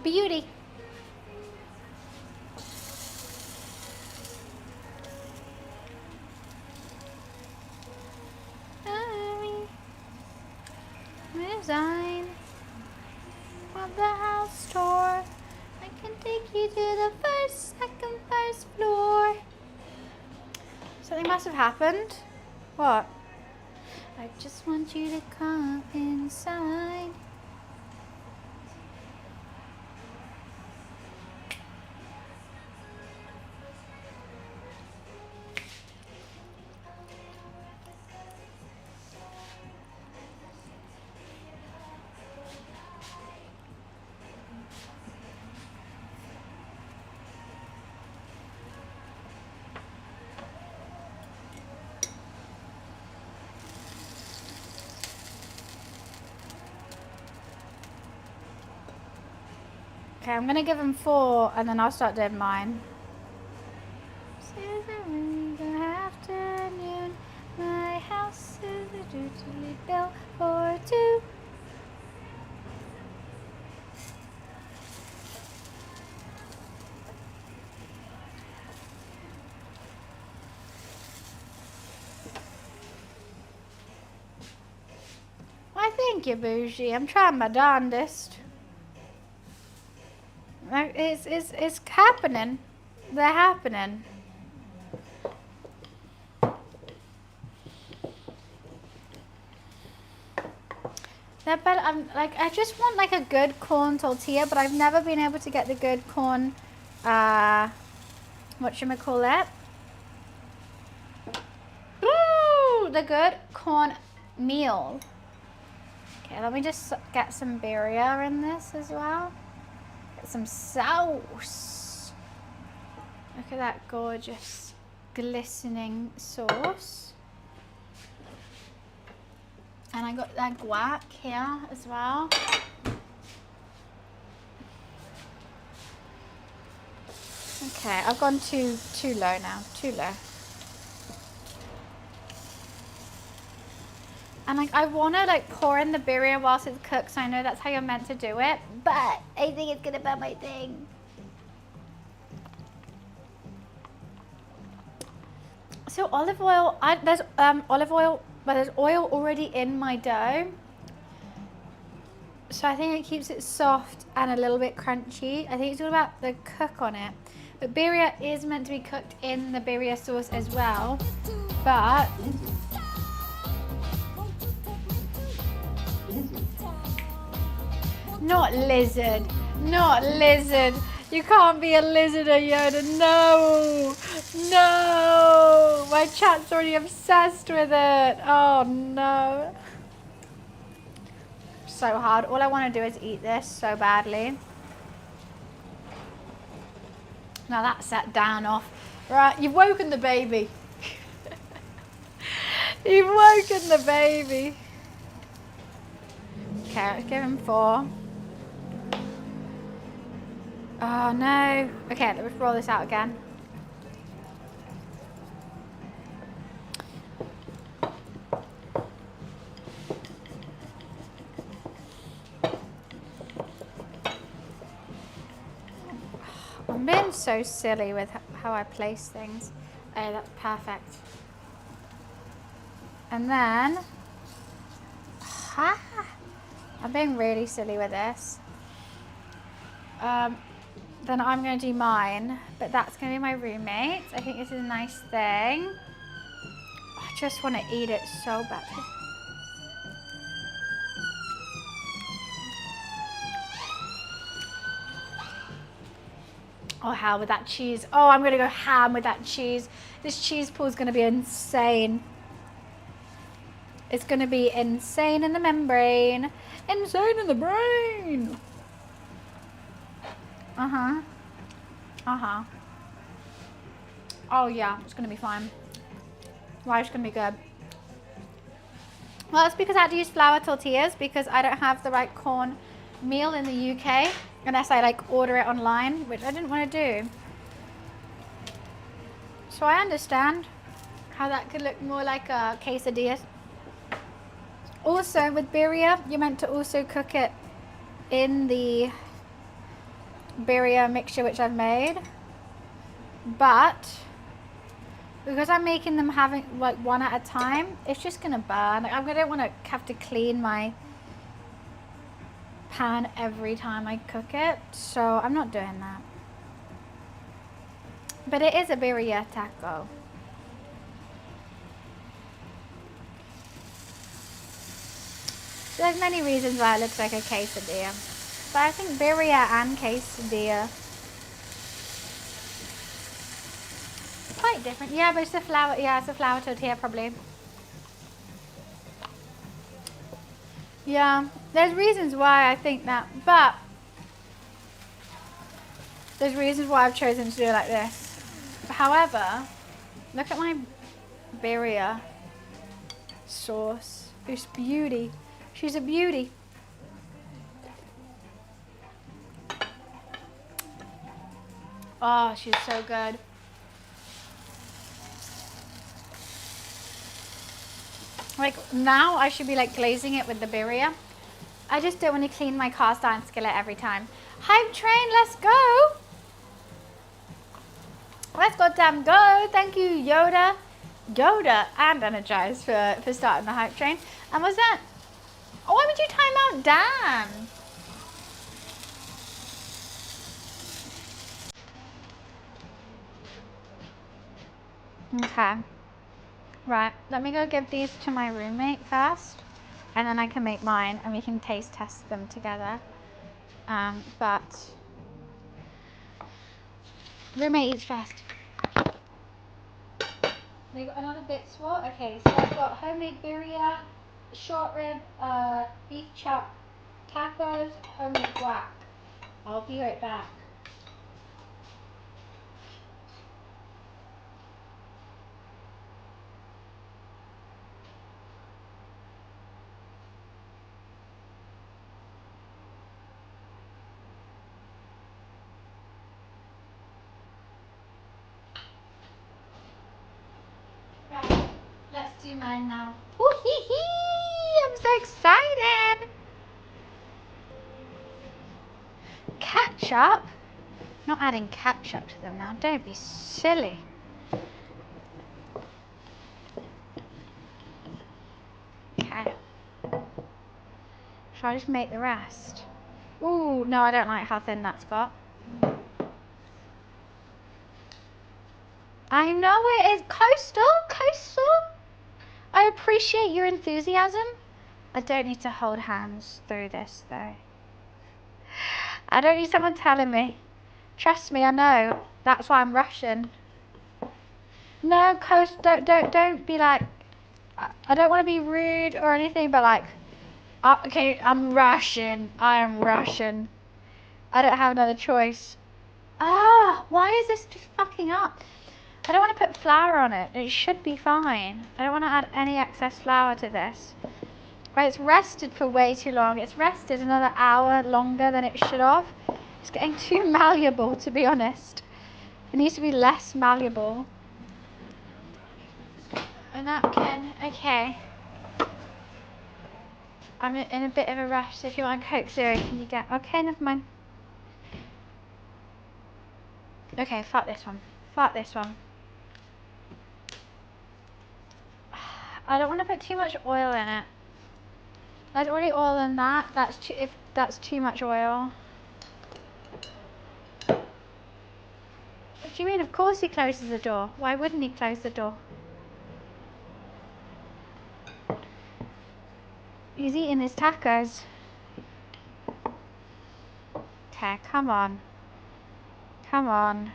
Beauty. Design of the house tour. I can take you to the first, second, first floor. Something must have happened. What? I just want you to come inside. Okay, I'm gonna give him 4 and then I'll start doing mine. Afternoon, my house is dutifully built for 2. Why, thank you, Bougie. I'm trying my darndest. It's happening. They're happening. But I'm like, I just want like a good corn tortilla, but I've never been able to get the good corn, whatchamacallit? Ooh, the good corn meal. Okay, let me just get some birria in this as well. Get some sauce. Look at that gorgeous, glistening sauce. And I got that guac here as well. Okay, I've gone too low now, too low. And like I wanna like pour in the birria whilst it's cooked, so I know that's how you're meant to do it, but I think it's gonna burn my thing. So olive oil, there's olive oil, but there's oil already in my dough. So I think it keeps it soft and a little bit crunchy. I think it's all about the cook on it. But birria is meant to be cooked in the birria sauce as well. But not lizard, not lizard. You can't be a lizard, Yoda. No, no. My chat's already obsessed with it. Oh no. So hard. All I want to do is eat this so badly. Now that's that down off. Right, you've woken the baby. You've woken the baby. Okay, let's give him 4. Oh no. Okay, let's roll this out again. I'm being so silly with how I place things. Oh, that's perfect. And then, I'm being really silly with this. Then I'm going to do mine, but that's going to be my roommate. I think this is a nice thing. I just want to eat it so bad. Oh, hell with that cheese. Oh, I'm going to go ham with that cheese. This cheese pool is going to be insane. It's going to be insane in the membrane. Insane in the brain. Uh-huh. Uh-huh. Oh, yeah. It's going to be fine. Why, it's going to be good. Well, it's because I had to use flour tortillas because I don't have the right corn meal in the UK. Unless I like order it online, which I didn't want to do. So I understand how that could look more like a quesadilla. Also with birria, you're meant to also cook it in the birria mixture which I've made. But because I'm making them having like one at a time, it's just gonna burn. Like, I don't want to have to clean my pan every time I cook it, so I'm not doing that. But it is a birria taco. There's many reasons why it looks like a quesadilla, but I think birria and quesadilla quite different. Yeah, but it's a flour. Yeah, it's a flour tortilla probably. Yeah, there's reasons why I think that, but there's reasons why I've chosen to do it like this. However, look at my birria sauce. It's beauty. She's a beauty. Oh, she's so good. Like, now I should be like glazing it with the birria. I just don't want to clean my cast iron skillet every time. Hype train, let's go. Let's goddamn go. Thank you, Yoda and Energize for starting the hype train. And was that? Oh, why would you time out Dan? Okay. Right, let me go give these to my roommate first. And then I can make mine and we can taste test them together. But roommate eats first. They got another bit swap. Okay, so I've got homemade birria, short rib, beef chop, tacos, homemade guac. I'll be right back. Right, let's do mine now. Ooh, hee hee! I'm so excited! Ketchup? Not adding ketchup to them now, don't be silly. Okay. Shall I just make the rest? Ooh, no, I don't like how thin that's got. I know it is coastal. I appreciate your enthusiasm. I don't need to hold hands through this though. I don't need someone telling me. Trust me, I know. That's why I'm rushing. No, don't be like. I don't want to be rude or anything, but like, okay, I'm rushing. I am rushing. I don't have another choice. Ah, why is this just fucking up? I don't want to put flour on it. It should be fine. I don't want to add any excess flour to this. Right, it's rested for way too long. It's rested another hour longer than it should have. It's getting too malleable, to be honest. It needs to be less malleable. A napkin, okay. I'm in a bit of a rush, so if you want a Coke Zero, can you get... Okay, never mind. Okay, fuck this one. Fuck this one. I don't want to put too much oil in it. There's already oil in that. If that's too much oil. What do you mean? Of course he closes the door. Why wouldn't he close the door? He's eating his tacos. Okay, come on. Come on.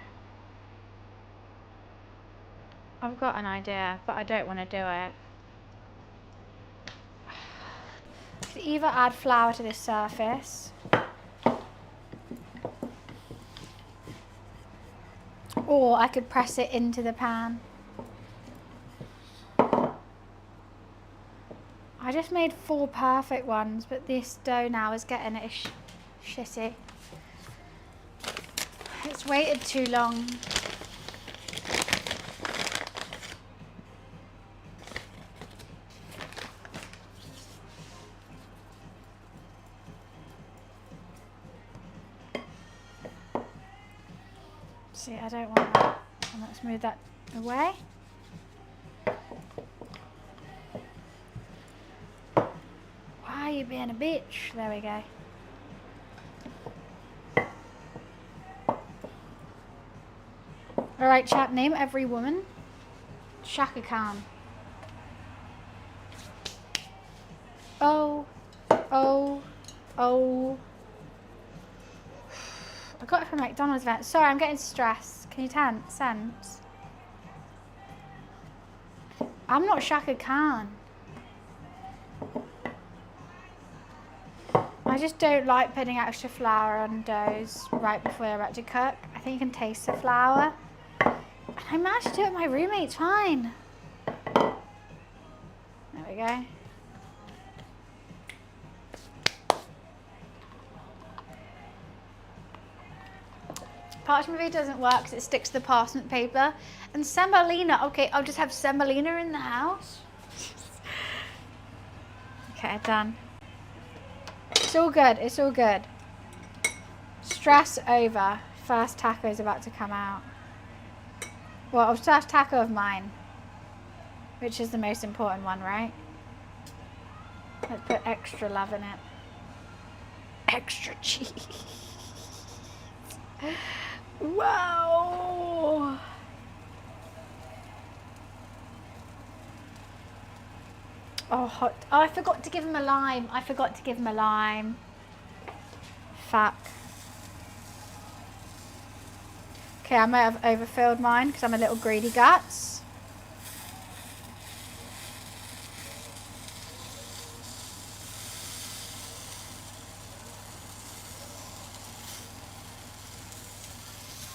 I've got an idea, but I don't want to do it. I could either add flour to this surface, or I could press it into the pan. I just made 4 perfect ones, but this dough now is getting it shitty. It's waited too long. See, I don't want that. Let's move that away. Why are you being a bitch? There we go. Alright, chat, name every woman. Shaka Khan. Oh. I got it from McDonald's event. Sorry, I'm getting stressed. Can you sense? I'm not Shaka Khan. I just don't like putting extra flour on doughs right before they're about to cook. I think you can taste the flour. And I managed to do it with my roommates fine. There we go. parchment paper doesn't work because it sticks to the parchment paper. And semolina, okay, I'll just have semolina in the house. Okay, done. It's all good, it's all good. Stress over. First taco is about to come out. Well, first taco of mine. Which is the most important one, right? Let's put extra love in it. Extra cheese. Wow. Oh, hot. Oh, I forgot to give him a lime. I forgot to give him a lime. Fuck. Okay, I might have overfilled mine because I'm a little greedy guts.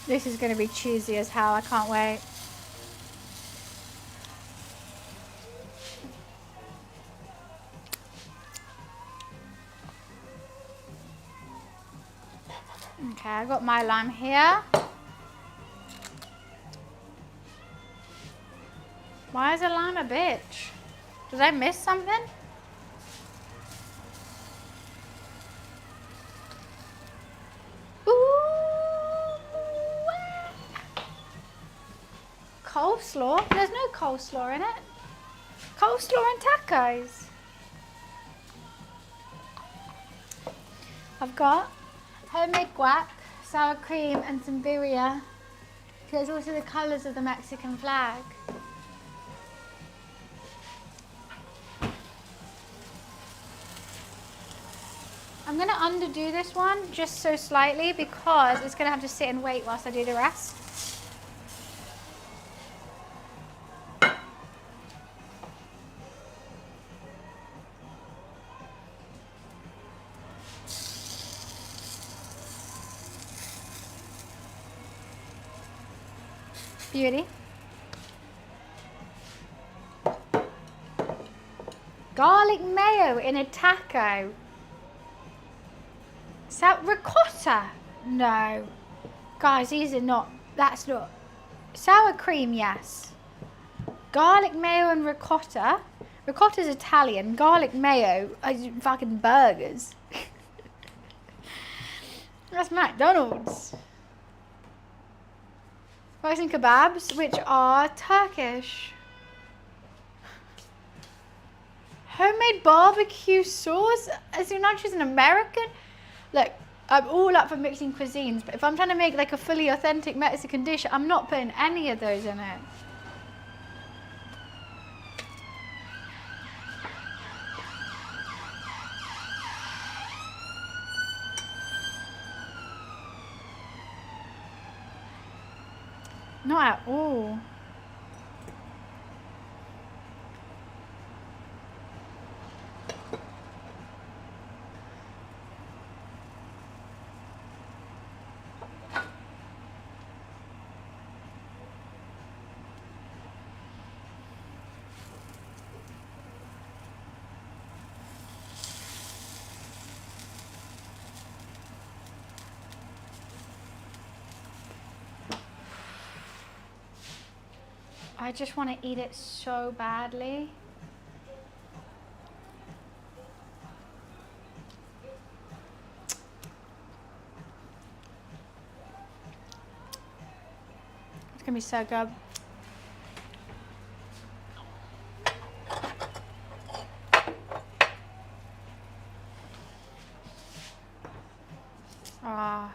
This is going to be cheesy as hell. I can't wait. Okay, I got my lime here. Why is a lime a bitch? Did I miss something? Ooh. Coleslaw? There's no coleslaw in it. Coleslaw and tacos. I've got homemade guac, sour cream and some birria. There's also the colours of the Mexican flag. I'm going to underdo this one just so slightly because it's going to have to sit and wait whilst I do the rest. Beauty. Garlic mayo in a taco. Ricotta? No. Guys, these are not, that's not. Sour cream, yes. Garlic mayo and ricotta. Ricotta's Italian. Garlic mayo is fucking burgers. That's McDonald's. Rice and kebabs, which are Turkish. Homemade barbecue sauce? As you're not choosing American? Look, I'm all up for mixing cuisines, but if I'm trying to make like a fully authentic Mexican dish, I'm not putting any of those in it. Not at all. I just want to eat it so badly. It's gonna be so good. Ah.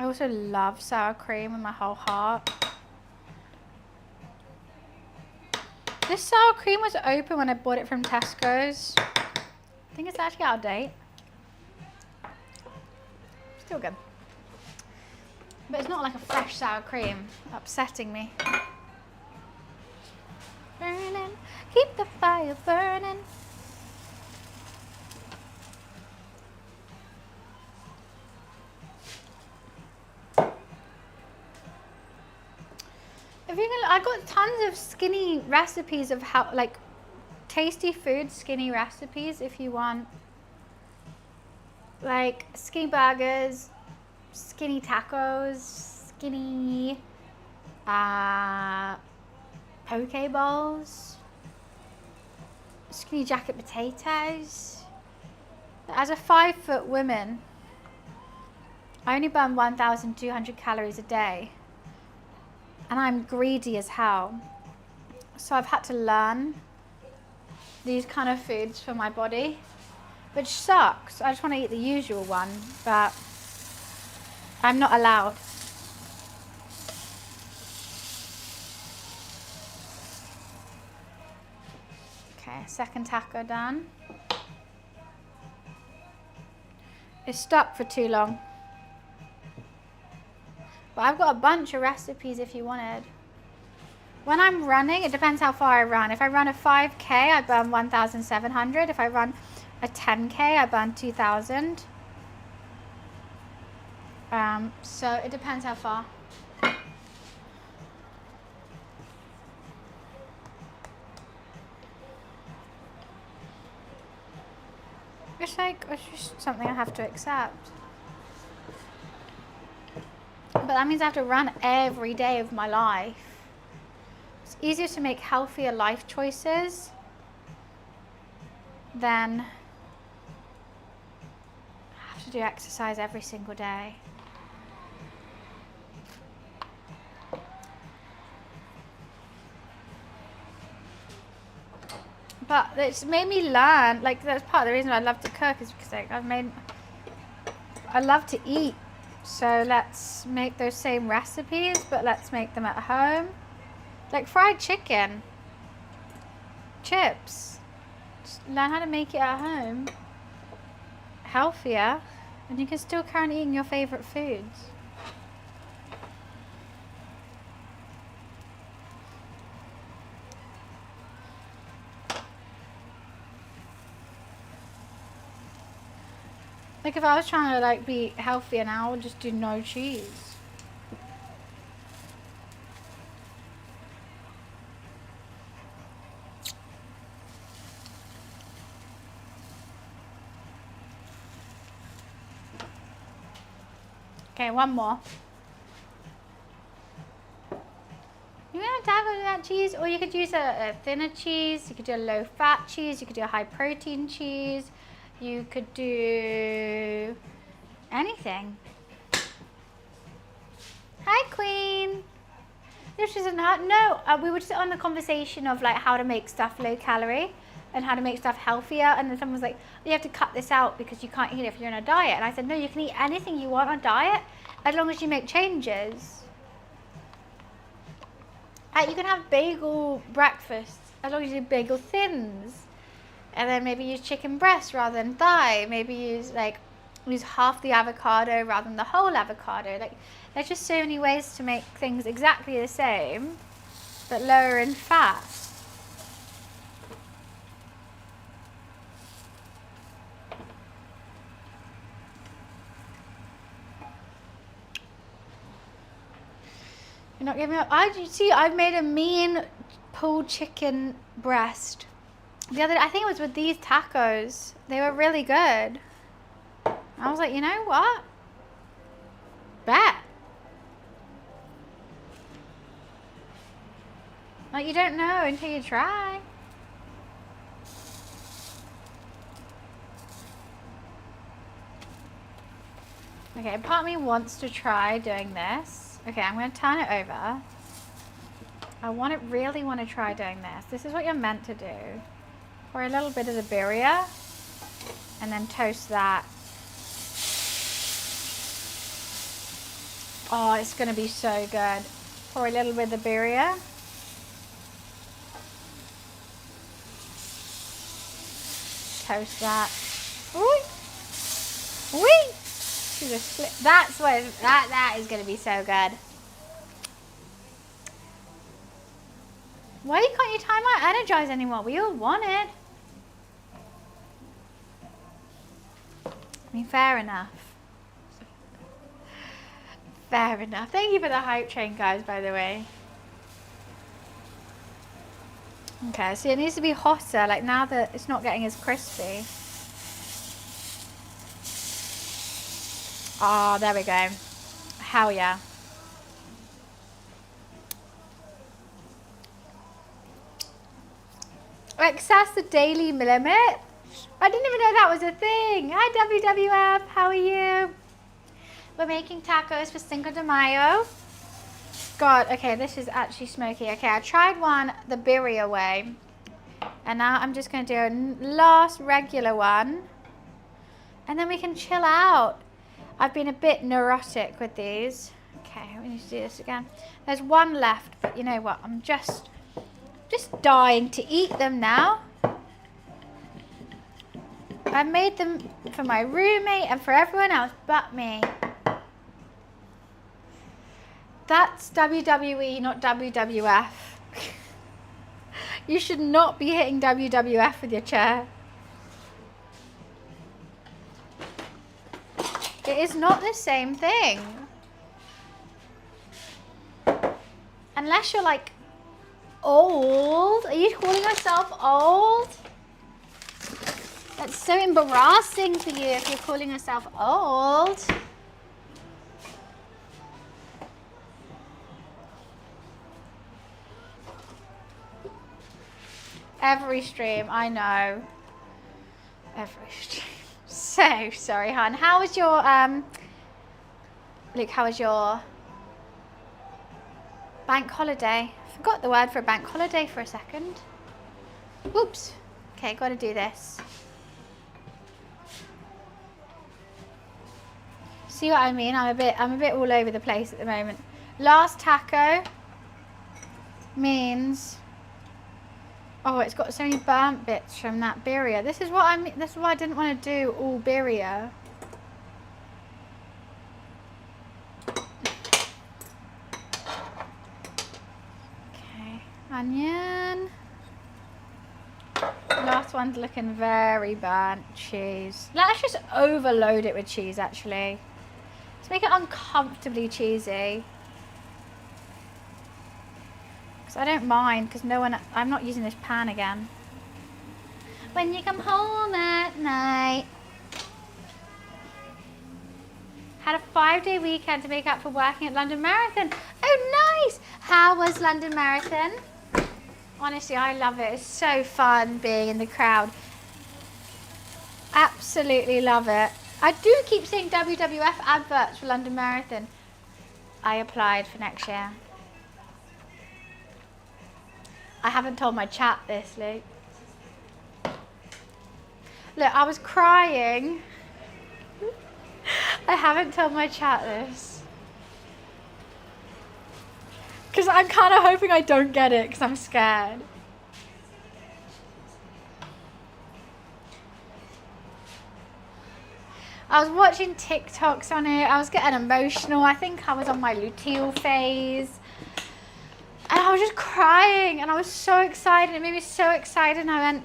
I also love sour cream with my whole heart. This sour cream was open when I bought it from Tesco's. I think it's actually out of date. Still good. But it's not like a fresh sour cream, upsetting me. Burning, keep the fire burning. If you can, I got tons of skinny recipes of how, like, tasty food, skinny recipes if you want. like skinny burgers, skinny tacos, skinny poke bowls, skinny jacket potatoes. As a 5-foot woman, I only burn 1,200 calories a day, and I'm greedy as hell. So I've had to learn these kind of foods for my body, which sucks. I just want to eat the usual one, but I'm not allowed. Okay, second taco done. It's stuck for too long. But I've got a bunch of recipes if you wanted. When I'm running, it depends how far I run. If I run a 5K, I burn 1,700. If I run a 10K, I burn 2,000. So it depends how far. It's just something I have to accept. But that means I have to run every day of my life. It's easier to make healthier life choices than have to do exercise every single day. But it's made me learn, like that's part of the reason I love to cook is because I love to eat. So let's make those same recipes, but let's make them at home. Like fried chicken, chips. Just learn how to make it at home. Healthier, and you can still carry on eating your favorite foods. Like if I was trying to like be healthier now, I would just do no cheese. Okay, one more. You want to dabble with that cheese, or you could use a thinner cheese. You could do a low-fat cheese. You could do a high-protein cheese. You could do anything. Hi, Queen. This isn't hard. No, we were just on the conversation of like how to make stuff low-calorie and how to make stuff healthier. And then someone was like, you have to cut this out because you can't eat it if you're on a diet. And I said, no, you can eat anything you want on a diet as long as you make changes. You can have bagel breakfast as long as you do bagel thins. And then maybe use chicken breast rather than thigh. Maybe use half the avocado rather than the whole avocado. Like there's just so many ways to make things exactly the same, but lower in fat. You're not giving up. I've made a mean pulled chicken breast. I think it was with these tacos. They were really good. I was like, you know what? Bet. Like you don't know until you try. Okay, part of me wants to try doing this. Okay, I'm going to turn it over. I really want to try doing this. This is what you're meant to do. Pour a little bit of the birria and then toast that. Oh, it's going to be so good. Pour a little bit of the birria. Toast that. Ooh. Wee. That's what that is going to be so good. Why can't you time out energize anymore? We all want it. I mean, fair enough. Fair enough. Thank you for the hype train, guys, by the way. Okay, so it needs to be hotter, like now that it's not getting as crispy. Oh, there we go. Hell yeah. Access the daily limit. I didn't even know that was a thing. Hi WWF, how are you? We're making tacos for Cinco de Mayo. God, okay, this is actually smoky. Okay, I tried one the birria way. And now I'm just going to do a last regular one. And then we can chill out. I've been a bit neurotic with these. Okay, we need to do this again. There's one left, but you know what? I'm just dying to eat them now. I made them for my roommate and for everyone else but me. That's WWE, not WWF. You should not be hitting WWF with your chair. It is not the same thing. Unless you're like old. Are you calling yourself old? That's so embarrassing for you if you're calling yourself old. Every stream, I know. Every stream. So sorry, hon. How was your, Luke, how was your bank holiday? I forgot the word for a bank holiday for a second. Whoops. Okay, gotta do this. See what I mean? I'm a bit all over the place at the moment. Last taco means, oh, it's got so many burnt bits from that birria. This is what I mean. This is why I didn't want to do all birria. Okay, onion. Last one's looking very burnt. Cheese. Let's just overload it with cheese, actually. Let's make it uncomfortably cheesy. Because I don't mind, because I'm not using this pan again. When you come home at night. Had a 5-day weekend to make up for working at London Marathon. Oh, nice! How was London Marathon? Honestly, I love it. It's so fun being in the crowd. Absolutely love it. I do keep seeing WWF adverts for London Marathon. I applied for next year. I haven't told my chat this, Luke. Look, I was crying. I haven't told my chat this. Because I'm kind of hoping I don't get it because I'm scared. I was watching TikToks on it. I was getting emotional. I think I was on my luteal phase. And I was just crying. And I was so excited. It made me so excited. And I went,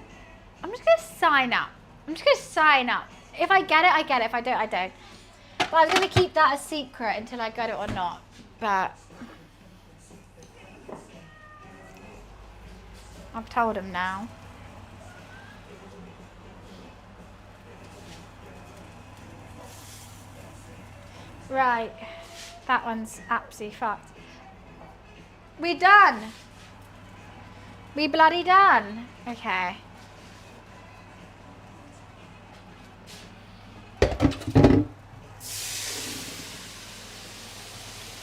I'm just going to sign up. I'm just going to sign up. If I get it, I get it. If I don't, I don't. But I was going to keep that a secret until I got it or not. But I've told him now. Right, that one's absolutely fucked. We done. We bloody done. Okay.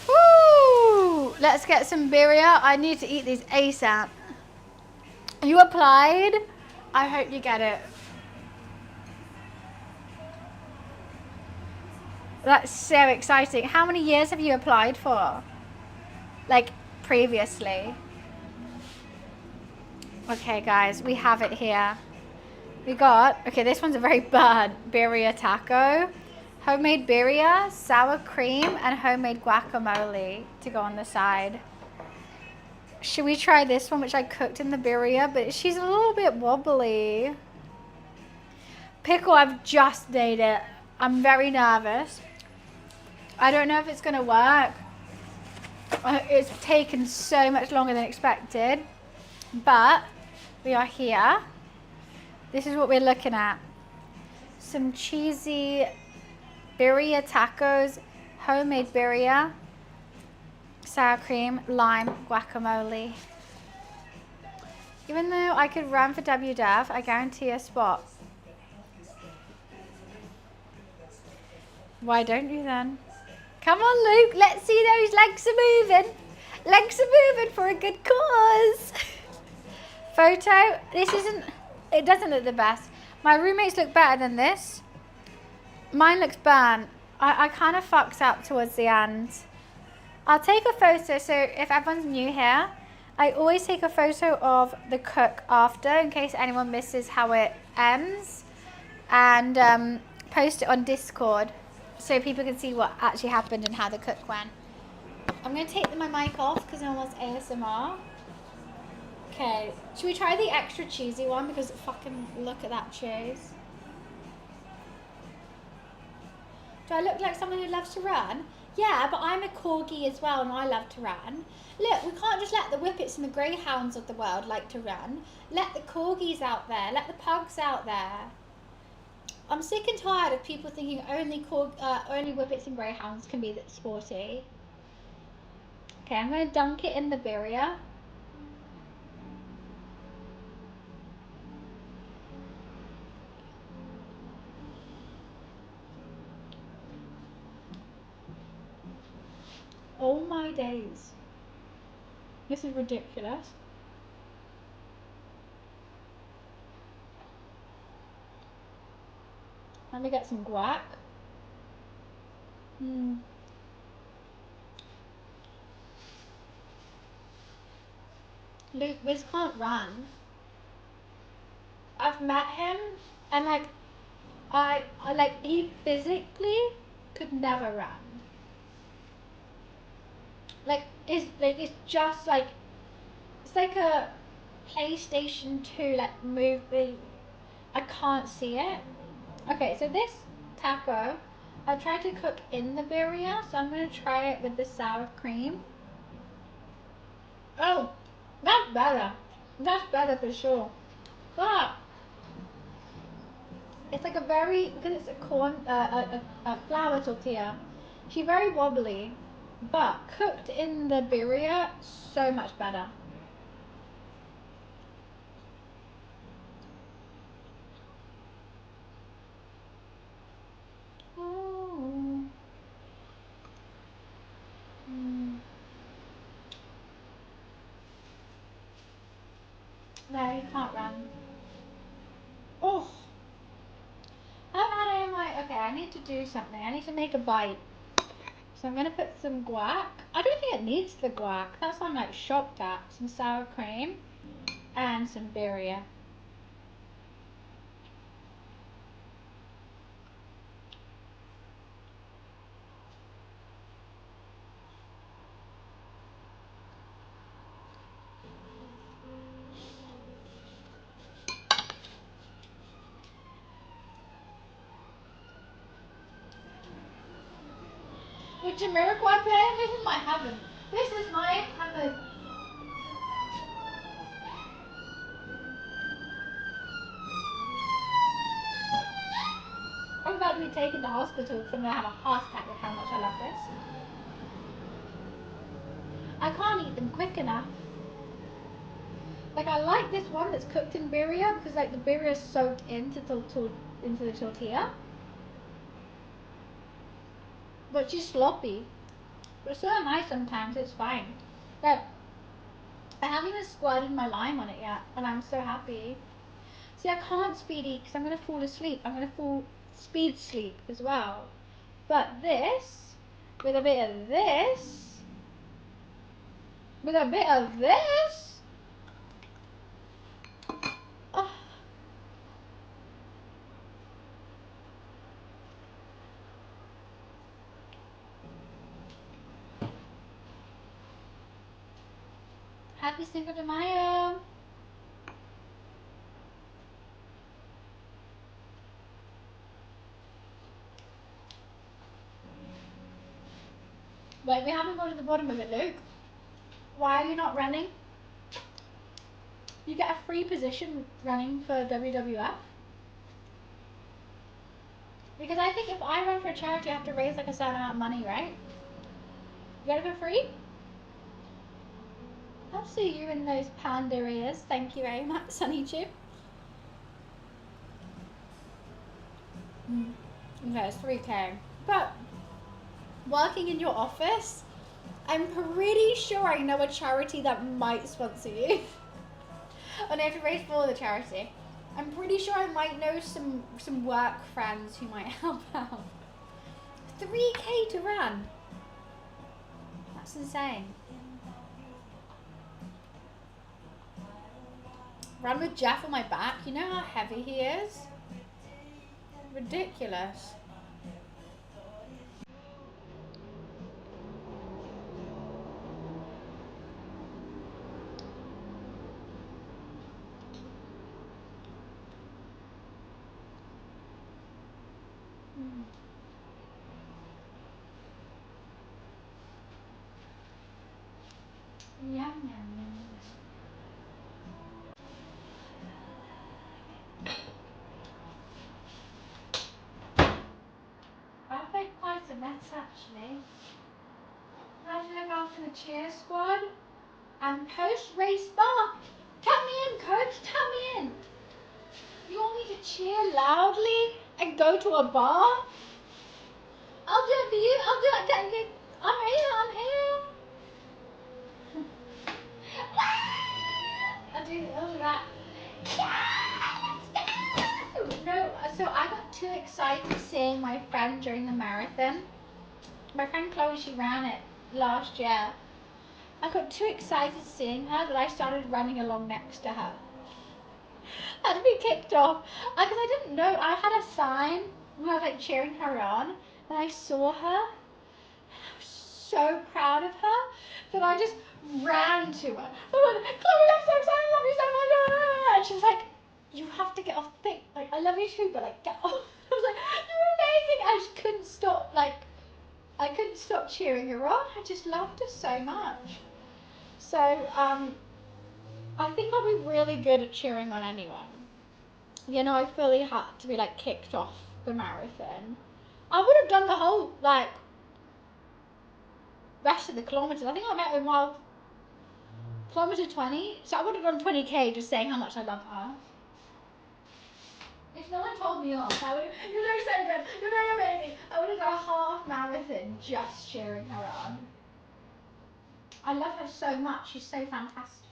Woo! Let's get some birria. I need to eat these ASAP. You applied? I hope you get it. That's so exciting. How many years have you applied for? Like, previously? Okay, guys, we have it here. We got, okay, this one's a very bad birria taco. Homemade birria, sour cream, and homemade guacamole to go on the side. Should we try this one, which I cooked in the birria, but she's a little bit wobbly. Pickle, I've just made it. I'm very nervous. I don't know if it's gonna work. It's taken so much longer than expected, but we are here. This is what we're looking at. Some cheesy birria tacos, homemade birria, sour cream, lime, guacamole. Even though I could run for WDF, I guarantee a spot. Why don't you then? Come on, Luke, let's see those legs are moving. Legs are moving for a good cause. Photo, this isn't, it doesn't look the best. My roommates look better than this. Mine looks burnt. I kind of fucked up towards the end. I'll take a photo, so if everyone's new here, I always take a photo of the cook after in case anyone misses how it ends, and post it on Discord so people can see what actually happened and how the cook went. I'm going to take my mic off because no one wants ASMR. Okay, should we try the extra cheesy one because fucking look at that cheese. Do I look like someone who loves to run? Yeah, but I'm a corgi as well and I love to run. Look, we can't just let the whippets and the greyhounds of the world like to run. Let the corgis out there, let the pugs out there. I'm sick and tired of people thinking only whippets and greyhounds can be sporty. Okay, I'm going to dunk it in the birria. Oh my days. This is ridiculous. Let me get some guac. Luke, Wiz can't run. I've met him and I he physically could never run. It's just like it's like a PlayStation 2 movie. I can't see it. Okay, so this taco I tried to cook in the birria, so I'm gonna try it with the sour cream. Oh, that's better. That's better for sure. But it's like because it's a corn, a flour tortilla. She's very wobbly, but cooked in the birria, so much better. Ooh. No, you can't run. Oh, I've had it in my. Okay, I need to do something. I need to make a bite. So I'm gonna put some guac. I don't think it needs the guac. That's what I'm like shocked at. Some sour cream and some birria. With Jamiroquai playing, this is my heaven. This is my heaven. I'm about to be taken to hospital because I'm going to have a heart attack with how much I love this. I can't eat them quick enough. Like, I like this one that's cooked in birria because like the birria is soaked into the tortilla. But she's sloppy. But it's so nice sometimes, it's fine. But I haven't even squirted my lime on it yet, and I'm so happy. See, I can't speed eat because I'm going to fall asleep. I'm going to fall speed sleep as well. But this, with a bit of this, with a bit of this, oh. Happy Cinco de Mayo. Wait, we haven't got to the bottom of it, Luke. Why are you not running? You get a free position running for WWF. Because I think if I run for a charity, I have to raise like a certain amount of money, right? You gotta go free? I'll see you in those panda ears. Thank you very much, Sunny Chip. Okay, it's 3K. But working in your office, I'm pretty sure I know a charity that might sponsor you. And I have to raise for the charity. I'm pretty sure I might know some work friends who might help out. 3K to run. That's insane. Run with Jeff on my back. You know how heavy he is? Ridiculous. Yum, yum, yum. I've made quite a mess actually. Imagine if after the cheer squad and post-race bar. Tap me in, coach, tap me in. You want me to cheer loudly and go to a bar? I'll do it for you, I'll do it. I'm here. I'll do all of that. No, so I got too excited seeing my friend during the marathon. My friend Chloe, she ran it last year. I got too excited seeing her that I started running along next to her. I had to be kicked off because I didn't know. I had a sign when I was like cheering her on, and I saw her. I was so proud of her that I just ran to her. I went, Chloe, I'm so excited, I love you so much. And she was like, you have to get off the thing. Like, I love you too, but like, get off. I was like, you're amazing. I just couldn't stop, like, I couldn't stop cheering her on. I just loved her so much. So, I think I'll be really good at cheering on anyone. You know, I fully had to be like kicked off the marathon. I would have done the whole, like, rest of the kilometers. I think I met with Mile kilometer 20, so I would have done 20K just saying how much I love her. If no one told me off, I would have, you're so good, you're very amazing. I would have done a half marathon just cheering her on. I love her so much, she's so fantastic.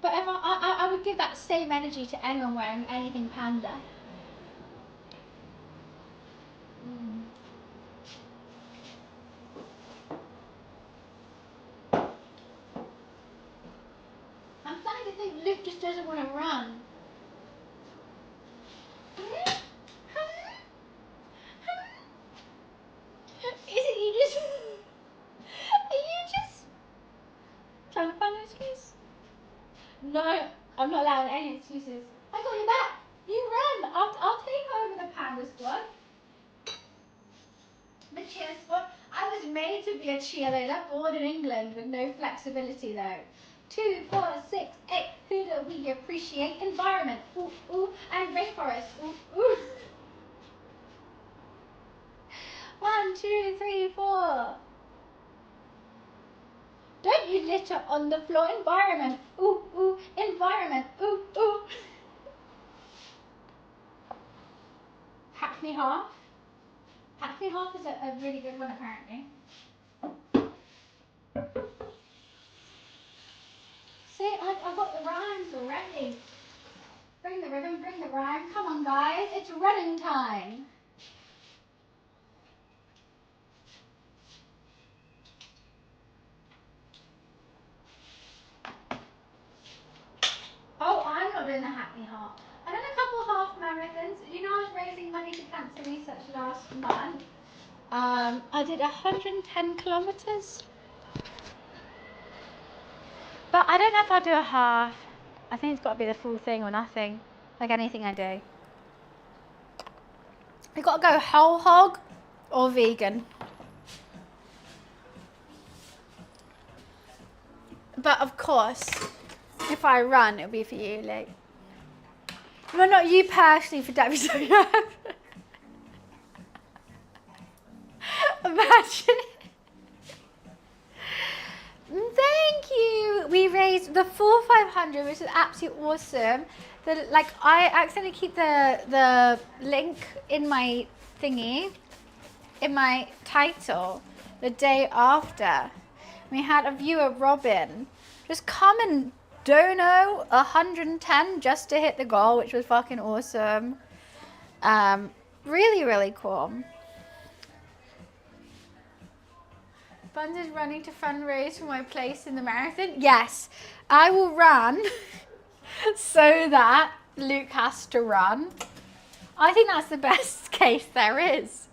But if I would give that same energy to anyone wearing anything panda. I'm starting to think Luke just doesn't want to run. Is it you just... Are you just... trying to find an excuse? No, I'm not allowing any excuses. I got your back. You run. I'll take over the panda squad. The cheer squad. I was made to be a cheerleader, born in England with no flexibility though. 2, 4, 6, 8. Who do we appreciate? Environment. Ooh, ooh. And rainforest. Ooh, ooh. 1, 2, 3, 4. Don't you litter on the floor. Environment. Ooh, ooh. Environment. Ooh, ooh. Hackney half. Hackney half is a really good one apparently. See, I've got the rhymes already. Bring the rhythm, bring the rhyme. Come on guys, it's running time. Oh, I'm not doing the Hackney half. I done a couple half marathons. You know, I was raising money to cancer research last month. I did 110 kilometers. But I don't know if I'll do a half. I think it's got to be the full thing or nothing. Like anything I do. You got to go whole hog or vegan. But of course, if I run, it'll be for you, Luke. Well, not you personally for Demi. Imagine. Thank you. We raised the full 500, which is absolutely awesome. I accidentally keep the link in my thingy, in my title, the day after. We had a viewer, Robin, just come and dono 110 just to hit the goal, which was fucking awesome. Really, really cool. Buns is running to fundraise for my place in the marathon. Yes, I will run so that Luke has to run. I think that's the best case there is.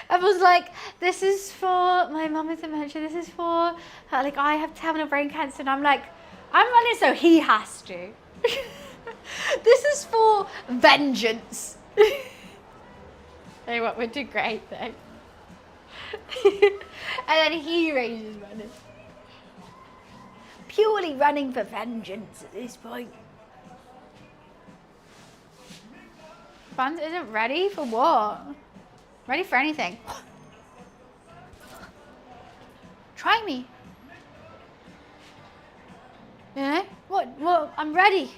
I was like, this is for my mum with dementia. This is for her. Like, I have terminal brain cancer, and I'm like, I'm running so he has to. This is for vengeance. Hey, what? We're doing great though. And then he raises running. Purely running for vengeance at this point. Buns isn't ready for what? Ready for anything. Try me. Yeah? What? I'm ready.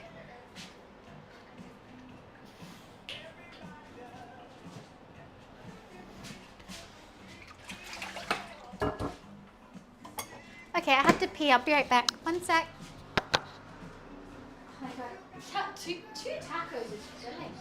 Okay, I have to pee. I'll be right back. One sec. Oh my god. Two tacos is filling.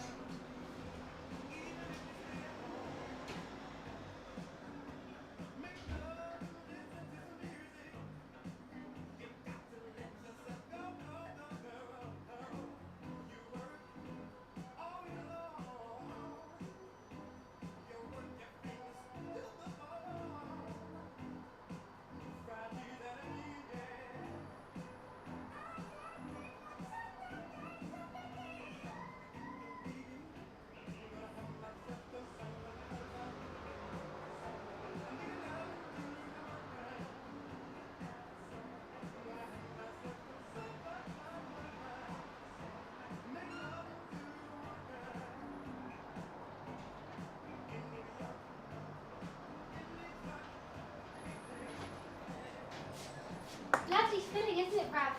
Lovely filling, isn't it, Brad?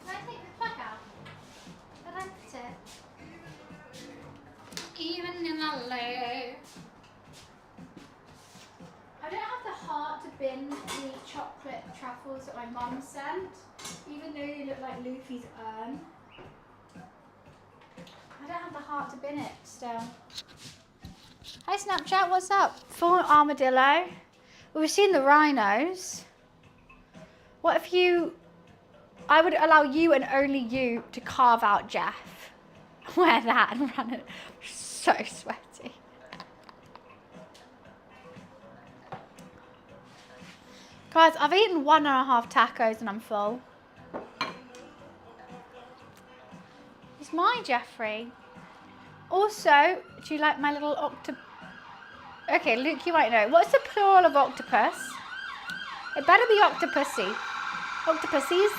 Can I take the plug out? I liked it. Even in LA. I don't have the heart to bin the chocolate truffles that my mum sent, even though they look like Luffy's urn. I don't have the heart to bin it still. Hi Snapchat, what's up? Full armadillo. Well, we've seen the rhinos. What if I would allow you and only you to carve out Jeff. Wear that and run it. So sweaty. Guys, I've eaten 1.5 tacos and I'm full. It's my Jeffrey. Also, do you like my little octopus? Okay, Luke, you might know. What's the plural of octopus? It better be octopussy. Octopussies?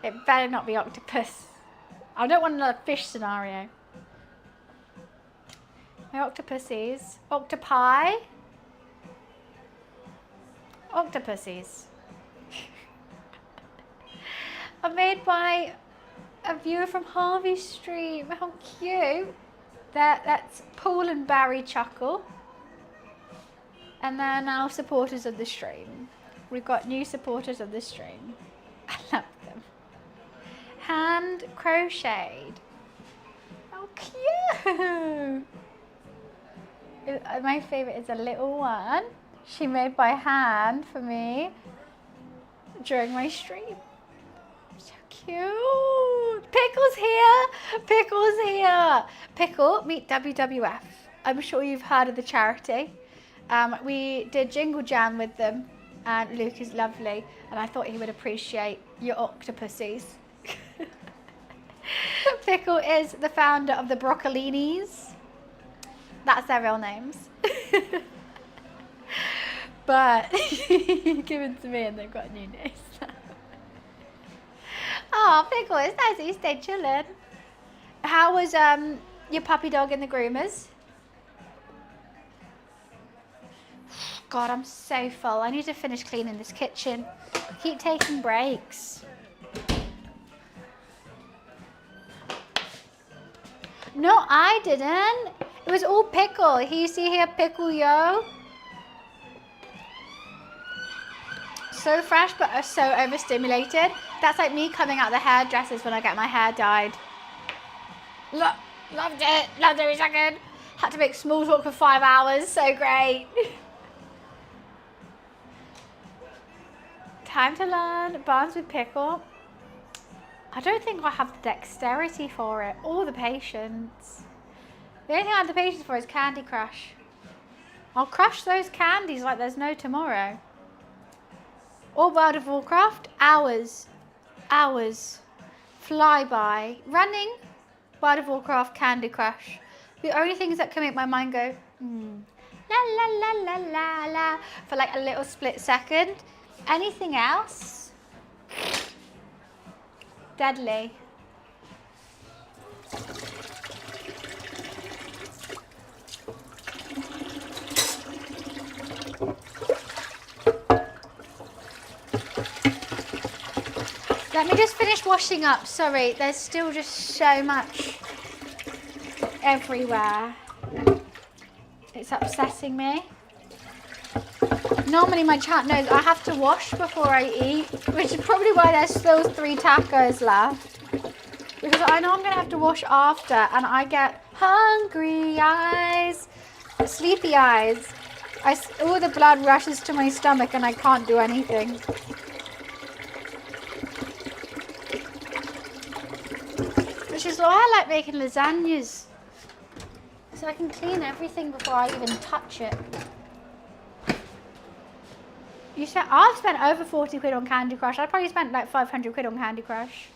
It better not be octopus. I don't want another fish scenario. My octopussies. Octopi? Octopussies. I'm made by a viewer from Harvey's stream. How cute. That's Paul and Barry Chuckle. And they're now supporters of the stream. We've got new supporters of the stream. I love them. Hand crocheted. How cute. My favourite is a little one. She made by hand for me during my stream. So cute. Pickle's here. Pickle's here. Pickle, meet WWF. I'm sure you've heard of the charity. We did Jingle Jam with them, and Luke is lovely, and I thought he would appreciate your octopussies. Pickle is the founder of the Broccolinis. That's their real names. but given to me and they've got a new name. So. Oh, Pickle, it's nice that you stayed chilling. How was your puppy dog in the groomers? God, I'm so full. I need to finish cleaning this kitchen. Keep taking breaks. No, I didn't. It was all Pickle. Here you see here, Pickle, yo. So fresh, but so overstimulated. That's like me coming out the hairdressers when I get my hair dyed. Look, loved it. Loved every second. Had to make small talk for 5 hours. So great. Time to learn Barnes with Pickle. I don't think I have the dexterity for it or the patience. The only thing I have the patience for is Candy Crush. I'll crush those candies like there's no tomorrow. Or World of Warcraft, hours fly by. Running, World of Warcraft, Candy Crush. The only things that can make my mind go, la la la la la la, for like a little split second. Anything else? Deadly. Let me just finish washing up. Sorry, there's still just so much everywhere. It's upsetting me. Normally my chat knows I have to wash before I eat, which is probably why there's still 3 tacos left. Because I know I'm going to have to wash after and I get hungry eyes, sleepy eyes. All the blood rushes to my stomach and I can't do anything. Which is why I like making lasagnas. So I can clean everything before I even touch it. You said I've spent over 40 quid on Candy Crush. I probably spent like 500 quid on Candy Crush.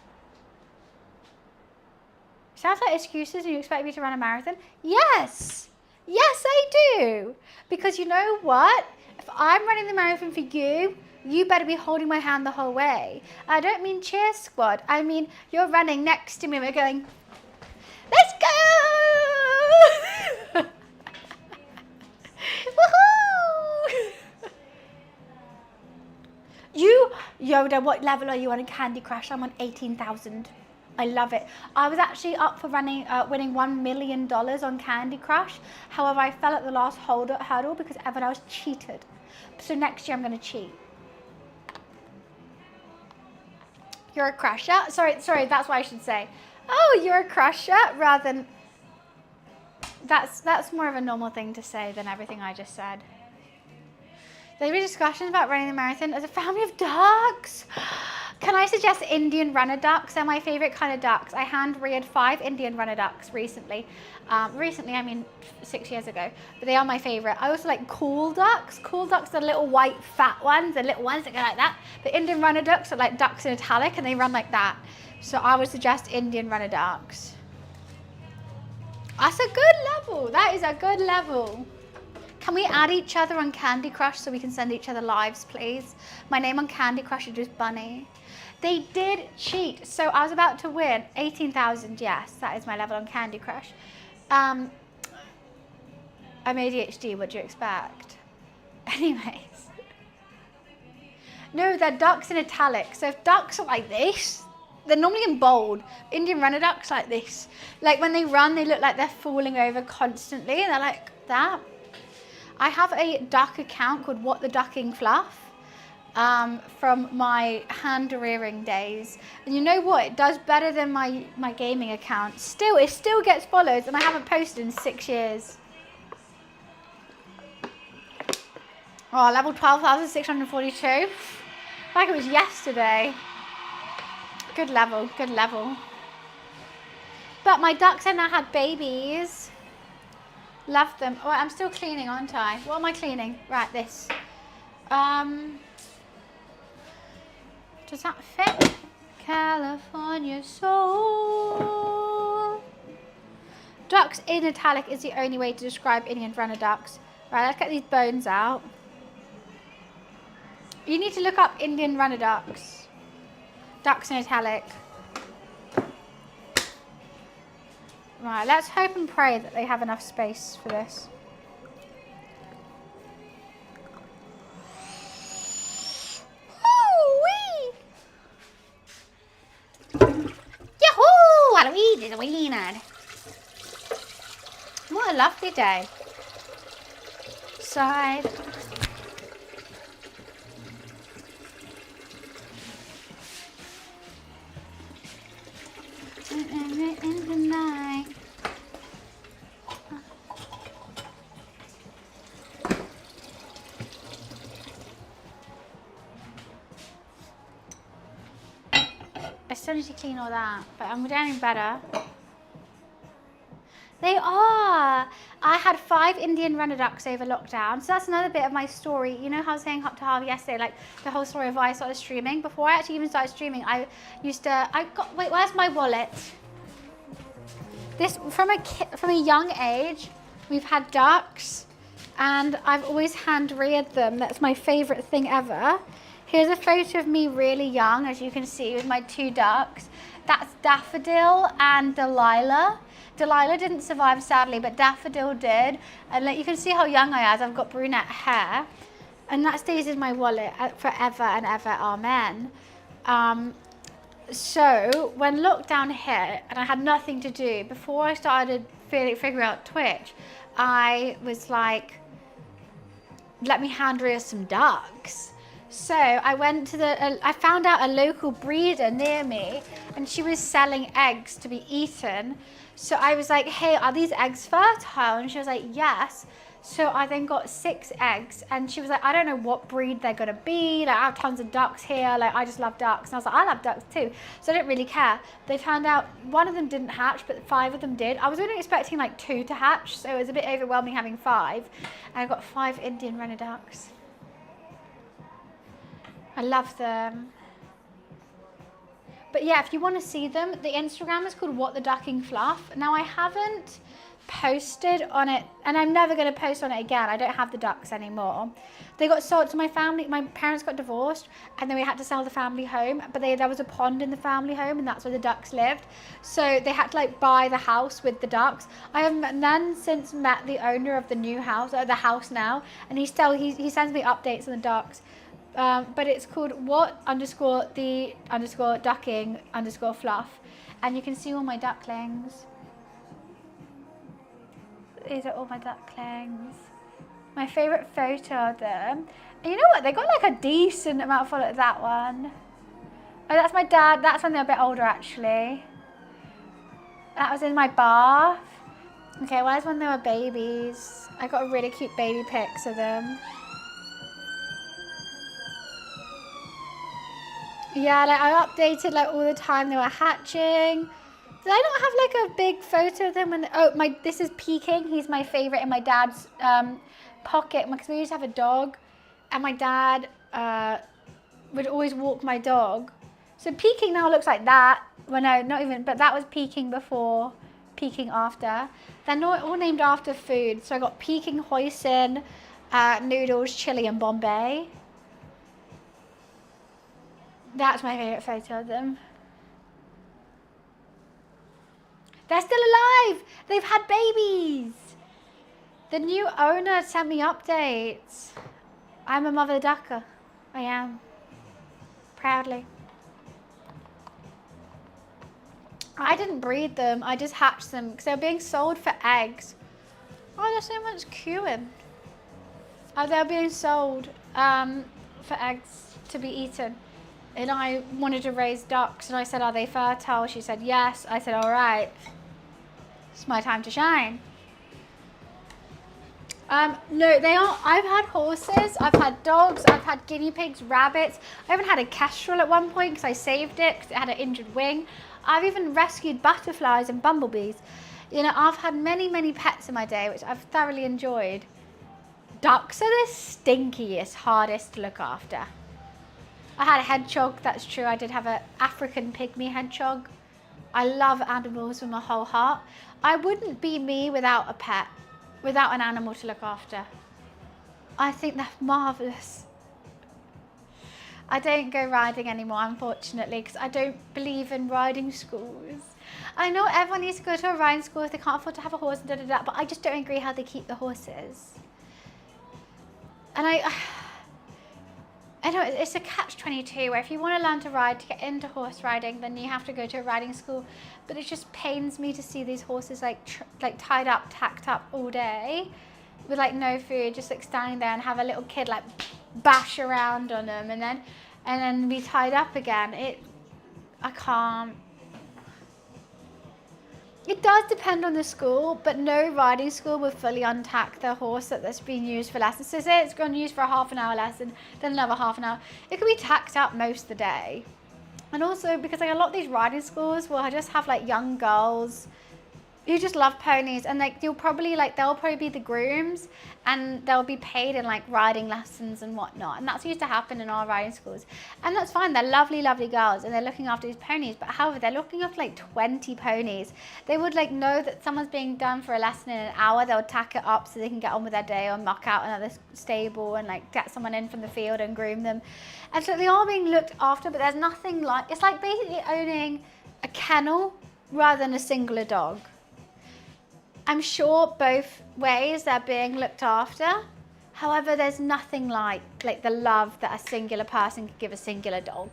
Sounds like excuses and you expect me to run a marathon? Yes! Yes, I do! Because you know what? If I'm running the marathon for you, you better be holding my hand the whole way. I don't mean cheer squad. I mean, you're running next to me and we're going, let's go! Woohoo! Yoda, what level are you on in Candy Crush? I'm on 18,000. I love it. I was actually up for winning $1 million on Candy Crush. However, I fell at the last hurdle because everyone else cheated. So next year I'm going to cheat. You're a crusher? Sorry, that's what I should say. Oh, you're a crusher rather than... That's more of a normal thing to say than everything I just said. There were discussions about running the marathon as a family of ducks. Can I suggest Indian runner ducks? They're my favorite kind of ducks. I hand reared 5 Indian runner ducks recently. Recently, I mean 6 years ago, but they are my favorite. I also like cool ducks. Cool ducks are little white fat ones, the little ones that go like that. The Indian runner ducks are like ducks in italic and they run like that. So I would suggest Indian runner ducks. That's a good level. That is a good level. Can we add each other on Candy Crush so we can send each other lives, please? My name on Candy Crush is just Bunny. They did cheat. So I was about to win 18,000. Yes, that is my level on Candy Crush. I'm ADHD. What do you expect? Anyways. No, they're ducks in italic. So if ducks are like this, they're normally in bold. Indian runner ducks like this. Like when they run, they look like they're falling over constantly. And they're like that. I have a duck account called What the Ducking Fluff from my hand rearing days. And you know what? It does better than my gaming account. Still, it still gets followed and I haven't posted in 6 years. Oh, level 12,642. Like it was yesterday. Good level, good level. But my ducks have now had babies. Love them. Oh, I'm still cleaning, aren't I? What am I cleaning? Right, this. Does that fit? California soul. Ducks in italic is the only way to describe Indian runner ducks. Right, let's get these bones out. You need to look up Indian runner ducks. Ducks in italic. Right, let's hope and pray that they have enough space for this. Woo-wee! Yahoo! Halloween is a winner. What a lovely day. Side. In the night. I still need to clean all that, but I'm getting better. They are. I had 5 Indian runner ducks over lockdown, so that's another bit of my story. You know how I was saying up to Harvey yesterday, like the whole story of why I started streaming. Before I actually even started streaming, wait, where's my wallet? This from a young age, we've had ducks, and I've always hand reared them. That's my favorite thing ever. Here's a photo of me really young, as you can see, with my 2 ducks. That's Daffodil and Delilah. Delilah didn't survive, sadly, but Daffodil did. And like, you can see how young I am. I've got brunette hair. And that stays in my wallet forever and ever, amen. So when lockdown hit and I had nothing to do, before I started figuring out Twitch, I was like, let me hand rear some ducks. So I went to I found out a local breeder near me, and she was selling eggs to be eaten. So I was like, hey, are these eggs fertile? And she was like, yes. So I then got 6 eggs, and she was like, I don't know what breed they're gonna be. Like, I have tons of ducks here. Like, I just love ducks. And I was like, I love ducks too. So I didn't really care. They found out one of them didn't hatch, but 5 of them did. I was only expecting like 2 to hatch, so it was a bit overwhelming having 5. And I got 5 Indian runner ducks. I love them. But yeah, if you want to see them, the Instagram is called What the Ducking Fluff. Now, I haven't posted on it, and I'm never going to post on it again. I don't have the ducks anymore. They got sold to my family. My parents got divorced, and then we had to sell the family home. But there was a pond in the family home, and that's where the ducks lived. So they had to like buy the house with the ducks. I have then since met the owner of the new house, the house now, and he sends me updates on the ducks. But it's called what_the_ducking_fluff, and you can see all my ducklings. These are all my ducklings. My favourite photo of them. And you know what? They got like a decent amount of followers. That one. Oh, that's my dad. That's when they're a bit older, actually. That was in my bath. Okay, where's when they were babies? I got a really cute baby pics of them. Yeah, like I updated like all the time they were hatching. Did I not have like a big photo of them when this is Peking. He's my favorite in my dad's pocket, because we used to have a dog, and my dad would always walk my dog. So Peking now looks like that. Well, no, not even, but that was Peking before, Peking after. They're not all named after food. So I got Peking hoisin, noodles, chili, and Bombay. That's my favourite photo of them. They're still alive! They've had babies! The new owner sent me updates. I'm a mother ducker. I am. Proudly. I didn't breed them. I just hatched them because they were being sold for eggs. Oh, there's so much queuing. Oh, they're being sold for eggs to be eaten. And I wanted to raise ducks, and I said, are they fertile? She said, yes. I said, all right. It's my time to shine. No, they aren't. I've had horses, I've had dogs, I've had guinea pigs, rabbits. I even had a kestrel at one point because I saved it because it had an injured wing. I've even rescued butterflies and bumblebees. You know, I've had many, many pets in my day, which I've thoroughly enjoyed. Ducks are the stinkiest, hardest to look after. I had a hedgehog, that's true. I did have an African pygmy hedgehog. I love animals with my whole heart. I wouldn't be me without a pet, without an animal to look after. I think they're marvellous. I don't go riding anymore, unfortunately, because I don't believe in riding schools. I know everyone needs to go to a riding school if they can't afford to have a horse and da-da-da, but I just don't agree how they keep the horses. And I know it's a catch-22 where if you want to learn to ride, to get into horse riding, then you have to go to a riding school. But it just pains me to see these horses like tied up, tacked up all day with like no food, just like standing there, and have a little kid like bash around on them and then be tied up again. I can't. It does depend on the school, but no riding school will fully untack the horse that's being used for lessons. So say it's going to use for a half an hour lesson, then another half an hour. It could be tacked up most of the day. And also because like a lot of these riding schools will just have like young girls who just love ponies, and like they'll probably be the grooms, and they'll be paid in like riding lessons and whatnot. And that's used to happen in our riding schools, and that's fine. They're lovely, lovely girls, and they're looking after these ponies. But however, they're looking after like 20 ponies. They would like know that someone's being done for a lesson in an hour. They'll tack it up so they can get on with their day, or muck out another stable and like get someone in from the field and groom them. And so they are being looked after, but there's nothing like, it's like basically owning a kennel rather than a singular dog. I'm sure both ways they're being looked after. However, there's nothing like the love that a singular person could give a singular dog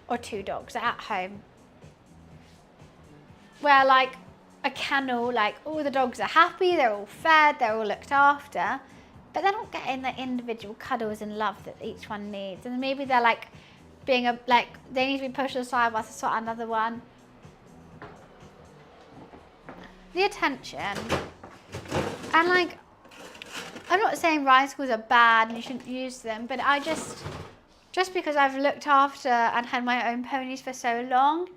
or two dogs at home. Where like a kennel, like all the dogs are happy, they're all fed, they're all looked after, but they're not getting the individual cuddles and love that each one needs. And maybe they're like they need to be pushed aside whilst they sort out another one. The attention, and like, I'm not saying riding schools are bad and you shouldn't use them, but I just because I've looked after and had my own ponies for so long,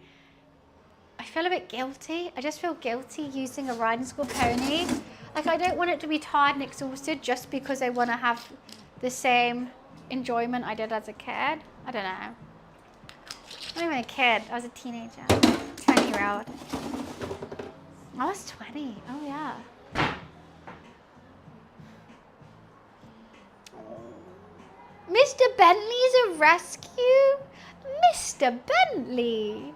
I feel a bit guilty. I just feel guilty using a riding school pony. Like, I don't want it to be tired and exhausted just because I want to have the same enjoyment I did as a kid. I don't know. I'm not even a kid, I was a teenager, 20-year-old. I was 20. Oh, yeah. Mr. Bentley's a rescue? Mr. Bentley.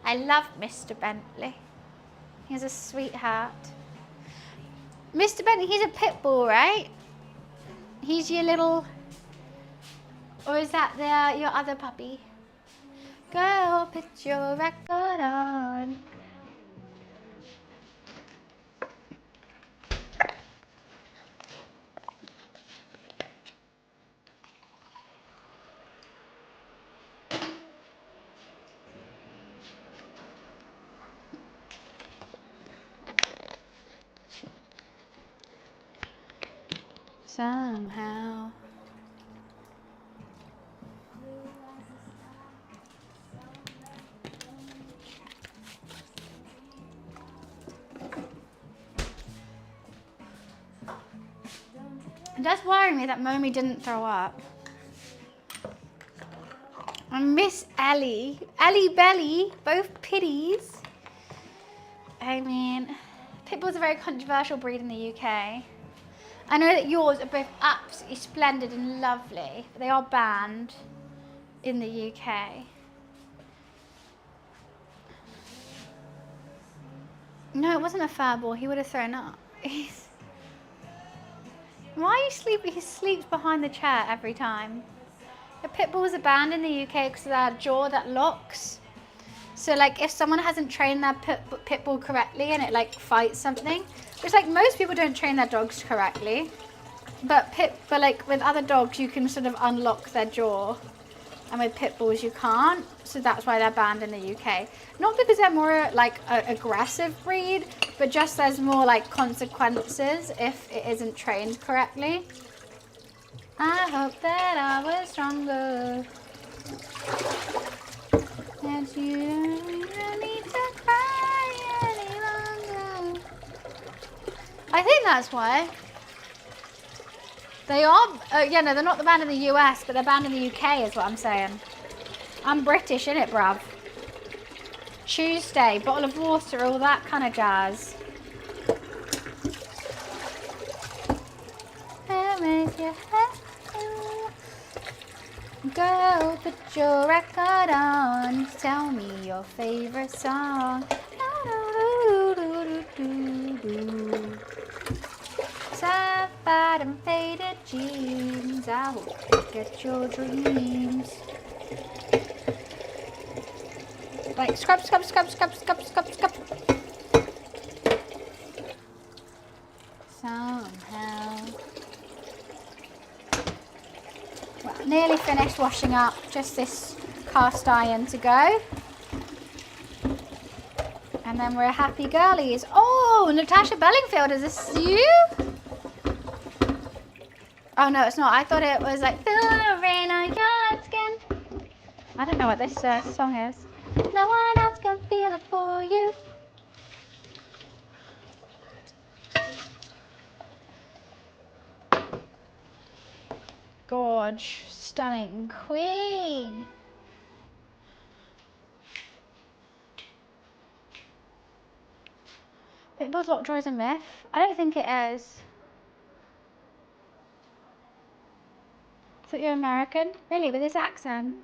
I love Mr. Bentley. He's a sweetheart. Mr. Bentley, he's a pit bull, right? He's your little... Or is that your other puppy? Girl, put your record on. Somehow. It does worry me that Naomi didn't throw up. And Miss Ellie Belly, both pitties. I mean, pit bulls are a very controversial breed in the UK. I know that yours are both absolutely splendid and lovely, but they are banned in the UK. No, it wasn't a fur ball. He would have thrown up. Why are you sleeping? He sleeps behind the chair every time. The pit bulls are banned in the UK because of their jaw that locks. So like if someone hasn't trained their pit bull correctly and it like fights something, which like most people don't train their dogs correctly, but like with other dogs you can sort of unlock their jaw, and with pit bulls you can't. So that's why they're banned in the UK. Not because they're more like an aggressive breed, but just there's more like consequences if it isn't trained correctly. I hope that I was stronger. And you don't need to cry any longer. I think that's why. They are, yeah, no, they're not banned in the US, but they're banned in the UK is what I'm saying. I'm British, innit, bruv? Tuesday, bottle of water, all that kind of jazz. Girl, put your record on. Tell me your favorite song. Sapphire and faded jeans. I hope you get your dreams. Like scrub, scrub, scrub, scrub, scrub, scrub, scrub. Somehow. Well, nearly finished washing up. Just this cast iron to go. And then we're happy girlies. Oh, Natasha Bellingfield, is this you? Oh no, it's not. I thought it was like feel the rain on your skin. I don't know what this song is. No one else can feel it for you. Gorge, stunning queen. Big Boss Lockjaw is a myth? I don't think it is. I thought you're American? Really, with this accent?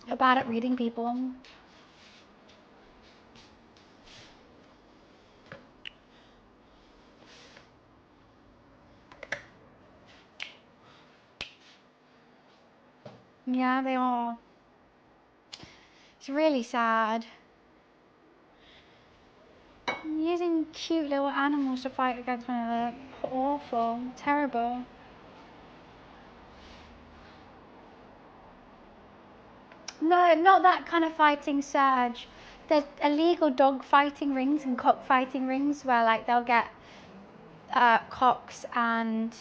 You're bad at reading people. Yeah, they are. It's really sad. Using cute little animals to fight against one another. Awful. Terrible. No, not that kind of fighting, Serge. There's illegal dog fighting rings and cock fighting rings where like they'll get cocks and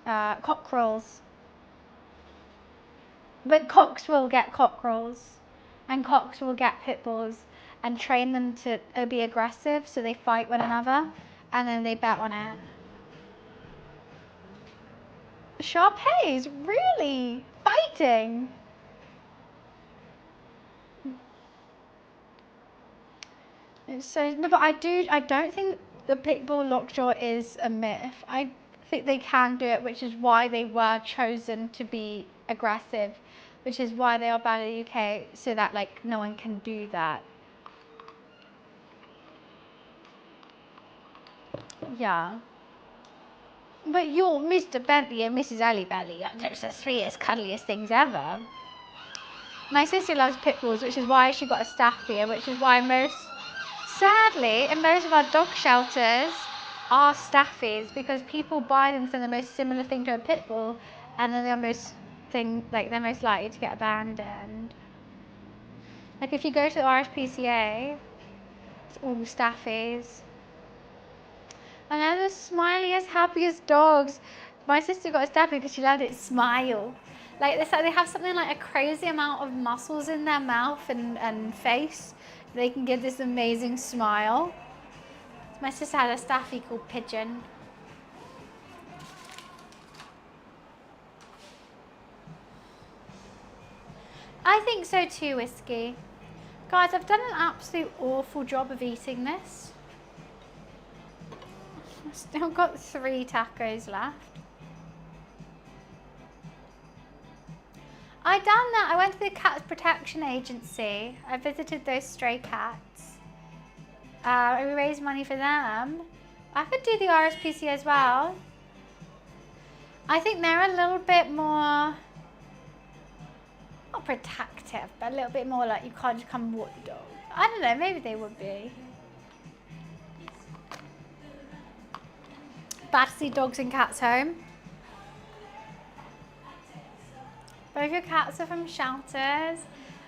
cockerels. But cocks will get cockerels and cocks will get pit bulls and train them to be aggressive so they fight one another and then they bet on it. Sharpays, really? Fighting? So, no, but I don't think the pitbull lockjaw is a myth. I think they can do it, which is why they were chosen to be aggressive, which is why they are banned in the UK, so that like no one can do that. Yeah. But you're Mr. Bentley and Mrs. Ellie Belly. Those are the three cuddliest things ever. My sister loves pit bulls, which is why she got a staffy, which is why sadly, in most of our dog shelters are staffies because people buy them for the most similar thing to a pit bull, and then they're most likely to get abandoned. Like if you go to the RSPCA, it's all staffies. And they're the smiliest, happiest dogs. My sister got a staffy because she let it smile. Like they have something like a crazy amount of muscles in their mouth and face. They can give this amazing smile. My sister had a staffy called Pigeon. I think so too, Whiskey. Guys, I've done an absolute awful job of eating this. I've still got 3 tacos left. I done that. I went to the Cat Protection Agency. I visited those stray cats. I raised money for them. I could do the RSPCA as well. I think they're a little bit more, not protective, but a little bit more like you can't just come walk the dog. I don't know, maybe they would be. Bad to see dogs and cats home. Both your cats are from shelters.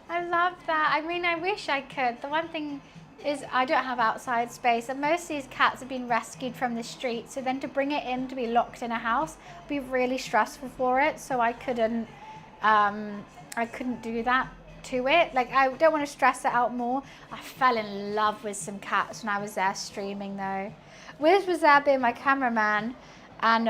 I love that. I mean, I wish I could. The one thing is I don't have outside space, and most of these cats have been rescued from the street, so then to bring it in to be locked in a house would be really stressful for it, so I couldn't do that to it. Like, I don't want to stress it out more. I fell in love with some cats when I was there streaming though. Wiz was there being my cameraman, and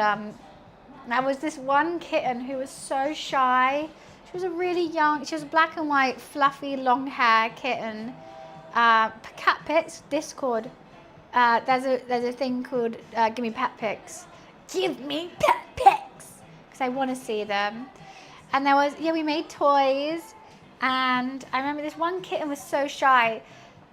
there was this one kitten who was so shy. She was a really young, she was a black and white, fluffy, long hair kitten. Cat pics, Discord. There's a thing called Give Me Pet Pics. Give me pet pics. because I want to see them. And there was, yeah, we made toys. And I remember this one kitten was so shy.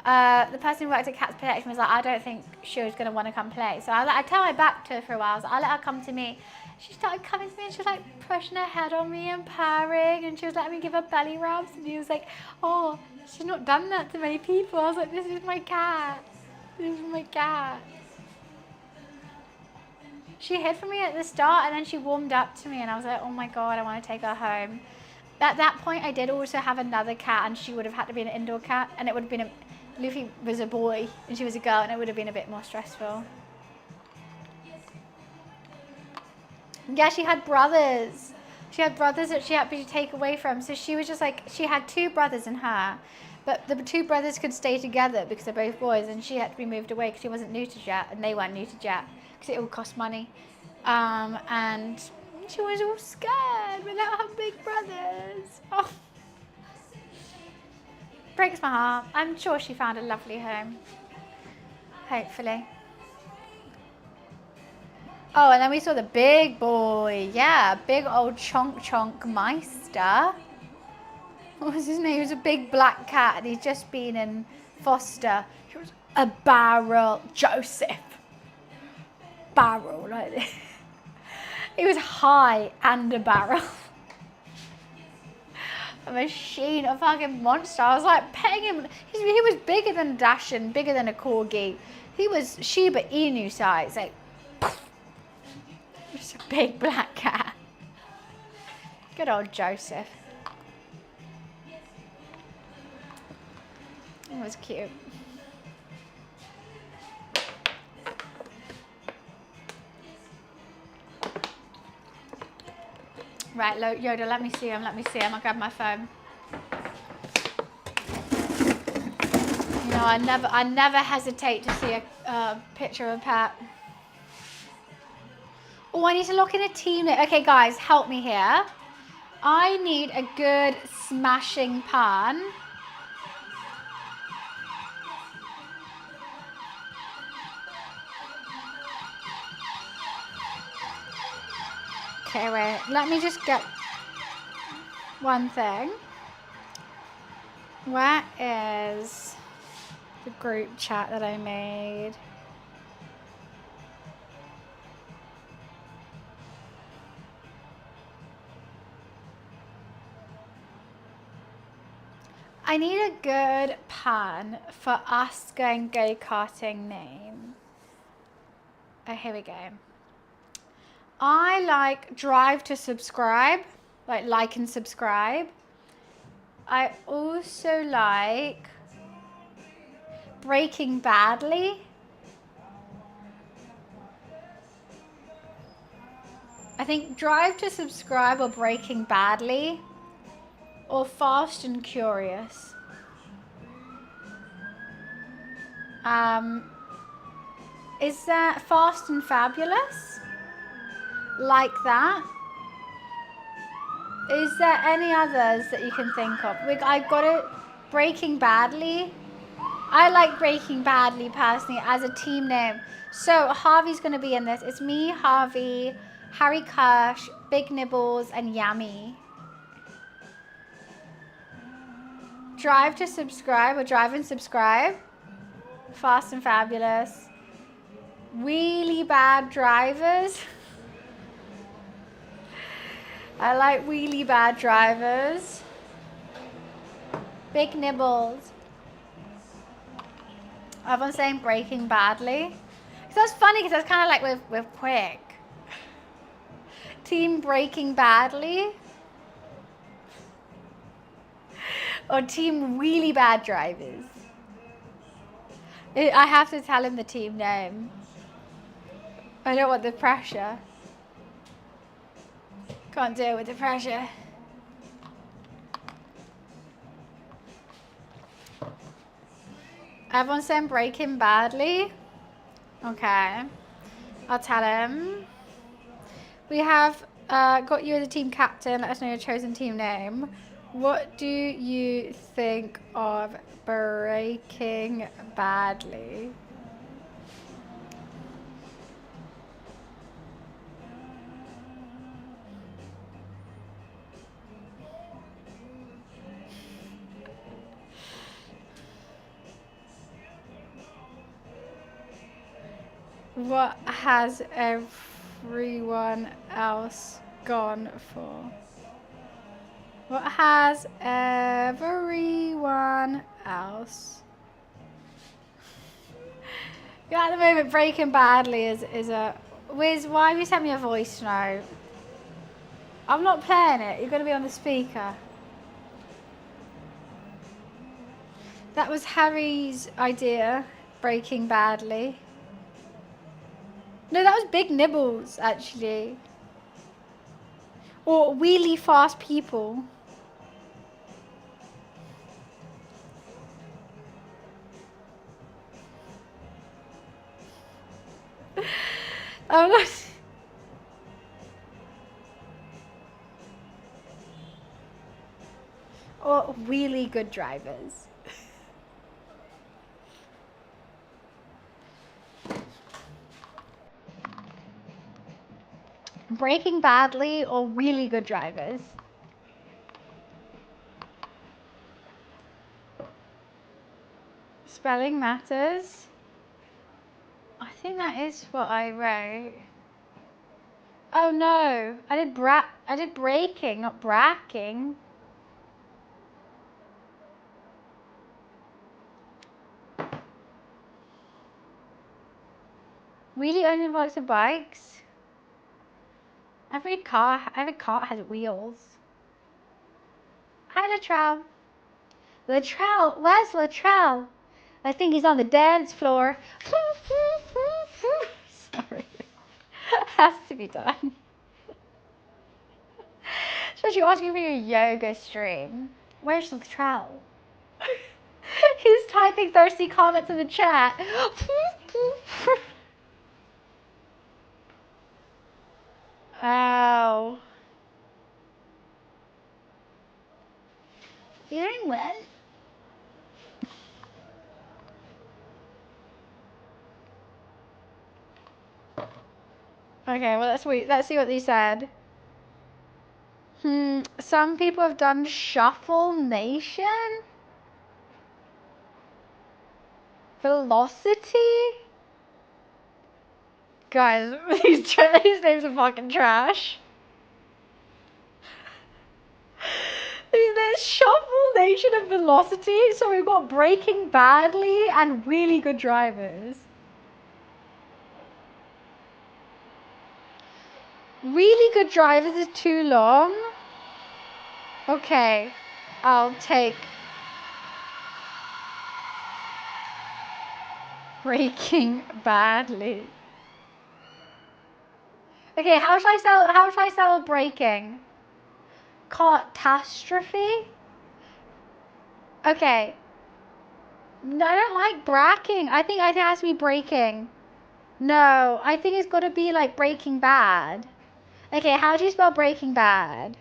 The person who worked at Cats Protection was like, I don't think she was going to want to come play. So I tell her back to her for a while. So I let her come to me. She started coming to me and she was like pushing her head on me and purring. And she was letting me give her belly rubs. And he was like, oh, she's not done that to many people. I was like, this is my cat. This is my cat. She hid from me at the start and then she warmed up to me. And I was like, oh my God, I want to take her home. At that point, I did also have another cat, and she would have had to be an indoor cat, and it would have been Luffy was a boy, and she was a girl, and it would have been a bit more stressful. Yeah, she had brothers. She had brothers that she had to take away from, so she was just like, she had 2 brothers in her, but the 2 brothers could stay together because they're both boys, and she had to be moved away because she wasn't neutered yet, and they weren't neutered yet, because it all cost money. And she was all scared without her big brothers. Oh. Breaks my heart. I'm sure she found a lovely home. Hopefully. Oh, and then we saw the big boy. Yeah, big old chonk Meister. What was his name? He was a big black cat and he's just been in foster. He was a barrel. Joseph. Barrel like this. He was high and a barrel. A machine, a fucking monster. I was like petting him. He was bigger than Dashin, bigger than a corgi. He was Shiba Inu size. Like, just a big black cat. Good old Joseph. It was cute. Right, Yoda, let me see him, I'll grab my phone. You know, I never hesitate to see a picture of a pet. Oh, I need to lock in a team. Okay, guys, help me here. I need a good smashing pan. Okay, wait, let me just get one thing. Where is the group chat that I made? I need a good pan for us going go-karting name. Oh, here we go. I like drive to subscribe, like and subscribe. I also like Breaking Badly. I think Drive to Subscribe or Breaking Badly or Fast and Curious. Is that Fast and Fabulous? Like that? Is there any others that you can think of? I got it. Breaking Badly. I like Breaking Badly personally as a team name. So Harvey's going to be in this. It's me, Harvey, Harry Kirsch, Big Nibbles, and Yummy. Drive to Subscribe or Drive and Subscribe. Fast and Fabulous. Really Bad Drivers. I like Really Bad Drivers. Big Nibbles. Everyone's saying Breaking Badly. That's funny because that's kind of like with Quick. Team Breaking Badly. Or Team Really Bad Drivers. I have to tell him the team name. I don't want the pressure. Can't deal with the pressure. Everyone's saying Breaking Badly. Okay. I'll tell him. We have got you as a team captain. Let us know your chosen team name. What do you think of Breaking Badly? What has everyone else gone for? What has everyone else? Yeah, at the moment, Breaking Badly is a... Wiz, why have you sent me a voice note? I'm not playing it. You're going to be on the speaker. That was Harry's idea, Breaking Badly. No, that was Big Nibbles, actually. Or Wheelie Fast People. Oh, no. Or really good drivers. Breaking Badly or really good drivers? Spelling matters. I think that is what I wrote. Oh no, I did breaking, not bracking. Really only works with bikes. Every car has wheels. Hi Latrell. Latrell, where's Latrell? I think he's on the dance floor. Sorry. Has to be done. So you're asking for your yoga stream. Where's Latrell? He's typing thirsty comments in the chat. Oh. You're doing well. Okay, well let's wait. Let's see what they said. Some people have done Shuffle Nation. Velocity. Guys, these names are fucking trash. There's Shuffle Nation and Velocity, so we've got Breaking Badly and Really Good Drivers. Really Good Drivers is too long. Okay, I'll take Breaking Badly. Okay, how should I spell breaking? Catastrophe? Okay. No, I don't like bracking. I think it has to be breaking. No, I think it's got to be like Breaking Bad. Okay, how do you spell Breaking Bad?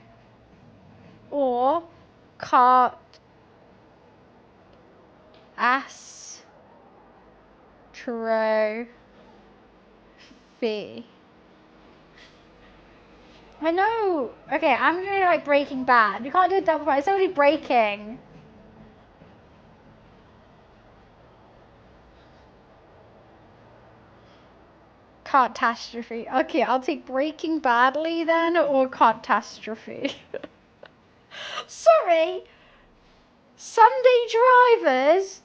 Or catastrophe. I know. Okay, I'm gonna do like Breaking Bad. We can't do a double part. It's only breaking. Catastrophe. Okay, I'll take Breaking Badly then, or catastrophe. Sorry. Sunday drivers.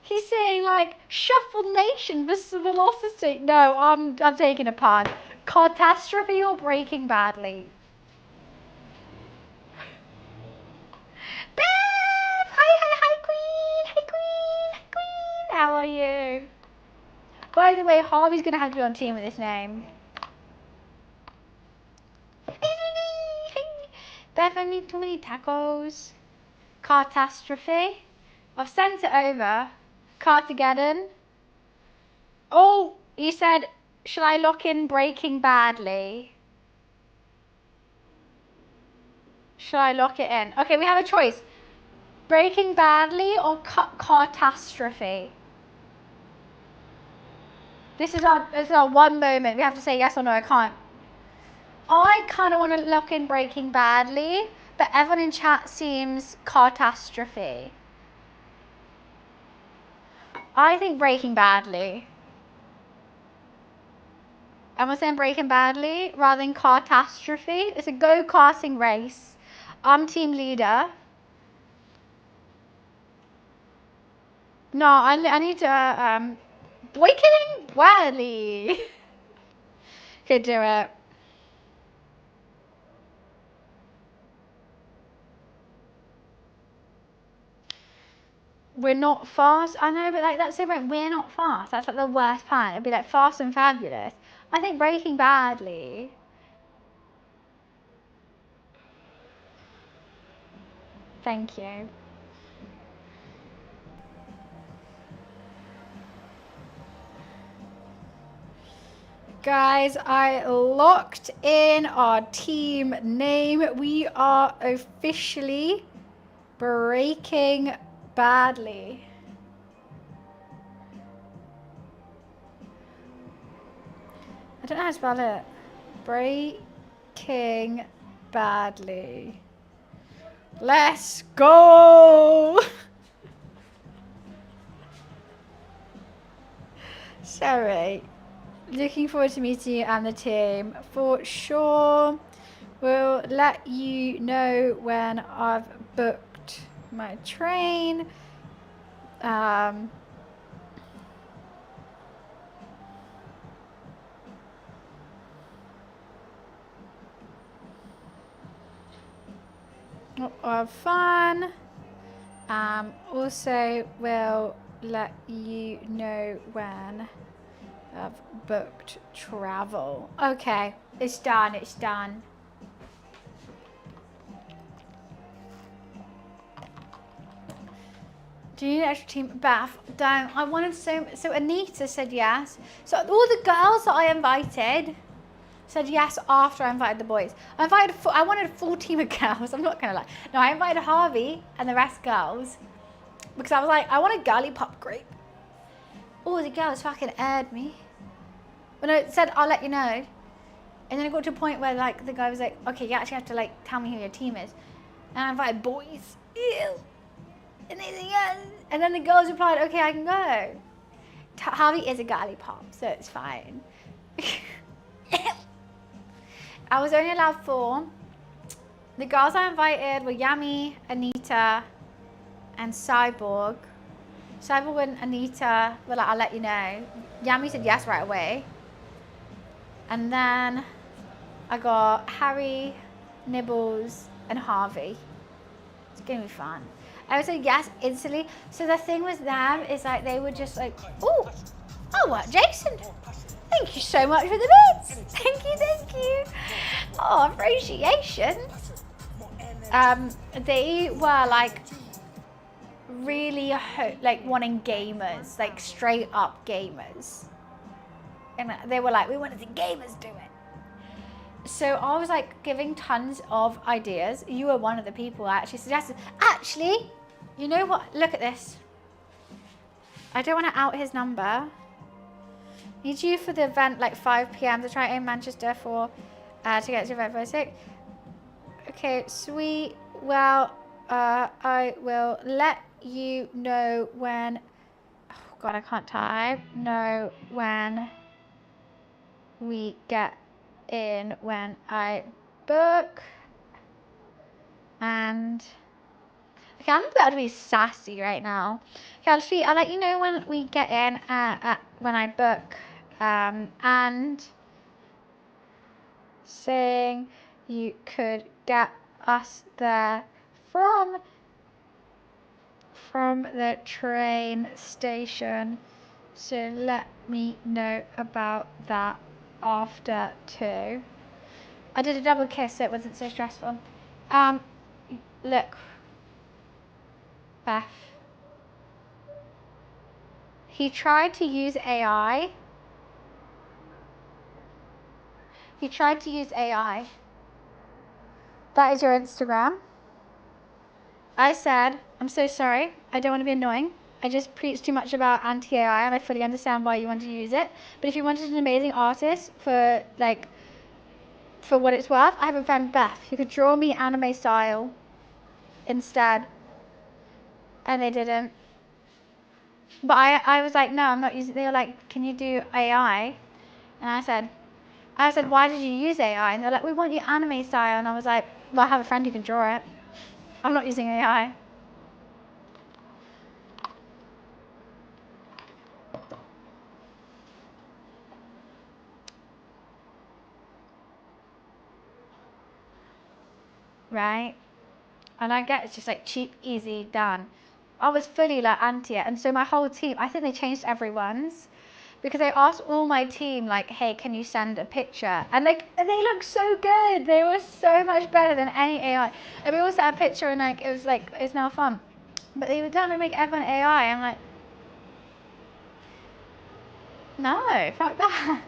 He's saying like Shuffle Nation versus Velocity. No, I'm taking a punt. Catastrophe or Breaking Badly. Beth! Hi, Queen! Hi, Queen! Hi, Queen! How are you? By the way, Harvey's gonna have to be on team with this name. Beth, I need too many tacos. Catastrophe. I've sent it over. Cartageddon. Oh, you said, shall I lock in Breaking Badly? Shall I lock it in? Okay, we have a choice. Breaking Badly or catastrophe? This is our one moment. We have to say yes or no. I can't. I kind of want to lock in Breaking Badly, but everyone in chat seems catastrophe. I think Breaking Badly. Am I saying breaking badly rather than catastrophe? It's a go-karting race. I'm team leader. No, I need to, breaking badly. Could do it. We're not fast. I know, but like that's different. We're not fast. That's like the worst part. It'd be like Fast and Fabulous. I think Breaking Badly. Thank you. Guys, I locked in our team name. We are officially Breaking Badly. I don't know how to spell it. Breaking Badly. Let's go! Sorry. Looking forward to meeting you and the team. For sure. We'll let you know when I've booked my train. Have fun. Also, we'll let you know when I've booked travel. Okay, it's done. It's done. Do you need an extra team? Beth, don't. I wanted so Anita said yes. So all the girls that I invited said yes after I invited the boys. I wanted a full team of girls. I'm not gonna lie. No, I invited Harvey and the rest girls because I was like, I want a girly pop group. Oh, the girls fucking aired me. Well, no, it said I'll let you know, and then it got to a point where like the guy was like, okay, you actually have to like tell me who your team is, and I invited boys. Ew. And they said yes, and then the girls replied, okay, I can go. Harvey is a girly pop, so it's fine. I was only allowed 4. The girls I invited were Yami, Anita, and Cyborg. Cyborg and Anita were like, I'll let you know. Yami said yes right away. And then I got Harry, Nibbles, and Harvey. It's gonna be fun. I would say yes instantly. So the thing with them is like they were just like, oh, what, Jason? Thank you so much for the bits. Thank you. Oh, appreciation. They were like really like wanting gamers, like straight up gamers. And they were like, we wanted the gamers do it. So I was like giving tons of ideas. You were one of the people I actually suggested. Actually, you know what? Look at this. I don't want to out his number. Need you for the event like 5 p.m. to try in Manchester for to get to event by 6. Okay, sweet. Well, I will let you know when. Oh God, I can't type. Know when we get in when I book. And okay, I'm about to be sassy right now. Okay, I'll let you know when we get in when I book. And saying you could get us there from the train station. So let me know about that after too. I did a double kiss so it wasn't so stressful. Look, Beth. He tried to use AI. That is your Instagram. I said, I'm so sorry. I don't want to be annoying. I just preach too much about anti-AI and I fully understand why you want to use it. But if you wanted an amazing artist for what it's worth, I have a friend Beth who could draw me anime style instead. And they didn't. But I was like, no, I'm not using. They were like, can you do AI? And I said, I said, why did you use AI? And they're like, we want you anime style. And I was like, well, I have a friend who can draw it. I'm not using AI. Right? And I get it's just like cheap, easy, done. I was fully like anti it. And so my whole team, I think they changed everyone's. Because I asked all my team, like, hey, can you send a picture? And like, they look so good. They were so much better than any AI. And we all sent a picture and like, it was like, it's now fun. But they were trying to make everyone AI. I'm like, no, fuck that.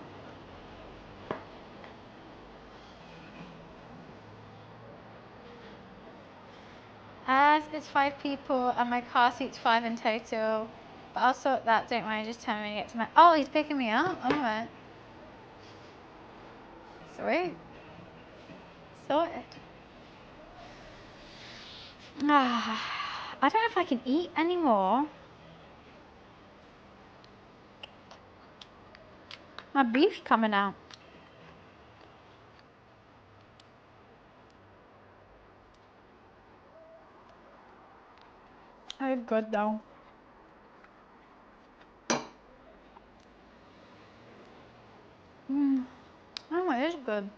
As it's 5 people and my car seats 5 in total. But I'll sort that, don't worry, just tell me when you get to my... Oh, he's picking me up? Alright. Sweet. Sorted. I don't know if I can eat anymore. My beef's coming out. It's good though. Oh, it is good.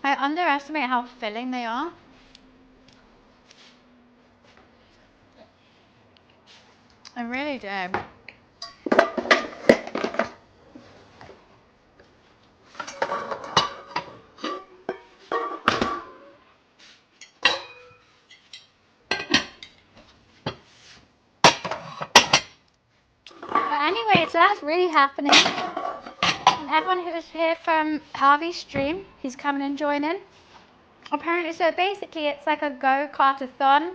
I underestimate how filling they are. I really do. But anyway, so that's really happening. And everyone who's here from Harvey's stream, he's coming and joining. Apparently, so basically it's like a go-kart-a-thon.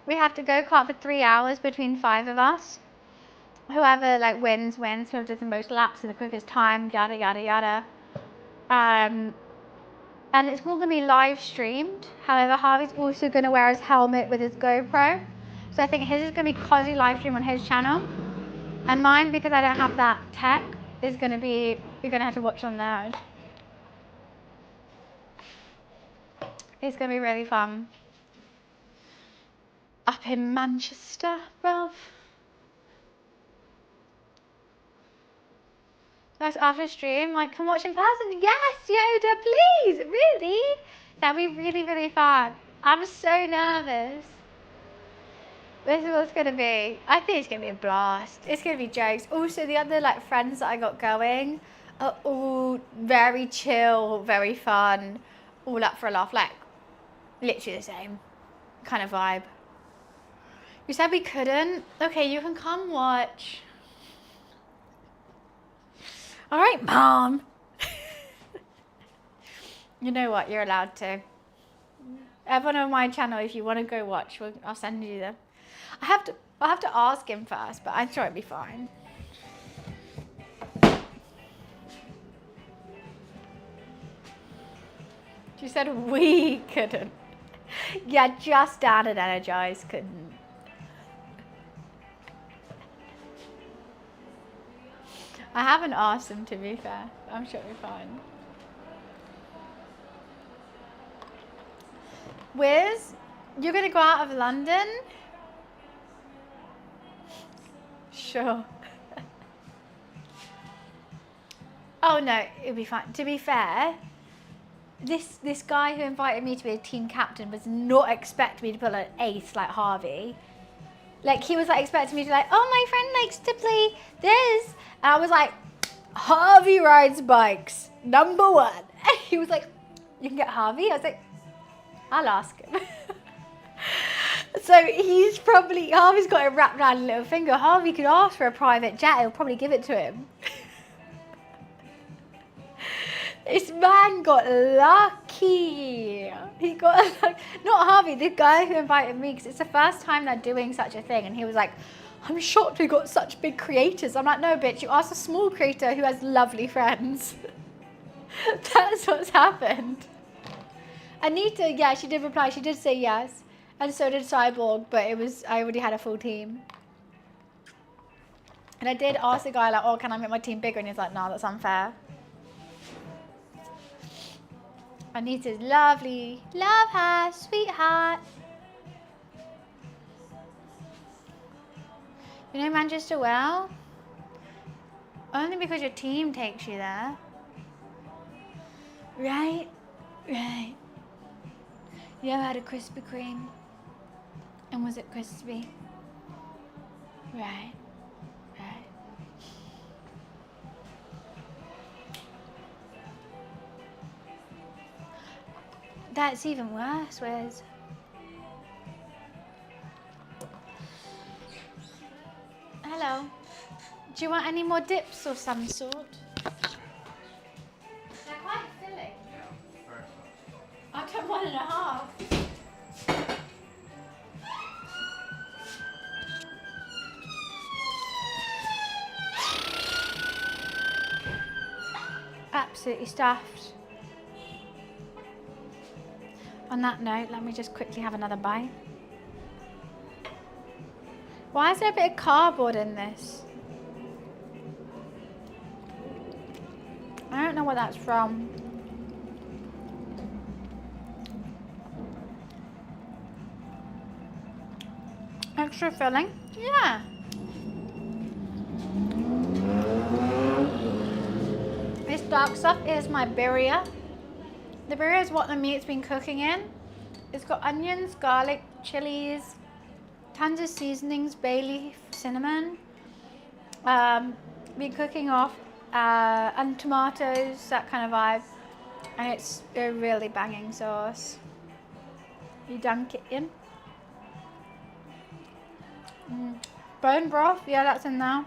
We have to go-kart for 3 hours between 5 of us. Whoever like wins, whoever does the most laps in the quickest time, yada yada yada. And it's all gonna be live streamed. However, Harvey's also gonna wear his helmet with his GoPro. So I think his is gonna be quasi live stream on his channel. And mine, because I don't have that tech, is gonna be, you're gonna have to watch on theirs. It's gonna be really fun. Up in Manchester, bruv. That's after stream, like, come watch in person. Yes, Yoda, please, really? That'd be really, really fun. I'm so nervous. This is what it's gonna be. I think it's gonna be a blast. It's gonna be jokes. Also, the other like friends that I got going are all very chill, very fun, all up for a laugh. Like, literally the same kind of vibe. You said we couldn't? Okay, you can come watch. All right, Mom. You know what? You're allowed to. Everyone on my channel, if you want to go watch, I'll send you them. I'll have to ask him first, but I'm sure it'll be fine. She said we couldn't. Yeah, just Dan and Energize couldn't. I haven't asked them, to be fair. I'm sure it'll be fine. Wiz, you're going to go out of London? Sure. Oh no, it'll be fine. To be fair, this guy who invited me to be a team captain was not expecting me to pull an ace like Harvey. Like, he was like expecting me to like, oh, my friend likes to play this. And I was like, Harvey rides bikes, number 1. And he was like, you can get Harvey? I was like, I'll ask him. So Harvey's got it wrapped around a little finger. Harvey could ask for a private jet, he'll probably give it to him. This man got lucky. He got not Harvey, the guy who invited me, because it's the first time they're doing such a thing. And he was like, I'm shocked we got such big creators. I'm like, no, bitch, you asked a small creator who has lovely friends. That's what's happened. Anita, yeah, she did reply. She did say yes. And so did Cyborg, but I already had a full team. And I did ask the guy, like, oh, can I make my team bigger? And he's like, no, that's unfair. Anita's lovely. Love her, sweetheart. You know Manchester well? Only because your team takes you there. Right? Right. You ever had a Krispy Kreme? And was it crispy? Right. Right. That's even worse, Wes. Hello. Do you want any more dips or some sort? They're quite filling. I've done 1.5. Absolutely stuffed. On that note, let me just quickly have another bite. Why is there a bit of cardboard in this? I don't know what that's from. Extra filling? Yeah. This dark stuff is my birria. The birria is what the meat's been cooking in. It's got onions, garlic, chilies, tons of seasonings, bay leaf, cinnamon. Been cooking off and tomatoes, that kind of vibe. And it's a really banging sauce. You dunk it in. Bone broth, yeah, that's in there.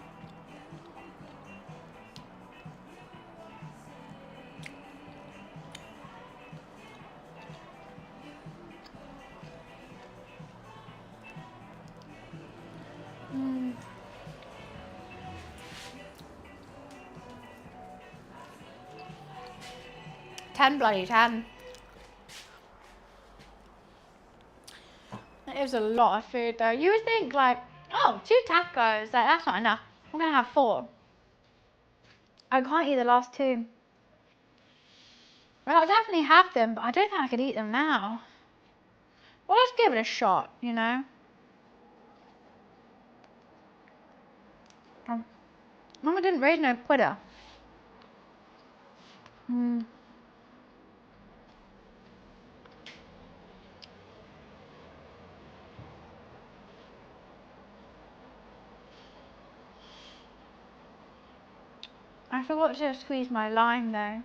Mm. 10 bloody 10. It was a lot of food though. You would think like, oh, 2 tacos, like that's not enough. I'm gonna have 4. I can't eat the last 2. Well, I'll definitely have them, but I don't think I could eat them now. Well, let's give it a shot, you know. Mama didn't raise no quitter. I forgot to squeeze my lime though.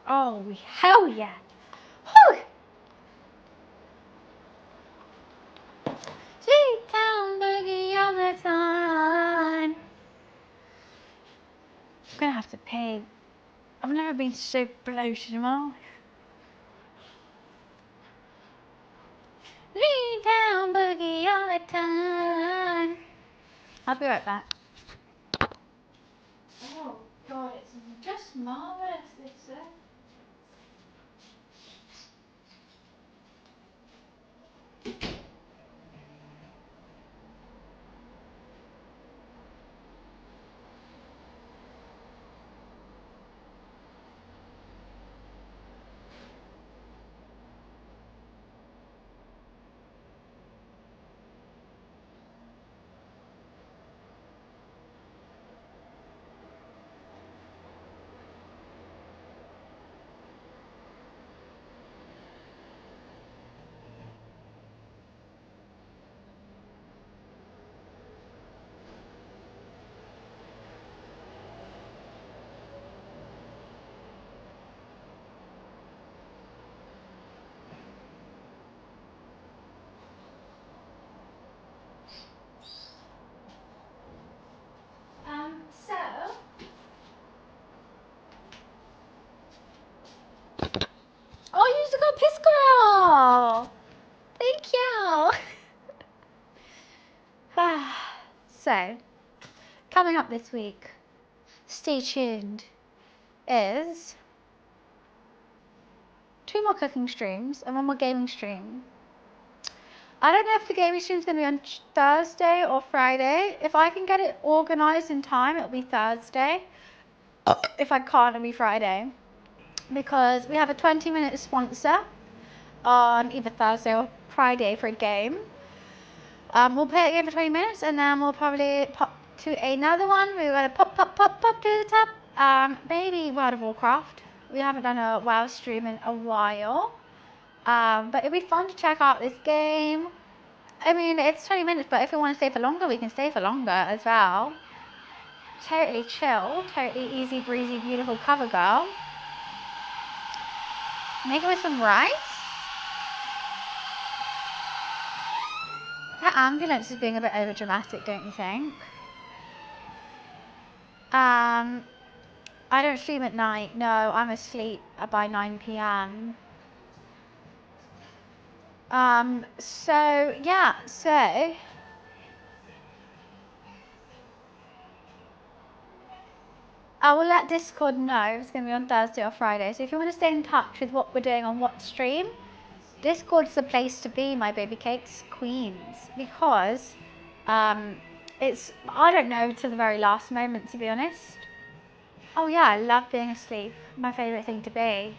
Oh, hell yeah. Whew. Sweet town boogie all the time. I'm gonna have to pay. I've never been so bloated in my life. Sweet town boogie all the time. I'll be right back. Oh god, it's just marvellous, this is. So, oh, you just got piss girl. Thank you. So, coming up this week, stay tuned, is 2 more cooking streams and 1 more gaming stream. I don't know if the gaming stream is going to be on Thursday or Friday. If I can get it organised in time, it'll be Thursday. If I can't, it'll be Friday. Because we have a 20-minute sponsor on either Thursday or Friday for a game. We'll play a game for 20 minutes and then we'll probably pop to another one. We're going to pop to the top. Maybe World of Warcraft. We haven't done a WoW stream in a while. But it'd be fun to check out this game. I mean, it's 20 minutes, but if we want to stay for longer, we can stay for longer as well. Totally chill, totally easy breezy, beautiful cover girl. Make it with some rice. That ambulance is being a bit over dramatic, don't you think? I don't stream at night. No, I'm asleep by 9 p.m. So I will let Discord know if it's going to be on Thursday or Friday. So if you want to stay in touch with what we're doing on what stream, Discord's the place to be, my baby cakes queens, because it's, I don't know, to the very last moment, to be honest. Oh yeah, I love being asleep. My favourite thing to be.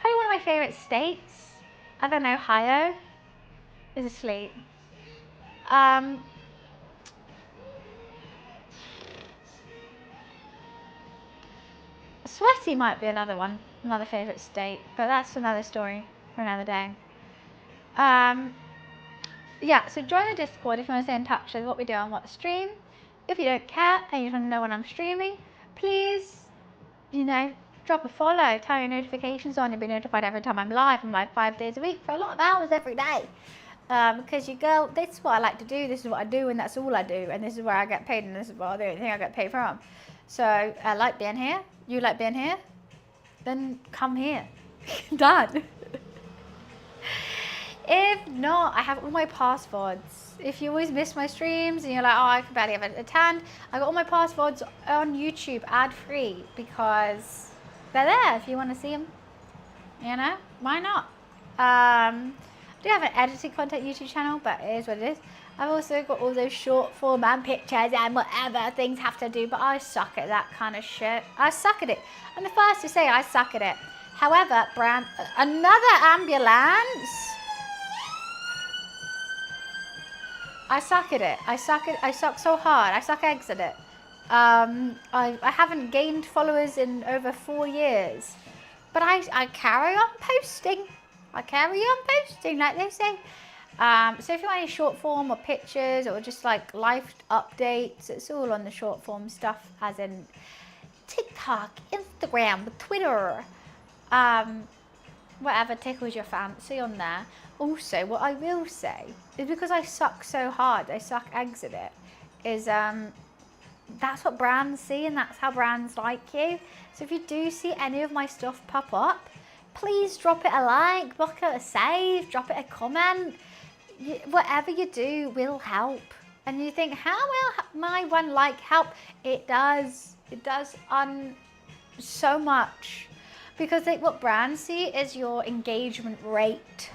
Probably one of my favourite states, other than Ohio, is asleep. Sweaty might be another one, another favourite state, but that's another story for another day. Yeah, so join the Discord if you want to stay in touch with what we do on what stream. If you don't care and you just want to know when I'm streaming, please, drop a follow, turn your notifications on, you'll be notified every time I'm live. I'm live 5 days a week for a lot of hours every day. Because you go, this is what I like to do, this is what I do, and that's all I do, and this is where I get paid, and this is what the only thing I get paid from. So I like being here. You like being here? Then come here. Done. If not, I have all my passwords. If you always miss my streams and you're like, oh, I can barely ever attend, I got all my passwords on YouTube ad-free because they're there if you want to see them. Why not? I do have an edited content YouTube channel, but it is what it is. I've also got all those short form and pictures and whatever things have to do, but I suck at that kind of shit. I suck at it. I'm the first to say I suck at it. However, another ambulance. I suck at it. I suck so hard. I suck eggs at it. I haven't gained followers in over 4 years, but I carry on posting. I carry on posting, like they say. So if you want any short form or pictures or just like life updates, it's all on the short form stuff, as in TikTok, Instagram, Twitter, whatever tickles your fancy on there. Also, what I will say is, because I suck so hard, I suck eggs at it, is that's what brands see and that's how brands like you. So if you do see any of my stuff pop up, please drop it a like, book it a save, drop it a comment. Whatever you do will help. And you think, how will my one like help? It does. It does so much. Because what brands see is your engagement rate.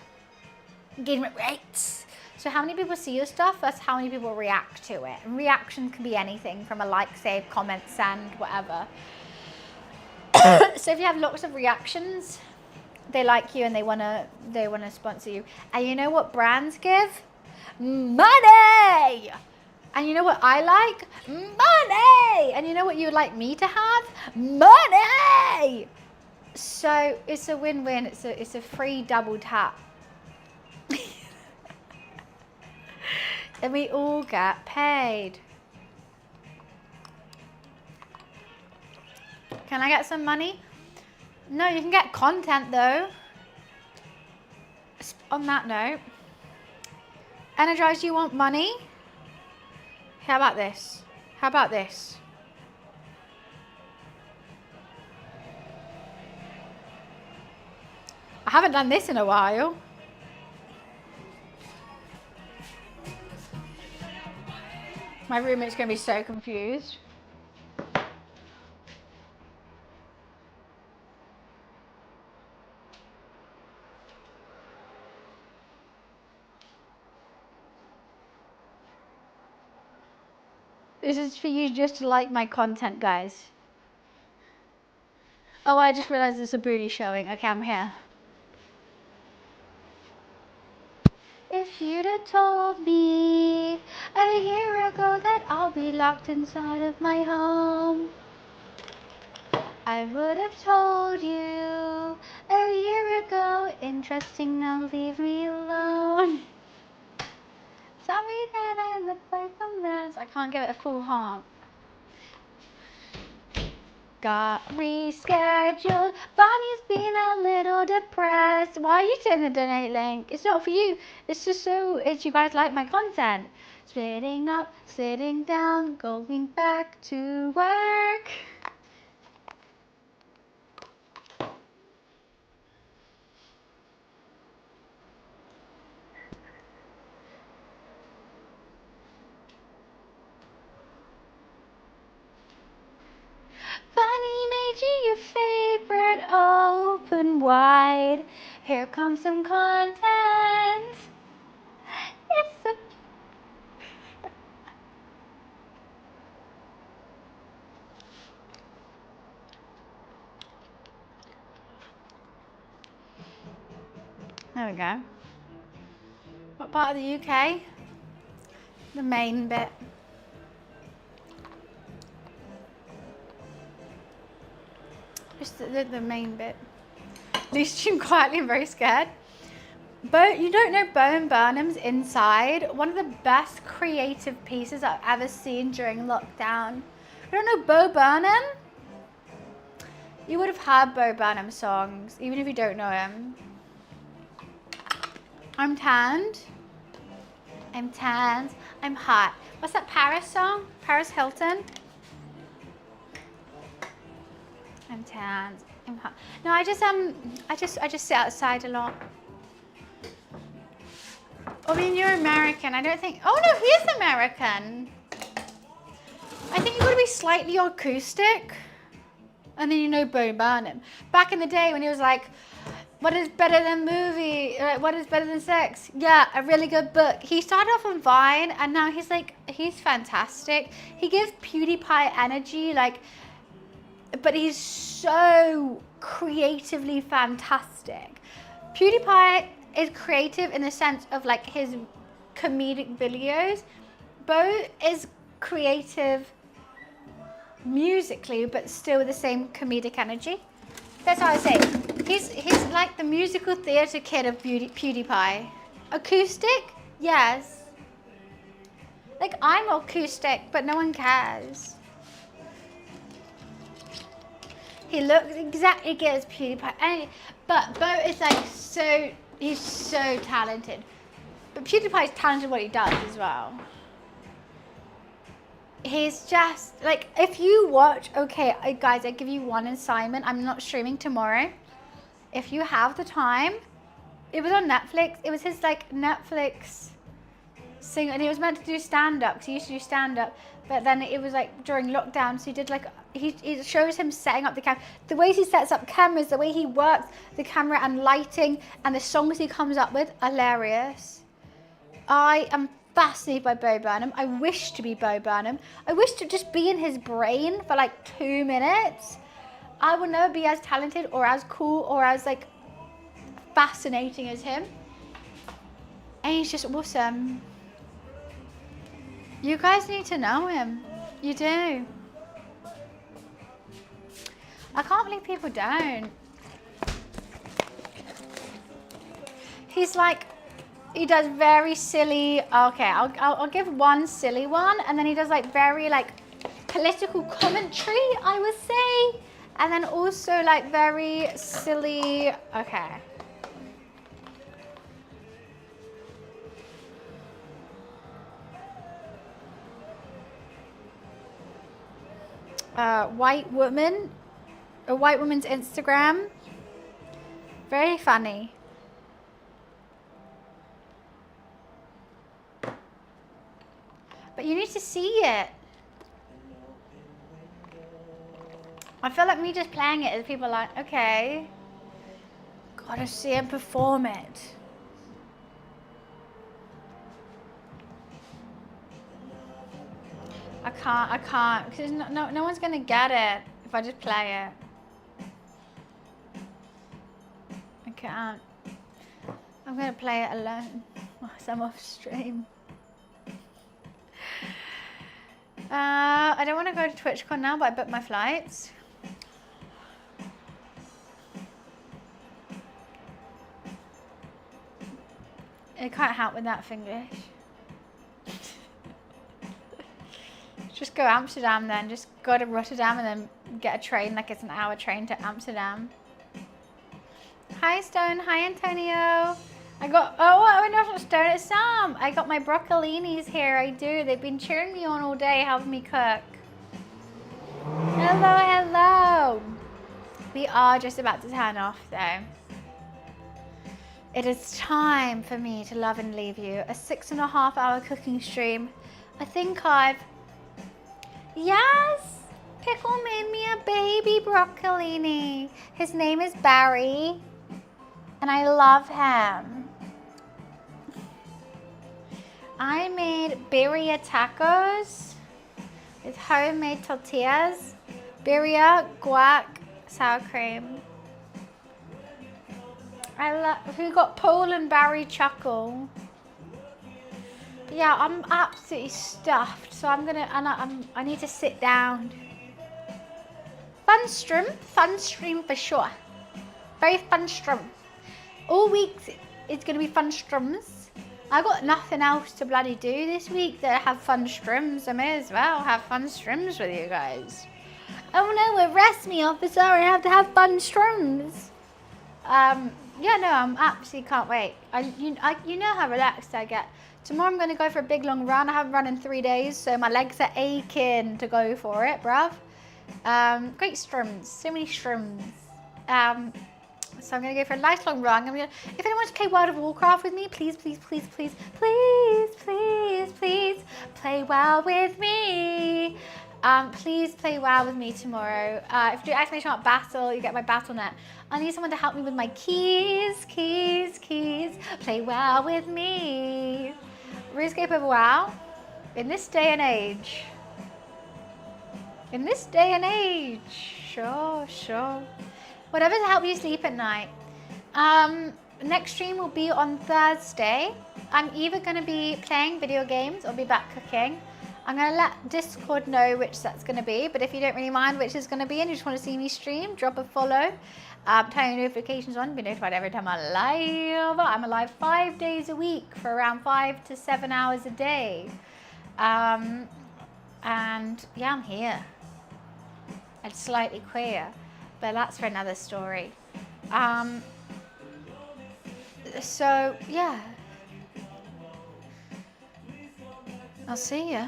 Engagement rates. So how many people see your stuff, that's how many people react to it. And reaction can be anything from a like, save, comment, send, whatever. So if you have lots of reactions, they like you and they wanna sponsor you. And you know what brands give? Money! And you know what I like? Money! And you know what you would like me to have? Money! So it's a win-win. It's a free double tap. And we all get paid. Can I get some money? No, you can get content though. On that note, Energize, you want money? How about this? How about this? I haven't done this in a while. My roommate's going to be so confused. This is for you just to like my content, guys. Oh, I just realized there's a booty showing. Okay, I'm here. If you'd have told me a year ago that I'll be locked inside of my home, I would have told you a year ago. Interesting, now leave me alone. Sorry that I look like a mess. I can't give it a full honk. Got rescheduled. Bonnie's been a little depressed. Why are you sending the donate link? It's not for you. It's just so it's you guys like my content. Splitting up, sitting down, going back to work. Bonnie made you your favorite, open wide. Here comes some content. It's a There we go. What part of the UK? The main bit. Just the main bit. Lucy seemed quietly and very scared. You don't know Bo Burnham's Inside? One of the best creative pieces I've ever seen during lockdown. You don't know Bo Burnham? You would have heard Bo Burnham songs, even if you don't know him. I'm tanned. I'm tanned. I'm hot. What's that Paris song? Paris Hilton? I'm tanned. I'm hot. No, I just sit outside a lot. I mean, you're American. I don't think. Oh no, he is American. I think you got to be slightly acoustic, and then you know Bo Burnham. Back in the day when he was like, "What is better than movie? What is better than sex?" Yeah, a really good book. He started off on Vine, and now he's fantastic. He gives PewDiePie energy, but he's so creatively fantastic. PewDiePie is creative in the sense of his comedic videos. Bo is creative musically, but still with the same comedic energy. That's how I say. He's like the musical theatre kid of PewDiePie. Acoustic? Yes. I'm acoustic, but no one cares. He looks exactly gives PewDiePie, but Bo is he's so talented. But PewDiePie is talented at what he does as well. He's just if you watch, okay, guys, I give you one assignment. I'm not streaming tomorrow. If you have the time, it was on Netflix. It was his Netflix sing, and he was meant to do stand-up because he used to do stand-up, but then it was during lockdown, so he did it shows him setting up the camera, the way he sets up cameras, the way he works the camera and lighting, and the songs he comes up with, hilarious. I am fascinated by Bo Burnham. I wish to be Bo Burnham. I wish to just be in his brain for 2 minutes. I will never be as talented or as cool or as fascinating as him. And he's just awesome. You guys need to know him. You do. I can't believe people don't. He's he does very silly, okay, I'll give one silly one, and then he does very political commentary, I would say, and then also very silly, okay. White woman, a white woman's Instagram, very funny. But you need to see it. I feel like me just playing it is people are okay, gotta see him perform it. I can't, because no one's gonna get it if I just play it. I can't. I'm gonna play it alone whilst I'm off stream. I don't want to go to TwitchCon now, but I booked my flights. I can't help with that Finglish. Just go Amsterdam then. Just go to Rotterdam and then get a train, like it's an hour train to Amsterdam. Hi Stone, hi Antonio. I went off Stone, it's Sam. I got my broccolinis here, I do. They've been cheering me on all day, helping me cook. Hello, hello. We are just about to turn off though. It is time for me to love and leave you. A 6.5 hour cooking stream. I think yes! Pickle made me a baby broccolini. His name is Barry. And I love him. I made birria tacos with homemade tortillas, birria, guac, sour cream. We got Paul and Barry Chuckle. Yeah, I'm absolutely stuffed, so I need to sit down. Fun stream for sure. Very fun stream. All week it's gonna be fun streams. I got nothing else to bloody do this week that have fun streams. I may as well have fun streams with you guys. Oh no, arrest me, officer! I have to have fun streams. Yeah, no, I'm absolutely can't wait. You know how relaxed I get. Tomorrow I'm gonna go for a big long run. I haven't run in 3 days, so my legs are aching to go for it, bruv. Great streams, so many streams. So I'm gonna go for a nice long run. If anyone wants to play World of Warcraft with me, please play WoW with me. Please play WoW with me tomorrow. If you do exclamation mark battle, you get my battle net. I need someone to help me with my keys. Play WoW with me. RuneScape over WoW. In this day and age. Sure. Whatever to help you sleep at night. Next stream will be on Thursday. I'm either going to be playing video games or be back cooking. I'm going to let Discord know which that's going to be, but if you don't really mind which is going to be and you just want to see me stream, drop a follow. Turn your notifications on, be notified every time I'm live. I'm alive 5 days a week for around 5 to 7 hours a day. And yeah, I'm here. I'm slightly queer, but that's for another story. So yeah, I'll see ya.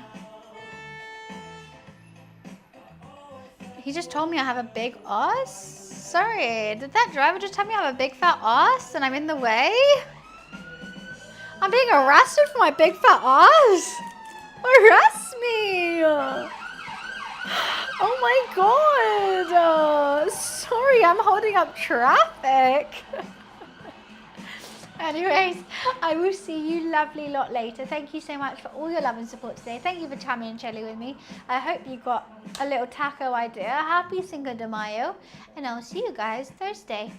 He just told me I have a big ass? Sorry, did that driver just tell me I have a big fat ass and I'm in the way? I'm being arrested for my big fat ass? Arrest me! Oh my god! Sorry, I'm holding up traffic. Anyways, I will see you lovely lot later. Thank you so much for all your love and support today. Thank you for Tammy and Shelly with me. I hope you got a little taco idea. Happy Cinco de Mayo. And I'll see you guys Thursday.